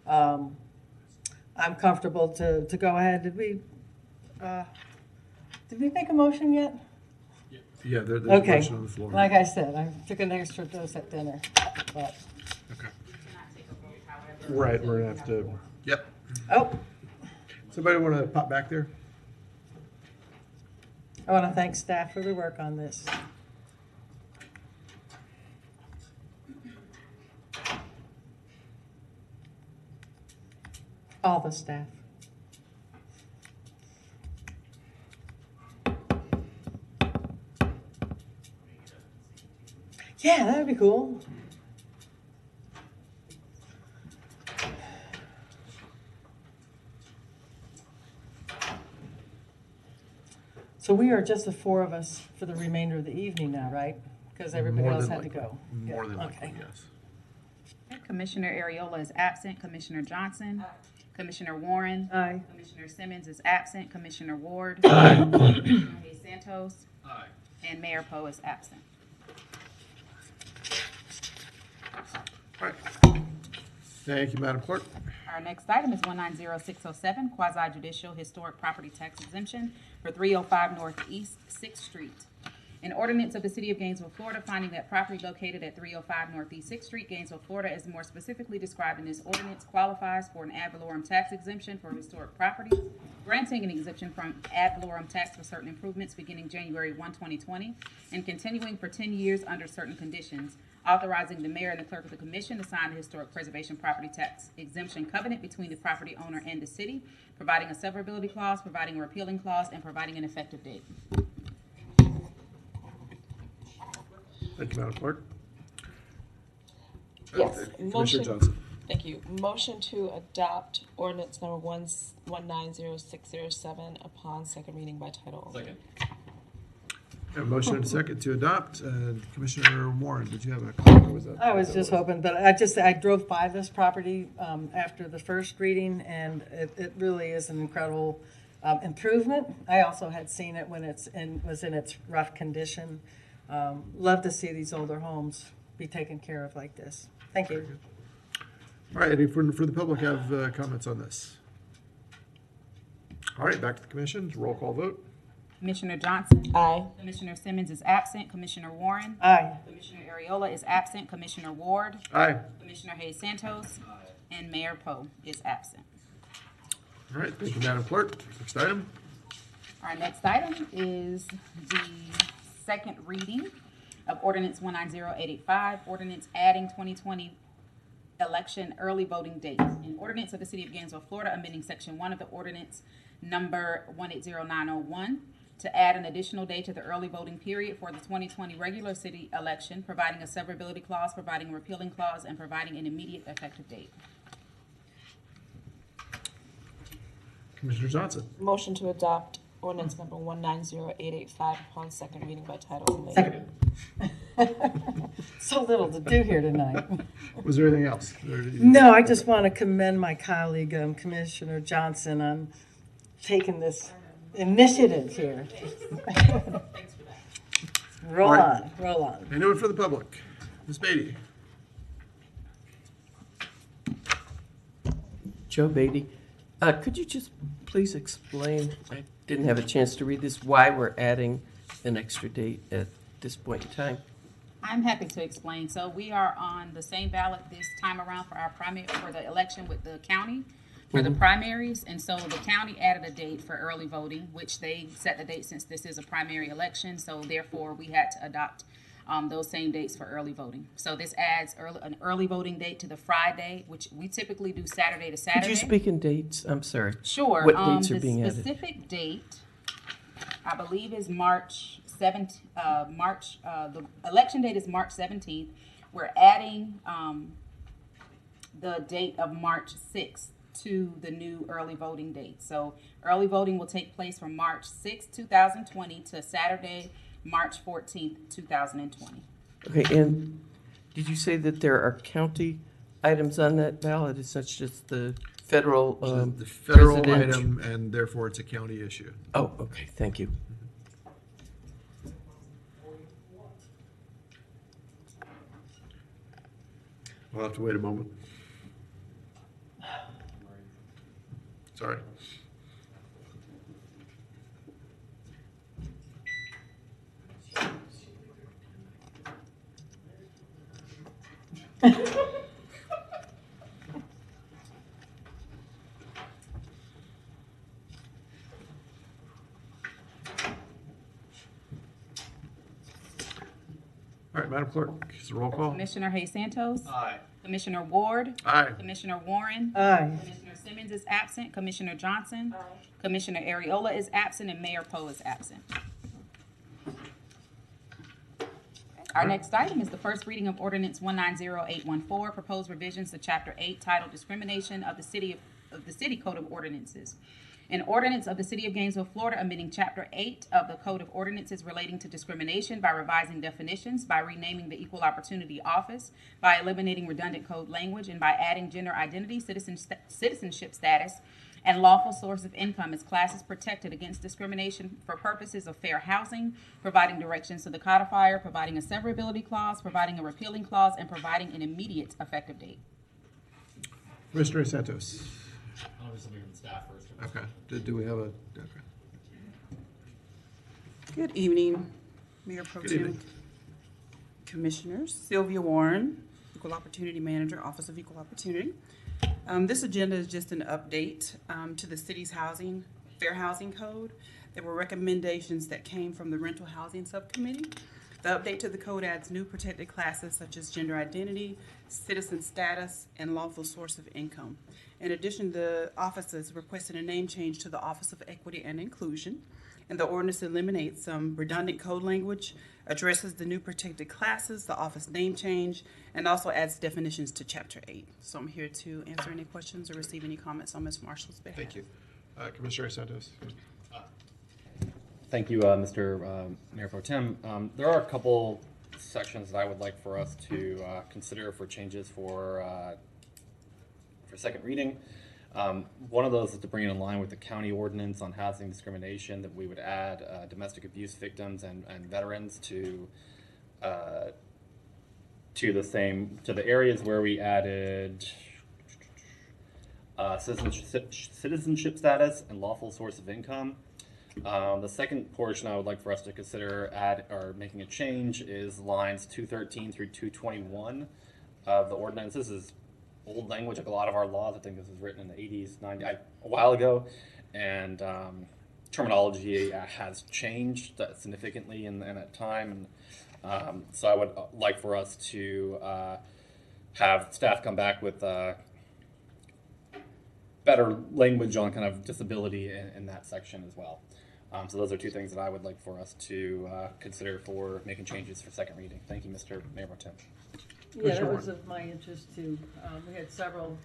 I'm comfortable to go ahead. Did we make a motion yet? Yeah, there's okay. a motion on the floor. Like I said, I took an extra dose at dinner. But. Okay. Right, we're gonna have to. Yep. Oh. Somebody want to pop back there? I want to thank staff for their work on this. All the staff. Yeah, that'd be cool. So we are just the four of us for the remainder of the evening now, right? Because everybody More else than had to likely. go. More Yeah, than likely, okay. yes. Commissioner Ariola is absent. Commissioner Johnson. Commissioner Warren. Aye. Commissioner Simmons is absent. Commissioner Ward. Aye. Commissioner Hayes Santos. Aye. And Mayor Poe is absent. All right. Thank you, Madam Clerk. Our next item is 190607, quasi judicial historic property tax exemption for 305 Northeast 6th Street. An ordinance of the City of Gainesville, Florida, finding that property located at 305 Northeast 6th Street, Gainesville, Florida, as more specifically described in this ordinance, qualifies for an ad valorem tax exemption for historic properties, granting an exemption from ad valorem tax for certain improvements beginning January 1, 2020, and continuing for 10 years under certain conditions, authorizing the mayor and the clerk of the commission to sign the historic preservation property tax exemption covenant between the property owner and the city, providing a severability clause, providing a repealing clause, and providing an effective date. Thank you, Madam Clerk. Yes, Commissioner motion. Johnson. Thank you. Motion to adopt ordinance number 190607 upon second reading by title only. Second. A motion and a second to adopt. Commissioner Warren, did you have a comment? Or was that? I was just hoping, but I drove by this property after the first reading, and it really is an incredible improvement. I also had seen it when was in its rough condition. Love to see these older homes be taken care of like this. Thank you. All right, any for the public have comments on this? All right, back to the commission. Roll call vote. Commissioner Johnson. Aye. Commissioner Simmons is absent. Commissioner Warren. Aye. Commissioner Ariola is absent. Commissioner Ward. Aye. Commissioner Hayes Santos. And Mayor Poe is absent. All right, thank you, Madam Clerk. Next item. Our next item is the second reading of ordinance 190885, ordinance adding 2020 election early voting dates. An ordinance of the City of Gainesville, Florida, amending section 1 of the ordinance number 180901 to add an additional day to the early voting period for the 2020 regular city election, providing a severability clause, providing a repealing clause, and providing an immediate effective date. Commissioner Johnson. Motion to adopt ordinance number 190885 upon second reading by title only. Second. So little to do here tonight. Was there anything else? No, I just want to commend my colleague, Commissioner Johnson, on taking this initiative here. Roll on, roll on. Anyone for the public? Ms. Beatty. Joe Beatty, could you just please explain, I didn't have a chance to read this, why we're adding an extra date at this point in time? I'm happy to explain. So we are on the same ballot this time around for our primary, for the election with the county, for the primaries. And so the county added a date for early voting, which they set the date since this is a primary election. So therefore, we had to adopt those same dates for early voting. So this adds an early voting date to the Friday, which we typically do Saturday to Saturday. Could you speak in dates? I'm sorry. Sure. What dates are being The added? specific date, I believe, is March 7th. The election date is March 17th. We're adding the date of March 6th to the new early voting date. So early voting will take place from March 6th, 2020 to Saturday, March 14th, 2020. Okay, and did you say that there are county items on that ballot? It's not just the federal The federal presidential- item, and therefore it's a county issue. Oh, okay, thank you. We'll have to wait a moment. Sorry. All right, Madam Clerk, is the roll call? Commissioner Hayes Santos. Aye. Commissioner Ward. Aye. Commissioner Warren. Aye. Commissioner Simmons is absent. Commissioner Johnson. Commissioner Ariola is absent, and Mayor Poe is absent. Our next item is the first reading of ordinance 190814, proposed revisions to Chapter 8 titled Discrimination of the City Code of Ordinances. An ordinance of the City of Gainesville, Florida, amending Chapter 8 of the Code of Ordinances relating to discrimination by revising definitions, by renaming the Equal Opportunity Office, by eliminating redundant code language, and by adding gender identity, citizenship status, and lawful source of income as classes protected against discrimination for purposes of fair housing, providing directions to the codifier, providing a severability clause, providing a repealing clause, and providing an immediate effective date. Commissioner Santos. I'll just hear from staff first. Okay. Do we have a? Okay. Good evening, Mayor Pro Good Tem, evening. Commissioners. Sylvia Warren, Equal Opportunity Manager, Office of Equal Opportunity. This agenda is just an update to the city's fair housing code. There were recommendations that came from the Rental Housing Subcommittee. The update to the code adds new protected classes such as gender identity, citizen status, and lawful source of income. In addition, the office has requested a name change to the Office of Equity and Inclusion, and the ordinance eliminates some redundant code language, addresses the new protected classes, the office name change, and also adds definitions to Chapter 8. So I'm here to answer any questions or receive any comments on Ms. Marshall's behalf. Thank you. Commissioner Santos. Thank you, Mr. Mayor Pro Tem. There are a couple sections that I would like for us to consider for changes for second reading. One of those is to bring it in line with the county ordinance on housing discrimination, that we would add domestic abuse victims and veterans to the areas where we added citizenship status and lawful source of income. The second portion I would like for us to consider making a change is lines 213 through 221 of the ordinance. This is old language, like a lot of our laws. I think this was written in the 80s, 90s, a while ago, and terminology has changed significantly in that time. And so I would like for us to have staff come back with better language on kind of disability in that section as well. So those are two things that I would like for us to consider for making changes for second reading. Thank you, Mr. Mayor Pro Tem. Yeah, that was of my interest too. We had several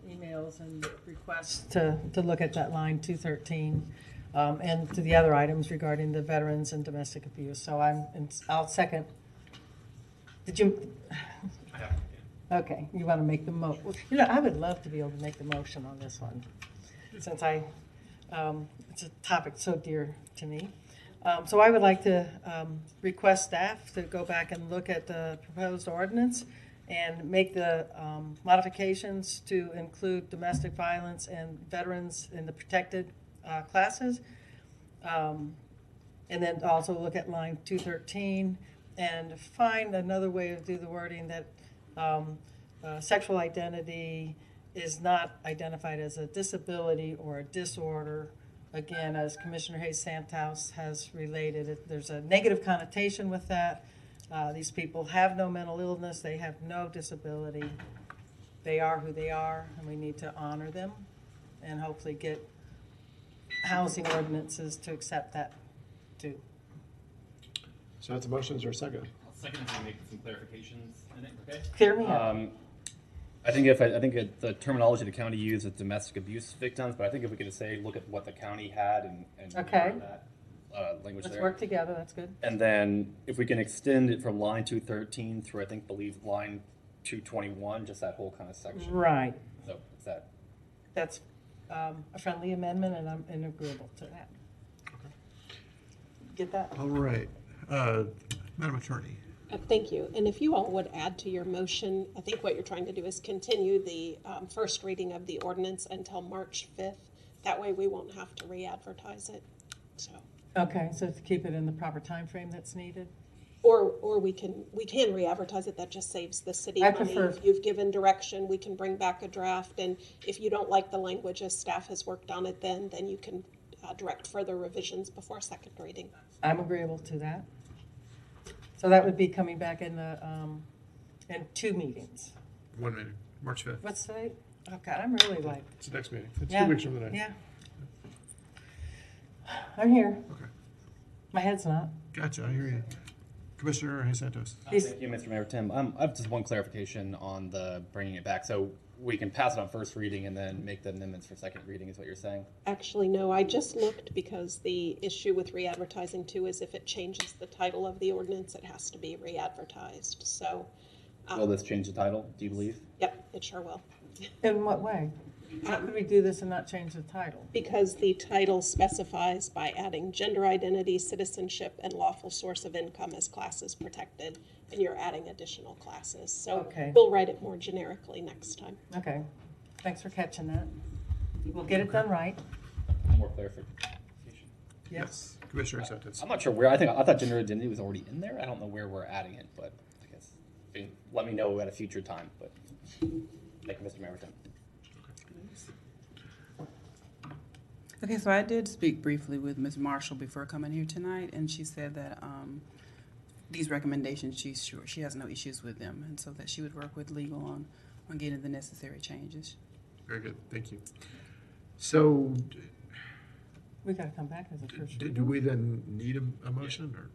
emails and requests to look at that line 213 and to the other items regarding the veterans and domestic abuse. So I'll second. Did you? Okay, you want to make the motion? You know, I would love to be able to make the motion on this one, since it's a topic so dear to me. So I would like to request staff to go back and look at the proposed ordinance and make the modifications to include domestic violence and veterans in the protected classes. And then also look at line 213 and find another way to do the wording that sexual identity is not identified as a disability or a disorder. Again, as Commissioner Hayes Santos has related, there's a negative connotation with that. These people have no mental illness, they have no disability. They are who they are, and we need to honor them and hopefully get housing ordinances to accept that too. So that's a motion, is there a second? I'll second if we make some clarifications in it, okay? Clear me up. I think the terminology the county used is domestic abuse victims, but I think if we could say, look at what the county had and Okay. that language Let's there. work together, that's good. And then if we can extend it from line 213 through, I believe line 221, just that whole kind of section. Right. So is that? That's a friendly amendment, and I'm agreeable to that. Get that? All right. Madam Attorney. Thank you. And if you all would add to your motion, I think what you're trying to do is continue the first reading of the ordinance until March 5th. That way we won't have to re-advertise it. So. Okay, so to keep it in the proper time frame that's needed? Or we can re-advertise it. That just saves the city I money. prefer- If you've given direction, we can bring back a draft. And if you don't like the language as staff has worked on it, then you can direct further revisions before second reading. I'm agreeable to that. So that would be coming back in the, in 2 meetings. 1 minute, March 5th. What's the date? Oh, God, I'm really like. It's the next meeting. It's Yeah, 2 weeks from today. Yeah. I'm here. Okay. My head's not. Gotcha, I hear you. Commissioner Hayes Santos. Thank you, Mr. Mayor Tim. I have just one clarification on the bringing it back. So we can pass it on first reading and then make the amendments for second reading is what you're saying? Actually, no, I just looked because the issue with re-advertising too is if it changes the title of the ordinance, it has to be re-advertised. So. Will this change the title, do you believe? Yep, it sure will. In what way? How could we do this and not change the title? Because the title specifies by adding gender identity, citizenship, and lawful source of income as classes protected, and you're adding additional classes. So Okay. we'll write it more generically next time. Okay, thanks for catching that. We'll get it done right. More clarification. Yes. Commissioner Santos. I'm not sure where, I thought gender identity was already in there. I don't know where we're adding it, but I guess, let me know at a future time, but thank you, Mr. Mayor Tim. Okay, so I did speak briefly with Ms. Marshall before coming here tonight, and she said that these recommendations, she's sure she has no issues with them, and so that she would work with legal on getting the necessary changes. Very good, thank you. So, We gotta come back as a first. do we then need a motion, or?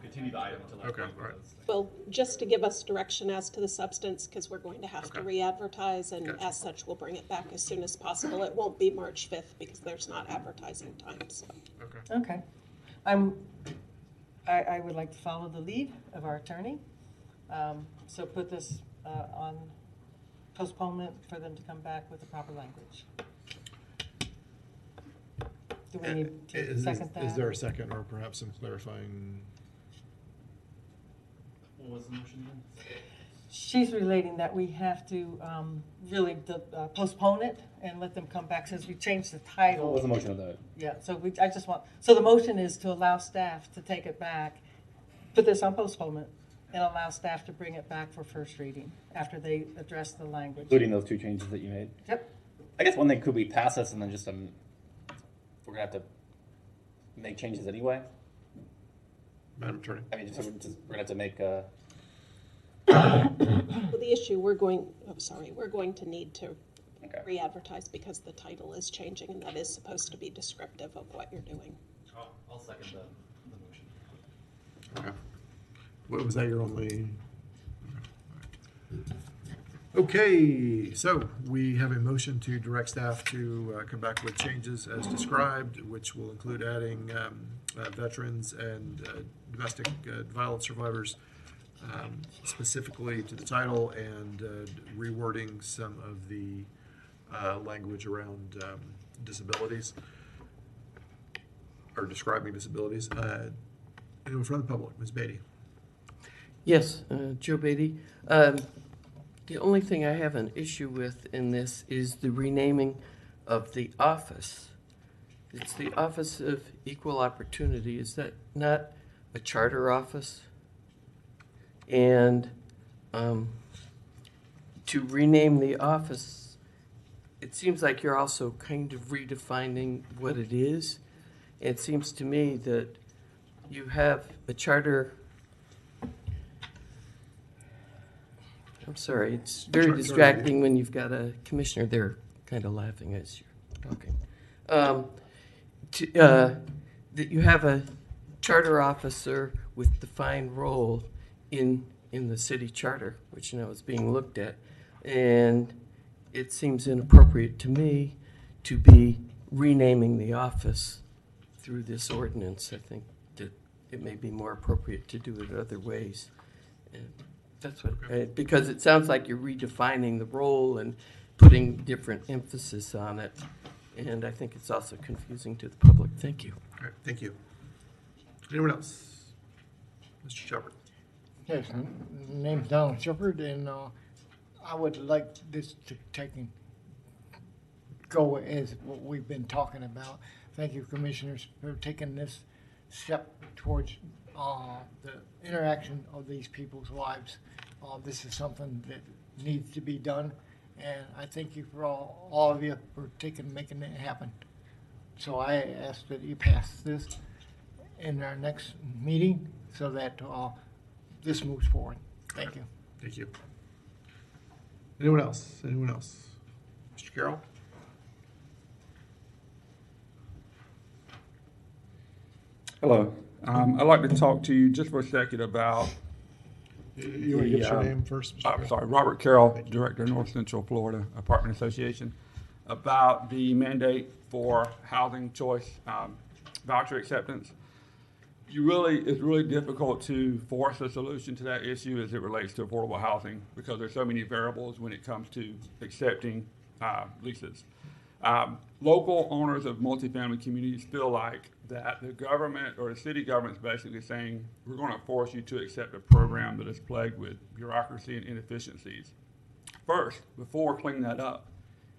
Continue the item until. Okay, all right. Well, just to give us direction as to the substance, because we're going to have to re-advertise, and as such, we'll bring it back as soon as possible. It won't be March 5th because there's not advertising time, so. Okay. I would like to follow the lead of our attorney. So put this on postponement for them to come back with the proper language. Do we need to second that? Is there a second, or perhaps some clarifying? What was the motion again? She's relating that we have to really postpone it and let them come back since we changed the title. What was the motion of the? Yeah, so so the motion is to allow staff to take it back, put this on postponement, and allow staff to bring it back for first reading after they address the language. Including those 2 changes that you made? Yep. I guess one thing, could we pass this and then just, we're gonna have to make changes anyway? Madam Attorney. I mean, we're gonna have to make Well, the issue, we're going to need to re-advertise because the title is changing, and that is supposed to be descriptive of what you're doing. I'll second the motion. Okay. What was that, your only? Okay, so we have a motion to direct staff to come back with changes as described, which will include adding veterans and domestic violence survivors specifically to the title, and rewording some of the language around disabilities, or describing disabilities. Anyone from the public? Ms. Beatty. Yes, Joe Beatty. The only thing I have an issue with in this is the renaming of the office. It's the Office of Equal Opportunity. Is that not a charter office? And to rename the office, it seems like you're also kind of redefining what it is. It seems to me that you have a charter. I'm sorry, it's very distracting when you've got a commissioner there kind of laughing as you're talking. That you have a charter officer with defined role in the city charter, which now is being looked at. And it seems inappropriate to me to be renaming the office through this ordinance. I think that it may be more appropriate to do it other ways. And that's what, because it sounds like you're redefining the role and putting different emphasis on it. And I think it's also confusing to the public. Thank you. All right, thank you. Anyone else? Mr. Shepherd. Yes, name's Donald Shepherd, and I would like this to go as what we've been talking about. Thank you, commissioners, for taking this step towards the interaction of these people's lives. This is something that needs to be done, and I thank you for all of you for making it happen. So I ask that you pass this in our next meeting so that this moves forward. Thank you. Thank you. Anyone else? Anyone else? Mr. Carroll? Hello. I'd like to talk to you just for a second about. You want to give us your name first, Mr. Carroll? Sorry, Robert Carroll, Director, North Central Florida Apartment Association, about the mandate for housing choice voucher acceptance. It's really difficult to force a solution to that issue as it relates to affordable housing because there's so many variables when it comes to accepting leases. Local owners of multifamily communities feel like that the government or the city government is basically saying, we're going to force you to accept a program that is plagued with bureaucracy and inefficiencies first, before cleaning that up,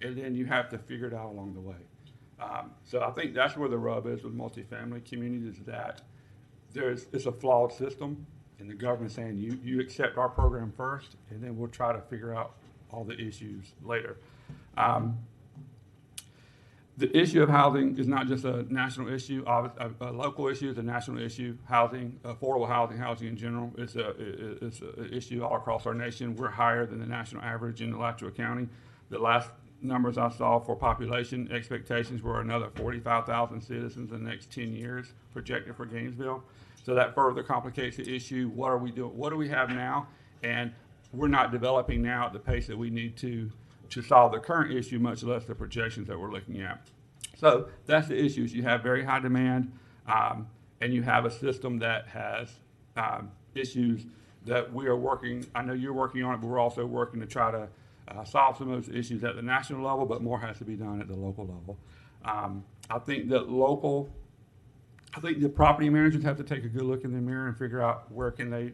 and then you have to figure it out along the way. So I think that's where the rub is with multifamily communities, is that it's a flawed system, and the government's saying, you accept our program first, and then we'll try to figure out all the issues later. The issue of housing is not just a national issue. A local issue is a national issue. Housing, affordable housing in general, is an issue all across our nation. We're higher than the national average in Alachua County. The last numbers I saw for population expectations were another 45,000 citizens in the next 10 years projected for Gainesville. So that further complicates the issue. What are we doing? What do we have now? And we're not developing now at the pace that we need to solve the current issue, much less the projections that we're looking at. So that's the issues. You have very high demand, and you have a system that has issues that we are working. I know you're working on it, but we're also working to try to solve some of those issues at the national level, but more has to be done at the local level. I think the property managers have to take a good look in the mirror and figure out what can they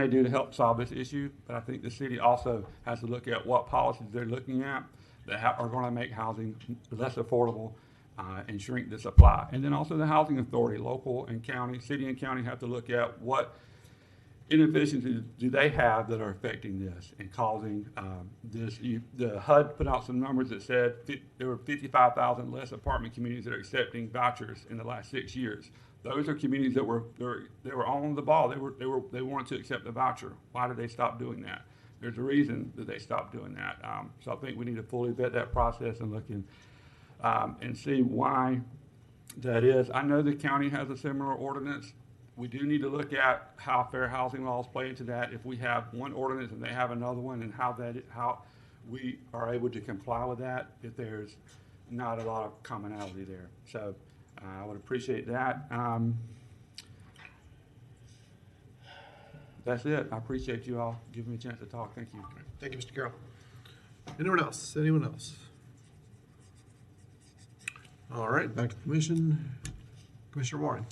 do to help solve this issue. But I think the city also has to look at what policies they're looking at that are going to make housing less affordable and shrink the supply. And then also the housing authority, local and county, city and county have to look at what inefficiencies do they have that are affecting this and causing this. The HUD put out some numbers that said there were 55,000 less apartment communities that are accepting vouchers in the last 6 years. Those are communities that were on the ball. They wanted to accept the voucher. Why did they stop doing that? There's a reason that they stopped doing that. So I think we need to fully vet that process and look in and see why that is. I know the county has a similar ordinance. We do need to look at how fair housing laws play into that. If we have one ordinance and they have another one, and how we are able to comply with that if there's not a lot of commonality there. So I would appreciate that. That's it. I appreciate you all giving me a chance to talk. Thank you. Thank you, Mr. Carroll. Anyone else? Anyone else? All right, back to the commission. Commissioner Warren.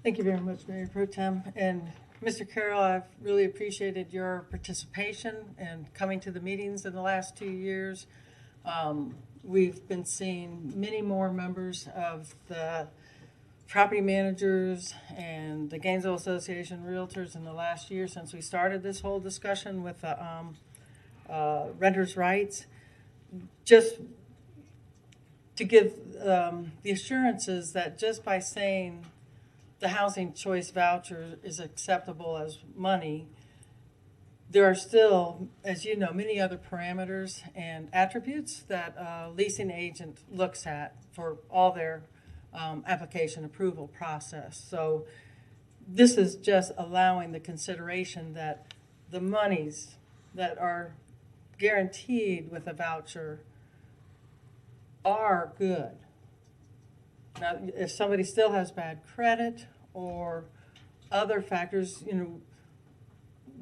Thank you very much, Mayor Pro Tem. And Mr. Carroll, I've really appreciated your participation and coming to the meetings in the last 2 years. We've been seeing many more members of the property managers and the Gainesville Association Realtors in the last year since we started this whole discussion with renters' rights, just to give the assurances that just by saying the housing choice voucher is acceptable as money, there are still, as you know, many other parameters and attributes that a leasing agent looks at for all their application approval process. So this is just allowing the consideration that the monies that are guaranteed with a voucher are good. Now, if somebody still has bad credit or other factors, you know,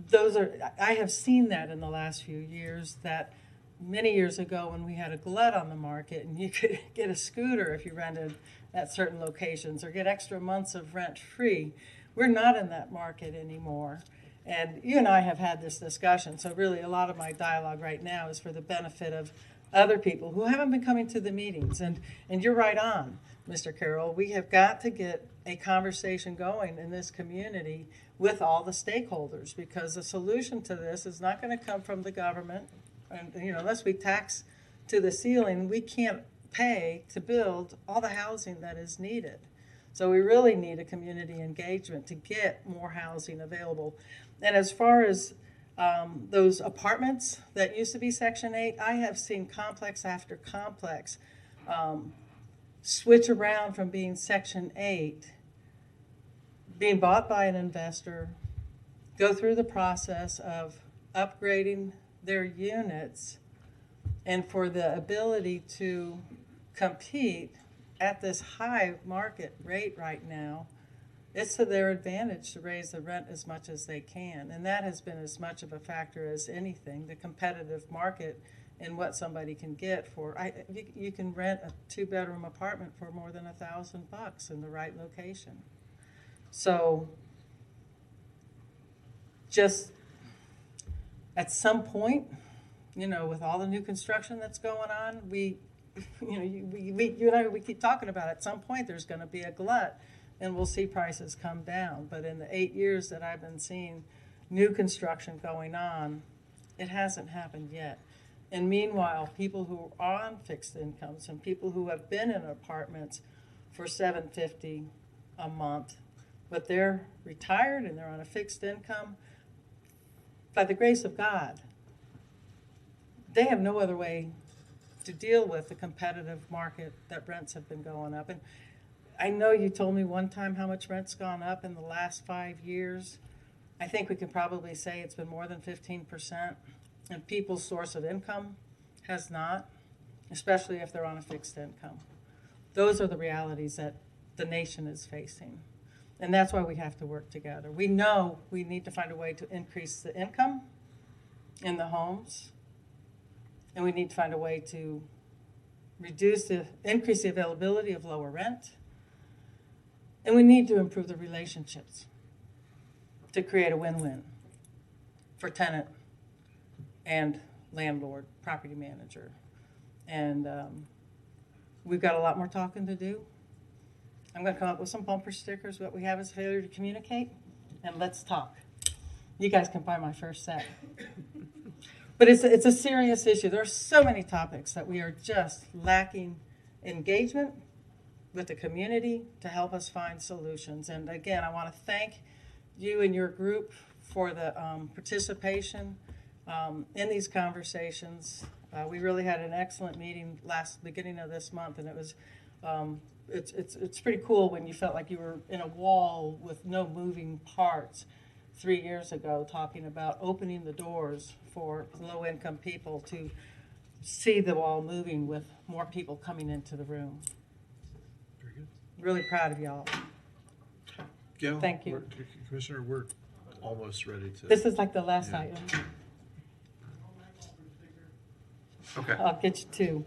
those are, I have seen that in the last few years, that many years ago when we had a glut on the market and you could get a scooter if you rented at certain locations or get extra months of rent free. We're not in that market anymore. And you and I have had this discussion, so really a lot of my dialogue right now is for the benefit of other people who haven't been coming to the meetings. And you're right on, Mr. Carroll. We have got to get a conversation going in this community with all the stakeholders, because the solution to this is not going to come from the government. And you know, unless we tax to the ceiling, we can't pay to build all the housing that is needed. So we really need a community engagement to get more housing available. And as far as those apartments that used to be Section 8, I have seen complex after complex switch around from being Section 8, being bought by an investor, go through the process of upgrading their units, and for the ability to compete at this high market rate right now, it's to their advantage to raise the rent as much as they can. And that has been as much of a factor as anything, the competitive market and what somebody can get for. You can rent a 2-bedroom apartment for more than $1,000 in the right location. So just at some point, you know, with all the new construction that's going on, you and I, we keep talking about it. At some point there's going to be a glut and we'll see prices come down. But in the 8 years that I've been seeing new construction going on, it hasn't happened yet. And meanwhile, people who are on fixed incomes and people who have been in apartments for $750 a month, but they're retired and they're on a fixed income, by the grace of God, they have no other way to deal with the competitive market that rents have been going up. And I know you told me one time how much rent's gone up in the last 5 years. I think we could probably say it's been more than 15%. And people's source of income has not, especially if they're on a fixed income. Those are the realities that the nation is facing. And that's why we have to work together. We know we need to find a way to increase the income in the homes, and we need to find a way to increase the availability of lower rent, and we need to improve the relationships to create a win-win for tenant and landlord, property manager. And we've got a lot more talking to do. I'm going to come up with some bumper stickers. What we have is failure to communicate, and let's talk. You guys can buy my first set. But it's a serious issue. There are so many topics that we are just lacking engagement with the community to help us find solutions. And again, I want to thank you and your group for the participation in these conversations. We really had an excellent meeting beginning of this month, and it was it's pretty cool when you felt like you were in a wall with no moving parts 3 years ago, talking about opening the doors for low-income people to see the wall moving with more people coming into the room. Very good. Really proud of y'all. Gail, Thank you. Commissioner, we're almost ready to. This is like the last Yeah. item. Okay. I'll get you two.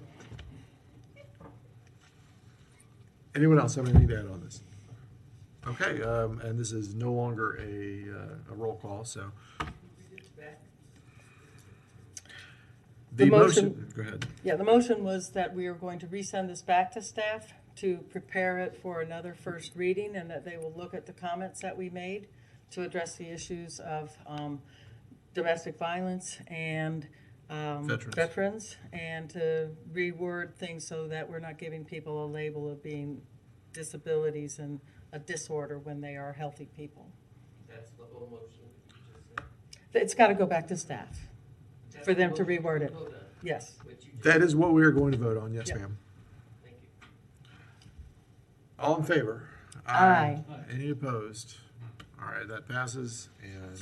Anyone else have anything to add on this? Okay, and this is no longer a roll call, so. The motion, go ahead. Yeah, the motion was that we are going to resend this back to staff to prepare it for another first reading, and that they will look at the comments that we made to address the issues of domestic violence and veterans, and to reword things so that we're not giving people a label of being disabilities and a disorder when they are healthy people. That's the whole motion. It's got to go back to staff for them to reword it. Yes. That is what we are going to vote on. Yes, Yep. ma'am. All in favor? Aye. Any opposed? All right, that passes. And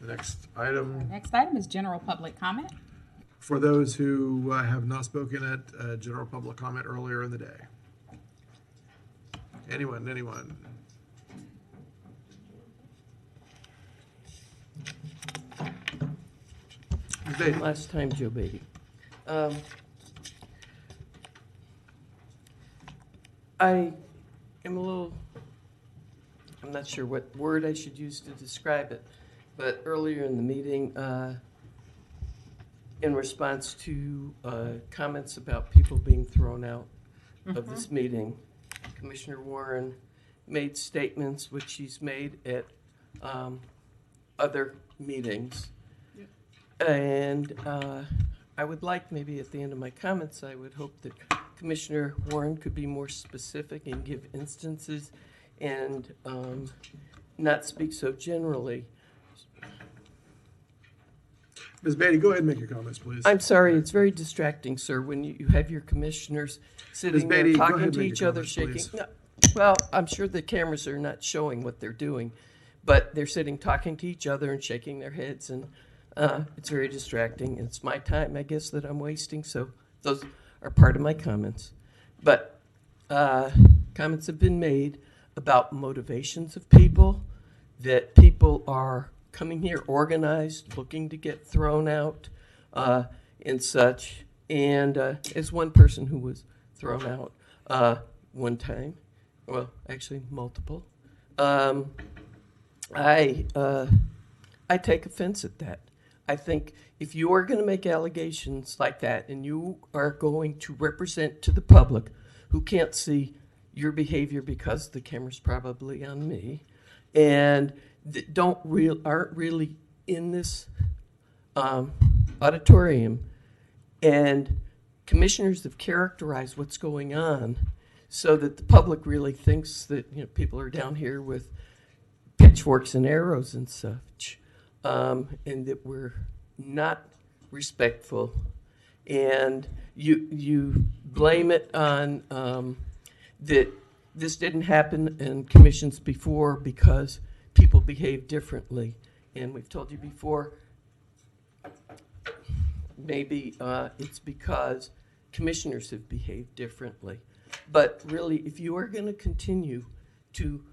the next item, Next item is general public comment. for those who have not spoken at general public comment earlier in the day. Anyone? Ms. Beatty. Last time, Joe Beatty. I am I'm not sure what word I should use to describe it, but earlier in the meeting, in response to comments about people being thrown out of this meeting, Commissioner Warren made statements which she's made at other meetings. And I would like, maybe at the end of my comments, I would hope that Commissioner Warren could be more specific and give instances and not speak so generally. Ms. Beatty, go ahead and make your comments, please. I'm sorry, it's very distracting, sir, when you have your commissioners sitting Beatty, there go ahead talking and to make each your other, comments, shaking. please. No, well, I'm sure the cameras are not showing what they're doing, but they're sitting talking to each other and shaking their heads, and it's very distracting. It's my time, I guess, that I'm wasting, so those are part of my comments. But comments have been made about motivations of people, that people are coming here organized, looking to get thrown out and such. And as one person who was thrown out one time, well, actually multiple, I take offense at that. I think if you are going to make allegations like that and you are going to represent to the public who can't see your behavior because the camera's probably on me and aren't really in this auditorium, and commissioners have characterized what's going on so that the public really thinks that people are down here with pitchforks and arrows and such, and that we're not respectful, and you blame it on that this didn't happen in commissions before because people behave differently. And we've told you before, maybe it's because commissioners have behaved differently. But really, if you are going to continue to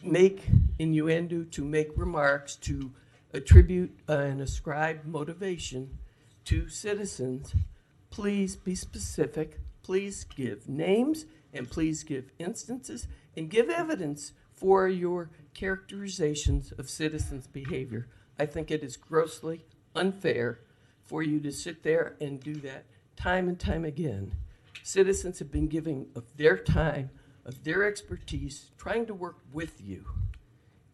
make innuendo, to make remarks, to attribute and ascribe motivation to citizens, please be specific, please give names, and please give instances, and give evidence for your characterizations of citizens' behavior. I think it is grossly unfair for you to sit there and do that time and time again. Citizens have been giving of their time, of their expertise, trying to work with you.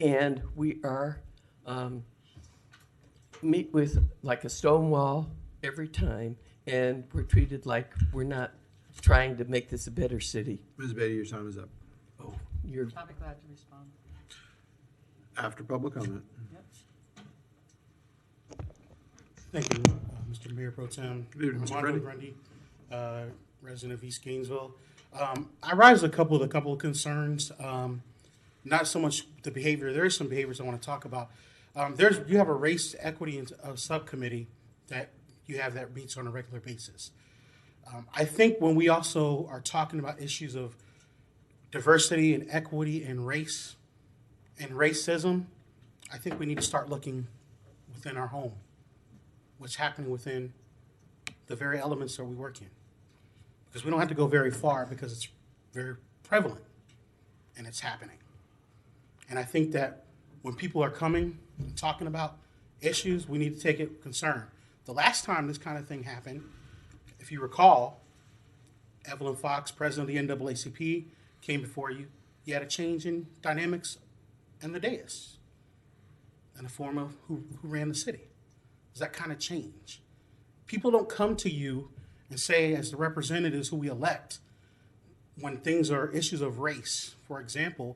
And we are meet with like a stone wall every time, and we're treated like we're not trying to make this a better city. Ms. Beatty, your time is up. Oh, you're... I'll be glad to respond. After public comment. Yep. Thank you, Mr. Mayor Pro Tem. Good evening, Mr. Armando Grundy. Grundy, resident of East Gainesville. I raised a couple of concerns. Not so much the behavior. There are some behaviors I want to talk about. You have a race equity subcommittee that you have that meets on a regular basis. I think when we also are talking about issues of diversity and equity and race and racism, I think we need to start looking within our home, what's happening within the very elements that we work in. Because we don't have to go very far because it's very prevalent and it's happening. And I think that when people are coming and talking about issues, we need to take it concern. The last time this kind of thing happened, if you recall, Evelyn Fox, president of the NAACP, came before you. You had a change in dynamics and the dais in the form of who ran the city. Does that kind of change? People don't come to you and say, as the representatives who we elect, when things are issues of race, for example,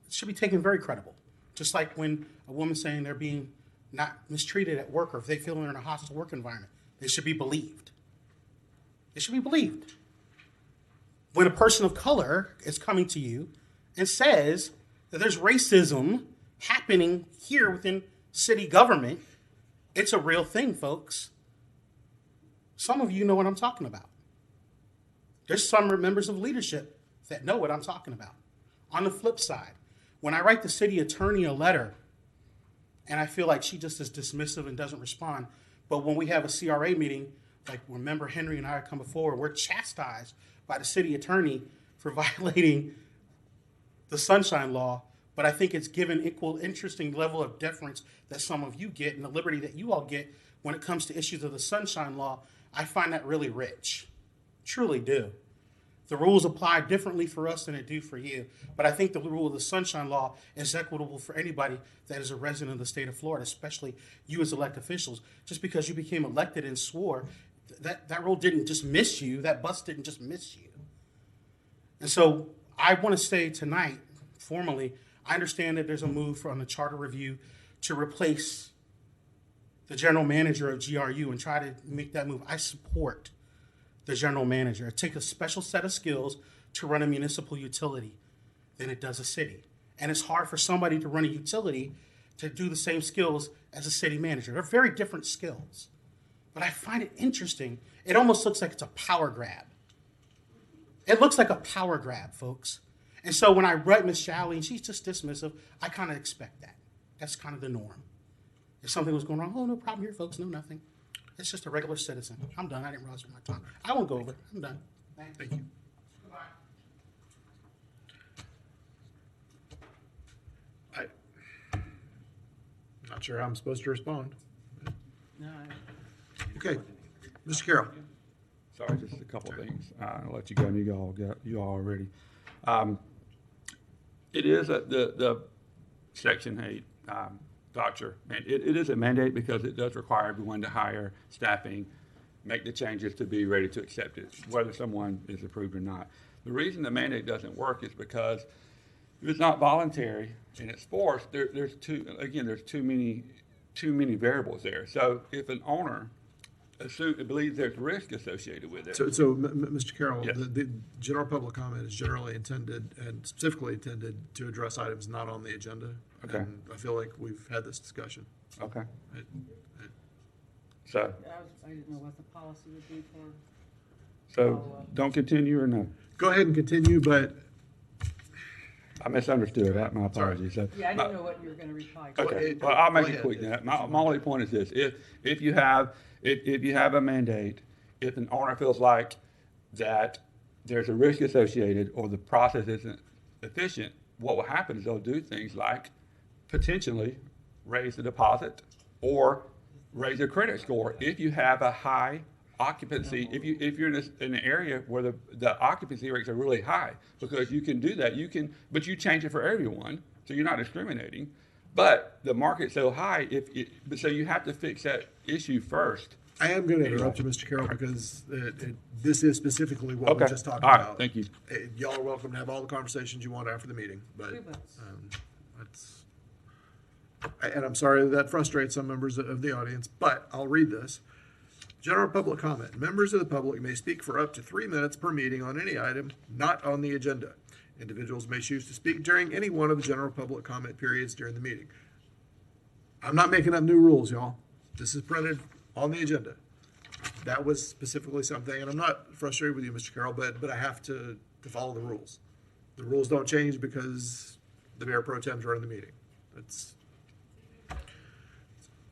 it should be taken very credible. Just like when a woman saying they're being not mistreated at work, or if they feel they're in a hostile work environment, they should be believed. They should be believed. When a person of color is coming to you and says that there's racism happening here within city government, it's a real thing, folks. Some of you know what I'm talking about. There's some members of leadership that know what I'm talking about. On the flip side, when I write the city attorney a letter and I feel like she just is dismissive and doesn't respond, but when we have a CRA meeting, like when Member Henry and I come before, we're chastised by the city attorney for violating the Sunshine Law, but I think it's given equal interesting level of deference that some of you get and the liberty that you all get when it comes to issues of the Sunshine Law. I find that really rich. Truly do. The rules apply differently for us than they do for you, but I think the rule of the Sunshine Law is equitable for anybody that is a resident of the state of Florida, especially you as elected officials. Just because you became elected and swore, that rule didn't just miss you, that bus didn't just miss you. And so I want to say tonight, formally, I understand that there's a move on the charter review to replace the general manager of GRU and try to make that move. I support the general manager. It takes a special set of skills to run a municipal utility than it does a city. And it's hard for somebody to run a utility to do the same skills as a city manager. They're very different skills. But I find it interesting. It almost looks like it's a power grab. It looks like a power grab, folks. And so when I write Ms. Shalley and she's just dismissive, I kind of expect that. That's kind of the norm. If something was going wrong, oh, no problem here, folks, no, nothing. It's just a regular citizen. I'm done. I didn't realize my time. I won't go over. I'm done. Thank you. I'm not sure how I'm supposed to respond. No. Okay, Mr. Carroll. Sorry, just a couple of things. I'll let you go, and you all already. It is the Section 8 voucher. And it is a mandate because it does require everyone to hire staffing, make the changes to be ready to accept it, whether someone is approved or not. The reason the mandate doesn't work is because if it's not voluntary and it's forced, there's too many variables there. So if an owner believes there's risk associated with it. So Mr. Carroll, yes. The general public comment is generally intended and specifically intended to address items not on the agenda. Okay. And I feel like we've had this discussion. Okay. I didn't know what the policy would be for. So don't continue or no? Go ahead and continue, but I misunderstood. My apologies. So, yeah, I didn't know what you were going to reply. Okay. Well, I'll make it quick now. My only point is this: if you have a mandate, if an owner feels like that there's a risk associated or the process isn't efficient, what will happen is they'll do things like potentially raise the deposit or raise your credit score if you have a high occupancy, if you're in an area where the occupancy rates are really high, because you can do that. But you change it for everyone, so you're not discriminating. But the market's so high, so you have to fix that issue first. I am going to interrupt you, Mr. Carroll, because this is specifically what we're just talking about. Thank you. Y'all are welcome to have all the conversations you want after the meeting, but and I'm sorry that frustrates some members of the audience, but I'll read this. General public comment. Members of the public may speak for up to 3 minutes per meeting on any item not on the agenda. Individuals may choose to speak during any one of the general public comment periods during the meeting. I'm not making up new rules, y'all. This is printed on the agenda. That was specifically something, and I'm not frustrated with you, Mr. Carroll, but I have to follow the rules. The rules don't change because the mayor pro tem's running the meeting. That's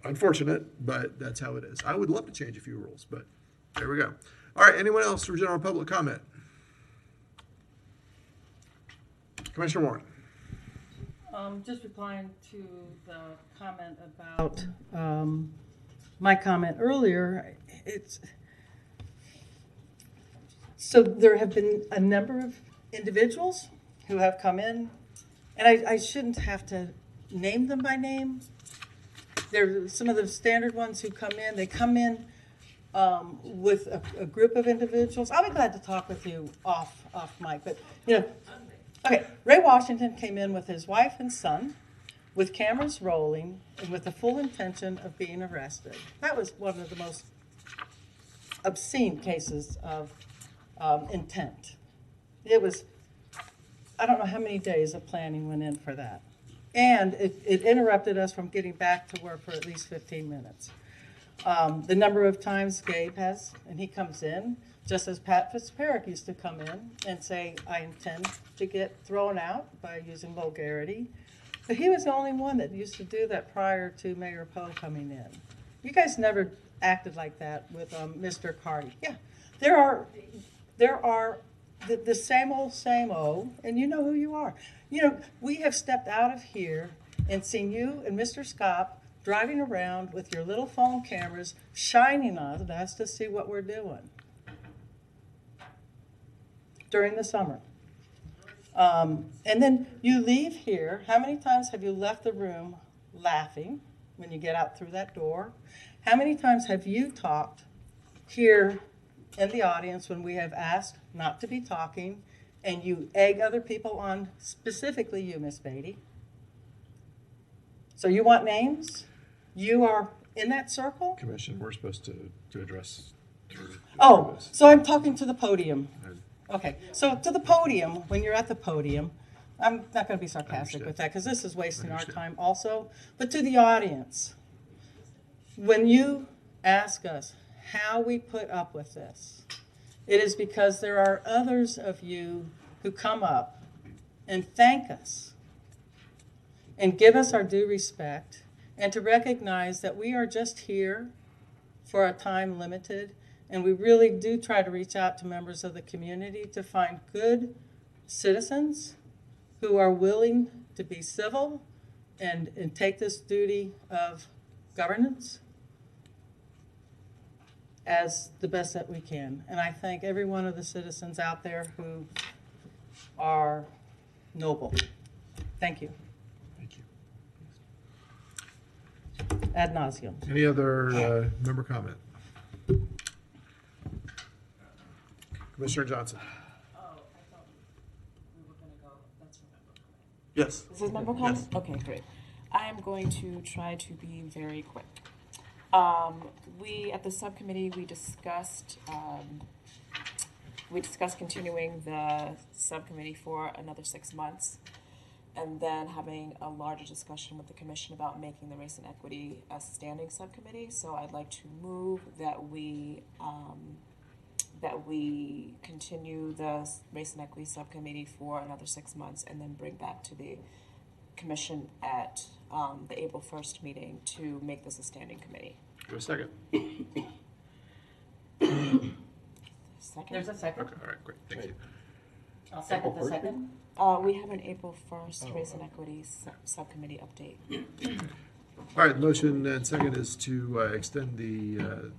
unfortunate, but that's how it is. I would love to change a few rules, but there we go. All right, anyone else for general public comment? Commissioner Warren. Just replying to the comment about my comment earlier, So there have been a number of individuals who have come in, and I shouldn't have to name them by name. They're some of the standard ones who come in. They come in with a group of individuals. I'll be glad to talk with you off mic, but you know, okay. Ray Washington came in with his wife and son, with cameras rolling, and with the full intention of being arrested. That was one of the most obscene cases of intent. It was, I don't know how many days of planning went in for that. And it interrupted us from getting back to work for at least 15 minutes. The number of times Gabe has, and he comes in, just as Pat Fitzpatrick used to come in and say, I intend to get thrown out by using vulgarity. But he was the only one that used to do that prior to Mayor Poe coming in. You guys never acted like that with Mr. Carty. Yeah, there are the same old, and you know who you are. You know, we have stepped out of here and seen you and Mr. Scott driving around with your little phone cameras, shining on us to see what we're doing during the summer. And then you leave here. How many times have you left the room laughing when you get out through that door? How many times have you talked here in the audience when we have asked not to be talking, and you egg other people on, specifically you, Miss Beatty? So you want names? You are in that circle? Commission, we're supposed to address through. Oh, so I'm talking to the podium. Okay, so to the podium, when you're at the podium, I'm not going to be sarcastic with that because this is wasting our time also, but to the audience, when you ask us how we put up with this, it is because there are others of you who come up and thank us and give us our due respect and to recognize that we are just here for a time limited, and we really do try to reach out to members of the community to find good citizens who are willing to be civil and take this duty of governance as the best that we can. And I thank every one of the citizens out there who are noble. Thank you. Thank you. Ad nauseum. Any other member comment? Commissioner Johnson. Yes. This is member comment? Okay, great. I am going to try to be very quick. We, at the subcommittee, we discussed continuing the subcommittee for another 6 months, and then having a larger discussion with the commission about making the race and equity a standing subcommittee. So I'd like to move that we continue the race and equity subcommittee for another 6 months, and then bring back to the commission at the April 1st meeting to make this a standing committee. Do a second. Second? There's a second. Okay, all right, great, thank you. I'll second the second. We have an April 1st race and equity subcommittee update. All right, the motion and second is to extend the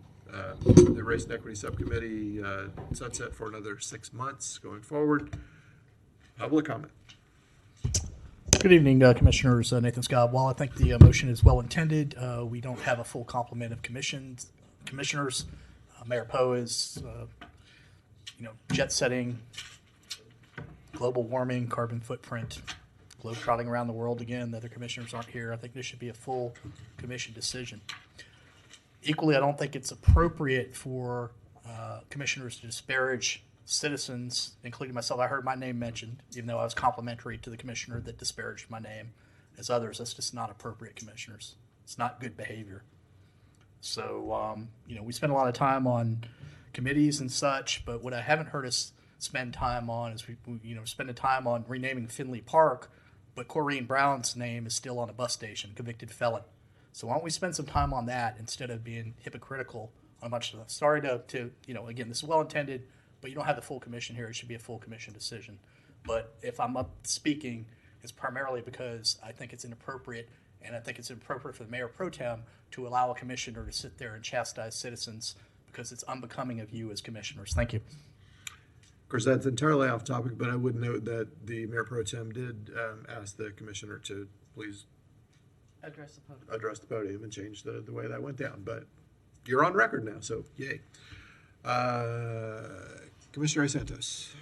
Race and Equity Subcommittee sunset for another 6 months going forward. Public comment. Good evening, Commissioners. Nathan Scott. While I think the motion is well intended, we don't have a full complement of commissioners. Mayor Poe is, jet setting, global warming, carbon footprint, globetrotting around the world again. The other commissioners aren't here. I think this should be a full commission decision. Equally, I don't think it's appropriate for commissioners to disparage citizens, including myself. I heard my name mentioned, even though I was complimentary to the commissioner that disparaged my name as others. That's just not appropriate, commissioners. It's not good behavior. So, we spend a lot of time on committees and such, but what I haven't heard us spend time on is spending time on renaming Finley Park, but Corrine Brown's name is still on a bus station, convicted felon. So why don't we spend some time on that instead of being hypocritical on a bunch of stuff. Sorry to again, this is well intended, but you don't have the full commission here. It should be a full commission decision. But if I'm up speaking, it's primarily because I think it's inappropriate, and I think it's inappropriate for the mayor pro tem to allow a commissioner to sit there and chastise citizens because it's unbecoming of you as commissioners. Thank you. course, that's entirely off topic, but I would note that the Mayor Pro Tem did ask the commissioner to please Address the podium. address the podium and change the way that went down. But you're on record now, so yay. Commissioner Santos.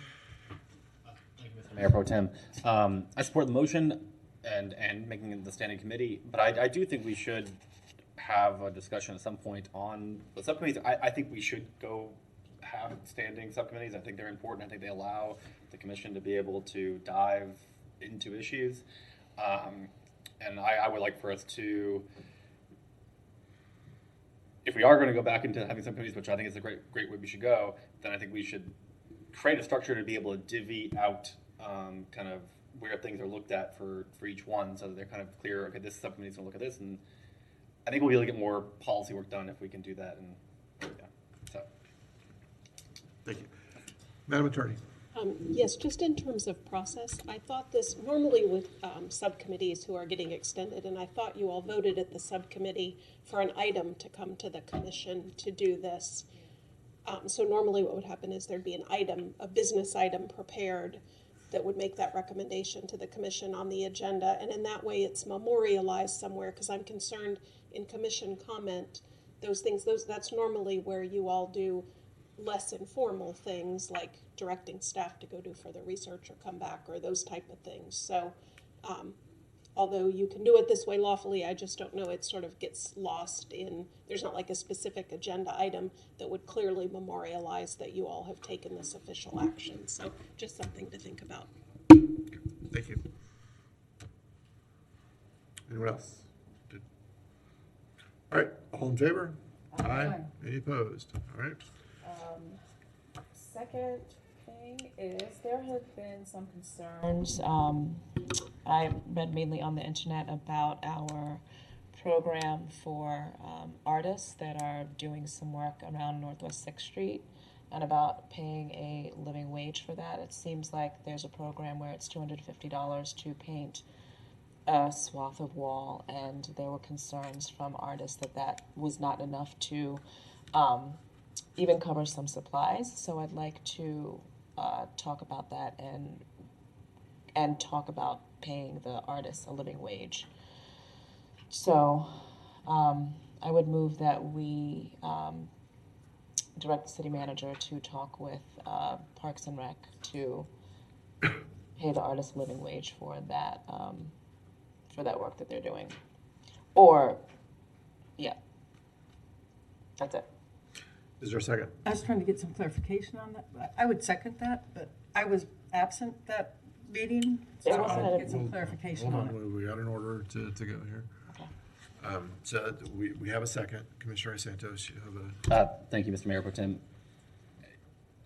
Thank you, Mr. Mayor Pro Tem. I support the motion and making it the standing committee, but I do think we should have a discussion at some point on the subcommittees. I think we should go have standing subcommittees. I think they're important. I think they allow the commission to be able to dive into issues. And I would like for us to, if we are going to go back into having subcommittees, which I think is a great way we should go, then I think we should create a structure to be able to divvy out kind of where things are looked at for each one, so that they're kind of clear. Okay, this subcommittee's going to look at this, and I think we'll be able to get more policy work done if we can do that. And yeah, so. Thank you. Madam Attorney. Yes, just in terms of process, I thought this, normally with subcommittees who are getting extended, and I thought you all voted at the subcommittee for an item to come to the commission to do this. So normally what would happen is there'd be an item, a business item prepared that would make that recommendation to the commission on the agenda, and in that way it's memorialized somewhere, because I'm concerned in commission comment, those things, that's normally where you all do less informal things like directing staff to go do further research or come back or those type of things. So although you can do it this way lawfully, I just don't know, it sort of gets lost in, there's not like a specific agenda item that would clearly memorialize that you all have taken this official action. So just something to think about. Thank you. Anyone else? All right, all in favor? Aye. Any opposed? All right. Second thing is there have been some concerns. I read mainly on the internet about our program for artists that are doing some work around Northwest 6th Street and about paying a living wage for that. It seems like there's a program where it's $250 to paint a swath of wall, and there were concerns from artists that that was not enough to even cover some supplies. So I'd like to talk about that and talk about paying the artists a living wage. So I would move that we direct the city manager to talk with Parks and Rec to pay the artists a living wage for that work that they're doing. Or, yeah, that's it. Is there a second? I was trying to get some clarification on that. I would second that, but I was absent that meeting, so I wanted to get some clarification on it. We got an order to go here. So we have a second. Commissioner Santos, you have a... Thank you, Mr. Mayor Pro Tem.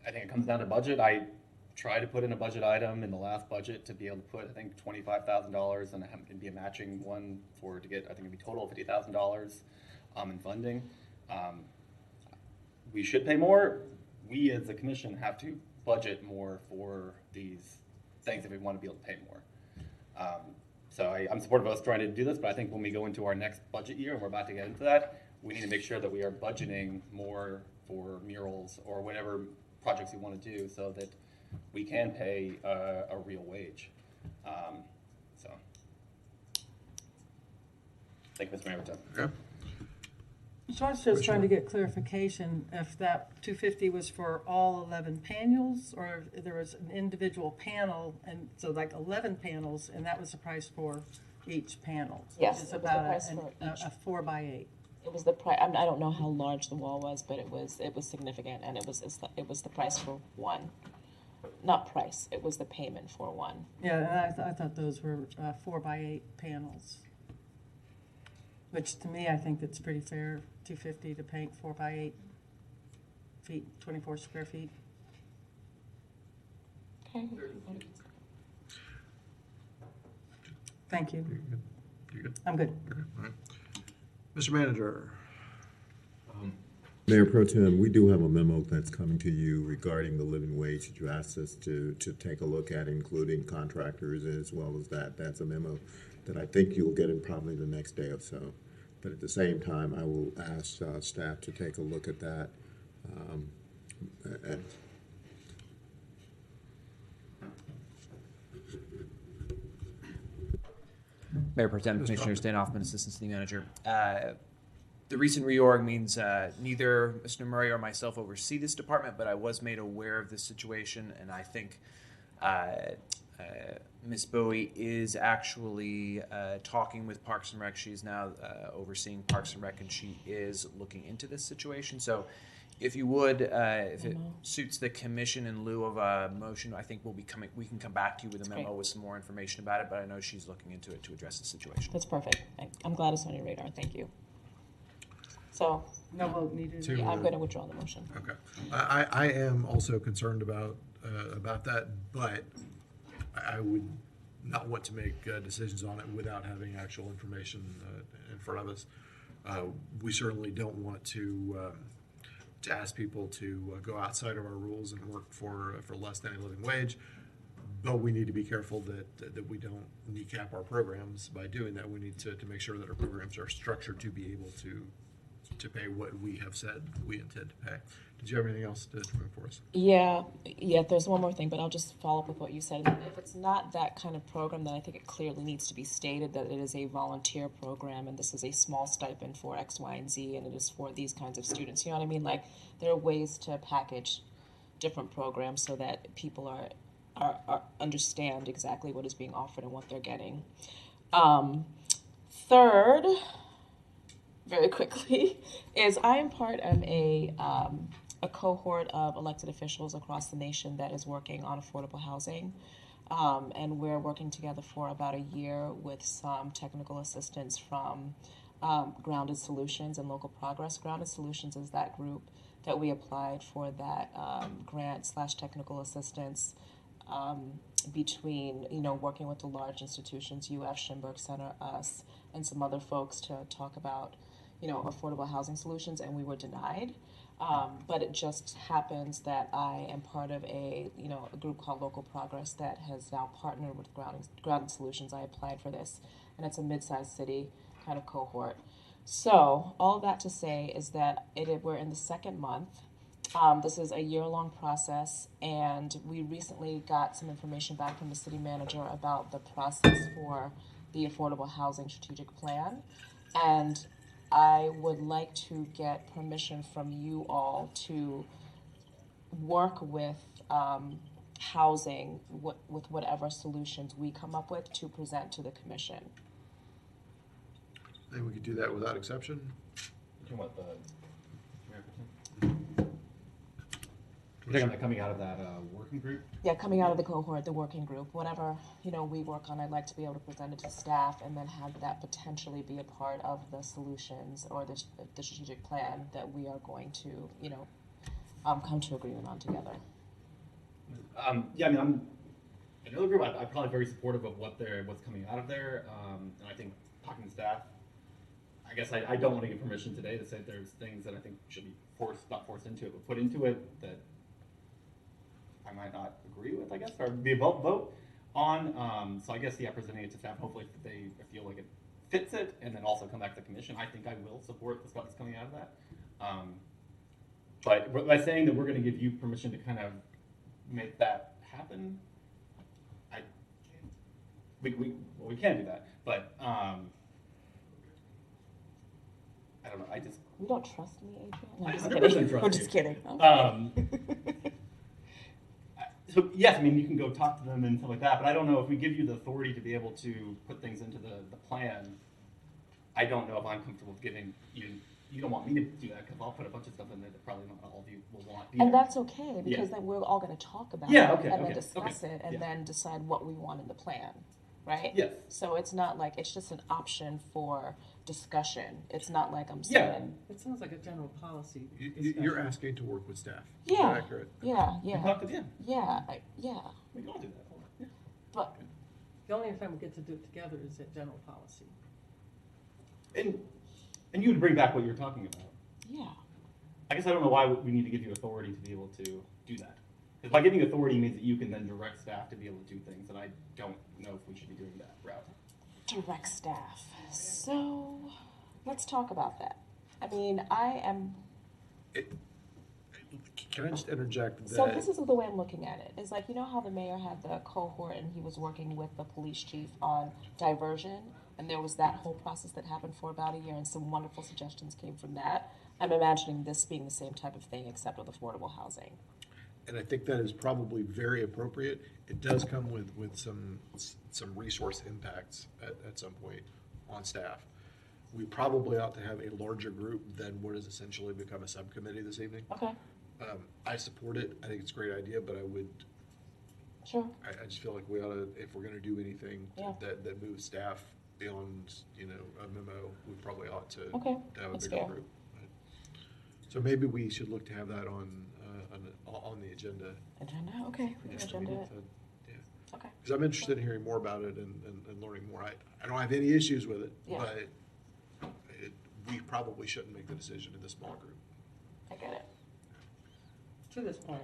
I think it comes down to budget. I tried to put in a budget item in the last budget to be able to put, I think, $25,000, and it can be a matching one to get, I think it'd be total $50,000 in funding. We should pay more. We as a commission have to budget more for these things if we want to be able to pay more. So I'm supportive of us trying to do this, but I think when we go into our next budget year, and we're about to get into that, we need to make sure that we are budgeting more for murals or whatever projects we want to do so that we can pay a real wage. So, thank you, Mr. Mayor. Okay. So I was just trying to get clarification if that $250 was for all 11 panels, or if there was an individual panel, and so like 11 panels, and that was the price for each panel. Yes, It's it was the about price for a 4x8. It was the price. I don't know how large the wall was, but it was significant, and it was the price for one. Not price. It was the payment for one. Yeah, and I thought those were 4x8 panels, which to me I think that's pretty fair. $250 to paint 4x8 feet, 24 square feet. Okay. Thank you. You good? I'm good. Okay. All right. Mr. Manager. Mayor Pro Tem, we do have a memo that's coming to you regarding the living wage that you asked us to take a look at, including contractors as well as that. That's a memo that I think you'll get in probably the next day or so. But at the same time, I will ask staff to take a look at that. Mayor Pro Tem, Commissioner Stan Hoffman, Assistant City Manager. The recent reorg means neither Mr. Murray or myself oversee this department, but I was made aware of this situation, and I think Ms. Bowie is actually talking with Parks and Rec. She's now overseeing Parks and Rec, and she is looking into this situation. So if you would, if it suits the commission in lieu of a motion, I think we can come back to you with a memo with some more information about it, but I know she's looking into it to address the situation. That's perfect. I'm glad it's on your radar. Thank you. So, no vote needed. Yeah, I'm going to withdraw the motion. Okay. I am also concerned about that, but I would not want to make decisions on it without having actual information in front of us. We certainly don't want to ask people to go outside of our rules and work for less than a living wage, but we need to be careful that we don't kneecap our programs by doing that. We need to make sure that our programs are structured to be able to pay what we have said we intend to pay. Did you have anything else to bring for us? Yeah, there's one more thing, but I'll just follow up with what you said. If it's not that kind of program, then I think it clearly needs to be stated that it is a volunteer program and this is a small stipend for X, Y, and Z, and it is for these kinds of students. You know what I mean? Like, there are ways to package different programs so that people are understand exactly what is being offered and what they're getting. Third, very quickly, is I am part of a cohort of elected officials across the nation that is working on affordable housing. And we're working together for about a year with some technical assistance from Grounded Solutions and Local Progress. Grounded Solutions is that group that we applied for that grant/technical assistance between, working with the large institutions, UF, Schimberg Center, us, and some other folks to talk about, affordable housing solutions, and we were denied. But it just happens that I am part of a group called Local Progress that has now partnered with Grounded Solutions. I applied for this, and it's a mid-sized city kind of cohort. So all that to say is that we're in the second month. This is a year-long process, and we recently got some information back from the city manager about the process for the Affordable Housing Strategic Plan, and I would like to get permission from you all to work with housing with whatever solutions we come up with to present to the commission. I think we could do that without exception. Coming out of that working group? Yeah, coming out of the cohort, the working group, whatever, we work on, I'd like to be able to present it to staff and then have that potentially be a part of the solutions or the strategic plan that we are going to, come to agreement on together. Yeah, I mean, I'm another group. I'm probably very supportive of what's coming out of there, and I think talking to staff, I guess I don't want to give permission today to say there's things that I think should be not forced into it, but put into it that I might not agree with, I guess, or be a vote on. So I guess, presenting it to staff, hopefully if they feel like it fits it, and then also come back to the commission. I think I will support the stuff that's coming out of that. But by saying that we're going to give you permission to kind of make that happen, we can do that. But I don't know. You don't trust me, Adrian? No, I'm just 100% kidding. trust We're just you. kidding. So yes, I mean, you can go talk to them and stuff like that, but I don't know if we give you the authority to be able to put things into the plan. I don't know if I'm comfortable with giving you. You don't want me to do that because I'll put a bunch of stuff in there that probably not all of you will want either. And that's okay, because then we're all going to talk about it and then discuss it and then decide what we want in the plan, right? Yes. So it's not like it's just an option for discussion. It's not like I'm saying. It sounds like a general policy. You're asking to work with staff. Yeah. Is that accurate? Yeah. We talk to them. Yeah. We can all do that. Yeah. But the only time we get to do it together is at general policy. And you would bring back what you're talking about. Yeah. I guess I don't know why we need to give you authority to be able to do that. Because by giving authority means that you can then direct staff to be able to do things, and I don't know if we should be doing that route. Direct staff. So let's talk about that. I mean, I am. Can I just interject that? So this is the way I'm looking at it. It's like, how the mayor had the cohort and he was working with the police chief on diversion and there was that whole process that happened for about a year, and some wonderful suggestions came from that. I'm imagining this being the same type of thing, except with affordable housing. And I think that is probably very appropriate. It does come with some resource impacts at some point on staff. We probably ought to have a larger group than what has essentially become a subcommittee this evening. Okay. I support it. I think it's a great idea, but I would. Sure. I just feel like we ought to, if we're going to do anything Yeah. that moves staff beyond, a memo, we probably ought to, Okay, to have a that's bigger fair. group. So maybe we should look to have that on the agenda. Agenda, okay, we can Yeah, agenda it. Yeah. Okay. Because I'm interested in hearing more about it and learning more. I don't have any issues with it, Yeah. but we probably shouldn't make the decision in this small group. I get it. To this point.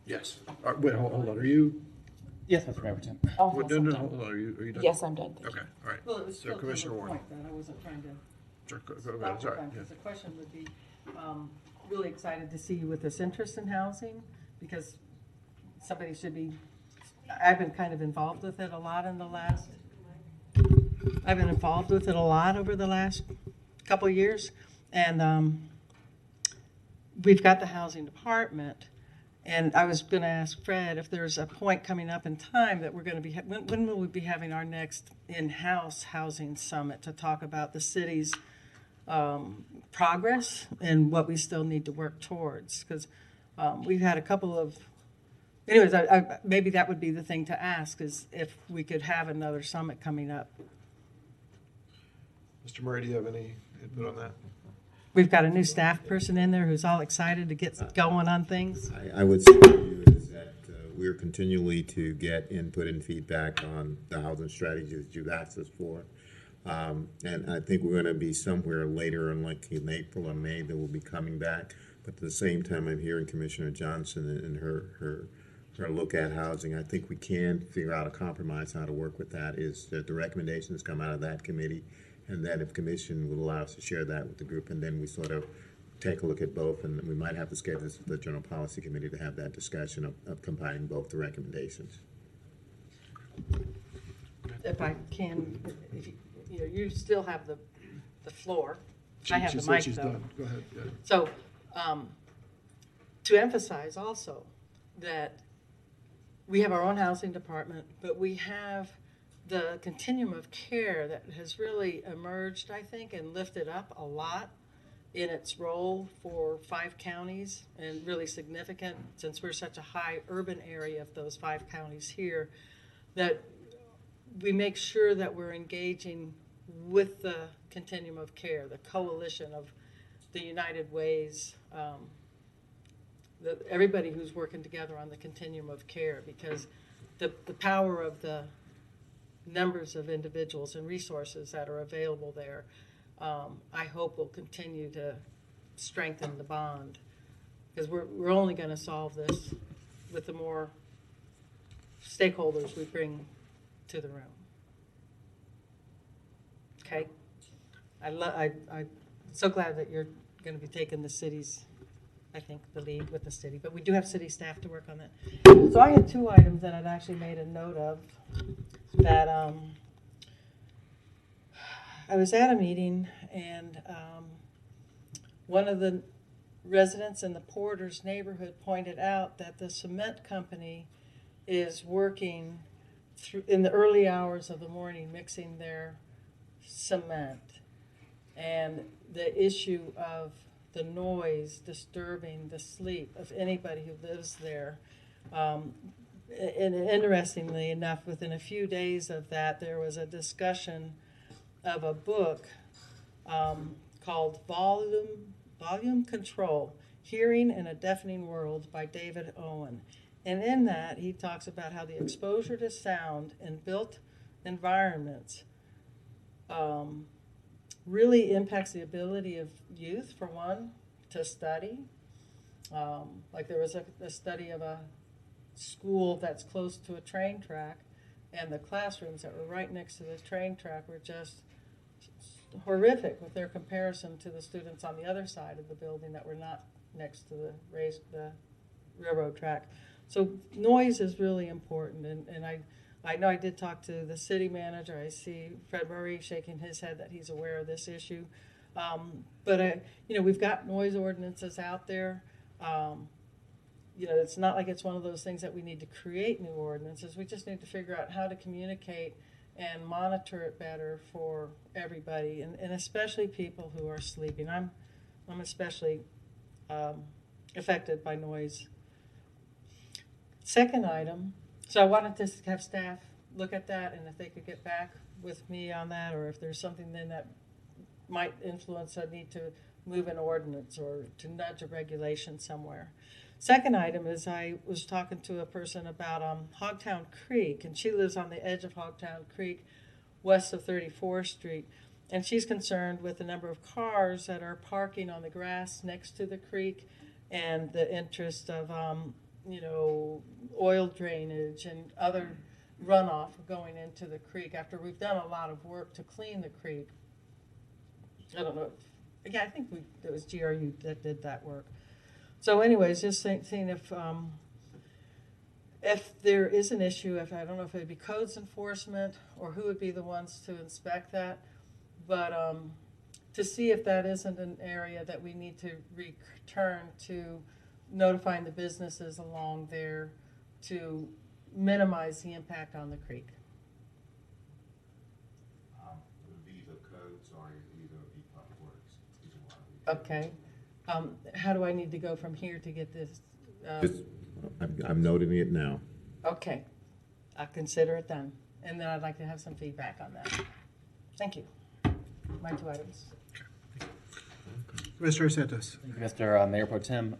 Yes. Wait, hold on. Are you? Yes, Mr. Mayor. Oh, Wait, yes, I'm no, done. hold on. Are you done? Yes, I'm done. Thank Okay, all right. Well, it was So still to Commissioner the Warren. point that I wasn't trying to Sure, go stop ahead. Sorry. the time, Yeah. 'cause the question would be, really excited to see you with this interest in housing, because somebody should be, I've been kind of involved with it a lot in the last, I've been involved with it a lot over the last couple of years, and we've got the housing department, and I was going to ask Fred if there's a point coming up in time that we're going to be, when will we be having our next in-house housing summit to talk about the city's progress and what we still need to work towards? Because we've had a couple of, anyways, maybe that would be the thing to ask, is if we could have another summit coming up. Mr. Murray, do you have any input on that? We've got a new staff person in there who's all excited to get going on things. I would say to you is that we're continually to get input and feedback on the housing strategies that you've asked us for. And I think we're going to be somewhere later in April or May that we'll be coming back. But at the same time, I'm hearing Commissioner Johnson and her look at housing. I think we can figure out a compromise how to work with that, is that the recommendations come out of that committee, and that if commission would allow us to share that with the group, and then we sort of take a look at both, and we might have to schedule this with the General Policy Committee to have that discussion of combining both the recommendations. If I can, if you still have the floor. She I have the said mic, she's though. done. Go ahead. So, to emphasize also that we have our own housing department, but we have the continuum of care that has really emerged, I think, and lifted up a lot in its role for 5 counties, and really significant since we're such a high urban area of those 5 counties here, that we make sure that we're engaging with the continuum of care, the coalition of the United Ways, everybody who's working together on the continuum of care, because the power of the numbers of individuals and resources that are available there, I hope will continue to strengthen the bond, because we're only going to solve this with the more stakeholders we bring to the room. Okay? I'm so glad that you're going to be taking the city's, I think, the lead with the city, but we do have city staff to work on that. So I had 2 items that I'd actually made a note of that I was at a meeting, and one of the residents in the Porter's neighborhood pointed out that the cement company is working in the early hours of the morning mixing their cement, and the issue of the noise disturbing the sleep of anybody who lives there. And interestingly enough, within a few days of that, there was a discussion of a book called Volume Control, Hearing in a Deafening World by David Owen. And in that, he talks about how the exposure to sound in built environments really impacts the ability of youth, for one, to study. Like there was a study of a school that's close to a train track, and the classrooms that were right next to the train track were just horrific with their comparison to the students on the other side of the building that were not next to the railroad track. So noise is really important, and I know I did talk to the city manager. I see Fred Murray shaking his head that he's aware of this issue. But we've got noise ordinances out there. It's not like it's one of those things that we need to create new ordinances. We just need to figure out how to communicate and monitor it better for everybody, and especially people who are sleeping. I'm especially affected by noise. Second item, so I wanted to have staff look at that, and if they could get back with me on that, or if there's something then that might influence a need to move an ordinance or to nudge a regulation somewhere. Second item is I was talking to a person about Hogtown Creek, and she lives on the edge of Hogtown Creek, west of 34th Street, and she's concerned with the number of cars that are parking on the grass next to the creek, and the interest of oil drainage and other runoff going into the creek after we've done a lot of work to clean the creek. I don't know. I think it was GRU that did that work. So anyways, just seeing if there is an issue, I don't know if it would be codes enforcement or who would be the ones to inspect that, but to see if that isn't an area that we need to return to notifying the businesses along there to minimize the impact on the creek. These are codes or these are the public works. Okay. How do I need to go from here to get this? I'm noting it now. Okay. I'll consider it done. And then I'd like to have some feedback on that. Thank you. My 2 items. Commissioner Santos. Thank you, Mr. Mayor Pro Tem.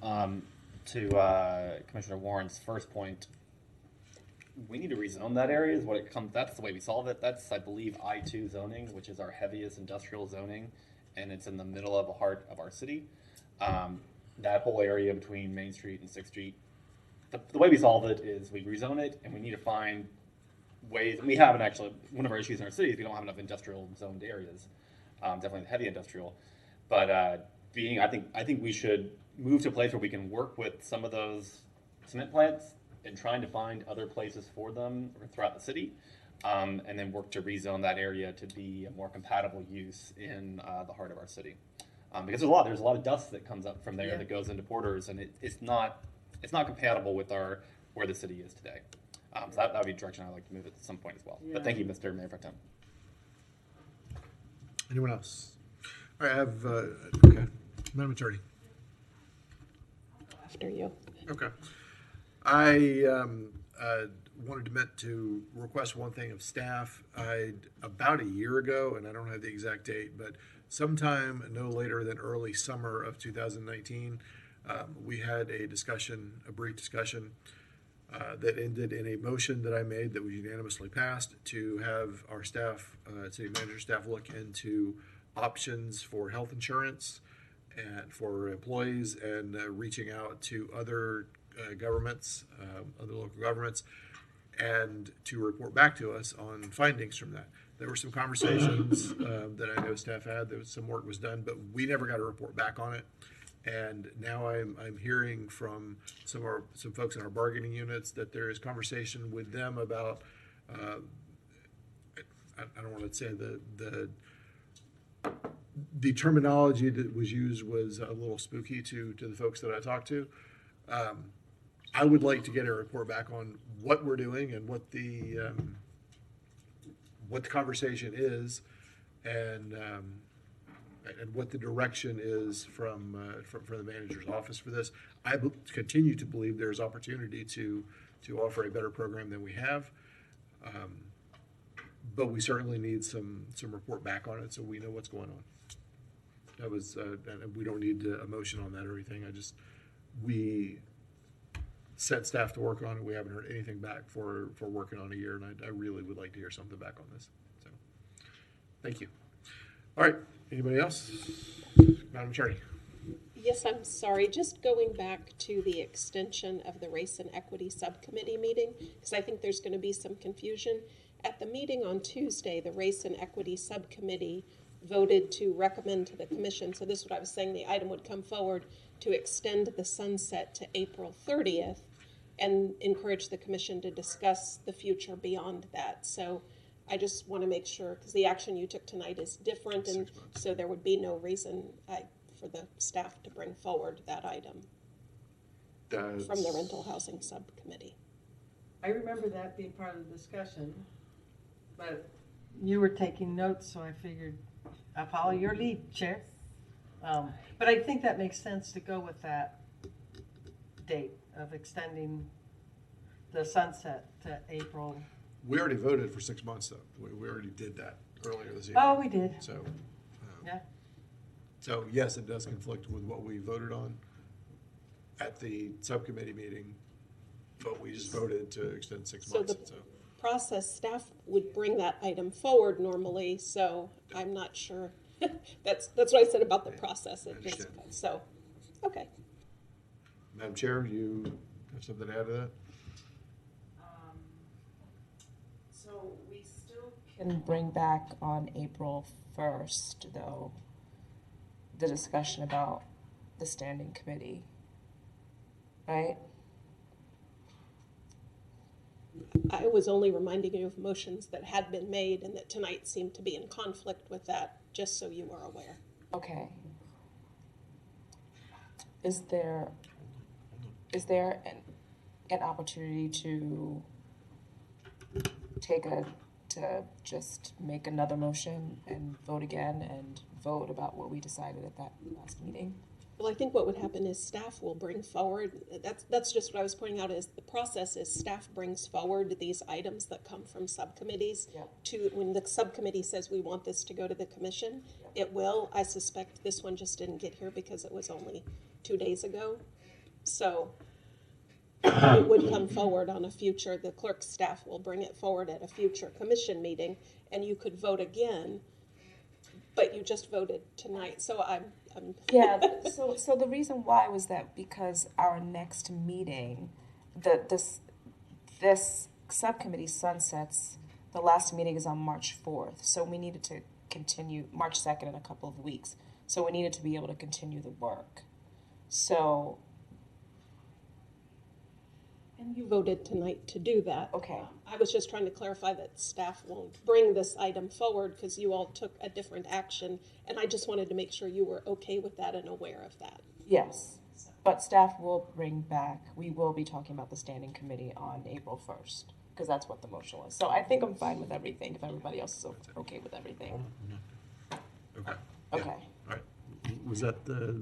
To Commissioner Warren's first point, we need to rezone that area. Is what it comes. That's the way we solve it. That's, I believe, I-2 zoning, which is our heaviest industrial zoning, and it's in the middle of the heart of our city. That whole area between Main Street and 6th Street. The way we solve it is we rezone it, and we need to find ways. And we haven't actually. One of our issues in our city is we don't have enough industrial zoned areas. Definitely heavy industrial, but I think we should move to a place where we can work with some of those cement plants and trying to find other places for them throughout the city, and then work to rezone that area to be a more compatible use in the heart of our city. Because there's a lot of dust that comes up from there that goes into Porter's, and it's not compatible with where the city is today. So that would be a direction I'd like to move at some point as well. Yeah. But thank you, Mr. Mayor Pro Tem. Anyone else? All right, I have, okay. Madam Attorney. After you. Okay. I wanted to request one thing of staff. About a year ago, and I don't have the exact date, but sometime no later than early summer of 2019, we had a brief discussion that ended in a motion that I made that was unanimously passed to have our staff, city manager staff, look into options for health insurance and for employees, and reaching out to other governments, other local governments, and to report back to us on findings from that. There were some conversations that I know staff had. Some work was done, but we never got a report back on it. And now I'm hearing from some folks in our bargaining units that there is conversation with them about. I don't want to say the terminology that was used was a little spooky to the folks that I talked to. I would like to get a report back on what we're doing and what the conversation is, and what the direction is from the manager's office for this. I continue to believe there's opportunity to offer a better program than we have, but we certainly need some report back on it so we know what's going on. That was, we don't need a motion on that or anything. We set staff to work on it. We haven't heard anything back for working on a year, and I really would like to hear something back on this. So, thank you. All right, anybody else? Madam Attorney. Yes, I'm sorry. Just going back to the extension of the Race and Equity Subcommittee meeting, because I think there's going to be some confusion. At the meeting on Tuesday, the Race and Equity Subcommittee voted to recommend to the Commission, so this is what I was saying, the item would come forward to extend the sunset to April 30th, and encourage the commission to discuss the future beyond that. So I just want to make sure, because the action you took tonight is different, and so there would be no reason for the staff to bring forward that item from the rental housing subcommittee. I remember that being part of the discussion, but you were taking notes, so I figured I'll follow your lead, Chair. But I think that makes sense to go with that date of extending the sunset to April. We already voted for 6 months, though. We already did that earlier this evening. Oh, we did. So, Yeah. so yes, it does conflict with what we voted on at the subcommittee meeting, but we just voted to extend 6 months. So the process, staff would bring that item forward normally, so I'm not sure. That's what I said about the process. So, okay. Madam Chair, you have something to add to that? So we still can bring back on April 1st, though, the discussion about the standing committee, right? I was only reminding you of motions that had been made and that tonight seemed to be in conflict with that, just so you are aware. Okay. Is there an opportunity to just make another motion and vote again and vote about what we decided at that last meeting? Well, I think what would happen is staff will bring forward, that's just what I was pointing out, is the process is staff brings forward these items that come from subcommittees to, when the subcommittee says we want this to go to the commission, it will. I suspect this one just didn't get here because it was only 2 days ago. So it would come forward on a future, the clerk's staff will bring it forward at a future commission meeting, and you could vote again, but you just voted tonight. So I'm yeah. So the reason why was that because our next meeting, this subcommittee sunsets. The last meeting is on March 4th, so we needed to continue March 2nd in a couple of weeks. So we needed to be able to continue the work. So. And you voted tonight to do that. Okay. I was just trying to clarify that staff won't bring this item forward because you all took a different action, and I just wanted to make sure you were okay with that and aware of that. Yes, but staff will bring back, we will be talking about the standing committee on April 1st, because that's what the motion was. So I think I'm fine with everything, if everybody else is okay with everything. Okay. Okay. All right. Was that the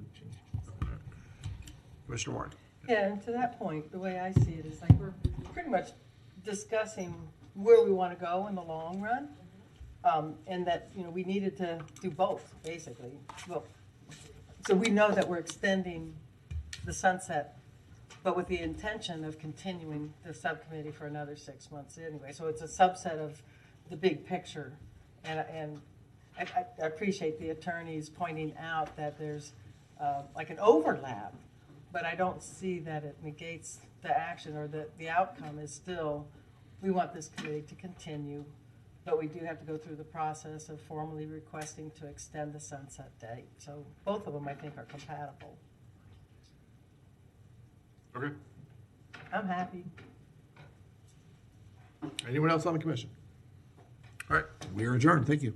Commissioner Warren? Yeah, and to that point, the way I see it is like we're pretty much discussing where we want to go in the long run, and that, you know, we needed to do both, basically. Well, so we know that we're extending the sunset, but with the intention of continuing the subcommittee for another 6 months anyway. So it's a subset of the big picture, and I appreciate the attorneys pointing out that there's like an overlap. But I don't see that it negates the action, or that the outcome is still, we want this committee to continue, but we do have to go through the process of formally requesting to extend the sunset date. So both of them, I think, are compatible. Okay. I'm happy. Anyone else on the commission? All right, we are adjourned. Thank you.